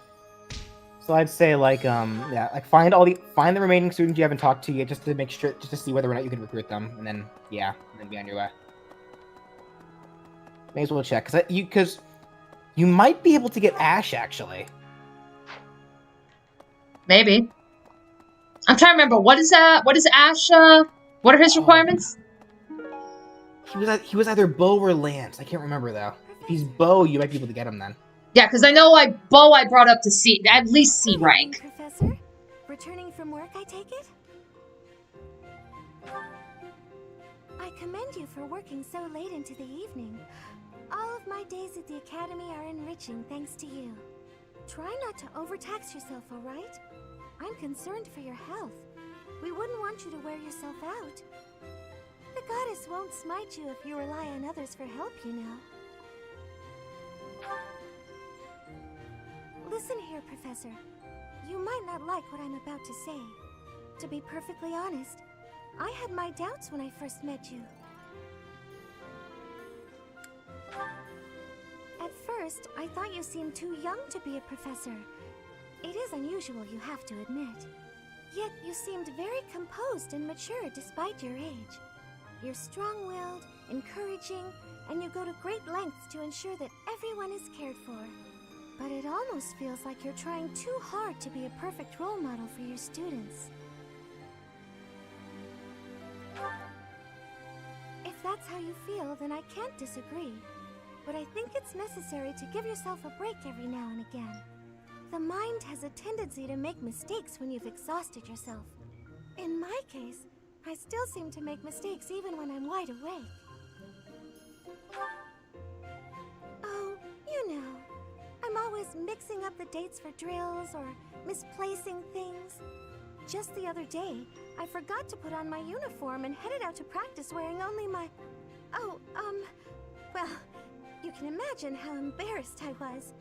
So I'd say like like find the remaining students you haven't talked to yet, just to make sure, just to see whether or not you can recruit them, and then be on your way. May as well check because you might be able to get Ash actually. Maybe. I'm trying to remember, what is Ash, what are his requirements? He was either Bo or Lance. I can't remember though. If he's Bo, you might be able to get him then. Yeah, because I know Bo I brought up to C, at least C rank. Professor? Returning from work, I take it? I commend you for working so late into the evening. All of my days at the academy are enriching thanks to you. Try not to overtax yourself, all right? I'm concerned for your health. We wouldn't want you to wear yourself out. The goddess won't smite you if you rely on others for help, you know. Listen here, Professor. You might not like what I'm about to say. To be perfectly honest, I had my doubts when I first met you. At first, I thought you seemed too young to be a professor. It is unusual, you have to admit. Yet you seemed very composed and mature despite your age. You're strong-willed, encouraging, and you go to great lengths to ensure that everyone is cared for. But it almost feels like you're trying too hard to be a perfect role model for your students. If that's how you feel, then I can't disagree. But I think it's necessary to give yourself a break every now and again. The mind has a tendency to make mistakes when you've exhausted yourself. In my case, I still seem to make mistakes even when I'm wide awake. Oh, you know, I'm always mixing up the dates for drills or misplacing things. Just the other day, I forgot to put on my uniform and headed out to practice wearing only my... well, you can imagine how embarrassed I was.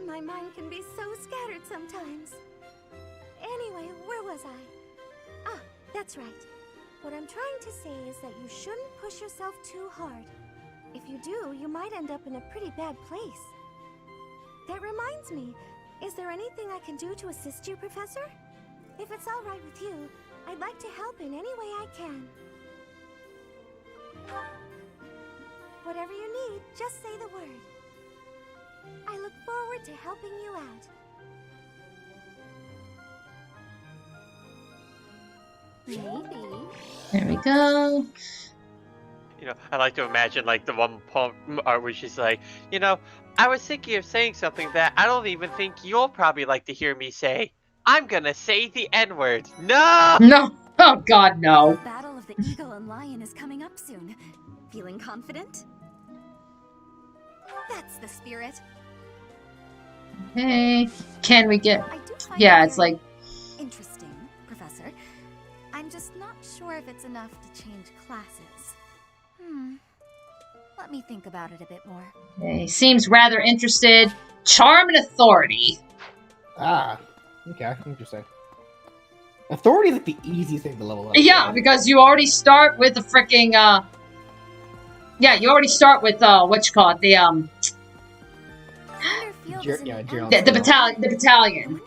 My mind can be so scattered sometimes. Anyway, where was I? Ah, that's right. What I'm trying to say is that you shouldn't push yourself too hard. If you do, you might end up in a pretty bad place. That reminds me, is there anything I can do to assist you, Professor? If it's all right with you, I'd like to help in any way I can. Whatever you need, just say the word. I look forward to helping you out. Maybe. There we go. You know, I like to imagine like the one poem where she's like, you know, I was thinking of saying something that I don't even think you'll probably like to hear me say. I'm gonna say the N-word. No! No! Oh god, no. The battle of the eagle and lion is coming up soon. Feeling confident? That's the spirit. Hey, can we get... I do find Yeah, it it's very like... interesting, Professor. I'm just not sure if it's enough to change classes. Let me think about it a bit more. He seems rather interested. Charm and authority. Ah, okay, interesting. Authority is like the easiest thing to level up. Yeah, because you already start with the freaking, Yeah, you already start with, what you call it, the battalion.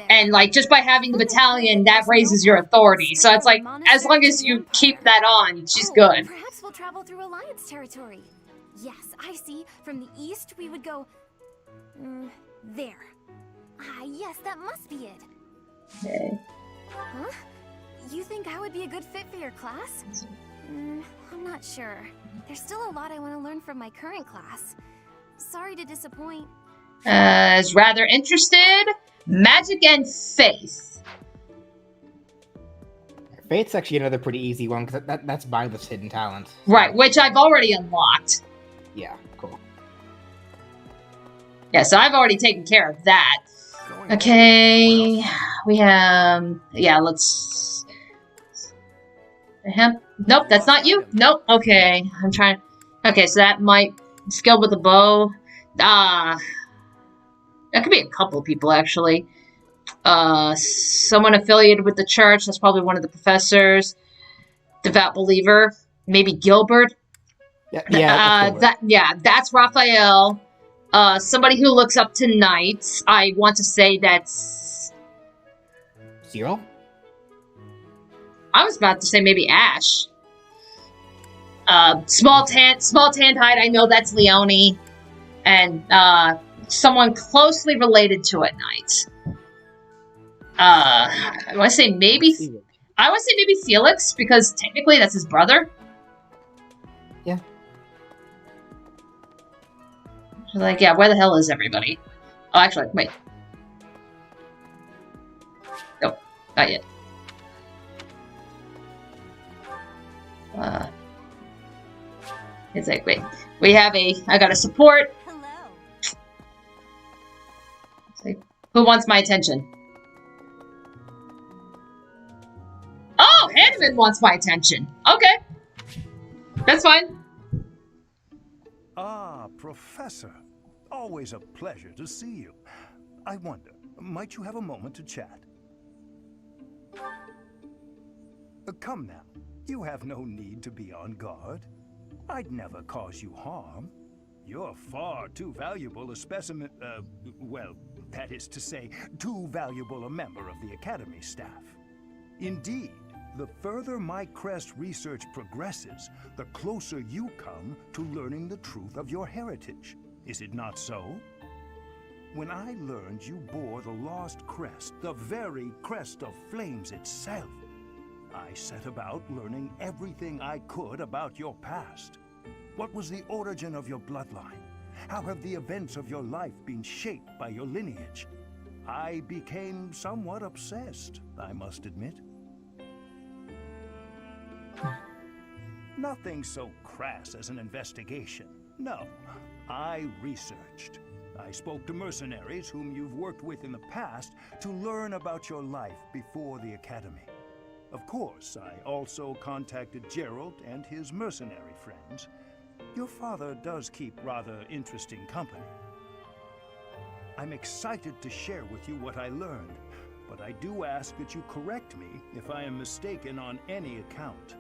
And, like, just by having the battalion, that raises your authority. So it's like, as long as you keep that on, she's good. Perhaps we'll travel through Alliance territory. Yes, I see. From the east, we would go... there. Ah, yes, that must be it. Okay. Huh? You think I would be a good fit for your class? I'm not sure. There's still a lot I want to learn from my current class. Sorry to disappoint. Is rather interested. Magic and faith. Faith's actually another pretty easy one, because that's mindless hidden talent. Right, which I've already unlocked. Yeah, cool. Yeah, so I've already taken care of that. Okay, we have... Yeah, let's... Nope, that's not you. Nope, okay. I'm trying... Okay, so that might... Skill with the bow. That could be a couple of people, actually. Someone affiliated with the church. That's probably one of the professors. Devout believer. Maybe Gilbert. Yeah, that's Raphael. Somebody who looks up to knights. I want to say that's... Zero? I was about to say maybe Ash. Small tanned hide, I know that's Leonie. And, someone closely related to a knight. I want to say maybe... I want to say maybe Felix, because technically that's his brother. Yeah. Like, yeah, where the hell is everybody? Oh, actually, wait. Nope, not yet. It's like, wait. We have I got a support. Hello. It's like, who wants my attention? Oh, Hanneman wants my attention. Okay. That's fine. Ah, Professor. Always a pleasure to see you. I wonder, might you have a moment to chat? Come now. You have no need to be on guard. I'd never cause you harm. You're far too valuable a specimen, well, that is to say, too valuable a member of the Academy staff. Indeed, the further my crest research progresses, the closer you come to learning the truth of your heritage. Is it not so? When I learned you bore the lost crest, the very crest of flames itself, I set about learning everything I could about your past. What was the origin of your bloodline? How have the events of your life been shaped by your lineage? I became somewhat obsessed, I must admit. Nothing so crass as an investigation. No, I researched. I spoke to mercenaries whom you've worked with in the past to learn about your life before the Academy. Of course, I also contacted Gerald and his mercenary friends. Your father does keep rather interesting company. I'm excited to share with you what I learned, but I do ask that you correct me if I am mistaken on any account.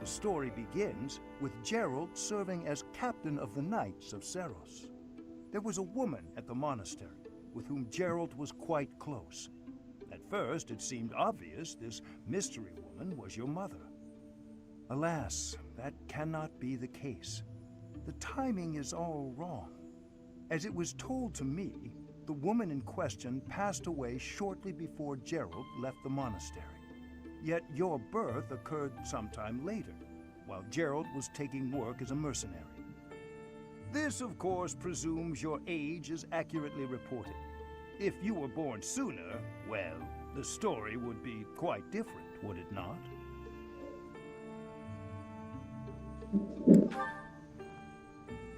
The story begins with Gerald serving as captain of the Knights of Seros. There was a woman at the monastery with whom Gerald was quite close. At first, it seemed obvious this mystery woman was your mother. Alas, that cannot be the case. The timing is all wrong. As it was told to me, the woman in question passed away shortly before Gerald left the monastery. Yet your birth occurred sometime later, while Gerald was taking work as a mercenary. This, of course, presumes your age is accurately reported. If you were born sooner, well, the story would be quite different, would it not?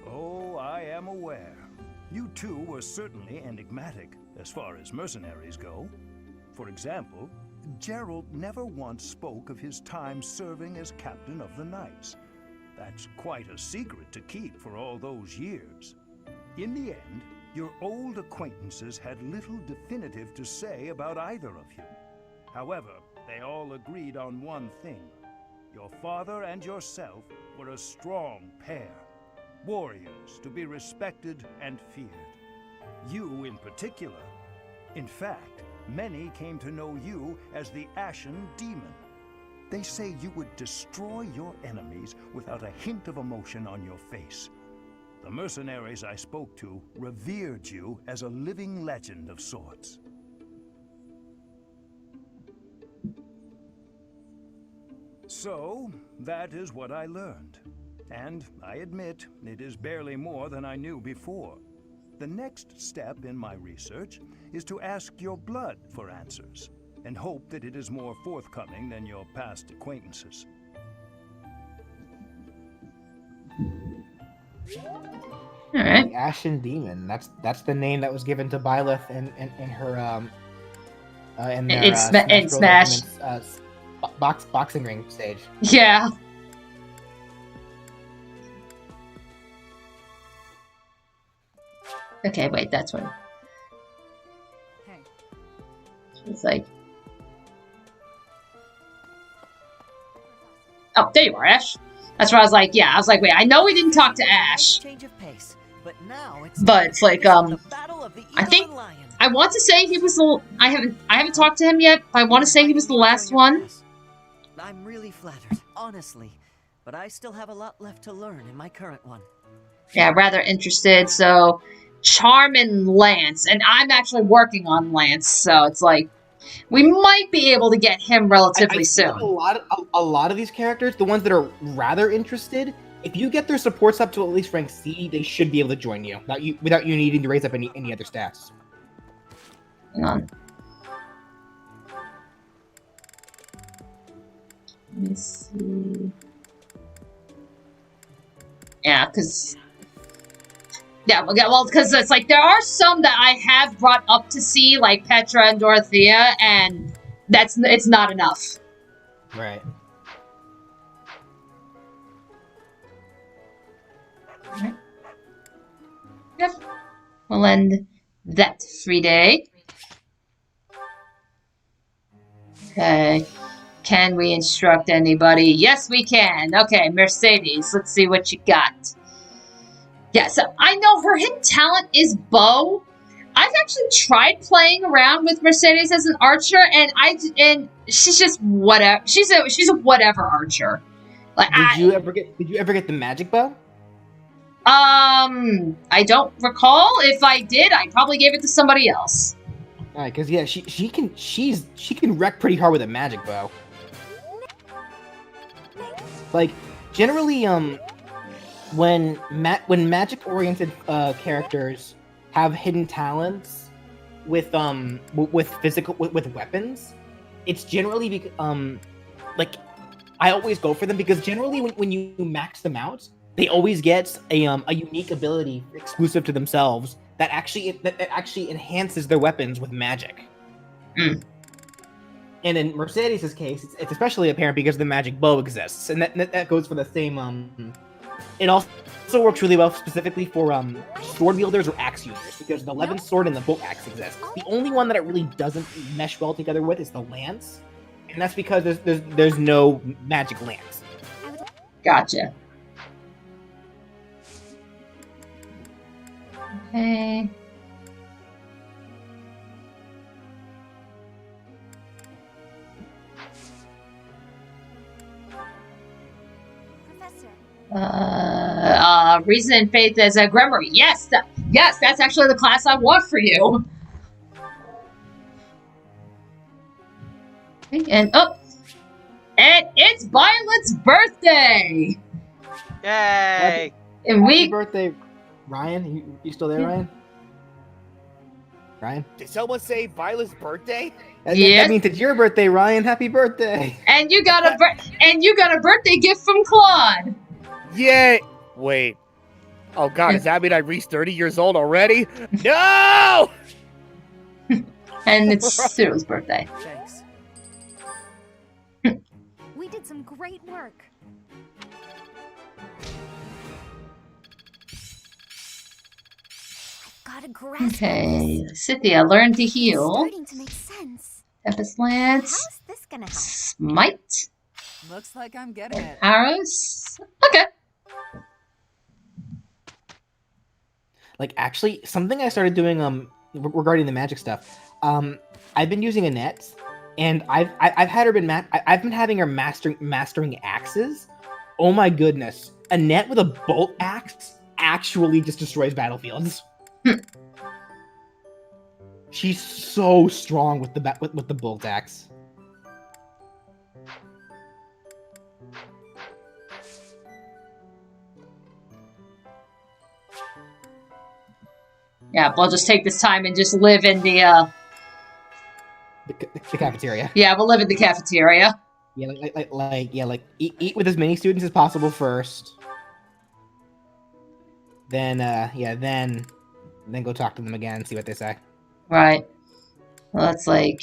Oh, I am aware. You two were certainly enigmatic as far as mercenaries go. For example, Gerald never once spoke of his time serving as captain of the Knights. That's quite a secret to keep for all those years. In the end, your old acquaintances had little definitive to say about either of you. However, they all agreed on one thing. Your father and yourself were a strong pair. Warriors to be respected and feared. You in particular. In fact, many came to know you as the Ashen Demon. They say you would destroy your enemies without a hint of emotion on your face. The mercenaries I spoke to revered you as a living legend of sorts. So, that is what I learned. And I admit, it is barely more than I knew before. The next step in my research is to ask your blood for answers, and hope that it is more forthcoming than your past acquaintances. All right. The Ashen Demon. That's the name that was given to Byleth in her in their Smash boxing ring stage. Yeah. Okay, wait, that's one. It's like, oh, there you are, Ash. That's where I was like, yeah, I was like, wait, I know we didn't talk to Ash, but it's like, I think I want to say he was the. I haven't talked to him yet, but I want to say he was the last one. I'm really flattered, honestly, but I still have a lot left to learn in my current one. Yeah, rather interested. So, Charm and Lance, and I'm actually working on Lance, so it's like we might be able to get him relatively soon. A lot of these characters, the ones that are rather interested, if you get their supports up to at least rank C, they should be able to join you without you needing to raise up any other stats. Hang on. Let me see. Yeah, because. Yeah, well, because it's like there are some that I have brought up to see, like Petra and Dorothea, and it's not enough. Right. Alright. Yep. We'll end that free day. Okay. Can we instruct anybody? Yes, we can. Okay, Mercedes, let's see what you got. Yeah, so I know her hidden talent is bow. I've actually tried playing around with Mercedes as an archer, and she's just whatever. She's a whatever archer. Like, Did you ever get the magic bow? I don't recall. If I did, I probably gave it to somebody else. Alright, because yeah, she can wreck pretty hard with a magic bow. Like generally, when magic-oriented characters have hidden talents with weapons, it's generally like I always go for them because generally when you max them out, they always get a unique ability exclusive to themselves that actually enhances their weapons with magic. Mm. And in Mercedes' case, it's especially apparent because the magic bow exists, and that goes for the same. It also works really well specifically for sword wielders or axe users because the Levin sword and the bolt axe exist. The only one that it really doesn't mesh well together with is the lance, and that's because there's no magic lance. Gotcha. Okay. Reason and faith as a grammar. Yes, yes, that's actually the class I want for you. Okay, and it's Violet's birthday. Yay! And Happy birthday, Ryan. You still there, Ryan? Ryan? Did someone say Violet's birthday? Yes. That means it's your birthday, Ryan. Happy birthday. And you got a birthday gift from Claude. Yay! Wait. Oh god, does that mean I reached 30 years old already? No! And it's Cyril's birthday. Thanks. We did some great work. I've got a grasp. Okay, Cynthia, learn to heal. Starting to make sense. Tempest Lance. How's this gonna help? Smite. Looks like I'm getting it. Arrows. Okay. Like, actually, something I started doing regarding the magic stuff. I've been using Annette, and I've had her I've been having her mastering axes. Oh my goodness, Annette with a bolt axe actually just destroys battlefields. She's so strong with the bolt axe. Yeah, we'll just take this time and just live in the cafeteria. Yeah, we'll live in the cafeteria. Yeah, eat with as many students as possible first. Then then go talk to them again and see what they say. Right. Well, that's like,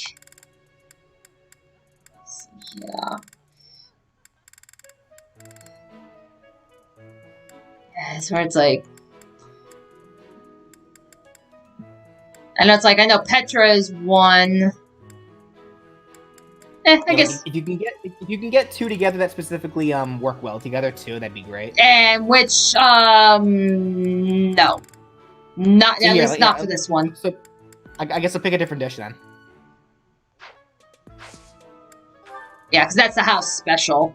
yeah. Yeah, it's where it's like, I know Petra is one. I guess if you can get two together that specifically work well together too, that'd be great. And which no, not So, at yeah, least not for this one. So I guess I'll pick a different dish then. Yeah, because that's the house special.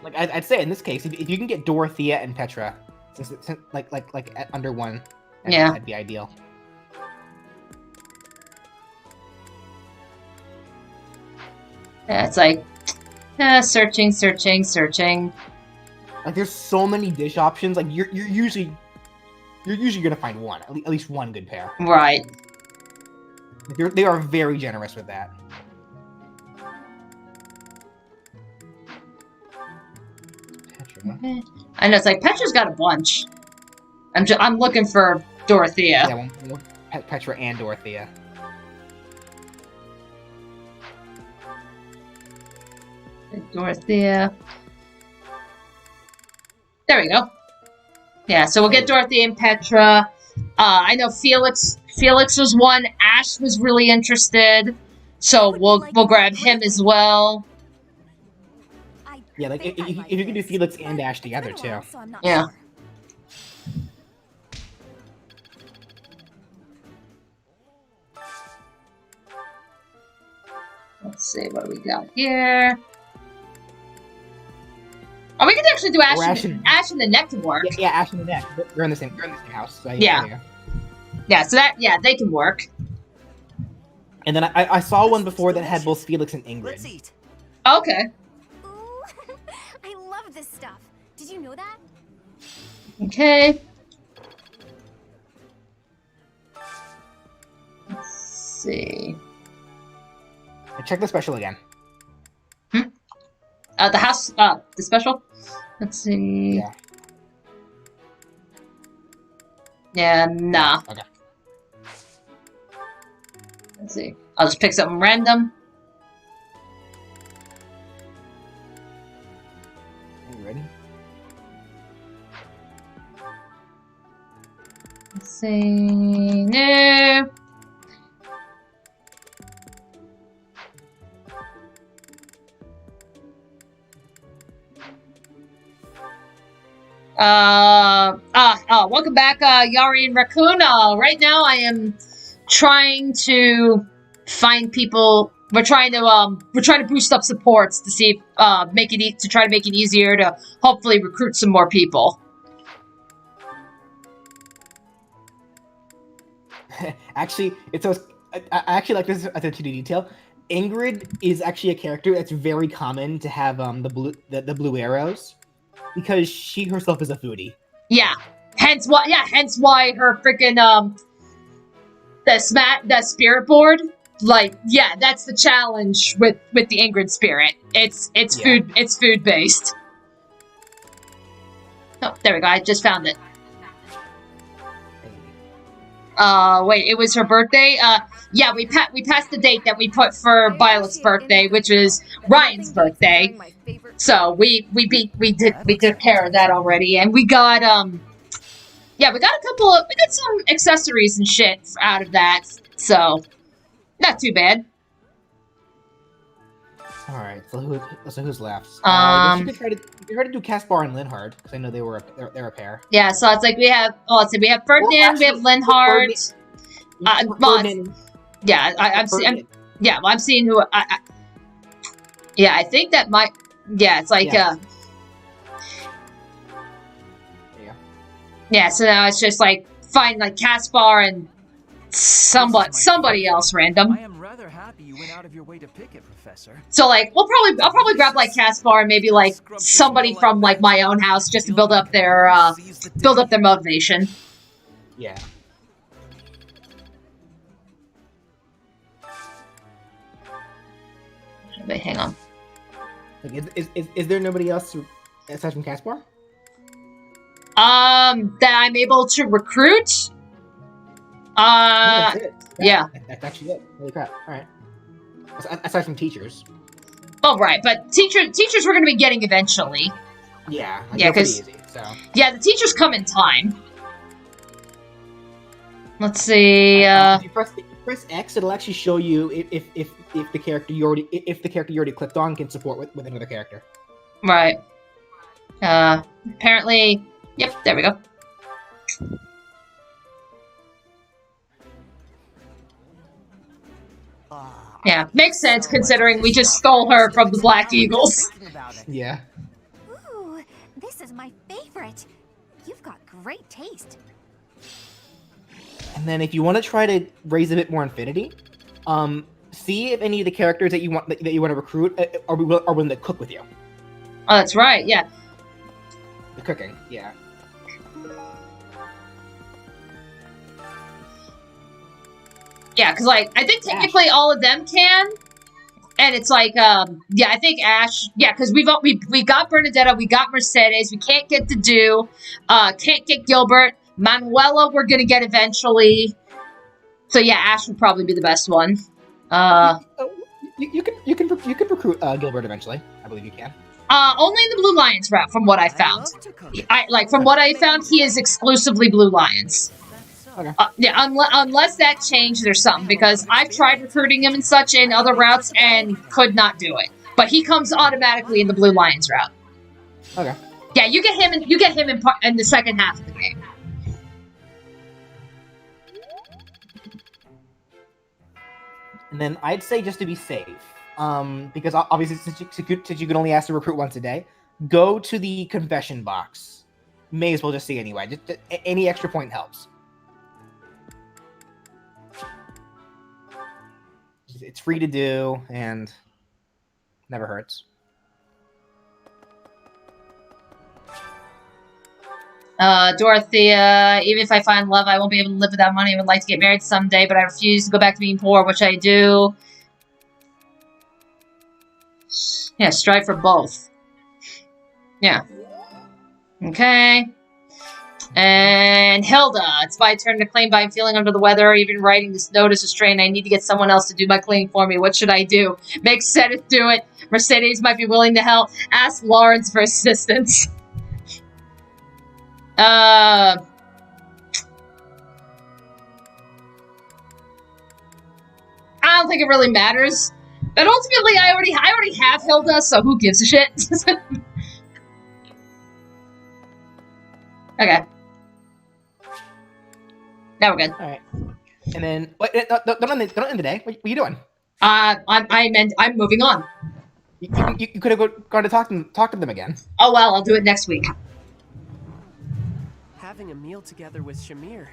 Like I'd say in this case, if you can get Dorothea and Petra, since like under one, that'd be ideal. Yeah, it's like searching. Like there's so many dish options. Like you're usually gonna find one, at least one good pair. Right. They are very generous with that. Petra. I know it's like Petra's got a bunch. I'm looking for Dorothea. Yeah, one Petra and Dorothea. Dorothea. There we go. Yeah, so we'll get Dorothea and Petra. I know Felix was one. Ash was really interested, so we'll grab him as well. Yeah, like if you can do Felix and Ash together too. Yeah. Let's see what we got here. Oh, we could actually do Ash and the Neck can work. Yeah, Ash and the Neck. They're in the same house. So yeah. Yeah, so they can work. And then I saw one before that had both Felix and Ingrid. Let's eat. Okay. Ooh, I love this stuff. Did you know that? Okay. Let's see. Check the special again. The house, the special. Let's see. Yeah. Yeah, nah. Okay. Let's see. I'll just pick something random. Are you ready? Let's see. No. welcome back, Yari and Raccoon. Right now I am trying to find people. We're trying to boost up supports to see if, try to make it easier to hopefully recruit some more people. Actually, I actually like this attention to detail. Ingrid is actually a character that's very common to have the blue arrows, because she herself is a foodie. Yeah. Hence why her freaking the spirit board, like, yeah, that's the challenge with the Ingrid spirit. It's food based. Oh, there we go. I just found it. Wait, it was her birthday? Yeah, we passed the date that we put for Violet's birthday, which is Ryan's birthday. So we took care of that already, and we got yeah, we got some accessories and shit out of that, so not too bad. All right, so who's left? You could try to do Caspar and Linhard, because I know they're a pair. Yeah, so it's like we have we have Ferdinand, we have Linhard. Yeah, I'm seeing who. Yeah, I think that might. Yeah, it's like. Yeah, so now it's just like find like Caspar and somebody else random. I am rather happy you went out of your way to pick it, Professor. So like I'll probably grab like Caspar and maybe like somebody from like my own house just to build up their motivation. Yeah. Wait, hang on. Like, is there nobody else aside from Caspar? That I'm able to recruit? That's it. Yeah. That's actually it. Holy crap. Alright. Aside from teachers. Oh, right, but teachers we're gonna be getting eventually. Yeah. Yeah, because... So. Yeah, the teachers come in time. Let's see, If you press X, it'll actually show you if the character you already clicked on can support with another character. Right. Apparently... Yep, there we go. Yeah, makes sense considering we just stole her from the Black Eagles. Yeah. Ooh, this is my favorite. You've got great taste. And then if you want to try to raise a bit more infinity, see if any of the characters that you want to recruit are willing to cook with you. Oh, that's right. Yeah. The cooking, yeah. Yeah, because, like, I think technically all of them can. And it's like, yeah, I think Ash, yeah, because we got Bernadetta, we got Mercedes, we can't get Dedu, can't get Gilbert, Manuela we're gonna get eventually. So yeah, Ash would probably be the best one. You can recruit Gilbert eventually. I believe you can. Only in the Blue Lions route, from what I found. From what I found, he is exclusively Blue Lions. Okay. Yeah, unless that changed or something, because I've tried recruiting him and such in other routes and could not do it. But he comes automatically in the Blue Lions route. Okay. Yeah, you get him in the second half of the game. And then I'd say just to be safe, because obviously since you can only ask to recruit once a day, go to the confession box. May as well just see anyway. Just any extra point helps. It's free to do, and never hurts. Dorothea, even if I find love, I won't be able to live without money. I would like to get married someday, but I refuse to go back to being poor, which I do. Yeah, strive for both. Yeah. Okay. And Hilda, it's my turn to claim by feeling under the weather. Even writing this note is a strain. I need to get someone else to do my cleaning for me. What should I do? Make Seth do it. Mercedes might be willing to help. Ask Lawrence for assistance. I don't think it really matters. But ultimately, I already have Hilda, so who gives a shit? Okay. Now we're good. All right. And then, wait, don't end the day. What are you doing? I'm moving on. You could have gone to talk to them again. Oh well, I'll do it next week. Having a meal together with Shamir.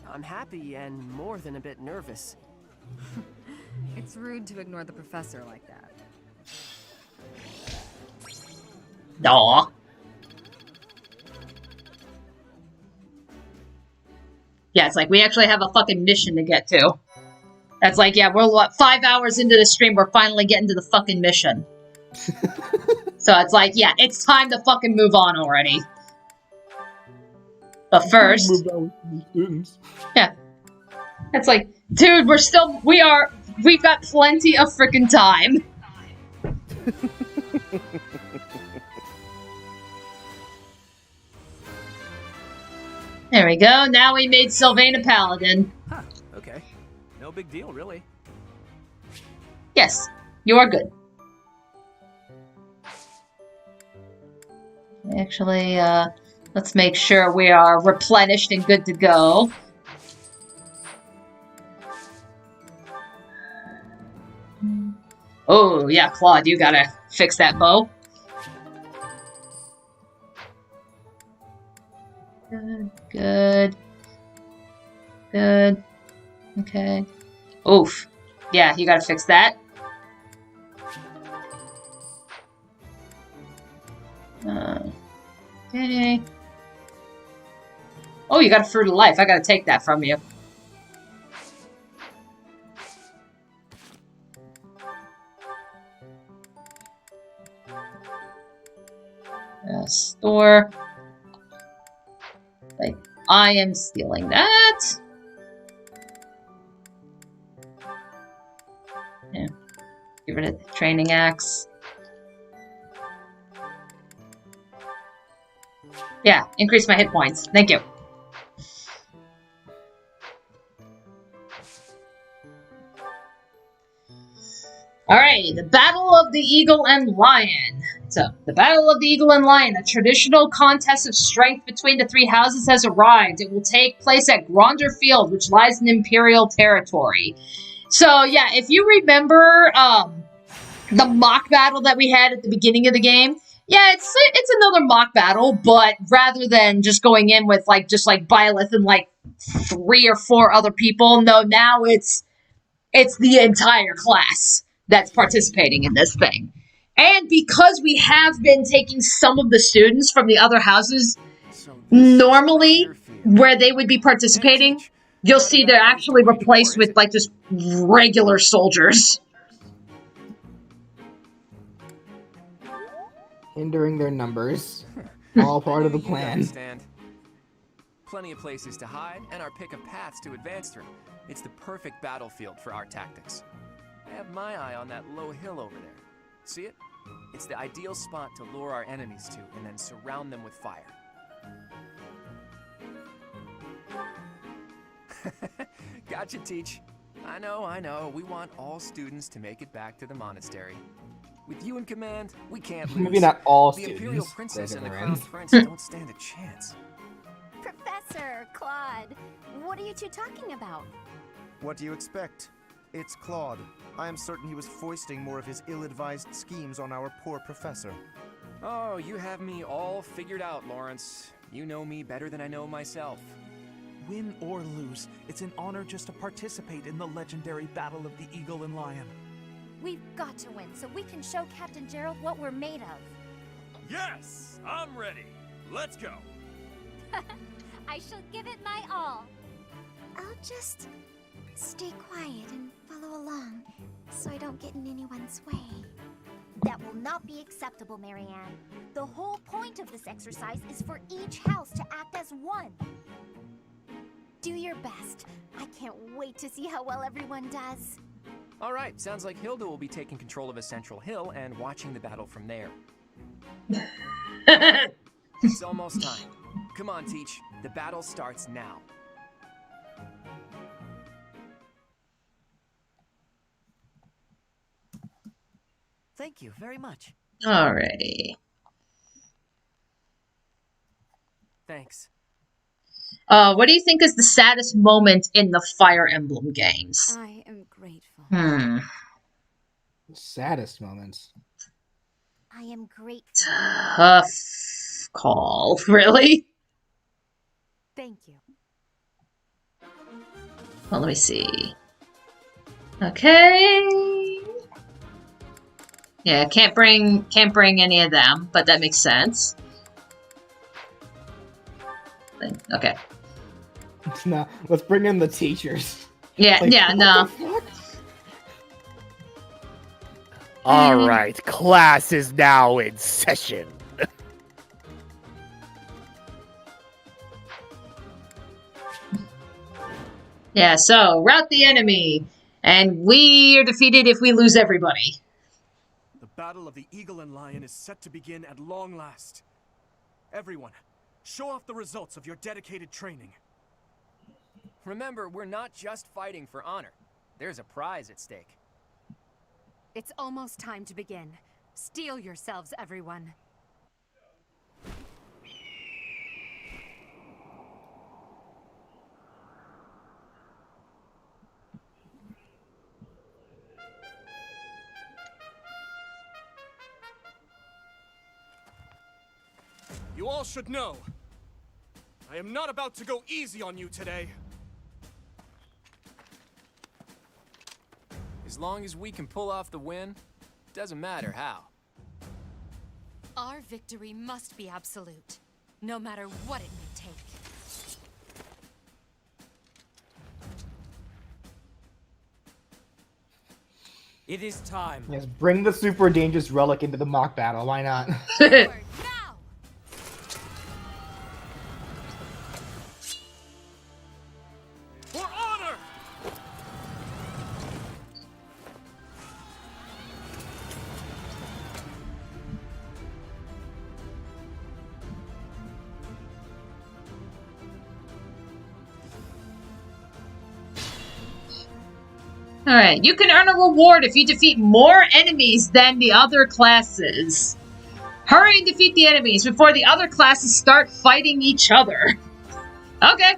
I'm happy and more than a bit nervous. It's rude to ignore the professor like that. Aw. Yeah, it's like we actually have a fucking mission to get to. That's like, yeah, we're 5 hours into the stream, we're finally getting to the fucking mission. So it's like, yeah, it's time to fucking move on already. But first... Yeah. It's like, dude, we've got plenty of freaking time. There we go. Now we made Sylvain a paladin. Huh, okay. No big deal, really. Yes, you are good. Actually, let's make sure we are replenished and good to go. Oh, yeah, Claude, you gotta fix that bow. Good, good. Good. Okay. Oof. Yeah, you gotta fix that. Okay. Oh, you got a fruit of life. I gotta take that from you. Store. Like, I am stealing that. Yeah. Get rid of the training axe. Yeah, increase my hit points. Thank you. Alright, the Battle of the Eagle and Lion. So, the Battle of the Eagle and Lion, a traditional contest of strength between the three houses has arrived. It will take place at Gronder Field, which lies in Imperial territory. So, yeah, if you remember the mock battle that we had at the beginning of the game, yeah, it's another mock battle, but rather than just going in with, just Byleth and, 3 or 4 other people, no, now it's the entire class that's participating in this thing. And because we have been taking some of the students from the other houses, normally, where they would be participating, you'll see they're actually replaced with, just regular soldiers. Hindering their numbers. All part of the plan. Plenty of places to hide, and our pick of paths to advance through. It's the perfect battlefield for our tactics. I have my eye on that low hill over there. See it? It's the ideal spot to lure our enemies to, and then surround them with fire. Gotcha, Teach. I know. We want all students to make it back to the monastery. With you in command, we can't lose. Maybe not all the students. The Imperial Princess and the Crown Crown Prince don't stand a chance. Professor, Claude, what are you two talking about? What do you expect? It's Claude. I am certain he was foisting more of his ill-advised schemes on our poor professor. Oh, you have me all figured out, Lawrence. You know me better than I know myself. Win or lose, it's an honor just to participate in the legendary Battle of the Eagle and Lion. We've got to win so we can show Captain Gerald what we're made of. Yes, I'm ready. Let's go. I shall give it my all. I'll just stay quiet and follow along so I don't get in anyone's way. That will not be acceptable, Marianne. The whole point of this exercise is for each house to act as one. Do your best. I can't wait to see how well everyone does. All right, sounds like Hilda will be taking control of a central hill and watching the battle from there. It's almost time. Come on, Teach. The battle starts now. Thank you very much. Alrighty. Thanks. What do you think is the saddest moment in the Fire Emblem games? I am grateful. Saddest moments. I am grateful. Tough call. Really? Thank you. Well, let me see. Okay. Yeah, can't bring any of them, but that makes sense. Okay. No, let's bring in the teachers. Yeah, Like, yeah, what no. the fuck? All right, class is now in session. Yeah, so rout the enemy, and we are defeated if we lose everybody. The battle of the Eagle and Lion is set to begin at long last. Everyone, show off the results of your dedicated training. Remember, we're not just fighting for honor. There's a prize at stake. It's almost time to begin. Steel yourselves, everyone. You all should know, I am not about to go easy on you today. As long as we can pull off the win, doesn't matter how. Our victory must be absolute, no matter what it may take. It is time. Yes, bring the super dangerous relic into the mock battle. Why not? For honor! Alright, you can earn a reward if you defeat more enemies than the other classes. Hurry and defeat the enemies before the other classes start fighting each other. Okay.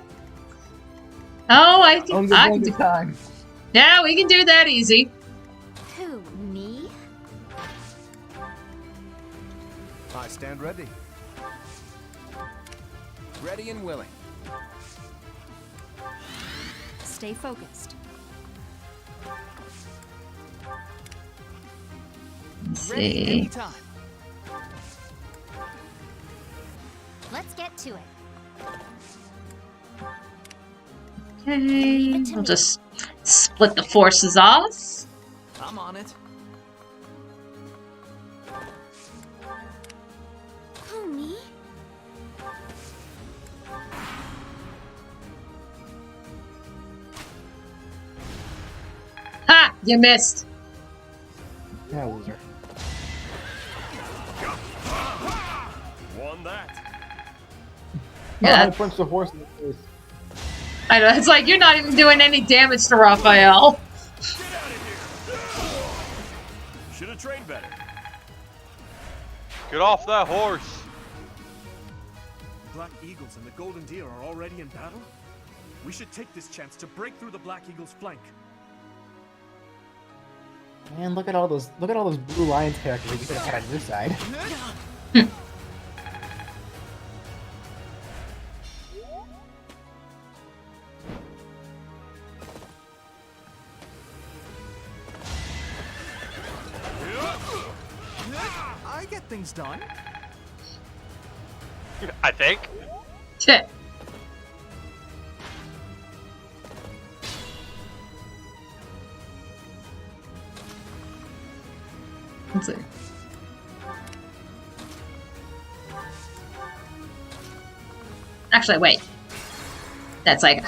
Oh, I can do time. Yeah, we can do that easy. Who, me? I stand ready. Ready and willing. Stay focused. Let's Ready see. anytime. Let's get to it. Okay, we'll just split the forces off. I'm on it. Who, me? Ha! You missed. Yeah, loser. Won that. Yeah. I punched the horse in the face. I know, it's like you're not even doing any damage to Raphael. Should have trained better. Get off that horse. Black Eagles and the Golden Deer are already in battle? We should take this chance to break through the Black Eagle's flank. Man, look at all those Blue Lions characters that you could have had on your side. I get things done. I think. Shit. Let's see. Actually, wait. That's like,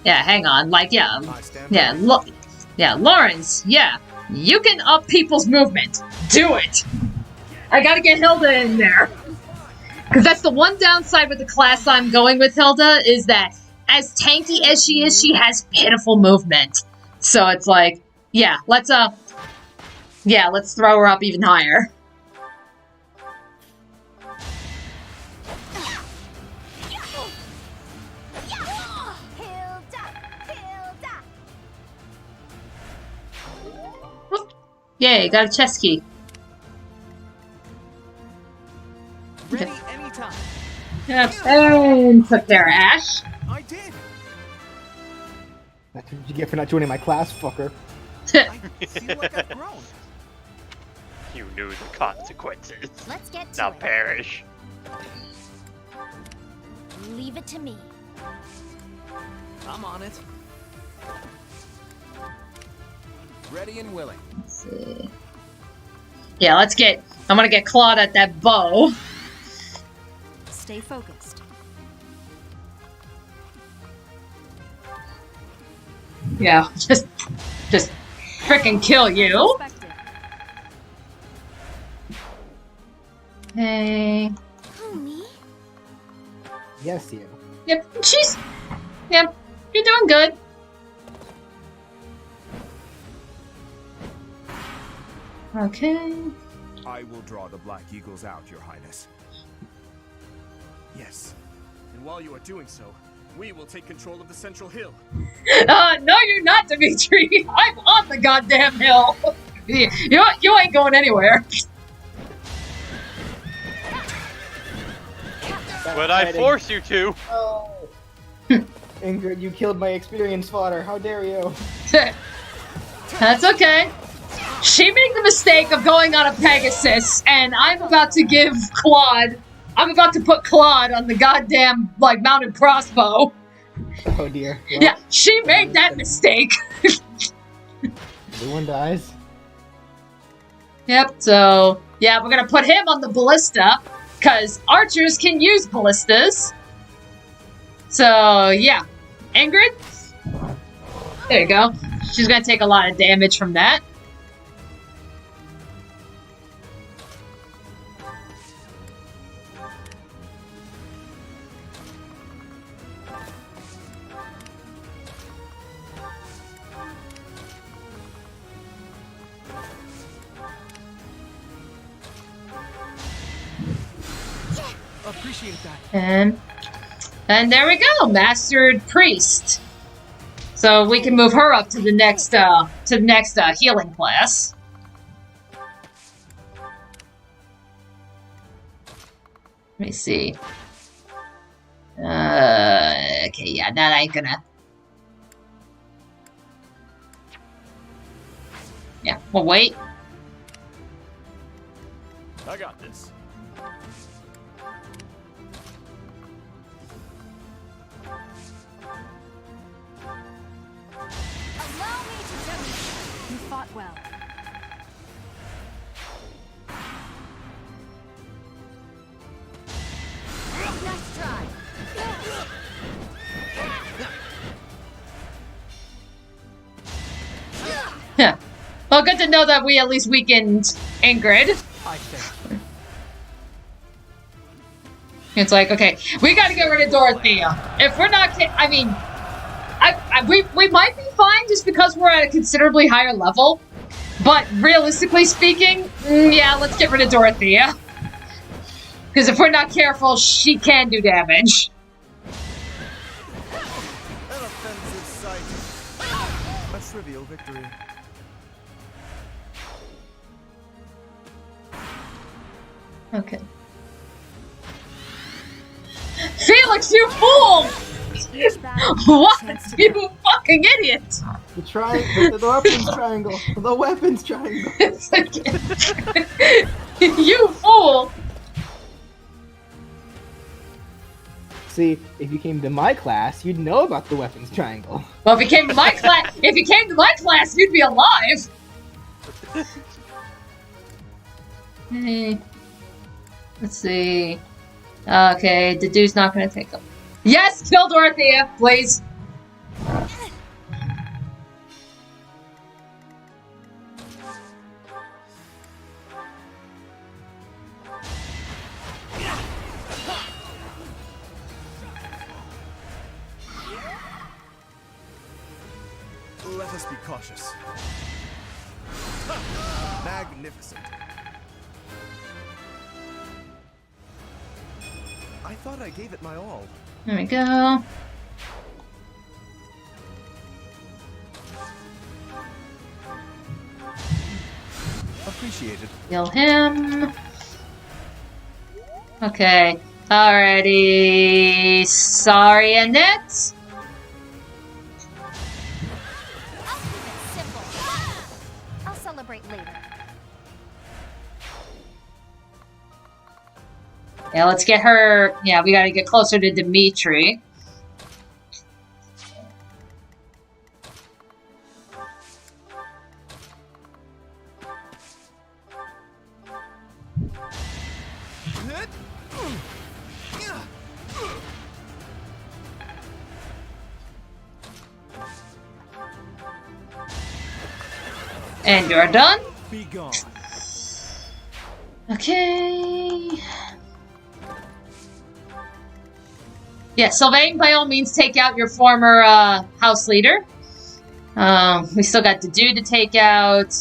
yeah. Hang on. Like, yeah, look, yeah, Lawrence. Yeah, you can up people's movement. Do it. I gotta get Hilda in there. Because that's the one downside with the class I'm going with Hilda, is that as tanky as she is, she has pitiful movement. So it's like, yeah, let's throw her up even higher. Yay, got a chest key. Ready anytime. Yep, and took care of Ash. I did. That's what you get for not joining my class, fucker. I feel like I've grown. You knew the consequences. Let's get to Now it. perish. Leave it to me. I'm on it. Ready and willing. Let's see. Yeah, let's get... I'm gonna get Claude at that bow. Stay focused. Yeah, just frickin' kill you. Hey. Who, me? Yes, you. Yep, Yep, you're doing good. Okay. I will draw the Black Eagles out, Your Highness. Yes. And while you are doing so, we will take control of the Central Hill. No, you're not, Dimitri. I'm on the goddamn hill. You ain't going anywhere. Would I force you to? Oh. Ingrid, you killed my experienced fodder. How dare you? That's okay. She made the mistake of going on a Pegasus, and I'm about to give Claude... I'm about to put Claude on the goddamn, like, mounted crossbow. Oh dear. Well, yeah, she made that mistake. everyone dies. Yep, so... Yeah, we're gonna put him on the ballista, because archers can use ballistas. So, yeah. Ingrid? There you go. She's gonna take a lot of damage from that. Appreciate that. And there we go, Mastered Priest. So we can move her up to the next healing class. Let me see. Okay, yeah, that ain't gonna. Yeah, we'll wait. I got this. Allow me to demonstrate. You fought well. Nice try. Yeah. Well, good to know that we at least weakened Ingrid. I think. It's like, okay, we gotta get rid of Dorothea. If we're not, I mean, we might be fine just because we're at a considerably higher level. But realistically speaking, yeah, let's get rid of Dorothea. Because if we're not careful, she can do damage. An offensive sight. A trivial victory. Okay. Felix, you fool! What? You fucking idiot! The weapons triangle. The weapons triangle. You fool! See, if you came to my class, you'd know about the weapons triangle. Well, if you came to my class, you'd be alive. Hey. Let's see. Okay, the dude's not gonna take them. Yes, kill Dorothea, please. Let us be cautious. Magnificent. I thought I gave it my all. There we go. Appreciated. Kill him. Okay. Alrighty. Sorry, Annette. I'll celebrate later. Yeah, let's get her. Yeah, we gotta get closer to Dimitri. And you're done. Be gone. Okay. Yeah, Sylvain, by all means, take out your former house leader. We still got the dude to take out.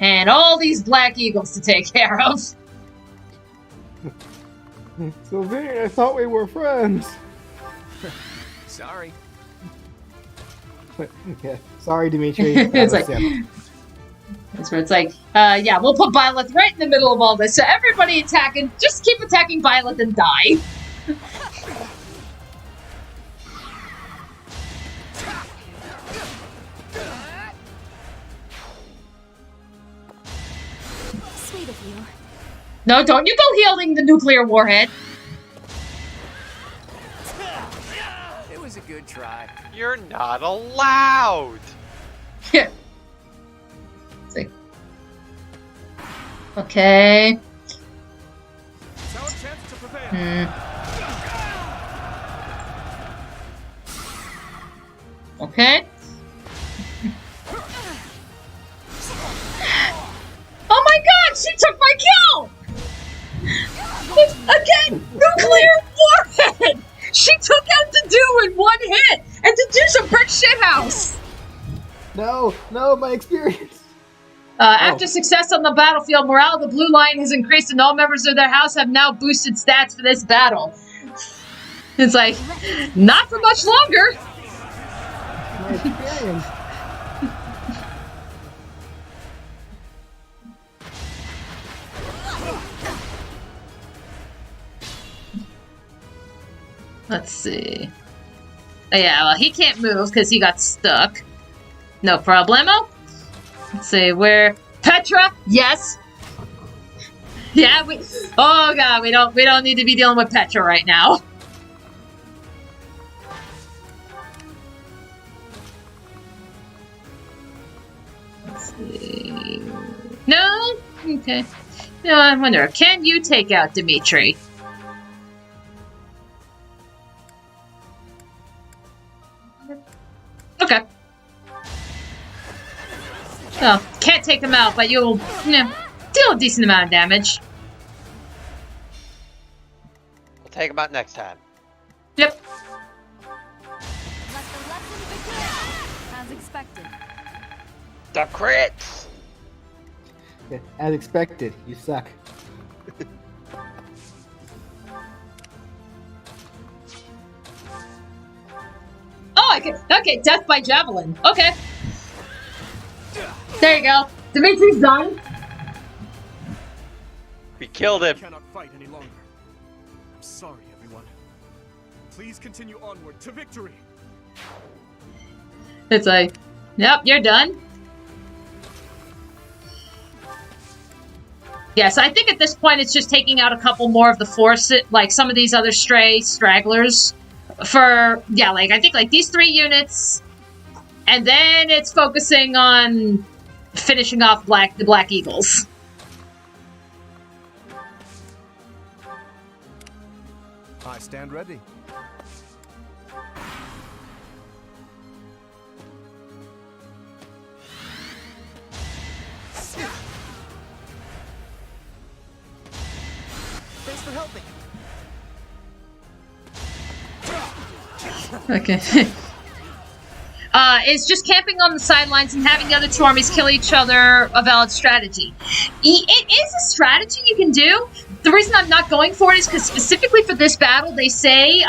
And all these black eagles to take care of. Sylvain, I thought we were friends. Sorry. Yeah, sorry, Dimitri. It's like, that's where it's like, yeah, we'll put Violet right in the middle of all this. So everybody attacking, just keep attacking Violet and die. Sweet of you. No, don't you go healing the nuclear warhead. It was a good try. You're not allowed. Yeah. Okay. Okay. Oh my god, she took my kill! Again, nuclear warhead! She took out the dude in one hit! And the dude's a brick shithouse! No, my experience. After success on the battlefield, morale of the Blue Lion has increased and all members of their house have now boosted stats for this battle. It's like, not for much longer! My experience. Let's see. Oh, yeah, well, he can't move because he got stuck. No problemo. Let's see, where... Petra? Yes. Yeah, we... Oh, God, we don't need to be dealing with Petra right now. Let's see... No? Okay. No, I wonder, can you take out Dimitri? Okay. Oh, can't take him out, but you'll, deal a decent amount of damage. We'll take him out next time. Yep. As expected. The crits! Yeah, as expected, you suck. Oh, okay, death by javelin. Okay. There you go. Dimitri's done. We killed him. I cannot fight any longer. I'm sorry, everyone. Please continue onward to victory. It's like, yep, you're done. Yeah, so I think at this point it's just taking out a couple more of the force, like some of these other stray stragglers. For, yeah, like, I think, like, these 3 units, and then it's focusing on finishing off the Black Eagles. I stand ready. Thanks for helping. Okay. Is just camping on the sidelines and having the other 2 armies kill each other a valid strategy? It is a strategy you can do. The reason I'm not going for it is because specifically for this battle, they say,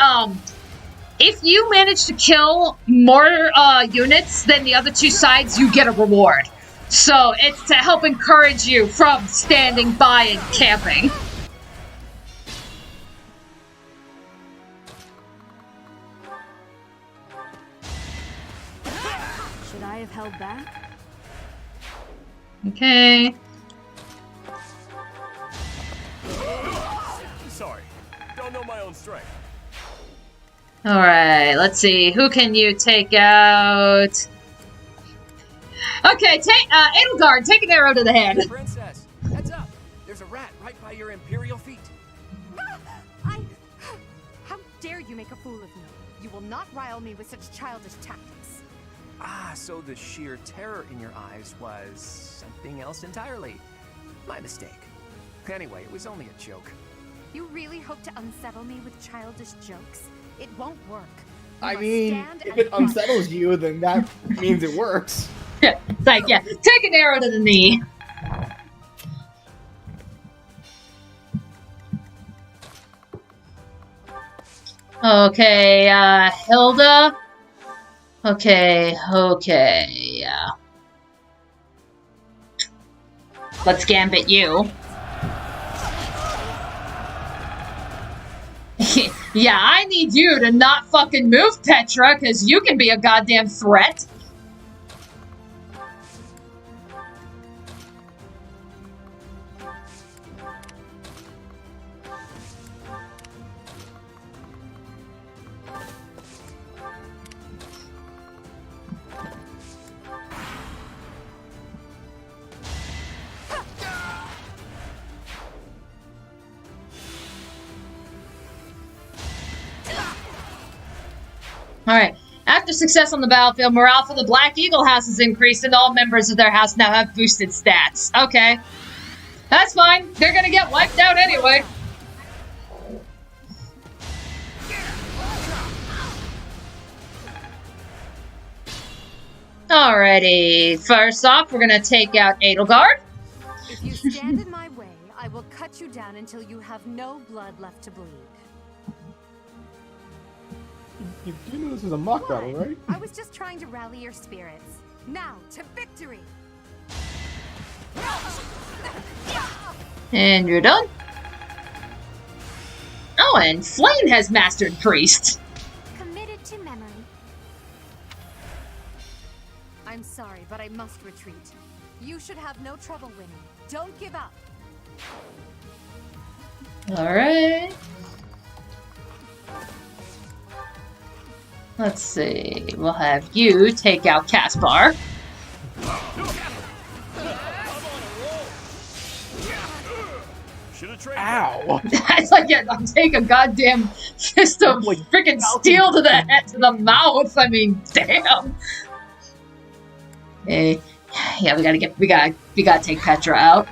if you manage to kill more units than the other 2 sides, you get a reward. So it's to help encourage you from standing by and camping. Should I have held back? Okay. Sorry, don't know my own strength. Alright, let's see. Who can you take out? Okay, take Edelgard, take an arrow to the head. Princess, heads up. There's a rat right by your imperial feet. How dare you make a fool of me? You will not rile me with such childish tactics. Ah, so the sheer terror in your eyes was something else entirely. My mistake. Anyway, it was only a joke. You really hope to unsettle me with childish jokes? It won't work. I mean, if it unsettles you, then that means it works. Yeah, like, yeah, take an arrow to the knee. Okay, Hilda. Okay, yeah. Let's gambit you. Yeah, I need you to not fucking move, Petra, because you can be a goddamn threat. Alright. After success on the battlefield, morale for the Black Eagle House has increased and all members of their house now have boosted stats. Okay. That's fine. They're gonna get wiped out anyway. Alrighty. First off, we're gonna take out Edelgard. If you stand in my way, I will cut you down until you have no blood left to bleed. You do know this is a mock battle, right? I was just trying to rally your spirits. Now, to victory! And you're done. Oh, and Flame has mastered Priest. Committed to memory. I'm sorry, but I must retreat. You should have no trouble winning. Don't give up. Alright. Let's see. We'll have you take out Caspar. Ow! It's like, yeah, I'll take a goddamn fist of freaking steel to the head, to the mouth. I mean, damn. Okay. Yeah, we gotta take Petra out.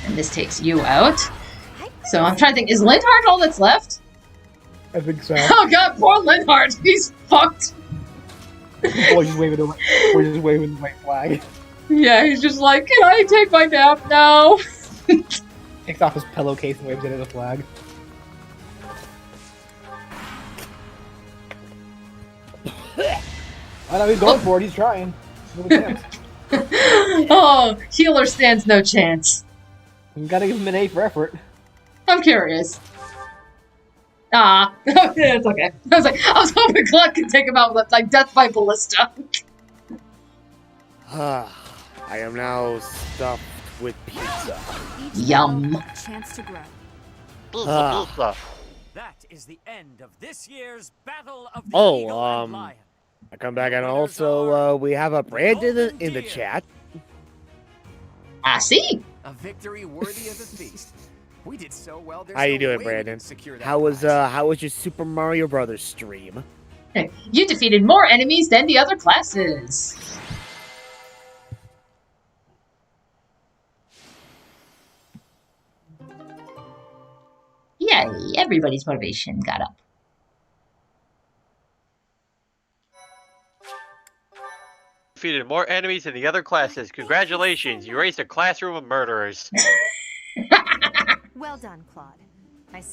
And this takes you out. So I'm trying to think, is Lindhart all that's left? I think so. Oh god, poor Lindhart, he's fucked. We're just waving the white flag. Yeah, he's just like, can I take my nap now? Takes off his pillowcase and waves it as a flag. I know he's going for it, he's trying. No chance. Oh, healer stands no chance. You gotta give him an A for effort. I'm curious. Ah, it's okay. I was hoping Gluck could take him out with like death by ballista. I am now stuffed with pizza. Yum. Chance to grow. Ah. That is the end of this year's Battle of the Eagle and Lion. I come back and also we have a Brandon in the chat. I see. A victory worthy of the feast. We did so well. There's How you no doing, way we Brandon? can secure that How was prize. your Super Mario Brothers stream? You defeated more enemies than the other classes. Yay, everybody's motivation got up. Defeated more enemies than the other classes. Congratulations, you raised a classroom of murderers. Well done, Claude.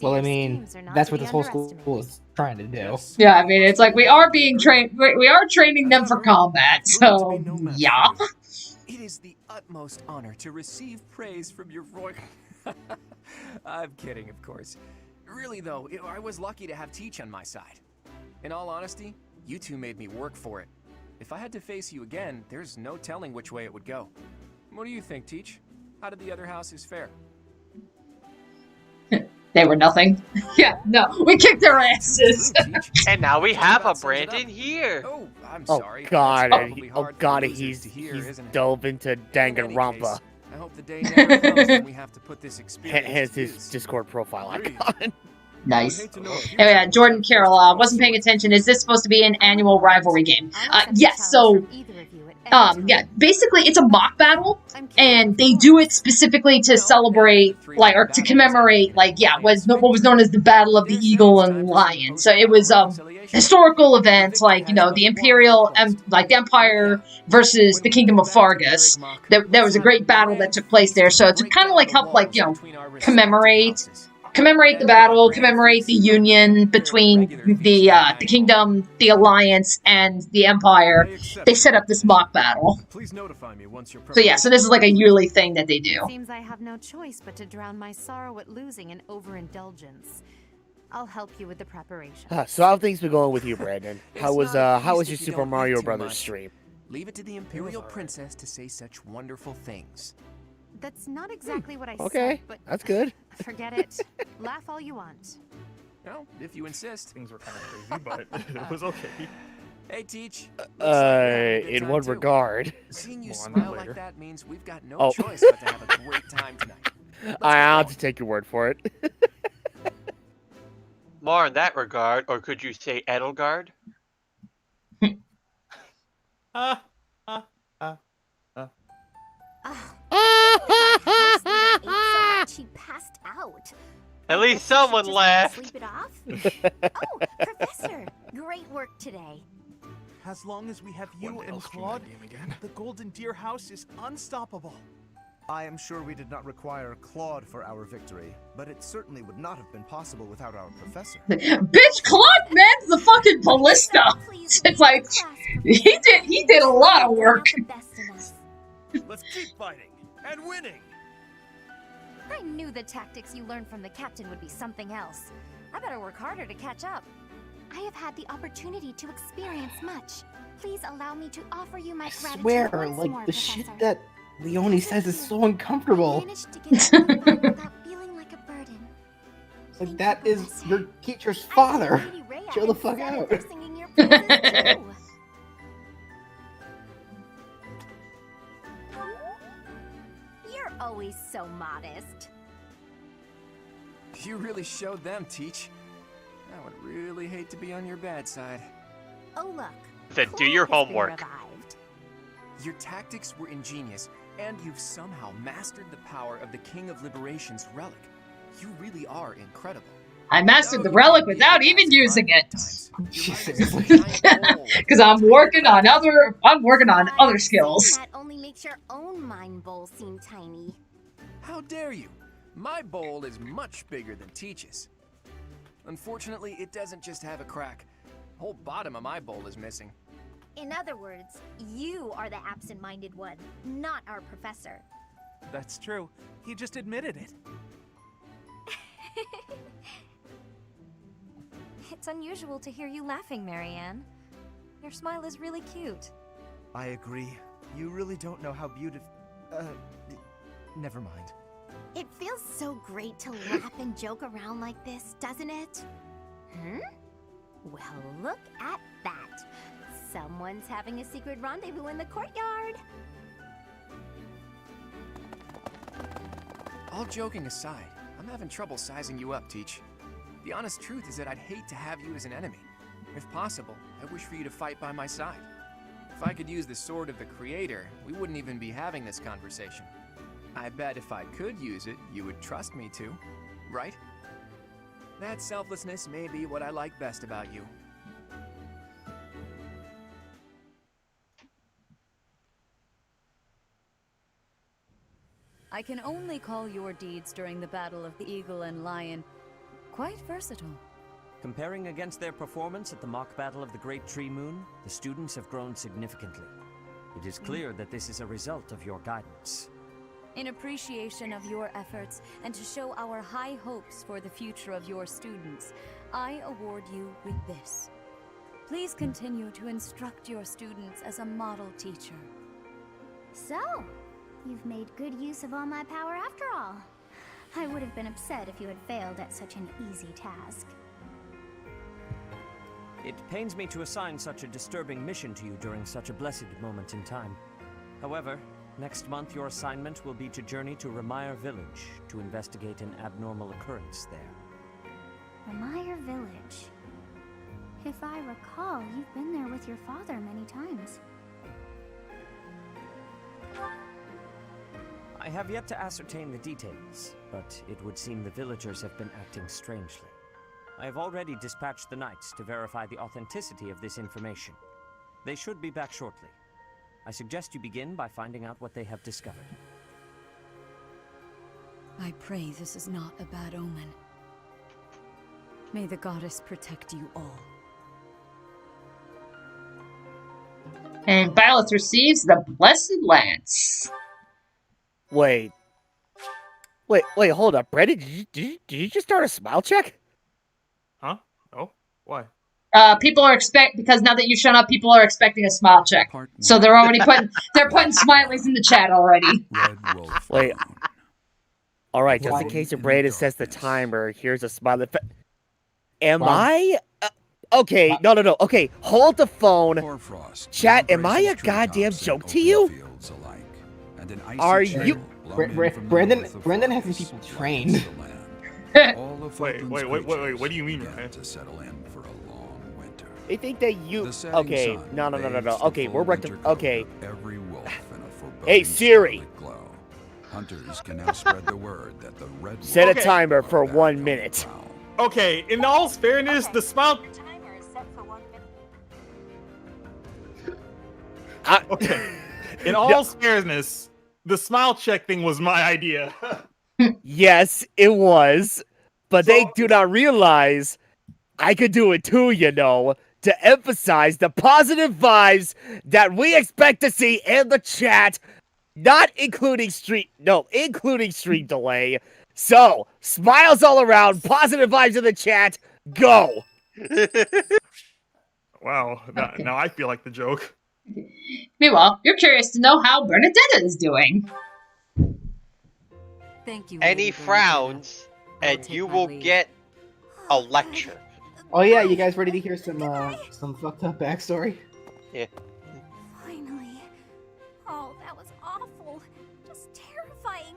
Well, I mean, that's what this whole school is trying to do. Yeah, I mean, it's like we are being trained. We are training them for combat. So yeah. It is the utmost honor to receive praise from your royal. I'm kidding, of course. Really, though, I was lucky to have Teach on my side. In all honesty, you two made me work for it. If I had to face you again, there's no telling which way it would go. What do you think, Teach? How did the other houses fare? They were nothing. Yeah, no, we kicked their asses. And now we have a Brandon here. Oh, I'm Oh sorry. god, That's probably he's here, isn't it? dove into Danganronpa. I hope the day never comes when we have to put this experience Has to his use. Discord profile icon. Nice. Oh yeah, Jordan Carroll wasn't paying attention. Is this supposed to be an annual rivalry game? Yes. So, yeah, basically it's a mock battle, and they do it specifically to celebrate, like, or to commemorate, like, yeah, what was known as the Battle of the Eagle and Lion. So it was historical events, like, you know, the Imperial, like the Empire versus the Kingdom of Fargus. There was a great battle that took place there. So to kind of like help, like, you know, commemorate the battle, commemorate the union between the kingdom, the alliance, and the empire. They set up this mock battle. Please notify me once you're So yeah, so this is like a yearly thing that they do. Seems I have no choice but to drown my sorrow at losing and overindulgence. I'll help you with the preparation. So how have things been going with you, Brandon? How was your Super Mario Brothers stream? Leave it to the Imperial Princess to say such wonderful things. That's not exactly what I Okay, said, but that's good. forget it. Laugh all you want. No, if you insist. Things were kind of crazy, but it was okay. Hey, Teach. In what regard? Seeing you More on that smile later. like that means we've got no Oh. choice but to have a great time tonight. I'll have to take your word for it. More in that regard, or could you say Edelgard? She passed out. At least someone laughed. Sleep it off? Oh, Professor, great work today. As long as we have you and Claude, the Golden Deer House is unstoppable. I am sure we did not require Claude for our victory, but it certainly would not have been possible without our professor. Bitch, Claude mans the fucking ballista. It's like he did a lot of work. Let's keep fighting and winning. I knew the tactics you learned from the captain would be something else. I better work harder to catch up. I have had the opportunity to experience much. Please allow me to offer you my I gratitude swear, once like, more, the Professor. shit that Leone says is so uncomfortable. Managed to get out of the bed without feeling like a burden. Like, that is your teacher's father. Chill the fuck out. Singing your praises too. You're always so modest. You really showed them, Teach. I would really hate to be on your bad side. Oh look. Then do your Claude has been homework. revived. Your tactics were ingenious, and you've somehow mastered the power of the King of Liberation's relic. You really are incredible. I mastered the relic without even using it. Because I'm working on other skills. That only makes your own mind bowl seem tiny. How dare you? My bowl is much bigger than Teach's. Unfortunately, it doesn't just have a crack. The whole bottom of my bowl is missing. In other words, you are the absent-minded one, not our professor. That's true. He just admitted it. It's unusual to hear you laughing, Marianne. Your smile is really cute. I agree. You really don't know how beautiful. Never mind. It feels so great to laugh and joke around like this, doesn't it? Well, look at that. Someone's having a secret rendezvous in the courtyard. All joking aside, I'm having trouble sizing you up, Teach. The honest truth is that I'd hate to have you as an enemy. If possible, I wish for you to fight by my side. If I could use the sword of the Creator, we wouldn't even be having this conversation. I bet if I could use it, you would trust me to, right? That selflessness may be what I like best about you. I can only call your deeds during the Battle of the Eagle and Lion quite versatile. Comparing against their performance at the mock battle of the Great Tree Moon, the students have grown significantly. It is clear that this is a result of your guidance. In appreciation of your efforts and to show our high hopes for the future of your students, I award you with this. Please continue to instruct your students as a model teacher. So, you've made good use of all my power after all. I would have been upset if you had failed at such an easy task. It pains me to assign such a disturbing mission to you during such a blessed moment in time. However, next month your assignment will be to journey to Ramire Village to investigate an abnormal occurrence there. Ramire Village. If I recall, you've been there with your father many times. I have yet to ascertain the details, but it would seem the villagers have been acting strangely. I have already dispatched the knights to verify the authenticity of this information. They should be back shortly. I suggest you begin by finding out what they have discovered. I pray this is not a bad omen. May the goddess protect you all. And Violet receives the Blessed Lance. Wait, hold up, Brandon. Did you just start a smile check? Huh? Oh, why? People are because now that you've shown up, people are expecting a smile check. So they're already putting smileys in the chat already. Wait. All right, just in case your Brandon sets the timer, here's a smile. Am I? Okay, no. Okay, hold the phone. Chat, am I a goddamn joke to you? Are you? Brandon has these people trained. Wait, what do you mean, man? They think that you. Okay, no. Okay, we're okay. Hey Siri. Hunters can now spread the word that the red set a timer for 1 minute. Okay, in all fairness, the smile. Okay. In all fairness, the smile check thing was my idea. Yes, it was. But they do not realize I could do it too, to emphasize the positive vibes that we expect to see in the chat, including stream delay. So, smiles all around, positive vibes in the chat, go! Wow, now I feel like the joke. Meanwhile, you're curious to know how Bernadetta is doing. Thank you. Any frowns, and you will get a lecture. Oh yeah, you guys ready to hear some fucked up backstory? Yeah. Finally. Oh, that was awful. Just terrifying.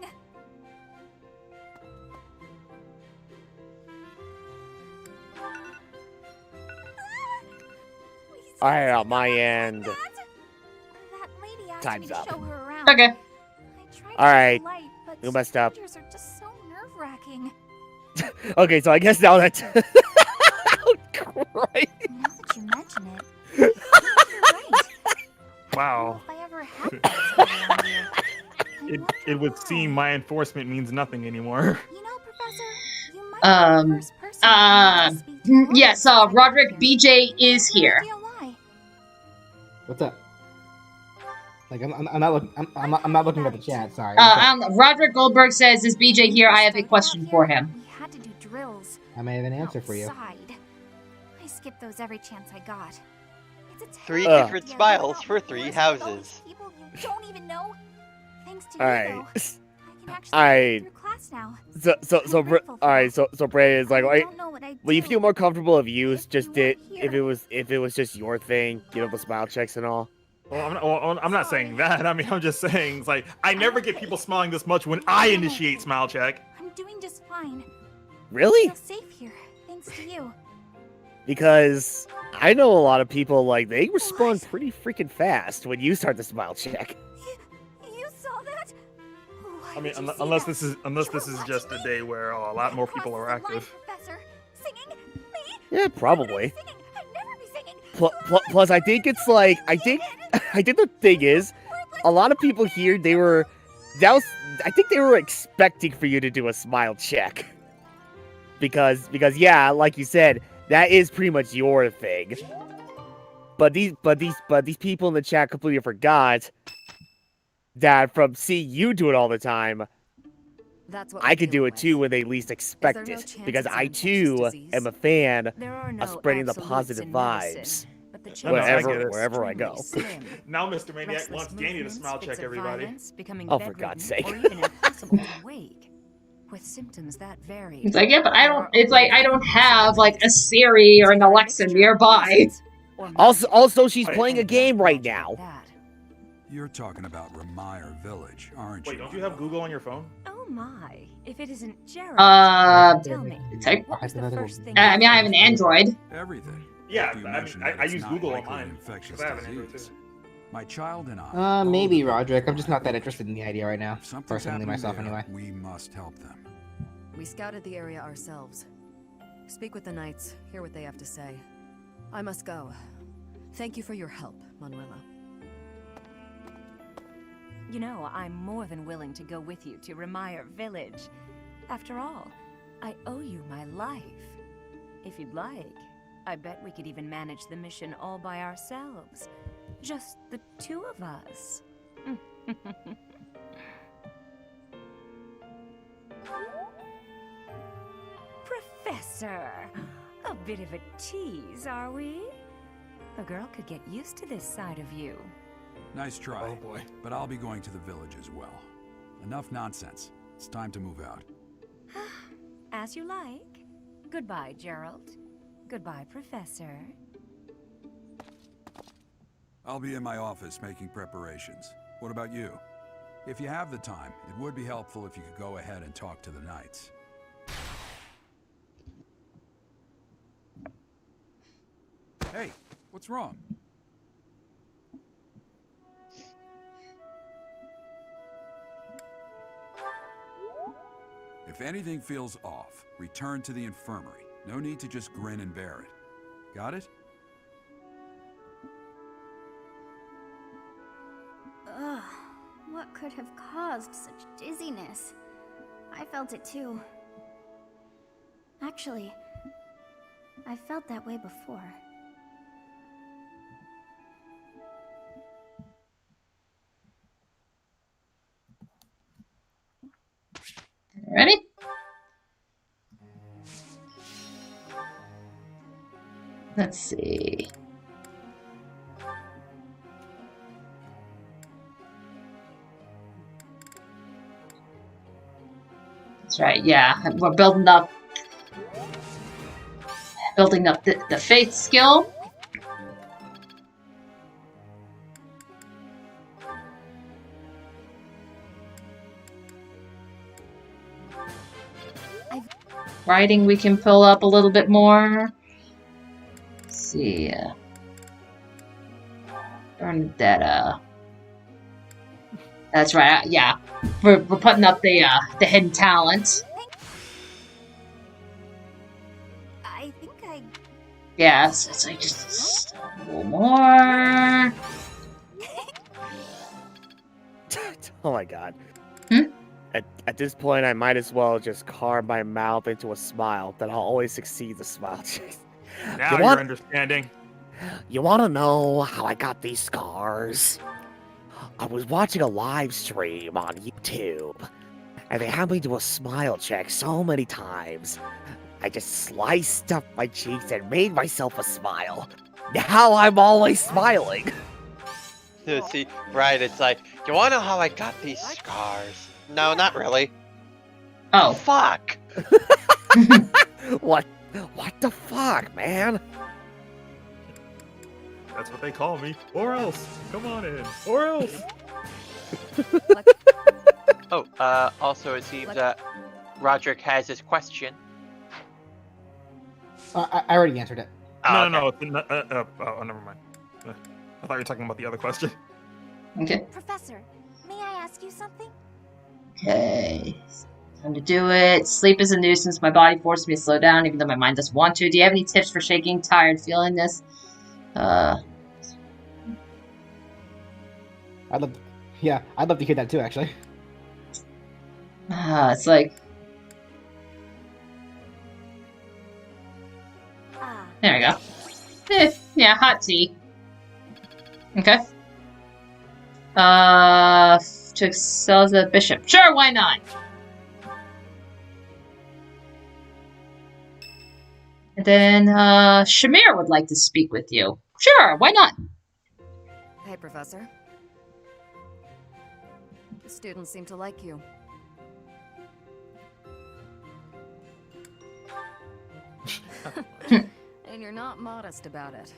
Alright, on my end. That lady asked Time's me to up. show her around. Okay. Alright, Light, but you messed up. strangers are just so nerve-wracking. Okay, so I guess now that... Oh, Christ. Now that you mention it, I think you're right. Wow. If I ever had this around here. It would seem my enforcement means nothing anymore. You know, Professor, you might be the first person to speak to yes, Roderick BJ is here. What's up? Like I'm not looking at the chat. Sorry. Roderick Goldberg says, "Is BJ here? I have a question for him." We had to do drills. I may have an answer for you. Outside. I skipped those every chance I got. It's a 3 terrible different idea. smiles for 3 All houses. these people you don't even know. Thanks to Alright. you, though, I can actually Alright. go through class now. Alright, so Brandon is like, don't know what I'd will you do feel more comfortable if you just did, if it was just your thing, the smile checks and all? Well, I'm not saying that. I mean, I'm just saying, it's like, I never get people smiling this much when I initiate smile check. I'm doing just fine. Really? I feel safe here, thanks to you. Because I know a lot of people, like, they respond pretty freaking fast when you start the smile check. You saw that? I mean, unless this is just a day where a lot more people are active. Professor, singing? Me? Yeah, probably. I'd never be singing. Plus, I think it's like, I think the thing is, a lot of people here, I think they were expecting for you to do a smile check. because yeah, like you said, that is pretty much your thing. But these people in the chat completely forgot that from seeing you do it all the time, That's what I we're could do dealing it too when they least expect there no it. chance Because it's an I infectious too disease? am a fan There are of no spreading the absolutes positive in vibes medicine, but the No, I chances get it. are wherever I go. extremely slim. Now Mr. Maniac Restless wants Danny to movements, smile fits check of everybody. violence, becoming Oh, for God's sake. or even impossible to wake. With symptoms that varied. It's like, yeah, but I don't. It's like I don't have like a Siri or an Alexa nearby. Also, she's playing a game right now. You're talking about Remire Village, aren't you? Wait, don't you have Google on your phone? Oh my! If it isn't Gerald, Tell me. What was the first thing I mean, I have an Android. Everything. Yeah, You I mentioned mean, that I it's use not Google on likely mine. infectious 'Cause I have an Android disease. too. My child and I. Maybe Roderick. I'm just not that interested in the idea right now. Something's Personally, happening myself there. anyway. We must help them. We scouted the area ourselves. Speak with the knights, hear what they have to say. I must go. Thank you for your help, Manuela. You know, I'm more than willing to go with you to Remire Village. After all, I owe you my life. If you'd like, I bet we could even manage the mission all by ourselves. Just the two of us. Professor! A bit of a tease, are we? A girl could get used to this side of you. Nice try. Oh boy. But I'll be going to the village as well. Enough nonsense. It's time to move out. As you like. Goodbye, Gerald. Goodbye, Professor. I'll be in my office making preparations. What about you? If you have the time, it would be helpful if you could go ahead and talk to the knights. Hey, what's wrong? If anything feels off, return to the infirmary. No need to just grin and bear it. Got it? Ugh, what could have caused such dizziness? I felt it too. Actually, I felt that way before. Ready? Let's see. That's right, yeah. We're building up the faith skill. Writing we can pull up a little bit more. Let's see. Bernadetta. That's right. Yeah, we're putting up the hidden talent. I think I... Yeah, it's like just a little more. Oh my god. Hmm? At this point, I might as well just carve my mouth into a smile that I'll always succeed the smile. Now you're understanding. You want to know how I got these scars? I was watching a live stream on YouTube, and they had me do a smile check so many times. I just sliced up my cheeks and made myself a smile. Now I'm always smiling. See, right, it's like, you wanna know how I got these scars? No, not really. Oh. Fuck! What the fuck, man? That's what they call me. Or else. Come on in. Or else. Oh, also it seems that Roderick has his question. I already answered it. No. Oh, never mind. I thought you were talking about the other question. Okay. Professor, may I ask you something? Okay. Time to do it. Sleep is a nuisance. My body forces me to slow down, even though my mind doesn't want to. Do you have any tips for shaking tired feeling this? I'd love to hear that too, actually. It's like There we go. Yeah, hot tea. Okay. To excel as a bishop. Sure, why not? And then, Shamir would like to speak with you. Sure, why not? Hey, Professor. The students seem to like you. And you're not modest about it.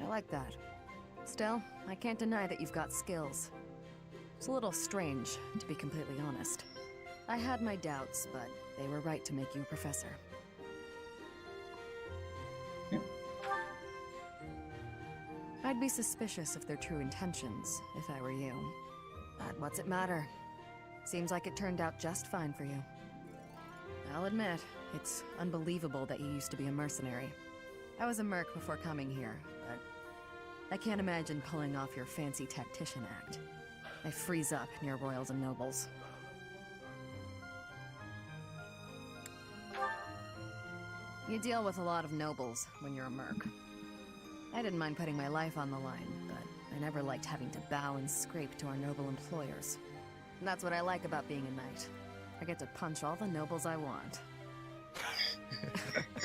I like that. Still, I can't deny that you've got skills. It's a little strange, to be completely honest. I had my doubts, but they were right to make you a professor. I'd be suspicious of their true intentions, if I were you. But what's it matter? Seems like it turned out just fine for you. I'll admit, it's unbelievable that you used to be a mercenary. I was a merc before coming here, but I can't imagine pulling off your fancy tactician act. I freeze up near royals and nobles. You deal with a lot of nobles when you're a merc. I didn't mind putting my life on the line, but I never liked having to bow and scrape to our noble employers. And that's what I like about being a knight. I get to punch all the nobles I want.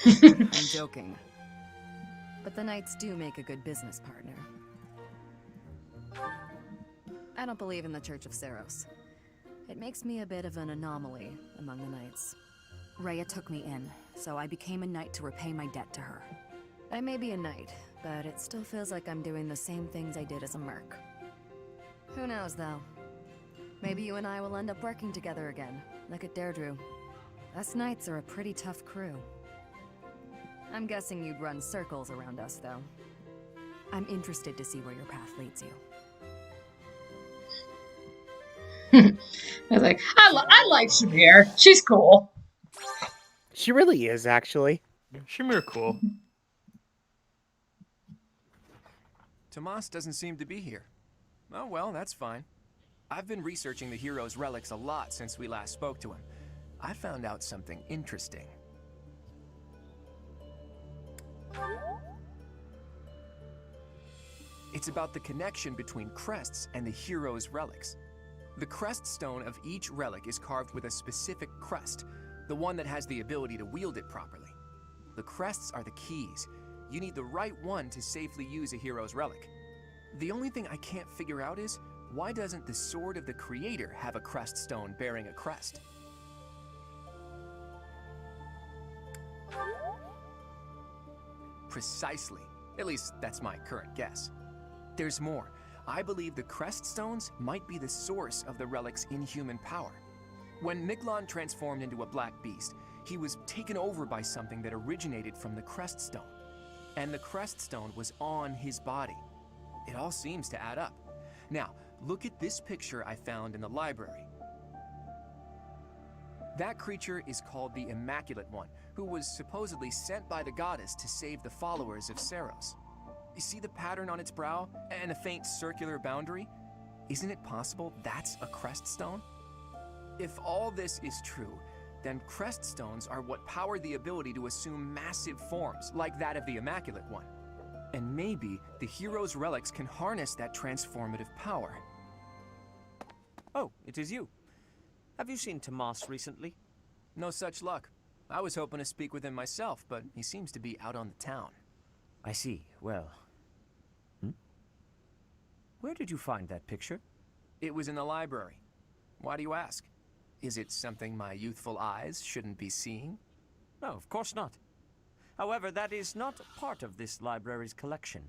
I'm joking. But the knights do make a good business partner. I don't believe in the Church of Seros. It makes me a bit of an anomaly among the knights. Rhea took me in, so I became a knight to repay my debt to her. I may be a knight, but it still feels like I'm doing the same things I did as a merc. Who knows, though? Maybe you and I will end up working together again, like at Deirdre. Us knights are a pretty tough crew. I'm guessing you'd run circles around us, though. I'm interested to see where your path leads you. I was like, I like Shamir. She's cool. She really is, actually. Shamir cool. Tomas doesn't seem to be here. Oh well, that's fine. I've been researching the hero's relics a lot since we last spoke to him. I found out something interesting. It's about the connection between crests and the hero's relics. The crest stone of each relic is carved with a specific crest, the one that has the ability to wield it properly. The crests are the keys. You need the right one to safely use a hero's relic. The only thing I can't figure out is, why doesn't the Sword of the Creator have a crest stone bearing a crest? Precisely. At least, that's my current guess. There's more. I believe the crest stones might be the source of the relic's inhuman power. When Miglon transformed into a black beast, he was taken over by something that originated from the crest stone. And the crest stone was on his body. It all seems to add up. Now, look at this picture I found in the library. That creature is called the Immaculate One, who was supposedly sent by the goddess to save the followers of Seros. You see the pattern on its brow and a faint circular boundary? Isn't it possible that's a crest stone? If all this is true, then crest stones are what power the ability to assume massive forms, like that of the Immaculate One. And maybe the hero's relics can harness that transformative power. Oh, it is you. Have you seen Tomas recently? No such luck. I was hoping to speak with him myself, but he seems to be out on the town. I see. Well... Where did you find that picture? It was in the library. Why do you ask? Is it something my youthful eyes shouldn't be seeing? No, of course not. However, that is not part of this library's collection.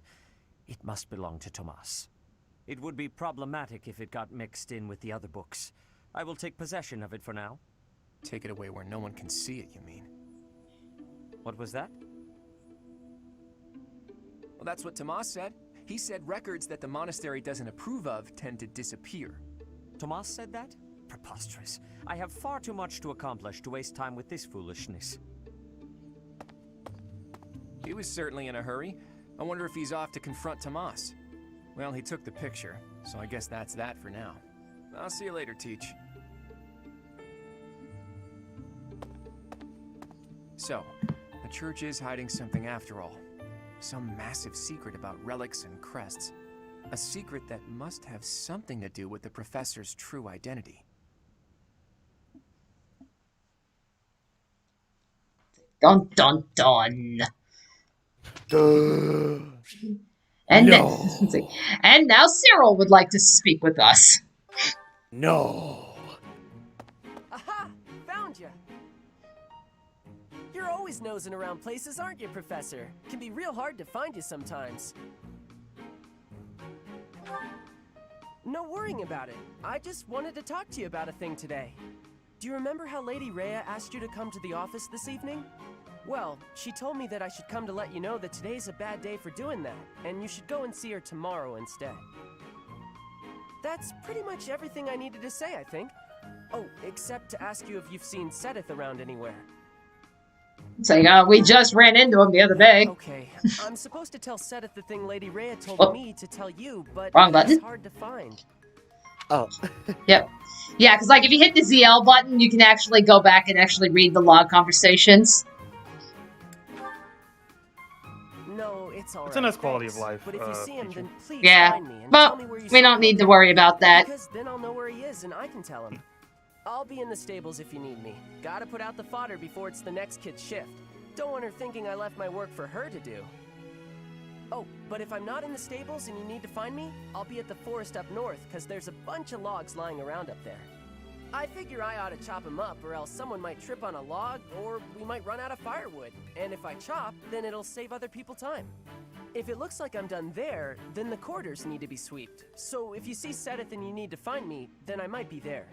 It must belong to Tomas. It would be problematic if it got mixed in with the other books. I will take possession of it for now. Take it away where no one can see it, you mean? What was that? Well, that's what Tomas said. He said records that the monastery doesn't approve of tend to disappear. Tomas said that? Preposterous. I have far too much to accomplish to waste time with this foolishness. He was certainly in a hurry. I wonder if he's off to confront Tomas. Well, he took the picture, so I guess that's that for now. I'll see you later, Teach. So, The church is hiding something after all. Some massive secret about relics and crests. A secret that must have something to do with the professor's true identity. Dun dun dun. And No. and now Cyril would like to speak with us. No. Aha! Found you. You're always nosing around places, aren't you, Professor? Can be real hard to find you sometimes. No worrying about it. I just wanted to talk to you about a thing today. Do you remember how Lady Rhea asked you to come to the office this evening? Well, she told me that I should come to let you know that today's a bad day for doing that, and you should go and see her tomorrow instead. That's pretty much everything I needed to say, I think. Oh, except to ask you if you've seen Sedith around anywhere. It's like, we just ran into him the other day. Okay, I'm supposed to tell Sedith the thing Lady Rhea told me to tell you, but wrong button. it's hard to find. Oh. Yep. Yeah, because like if you hit the ZL button, you can actually go back and actually read the log conversations. No, it's alright. It's a nice quality of life. But if you see him, then please Yeah, find me and but tell me where you we saw don't him. need to worry about that. Because then I'll know where he is and I can tell him. I'll be in the stables if you need me. Gotta put out the fodder before it's the next kid's shift. Don't want her thinking I left my work for her to do. Oh, but if I'm not in the stables and you need to find me, I'll be at the forest up north, because there's a bunch of logs lying around up there. I figure I ought to chop them up, or else someone might trip on a log, or we might run out of firewood. And if I chop, then it'll save other people time. If it looks like I'm done there, then the quarters need to be swept. So if you see Sedith and you need to find me, then I might be there.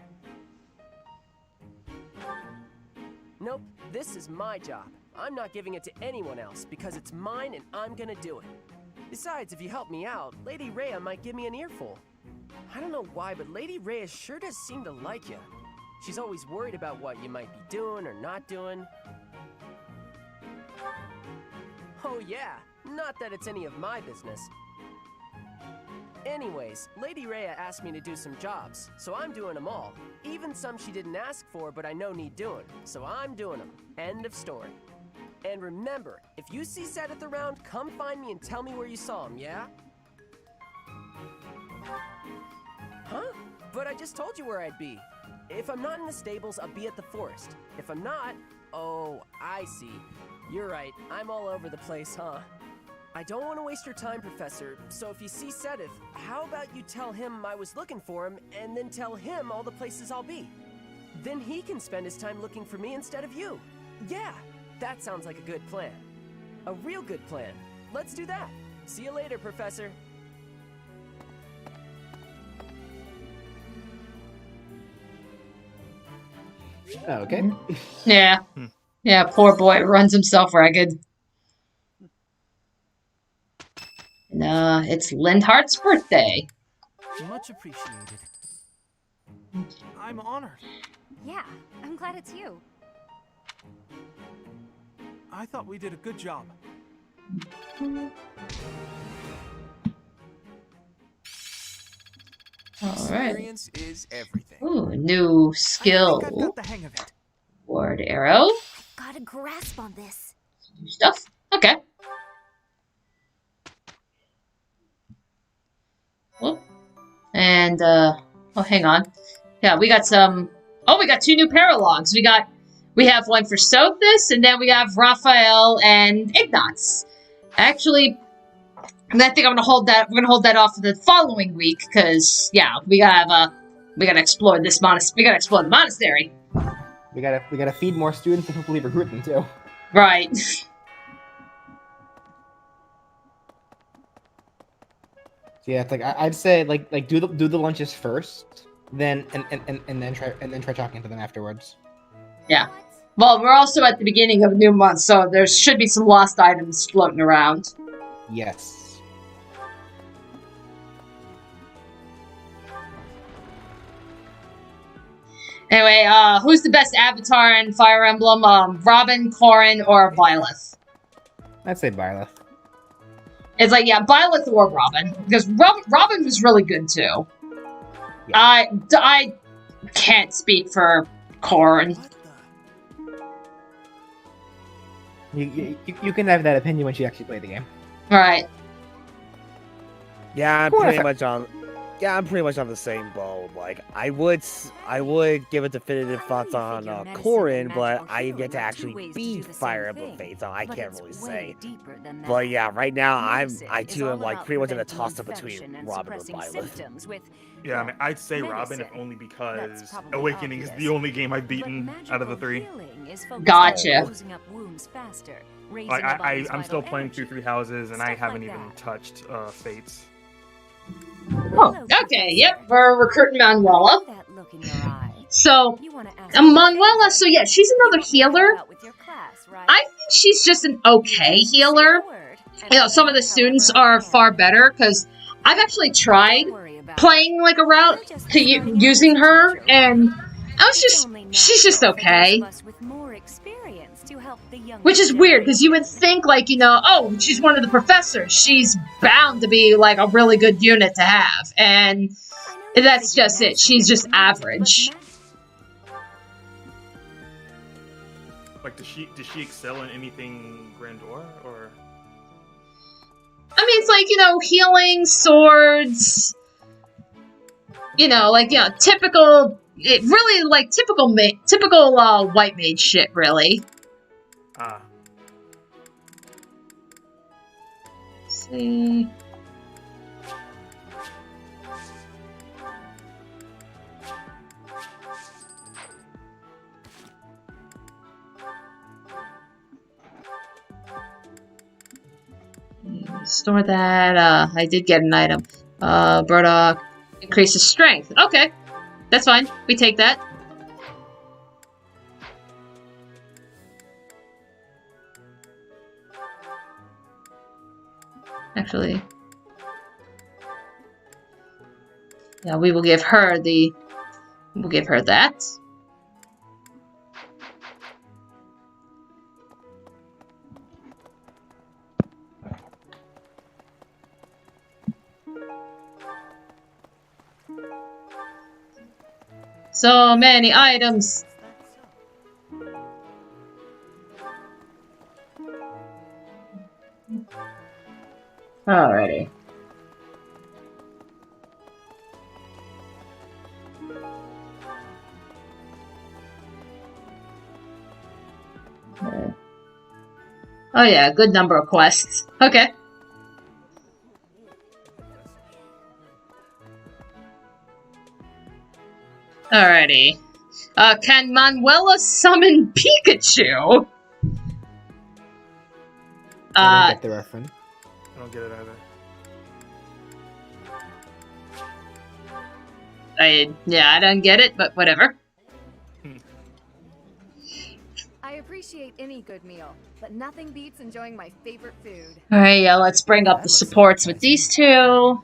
Nope, this is my job. I'm not giving it to anyone else because it's mine and I'm gonna do it. Besides, if you help me out, Lady Rhea might give me an earful. I don't know why, but Lady Rhea sure does seem to like you. She's always worried about what you might be doing or not doing. Oh yeah, not that it's any of my business. Anyways, Lady Rhea asked me to do some jobs, so I'm doing them all. Even some she didn't ask for, but I know need doing, so I'm doing them. End of story. And remember, if you see Sedith around, come find me and tell me where you saw him, yeah? Huh? But I just told you where I'd be. If I'm not in the stables, I'll be at the forest. If I'm not, oh, I see. You're right, I'm all over the place, huh? I don't want to waste your time, Professor, so if you see Sedith, how about you tell him I was looking for him, and then tell him all the places I'll be? Then he can spend his time looking for me instead of you. Yeah, that sounds like a good plan. A real good plan. Let's do that. See you later, Professor. Okay. Yeah. Yeah, poor boy runs himself ragged. It's Lindhart's birthday. Much appreciated. I'm honored. Yeah, I'm glad it's you. I thought we did a good job. Alright. Experience is everything. Ooh, new skill. I think I've got the hang of it. Ward arrow. Got a grasp on this. New stuff. Okay. Whoop. And, oh, hang on. Yeah, we got some... Oh, we got 2 new paralogs. We have one for Sothis, and then we have Raphael and Ignatz. Actually, I think I'm gonna hold that. We're gonna hold that off for the following week, because yeah, we gotta explore this monastery. We gotta explore the monastery. We gotta feed more students and hopefully recruit them too. Right. So yeah, it's like I'd say like do the lunches first, then and then try talking to them afterwards. Yeah. Well, we're also at the beginning of a new month, so there should be some lost items floating around. Yes. Anyway, who's the best avatar in Fire Emblem? Robin, Corrin, or Byleth? I'd say Byleth. It's like, yeah, Byleth or Robin. Because Robin was really good, too. Yeah. I can't speak for Corrin. You can have that opinion when you actually play the game. Right. Yeah, I'm Cool, pretty if I- much on. Yeah, I'm pretty much on the same boat. Like, I would give a definitive thoughts on Corrin, but I have yet to actually beat Fire Emblem Fates, so I can't really say. But yeah, right now I too am like pretty much in a toss-up between Robin and Byleth. Yeah, I mean, I'd say Robin, if only because Awakening is the only game I've beaten out of the 3. Gotcha. Like, I'm still playing through 3 houses, and I haven't even touched Fates. Oh, okay, yep, we're recruiting Manuela. So, Manuela, so yeah, she's another healer. I think she's just an okay healer. You know, some of the students are far better, because I've actually tried playing like a route to using her, and she's just okay. Which is weird, because you would think, like, you know, oh, she's one of the professors. She's bound to be, like, a really good unit to have. And that's just it. She's just average. Like, does she excel in anything grandeur, or? I mean, it's like, you know, healing, swords, you know, like, you know, typical, typical white mage shit, really. Ah. Let's see. Store that. I did get an item. Burdock increases strength. Okay. That's fine. We take that. Actually. Yeah, we will give her the... We'll give her that. So many items. Alrighty. Okay. Oh yeah, good number of quests. Okay. Alrighty. Can Manuela summon Pikachu? I don't get the reference. I don't get it either. I don't get it, but whatever. I appreciate any good meal, but nothing beats enjoying my favorite food. Alright, yeah, let's bring up the supports with these two.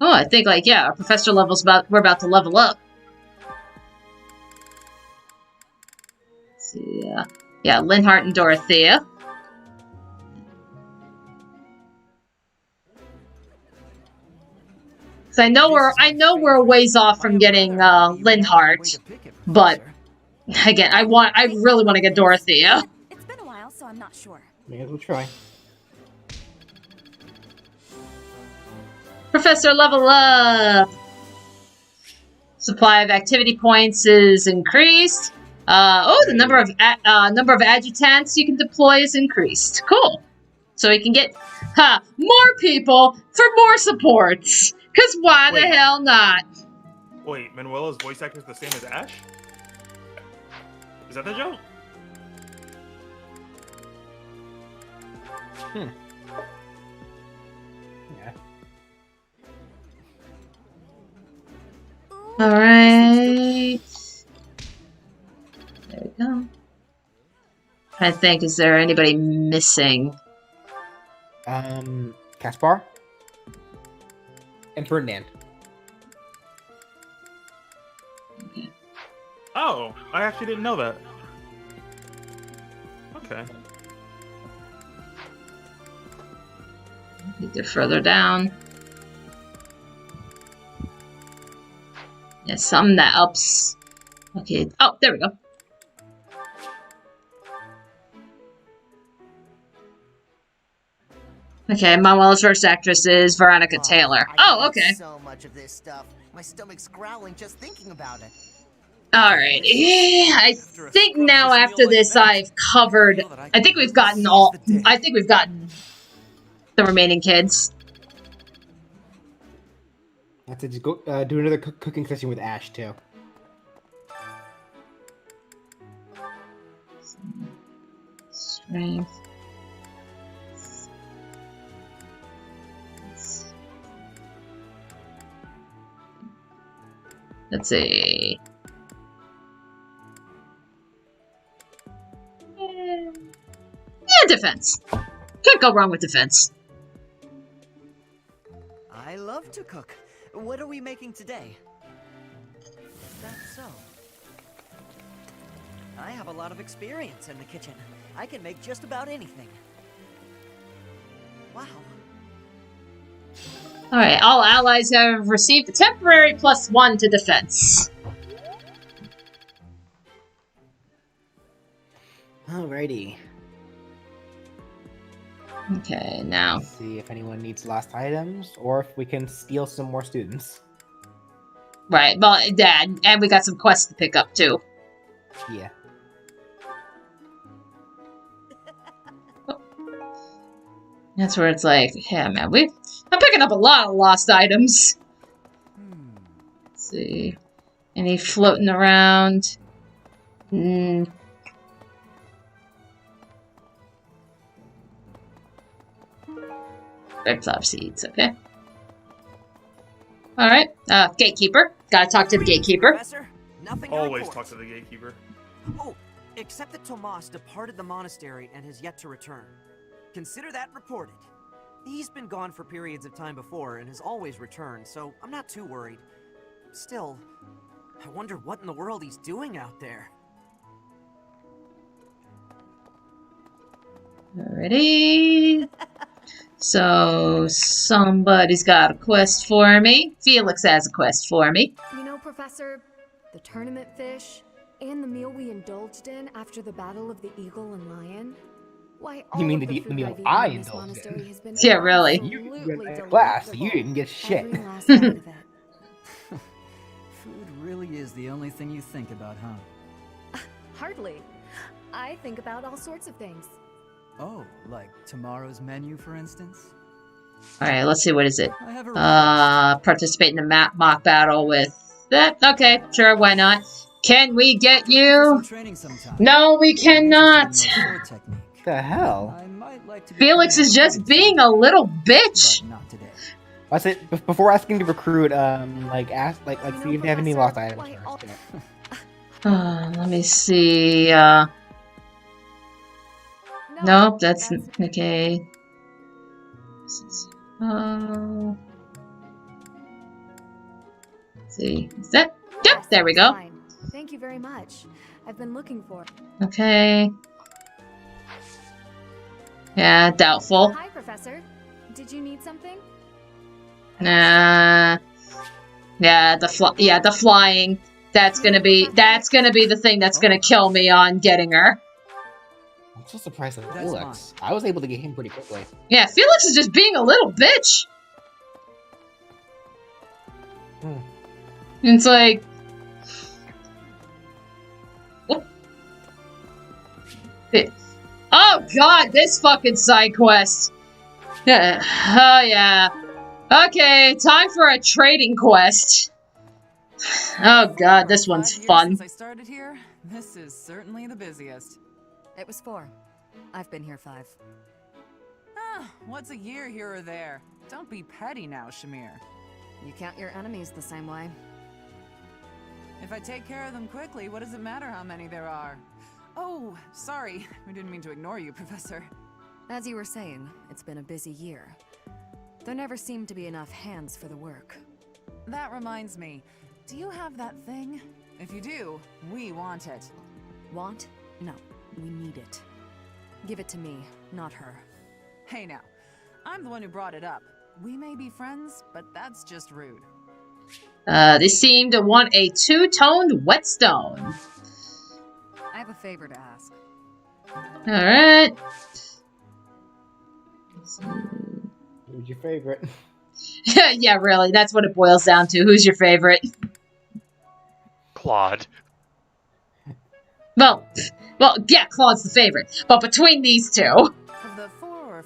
Oh, I think, like, yeah, our professor level's we're about to level up. Let's see, yeah, Linhardt and Dorothea. So I know we're a ways off from getting Linhardt, but again, I really want to get Dorothea. It's been a while, so I'm not sure. May as well try. Professor, level up! Supply of activity points is increased. The number of adjutants you can deploy is increased. Cool. So we can get more people for more supports. Cause why the hell not? Wait, Manuela's voice actor is the same as Ash? Is that the joke? Yeah. Alright. There we go. I think, is there anybody missing? Caspar? And Ferdinand. Oh, I actually didn't know that. Okay. They're further down. Yeah, something that ups. Okay. Oh, there we go. Okay, Manuela's first actress is Veronica Taylor. Oh, okay. So much of this stuff. My stomach's growling just thinking about it. Alright, I think now after this I've covered... I think we've gotten the remaining kids. I have to just go do another cooking session with Ash, too. Strength. Let's see. Yeah, defense. Can't go wrong with defense. I love to cook. What are we making today? Is that so? I have a lot of experience in the kitchen. I can make just about anything. Wow. Alright, all allies have received a temporary +1 to defense. Alrighty. Okay, now. Let's see if anyone needs lost items, or if we can steal some more students. Right, well, Dad, and we got some quests to pick up, too. Yeah. That's where it's like, yeah, man, I'm picking up a lot of lost items. Let's see. Any floating around? Red flower seeds, okay. Alright, gatekeeper. Gotta talk to the gatekeeper. Professor, nothing to Always report. talk to the gatekeeper. Oh, except that Tomas departed the monastery and has yet to return. Consider that reported. He's been gone for periods of time before and has always returned, so I'm not too worried. Still, I wonder what in the world he's doing out there. Alrighty. So, somebody's got a quest for me. Felix has a quest for me. You know, Professor, the tournament fish and the meal we indulged in after the Battle of the Eagle and Lion. Why, all You mean of the food meal I've eaten I in this indulged monastery in? has been Yeah, really. You absolutely went to class, so you didn't get shit. Every last bite of it. Food really is the only thing you think about, huh? Hardly. I think about all sorts of things. Oh, like tomorrow's menu, for instance? Alright, let's see, what is it? I have a Participate in the mock battle with that. Okay, sure, why not? Can we get you? No, we cannot. The hell? Felix is just being a little bitch. I said before asking to recruit, ask, see if they have any lost items first. Yeah. Let me see. Nope, that's okay. Let's see. Is that? Yep, there we go. Fine. Thank you very much. I've been looking for. Okay. Yeah, doubtful. Hi, Professor. Did you need something? Nah. Yeah, the flying. That's gonna be the thing that's gonna kill me on getting her. I'm so surprised at Felix. I was able to get him pretty quickly. Yeah, Felix is just being a little bitch. It's like... Oh god, this fucking side quest. Oh yeah. Okay, time for a trading quest. Oh god, this one's fun. Since I started here, this is certainly the busiest. It was 4. I've been here 5. What's a year here or there? Don't be petty now, Shamir. You count your enemies the same way. If I take care of them quickly, what does it matter how many there are? Oh, sorry. We didn't mean to ignore you, Professor. As you were saying, it's been a busy year. There never seemed to be enough hands for the work. That reminds me. Do you have that thing? If you do, we want it. Want? No, we need it. Give it to me, not her. Hey now, I'm the one who brought it up. We may be friends, but that's just rude. They seem to want a 2-toned whetstone. I have a favor to ask. Alright. Who's your favorite? Yeah, really. That's what it boils down to. Who's your favorite? Claude. Well, yeah, Claude's the favorite. But between these two,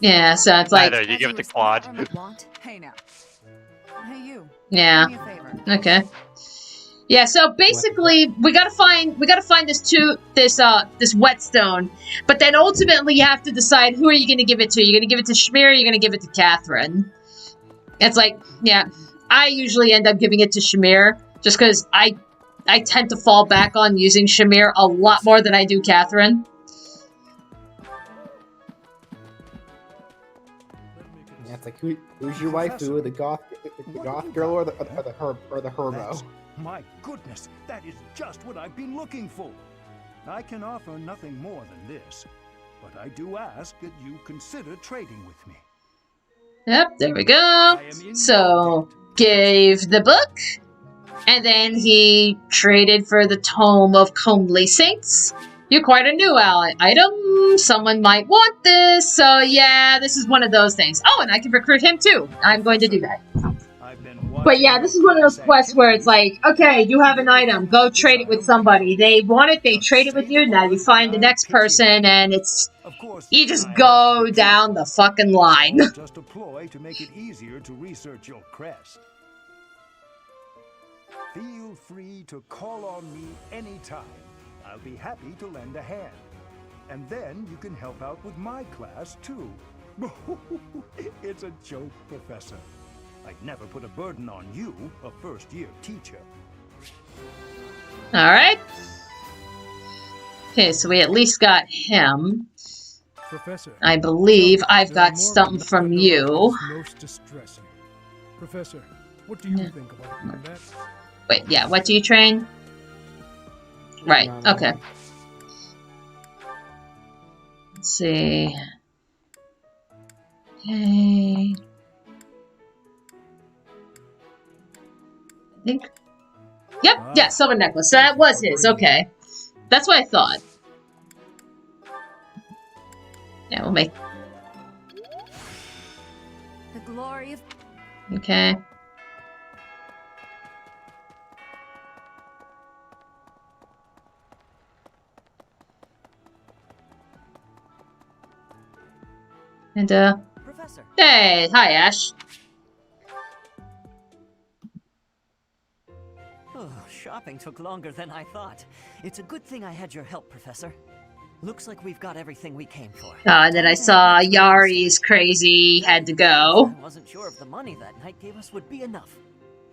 yeah, so it's like Neither. You give it to Claude. Hey now. Hey you. Yeah. Do me a favor. Okay. Yeah, so basically we gotta find this whetstone, but then ultimately you have to decide who are you gonna give it to. You're gonna give it to Shamir, or you're gonna give it to Catherine. It's like, yeah, I usually end up giving it to Shamir, just because I tend to fall back on using Shamir a lot more than I do Catherine. Yeah, it's like who's your waifu, the goth girl or the herbo? My goodness, that is just what I've been looking for. I can offer nothing more than this, but I do ask that you consider trading with me. Yep, there we go. So, gave the book, and then he traded for the Tome of Comely Saints. You're quite a new item. Someone might want this, so yeah, this is one of those things. Oh, and I can recruit him too. I'm going to do that. But yeah, this is one of those quests where it's like, okay, you have an item, go trade it with somebody. They want it, they trade it with you, now you find the next person, and it's... You just go down the fucking line. Just a ploy to make it easier to research your crest. Feel free to call on me anytime. I'll be happy to lend a hand. And then you can help out with my class, too. It's a joke, Professor. I'd never put a burden on you, a first-year teacher. Alright. Okay, so we at least got him. Professor, I believe I've got something from you. Most distressing. Professor, what do you think about that? Wait, yeah, what do you train? Right, okay. Let's see. Okay. I think. Yep, yeah, silver necklace. So that was his, okay. That's what I thought. Yeah, we'll make. The glory of. Okay. And, Professor. Hey, hi, Ash. Oh, shopping took longer than I thought. It's a good thing I had your help, Professor. Looks like we've got everything we came for. And then I saw Yari's crazy, had to go. I wasn't sure if the money that night gave us would be enough.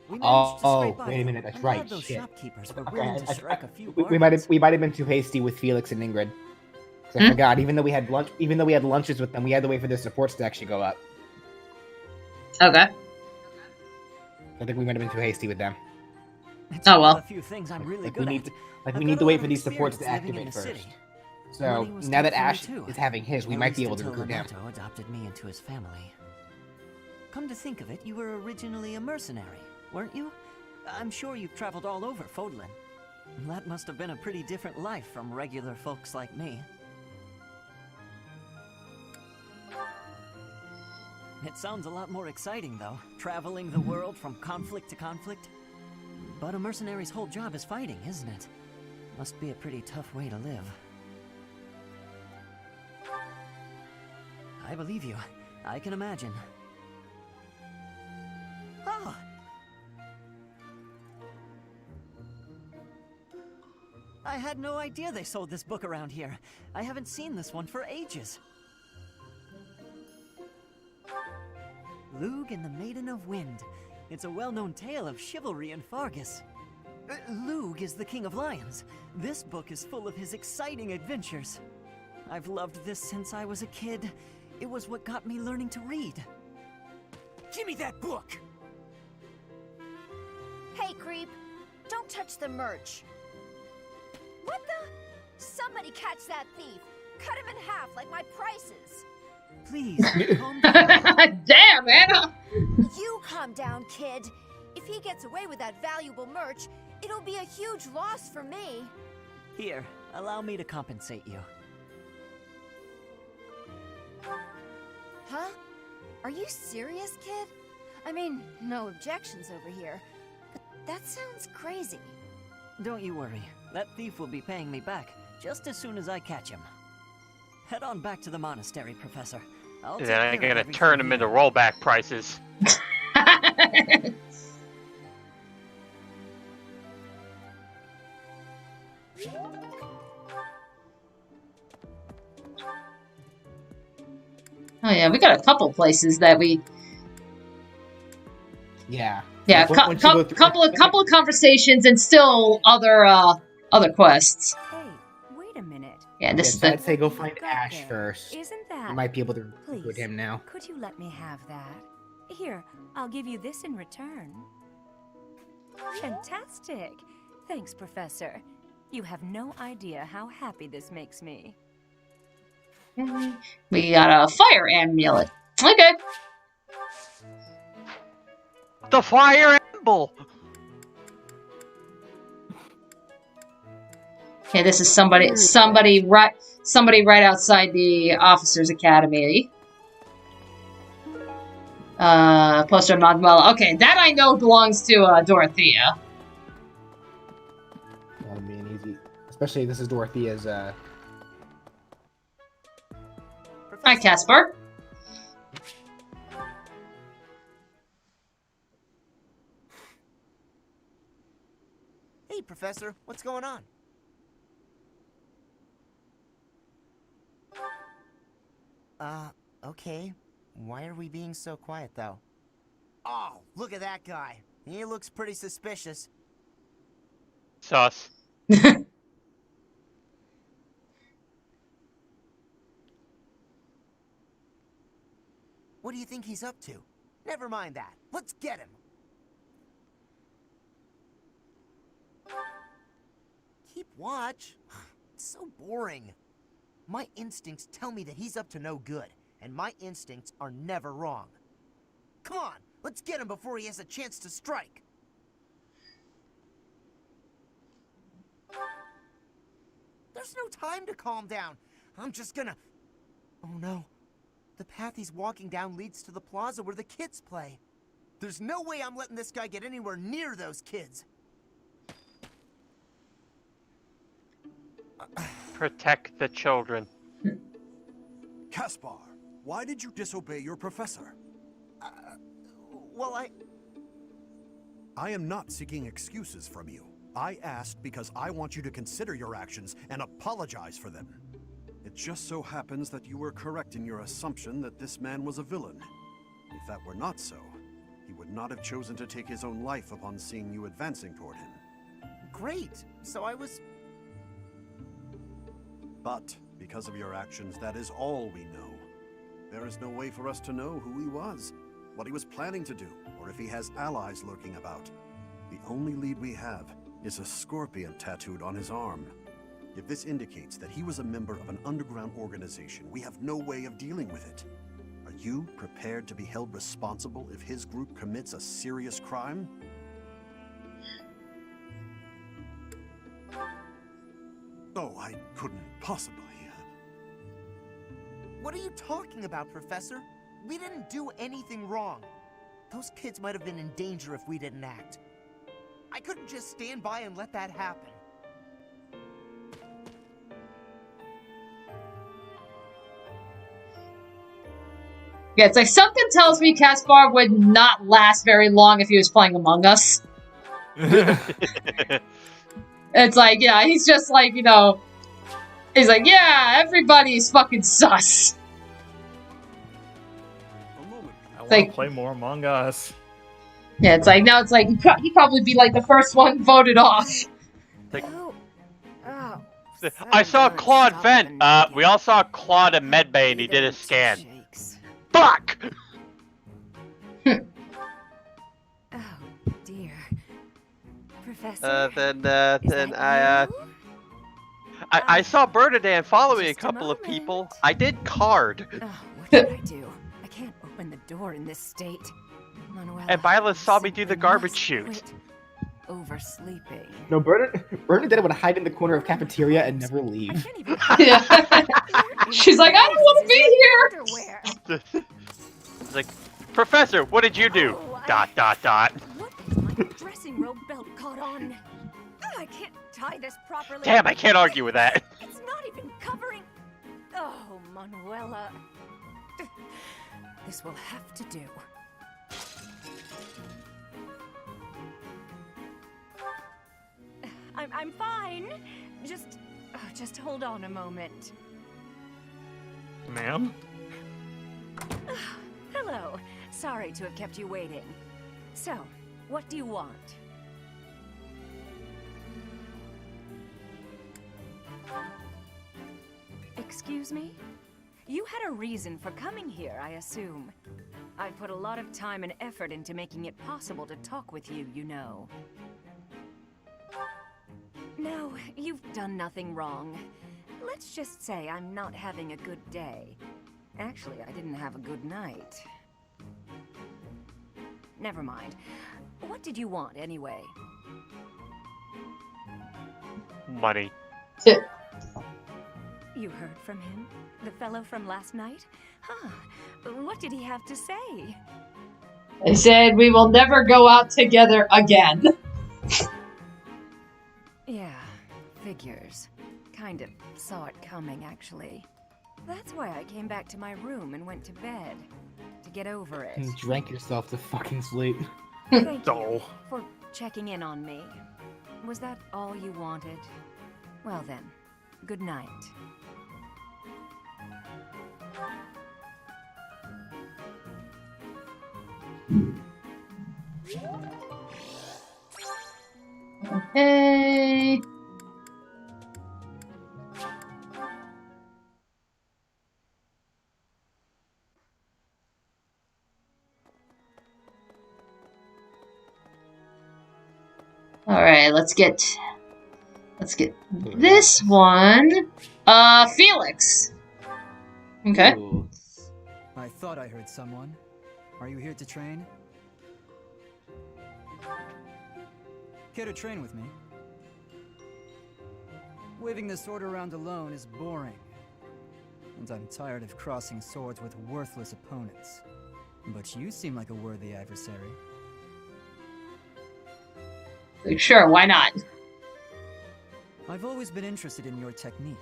Oh, wait a minute, that's right. Those Shit. shopkeepers were Okay, willing to strike a few we might have been too hasty with Felix and Ingrid. 'Cause I forgot, even though we had lunches with them, we had to wait for their supports to actually go up. Okay. I think we might have been too hasty with them. Oh well. A few things I'm really Like good we need at. we need to wait for these supports to activate first. So now that Ash is having his, we might be able to recruit him. Leonardo adopted me into his family. Come to think of it, you were originally a mercenary, weren't you? I'm sure you've traveled all over Fodlan. That must have been a pretty different life from regular folks like me. It sounds a lot more exciting, though, traveling the world from conflict to conflict. But a mercenary's whole job is fighting, isn't it? Must be a pretty tough way to live. I believe you. I can imagine. Oh! I had no idea they sold this book around here. I haven't seen this one for ages. Lug and the Maiden of Wind. It's a well-known tale of chivalry in Fargus. Lug is the King of Lions. This book is full of his exciting adventures. I've loved this since I was a kid. It was what got me learning to read. Give me that book! Hey, creep. Don't touch the merch. What the? Somebody catch that thief. Cut him in half like my prices. Please, calm down. Damn, Anna! You calm down, kid. If he gets away with that valuable merch, it'll be a huge loss for me. Here, allow me to compensate you. Huh? Are you serious, kid? I mean, no objections over here, but that sounds crazy. Don't you worry. That thief will be paying me back just as soon as I catch him. Head on back to the monastery, Professor. I'll Then I'm take care of gonna turn them everything into rollback prices. Oh yeah, we got a couple places that we. Yeah. Yeah, Once you go through- couple of conversations and still other quests. Hey, wait a minute. Yeah, this Yes, is the. I'd say go find Ash first. Isn't that... You might be able to Please, recruit him now. Could you let me have that? Here, I'll give you this in return. Fantastic. Thanks, Professor. You have no idea how happy this makes me. We got a fire amulet. Okay. The Fire Emblem! Okay, this is somebody right outside the Officers Academy. Poster of Manuela. Okay, that I know belongs to Dorothea. That'll be an easy. Especially this is Dorothea's. Hi, Casper. Hey, Professor, what's going on? Okay. Why are we being so quiet, though? Oh, look at that guy. He looks pretty suspicious. Sus. What do you think he's up to? Never mind that. Let's get him. Keep watch. It's so boring. My instincts tell me that he's up to no good, and my instincts are never wrong. Come on, let's get him before he has a chance to strike. There's no time to calm down. I'm just gonna... Oh no. The path he's walking down leads to the plaza where the kids play. There's no way I'm letting this guy get anywhere near those kids. Protect the children. Caspar, why did you disobey your professor? Well, I am not seeking excuses from you. I asked because I want you to consider your actions and apologize for them. It just so happens that you were correct in your assumption that this man was a villain. If that were not so, he would not have chosen to take his own life upon seeing you advancing toward him. great. So I was... But because of your actions, that is all we know. There is no way for us to know who he was, what he was planning to do, or if he has allies lurking about. The only lead we have is a scorpion tattooed on his arm. If this indicates that he was a member of an underground organization, we have no way of dealing with it. Are you prepared to be held responsible if his group commits a serious crime? Oh, I couldn't possibly. What are you talking about, Professor? We didn't do anything wrong. Those kids might have been in danger if we didn't act. I couldn't just stand by and let that happen. Yeah, it's like something tells me Caspar would not last very long if he was playing Among Us. It's like, yeah, he's just like, you know, he's like, yeah, everybody's fucking sus. I want like- to play more Among Us. Yeah, it's like, now it's like, he'd probably be like the first one voted off. I saw Claude vent. We all saw Claude in medbay and he did a scan. Fuck! Dear. Professor. Then I saw Bernadette following a couple of people. I did card. What did I do? I can't open the door in this state. Manuela, And Violet saw me do the garbage chute. Oversleeping. No, Bernadette would hide in the corner of cafeteria and never leave. Yeah. She's like, I don't want to be here. It's like, Professor, what did you do? ... My dressing robe belt caught on. I can't tie this properly. Damn, I can't argue with that. It's not even covering. Oh, Manuela. This will have to do. I'm fine. Just hold on a moment. Ma'am? Hello. Sorry to have kept you waiting. So, what do you want? Excuse me? You had a reason for coming here, I assume. I've put a lot of time and effort into making it possible to talk with you, you know. No, you've done nothing wrong. Let's just say I'm not having a good day. Actually, I didn't have a good night. Never mind. What did you want, anyway? Money. You heard from him? The fellow from last night? Huh. What did he have to say? They said we will never go out together again. Yeah, figures. Kind of saw it coming, actually. That's why I came back to my room and went to bed. To get over it. You drank yourself to fucking sleep. Thank you for checking in on me. Was that all you wanted? Well then, good night. Hey. All right, let's get this one. Felix. Okay. Ooh. I thought I heard someone. Are you here to train? Care to train with me? Waving the sword around alone is boring. And I'm tired of crossing swords with worthless opponents. But you seem like a worthy adversary. Sure, why not? I've always been interested in your technique.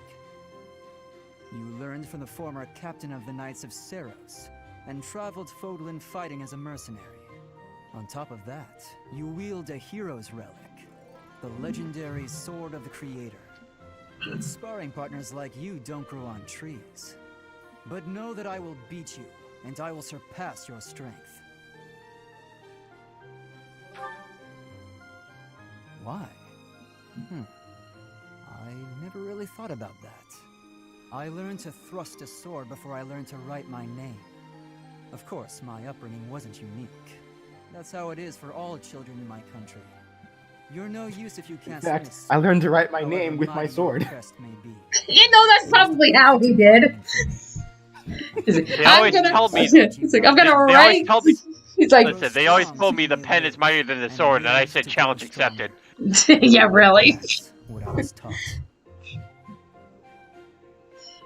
You learned from the former captain of the Knights of Seros, and traveled Fodlan fighting as a mercenary. On top of that, you wield a hero's relic, the legendary Sword of the Creator. Good sparring partners like you don't grow on trees. But know that I will beat you, and I will surpass your strength. Why? I never really thought about that. I learned to thrust a sword before I learned to write my name. Of course, my upbringing wasn't unique. That's how it is for all children in my country. You're no use if you can't. In fact, I learned to write my name with my sword. You know that's probably how he did. They always tell me. It's like, I'm gonna write. He's like, listen, they always told me the pen is mightier than the sword, and I said challenge accepted. Yeah, really. What I was taught.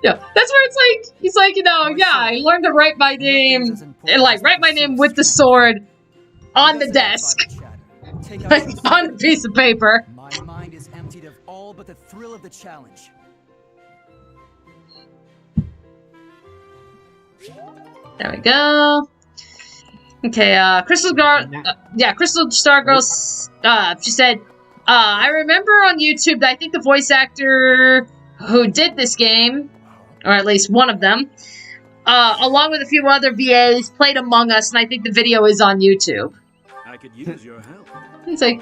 Yeah, that's where it's like, he's like, you know, yeah, I learned to write my name, and like, write my name with the sword on the desk. On a piece of paper. My mind is emptied of all but the thrill of the challenge. There we go. Okay, Crystal Star Girl, she said, I remember on YouTube that I think the voice actor who did this game, or at least one of them, along with a few other VAs, played Among Us, and I think the video is on YouTube. I could use your help. It's like,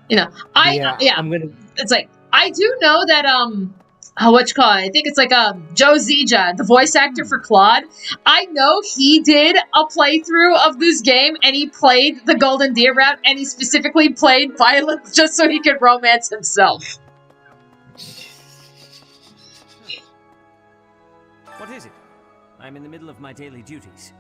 you know, it's like, I do know that, I think it's like, Joe Zija, the voice actor for Claude. I know he did a playthrough of this game, and he played the Golden Deer route, and he specifically played Violet just so he could romance himself. What is it? I'm in the middle of my daily duties.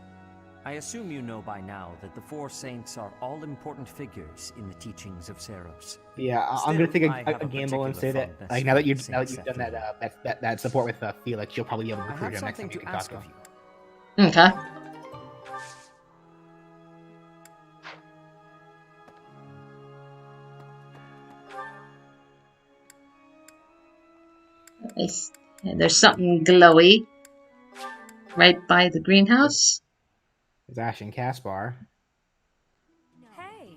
I assume you know by now that the four saints are all-important figures in the teachings of Seros. Yeah, I'm gonna take a gamble and say that, like, now that you've done that support with Felix, you'll probably be able to recruit him next time you can talk to him. Okay. Yeah, there's something glowy right by the greenhouse. There's Ash and Caspar. Hey.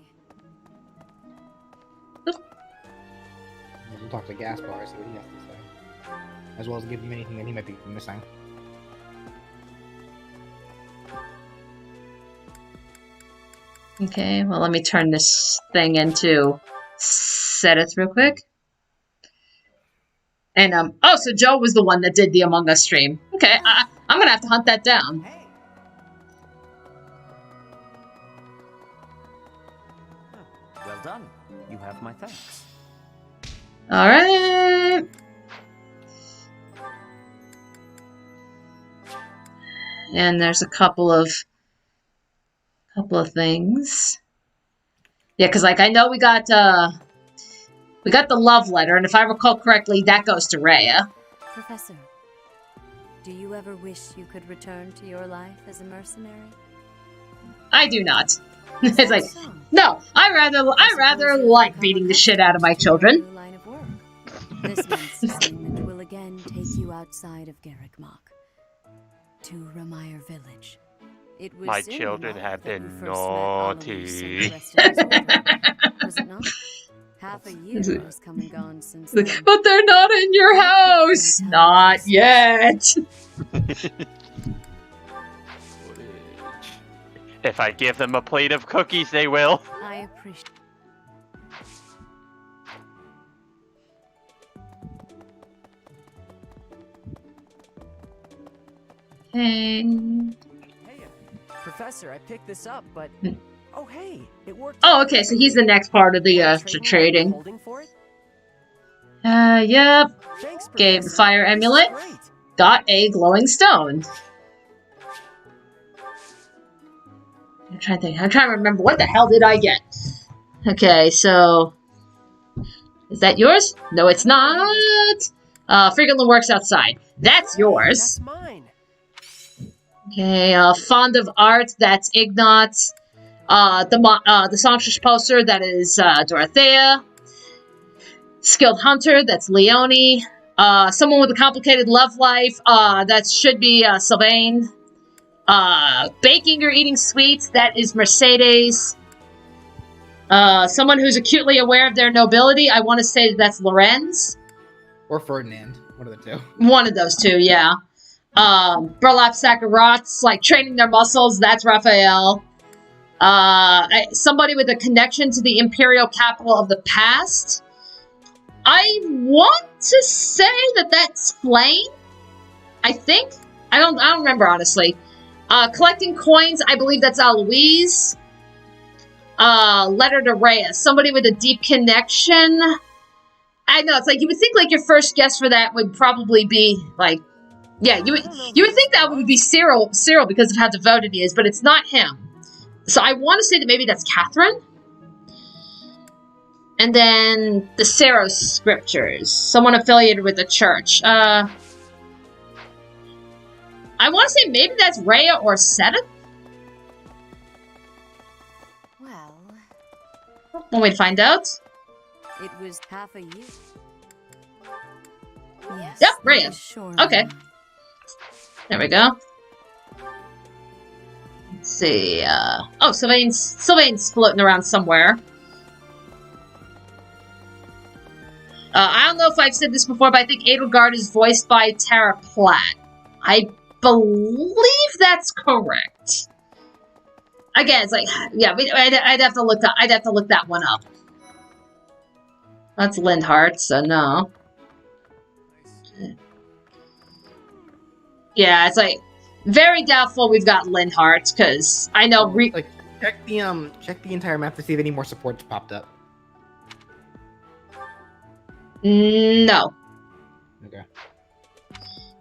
We'll talk to Gaspar, see what he has to say. As well as give him anything that he might be missing. Okay, well, let me turn this thing into Seteth real quick. And, oh, so Joe was the one that did the Among Us stream. Okay, I'm gonna have to hunt that down. Well done. You have my thanks. Alright. And there's a couple of things. Yeah, because, like, I know we got the love letter, and if I recall correctly, that goes to Rhea. Professor, do you ever wish you could return to your life as a mercenary? I do not. It's like, no, I rather like beating the shit out of my children. This month's assignment will again take you outside of Garrigmach to Ramire Village. It was My in children Ramire have that you been first met Alois and naughty. the rest of his order. Was it not? Half a year has come and gone since then. But they're not in your house! Not yet! If I give them a plate of cookies, they will. I appreciate. Hey. Professor, I picked this up, but oh hey, it worked. Oh, okay, so he's the next part of the trading. Holding for it? Yep. Thanks, Gave the Professor. fire This is amulet. great. Got a glowing stone. I'm trying to remember, what the hell did I get? Okay, so is that yours? No, it's not. Frequently works outside. That's yours. That's mine. Okay, fond of art. That's Ignat. The songstress poster. That is Dorothea. Skilled hunter. That's Leonie. Someone with a complicated love life. That should be Sylvain. Baking or eating sweets, that is Mercedes. Someone who's acutely aware of their nobility, I want to say that's Lorenz. Or Ferdinand. One of the two. One of those two, yeah. Burlap sack of rots, like training their muscles, that's Raphael. Somebody with a connection to the imperial capital of the past. I want to say that that's Blaine. I think. I don't remember, honestly. Collecting coins, I believe that's Aloise. Letter to Rhea, somebody with a deep connection. I know, it's like, you would think, like, your first guess for that would probably be, like, yeah, you would think that would be Cyril because of how devoted he is, but it's not him. So I want to say that maybe that's Catherine. And then the Saros scriptures, someone affiliated with the church. I want to say maybe that's Rhea or Seteth. Well, One way to find out. it was half a year. Yes. Yep, I Rhea. was sure. Okay. There we go. Let's see. Oh, Sylvain's floating around somewhere. I don't know if I've said this before, but I think Edelgard is voiced by Tara Platt. I believe that's correct. Again, it's like, yeah, I'd have to look that one up. That's Lindhart, so no. Yeah, it's like very doubtful we've got Lindhart because I know. Like, check the entire map to see if any more supports popped up. No. Okay.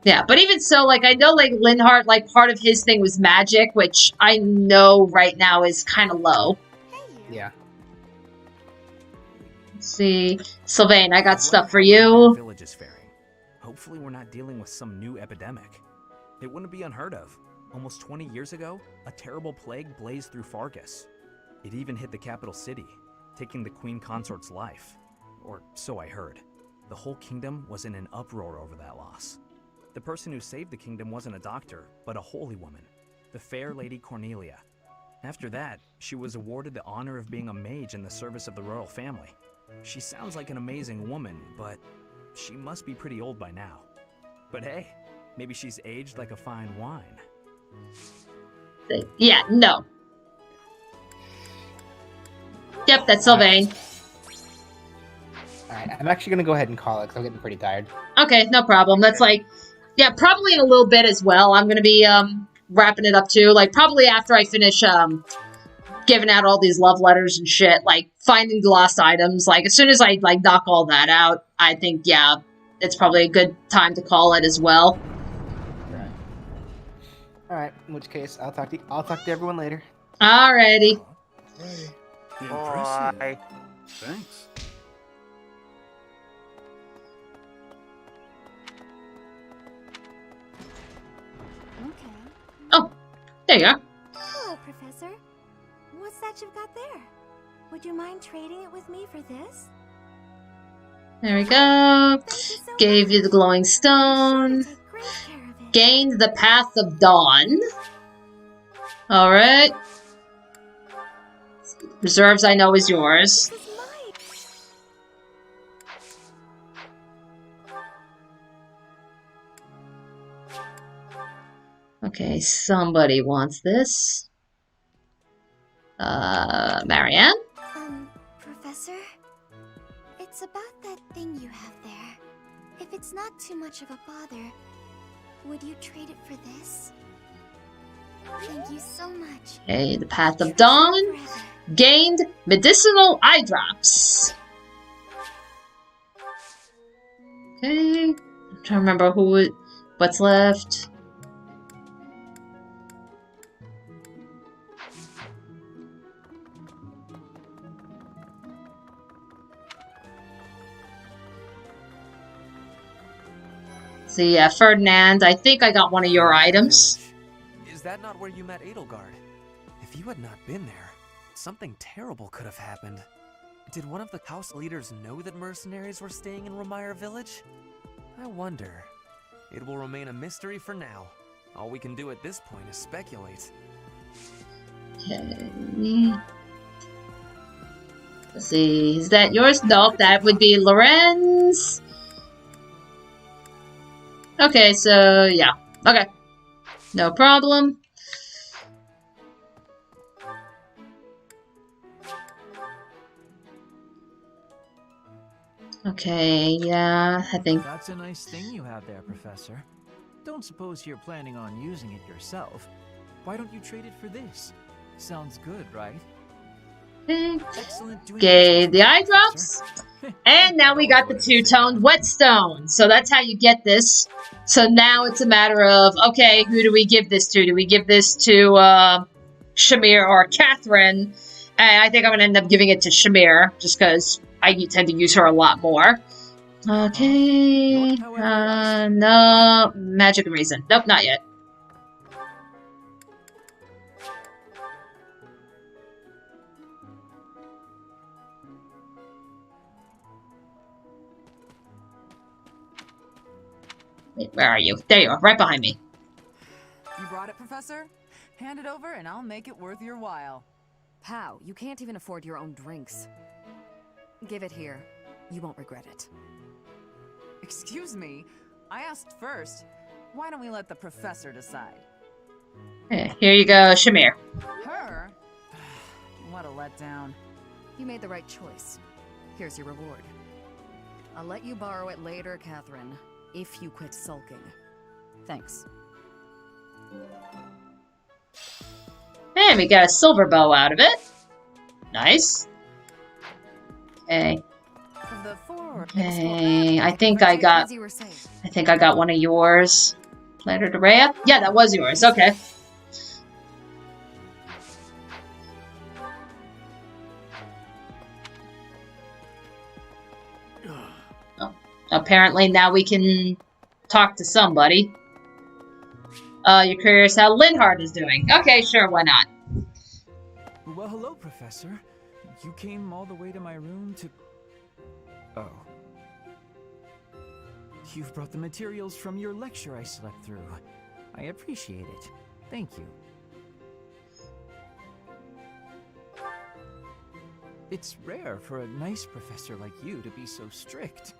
Yeah, but even so, like, I know, like, Lindhart, like, part of his thing was magic, which I know right now is kind of low. Yeah. Let's see. Sylvain, I got stuff for you. Village is faring. Hopefully we're not dealing with some new epidemic. It wouldn't be unheard of. Almost 20 years ago, a terrible plague blazed through Fargus. It even hit the capital city, taking the queen consort's life. Or so I heard. The whole kingdom was in an uproar over that loss. The person who saved the kingdom wasn't a doctor, but a holy woman, the fair Lady Cornelia. After that, she was awarded the honor of being a mage in the service of the royal family. She sounds like an amazing woman, but she must be pretty old by now. But hey, maybe she's aged like a fine wine. Yeah, no. Yep, that's Sylvain. Alright, I'm actually gonna go ahead and call it because I'm getting pretty tired. Okay, no problem. That's like, yeah, probably in a little bit as well. I'm gonna be wrapping it up too. Like probably after I finish giving out all these love letters and shit, like finding the lost items. Like as soon as I like knock all that out, I think yeah, it's probably a good time to call it as well. Alright, in which case I'll talk to everyone later. Alrighty. Impressive. Bye. Thanks. Oh, there you are. Hello, Professor. What's that you've got there? Would you mind trading it with me for this? There we go. Gave you the glowing stone. Gained the Path of Dawn. Alright. Reserves I know is yours. Okay, somebody wants this. Marianne? Professor? It's about that thing you have there. If it's not too much of a bother, would you trade it for this? Thank you so much. Okay, the Path of Dawn. Gained medicinal eye drops. Okay. I'm trying to remember what's left. So yeah, Ferdinand, I think I got one of your items. Is that not where you met Edelgard? If you had not been there, something terrible could have happened. Did one of the house leaders know that mercenaries were staying in Ramire Village? I wonder. It will remain a mystery for now. All we can do at this point is speculate. Okay. Let's see, is that yours? Nope, that would be Lorenz. Okay, so yeah. Okay. No problem. Okay, yeah, I think... That's a nice thing you have there, Professor. Don't suppose you're planning on using it yourself. Why don't you trade it for this? Sounds good, right? Excellent doing Okay, the eye drops. And now we got the two-toned whetstone. So that's how you get this. So now it's a matter of, okay, who do we give this to? Do we give this to Shamir or Catherine? And I think I'm going to end up giving it to Shamir, just because I tend to use her a lot more. Okay. No. Magic and reason. Nope, not yet. Wait, where are you? There you are, right behind me. You brought it, Professor? Hand it over and I'll make it worth your while. How? You can't even afford your own drinks. Give it here. You won't regret it. Excuse me? I asked first. Why don't we let the Professor decide? Okay, here you go, Shamir. Her? What a letdown. You made the right choice. Here's your reward. I'll let you borrow it later, Catherine, if you quit sulking. Thanks. And we got a silver bow out of it. Nice. Okay. Okay, I think I got one of yours. Letter to Rhea? Yeah, that was yours. Okay. Oh, apparently now we can talk to somebody. You're curious how Linhardt is doing. Okay, sure, why not? Well, hello, Professor. You came all the way to my room to... Oh. You've brought the materials from your lecture I slept through. I appreciate it. Thank you. It's rare for a nice professor like you to be so strict.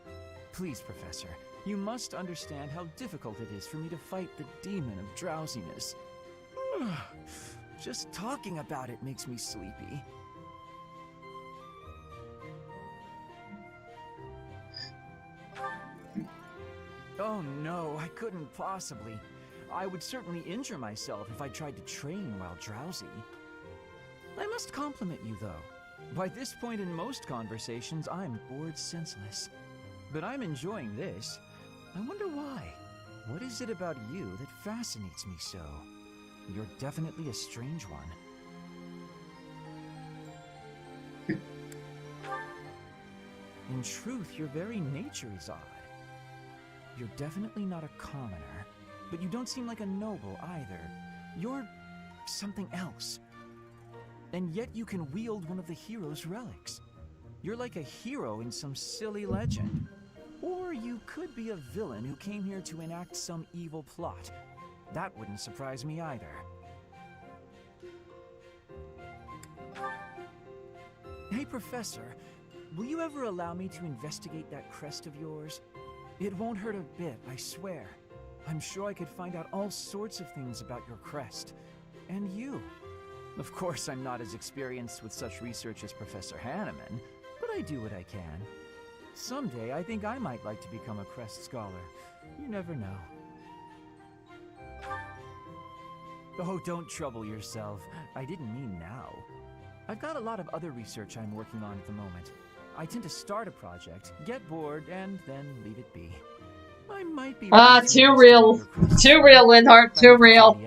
Please, Professor, you must understand how difficult it is for me to fight the demon of drowsiness. Just talking about it makes me sleepy. Oh no, I couldn't possibly. I would certainly injure myself if I tried to train while drowsy. I must compliment you, though. By this point in most conversations, I'm bored senseless. But I'm enjoying this. I wonder why. What is it about you that fascinates me so? You're definitely a strange one. In truth, your very nature is odd. You're definitely not a commoner, but you don't seem like a noble either. You're something else. And yet you can wield one of the hero's relics. You're like a hero in some silly legend. Or you could be a villain who came here to enact some evil plot. That wouldn't surprise me either. Hey, Professor, will you ever allow me to investigate that crest of yours? It won't hurt a bit, I swear. I'm sure I could find out all sorts of things about your crest. And you. Of course, I'm not as experienced with such research as Professor Hanneman, but I do what I can. Someday, I think I might like to become a crest scholar. You never know. Oh, don't trouble yourself. I didn't mean now. I've got a lot of other research I'm working on at the moment. I tend to start a project, get bored, and then leave it be. I might be... too real. Too real, Linhardt. Too real.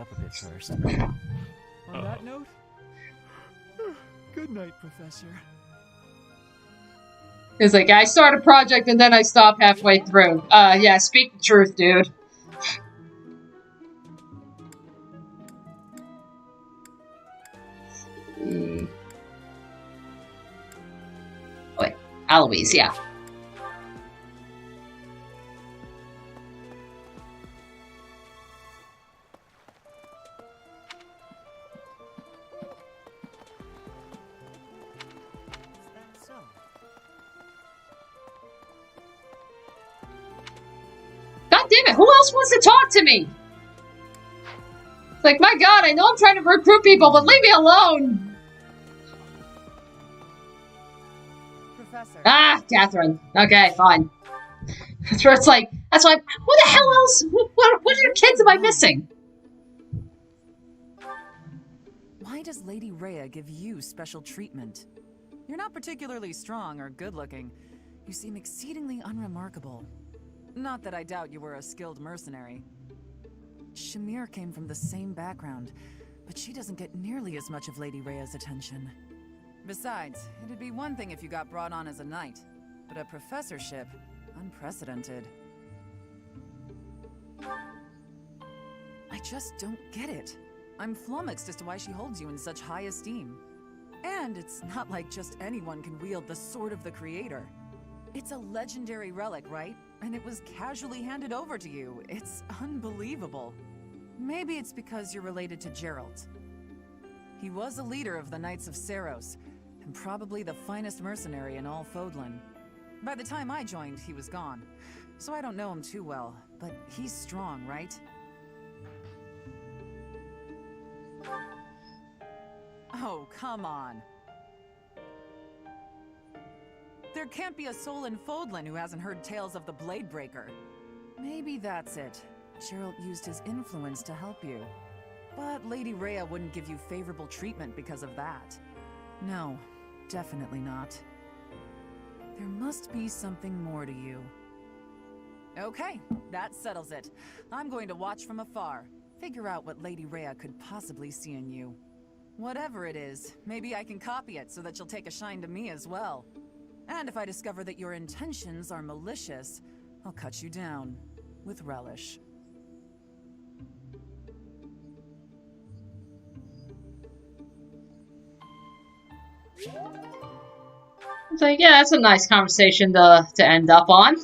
On that note, good night, Professor. It's like, I start a project and then I stop halfway through. Yeah, speak the truth, dude. Wait, Aloise, yeah. God damn it, who else wants to talk to me? It's like, my god, I know I'm trying to recruit people, but leave me alone! Professor. Ah, Catherine. Okay, fine. That's where it's like, that's why, who the hell else, what other kids am I missing? Why does Lady Rhea give you special treatment? You're not particularly strong or good-looking. You seem exceedingly unremarkable. Not that I doubt you were a skilled mercenary. Shamir came from the same background, but she doesn't get nearly as much of Lady Rhea's attention. Besides, it'd be one thing if you got brought on as a knight, but a professorship, unprecedented. I just don't get it. I'm flummoxed as to why she holds you in such high esteem. And it's not like just anyone can wield the Sword of the Creator. It's a legendary relic, right? And it was casually handed over to you. It's unbelievable. Maybe it's because you're related to Geralt. He was a leader of the Knights of Seiros, and probably the finest mercenary in all Fodlan. By the time I joined, he was gone, so I don't know him too well, but he's strong, right? Oh, come on. There can't be a soul in Fodlan who hasn't heard tales of the Bladebreaker. Maybe that's it. Geralt used his influence to help you. But Lady Rhea wouldn't give you favorable treatment because of that. No, definitely not. There must be something more to you. Okay, that settles it. I'm going to watch from afar. Figure out what Lady Rhea could possibly see in you. Whatever it is, maybe I can copy it so that you'll take a shine to me as well. And if I discover that your intentions are malicious, I'll cut you down with relish. was like, yeah, that's a nice conversation to end up on.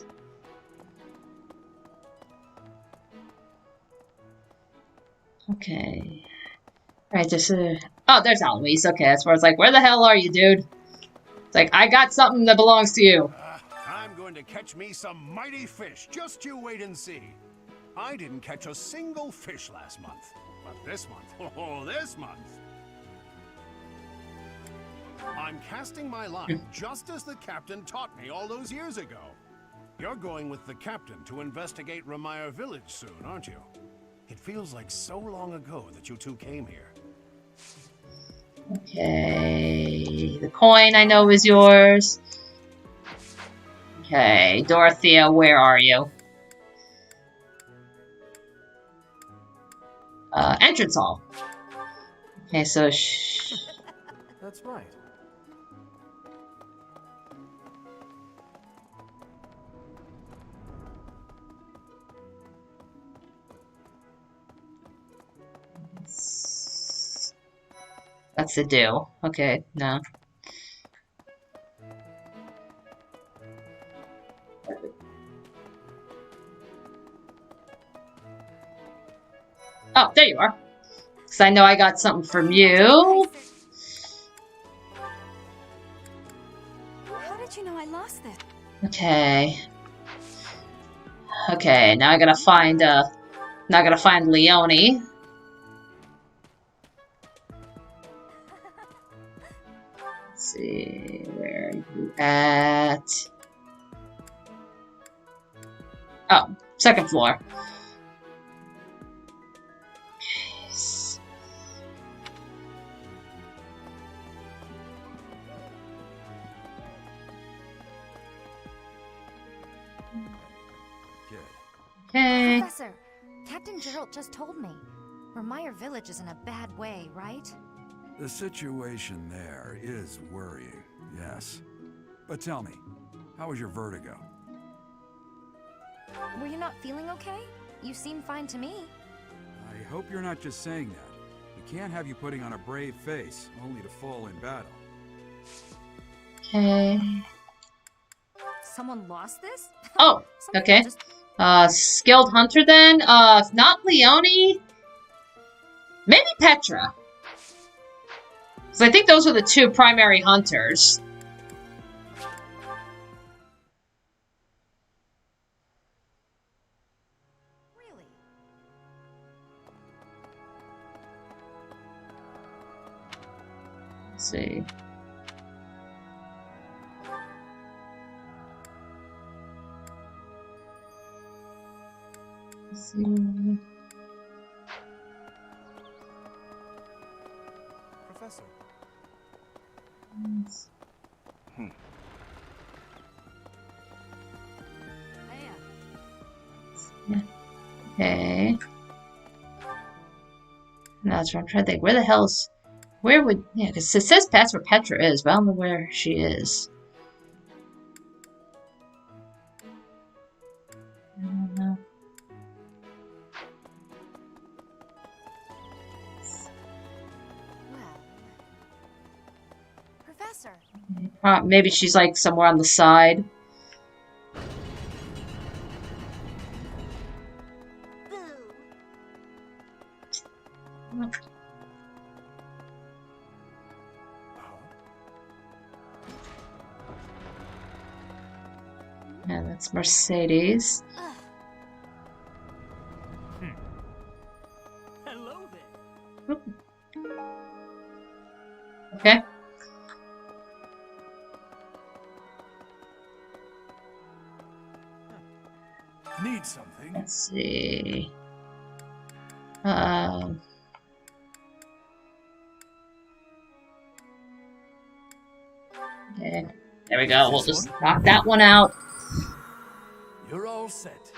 Okay. Alright, just oh, there's Alois. Okay, that's where it's like, where the hell are you, dude? It's like, I got something that belongs to you. I'm going to catch me some mighty fish. Just you wait and see. I didn't catch a single fish last month. But this month, oh, this month, I'm casting my line just as the captain taught me all those years ago. You're going with the captain to investigate Ramire Village soon, aren't you? It feels like so long ago that you two came here. Okay, the coin I know is yours. Okay, Dorothea, where are you? Entrance hall. Okay, so That's right. that's the do. Okay, no. Oh, there you are. Because I know I got something from you. How did you know I lost it? Okay. Okay, now I gotta find, Leone. Let's see, where are you at? Oh, second floor. Okay. Professor, Captain Gerald just told me. Ramire Village is in a bad way, right? The situation there is worrying, yes. But tell me, how was your vertigo? Were you not feeling okay? You seem fine to me. I hope you're not just saying that. We can't have you putting on a brave face, only to fall in battle. Okay. Someone lost this? Oh, okay. Skilled hunter then? If not Leone, maybe Petra. So I think those are the two primary hunters. Really? Let's see. Let's see. Professor. Yeah. Okay. Now that's what I'm trying to think. Where the hell's... Where would... Yeah, because it says that's where Petra is, but I don't know where she is. I don't know. Professor. Maybe she's like somewhere on the side. Yeah, that's Mercedes. Hello there. Okay. Need something? Let's see. Okay. There we go. We'll just knock that one out. You're all set.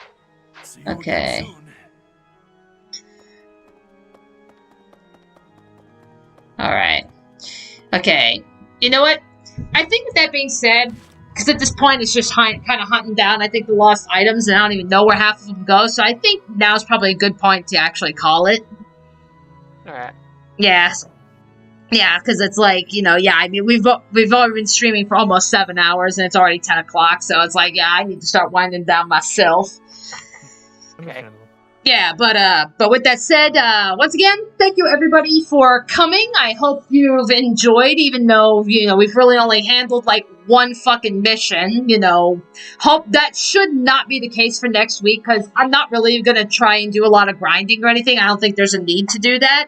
See you Okay. again soon. Alright. Okay. You know what? I think with that being said, because at this point it's just kind of hunting down, I think, the lost items, and I don't even know where half of them go, so I think now's probably a good point to actually call it. Alright. Yes. Yeah, because it's like, you know, yeah, I mean, we've already been streaming for almost 7 hours, and it's already 10 o'clock, so it's like, yeah, I need to start winding down myself. Okay. Yeah, but with that said, once again, thank you everybody for coming. I hope you've enjoyed, even though, you know, we've really only handled like one fucking mission, you know. Hope that should not be the case for next week, because I'm not really gonna try and do a lot of grinding or anything. I don't think there's a need to do that.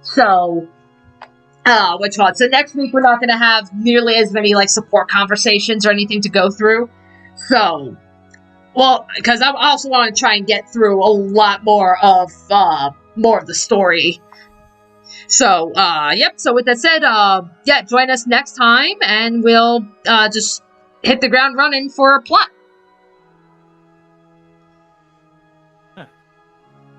So, so next week we're not gonna have nearly as many like support conversations or anything to go through. So, well, because I also want to try and get through a lot more of the story. So, yep. So with that said, yeah, join us next time, and we'll just hit the ground running for a plot.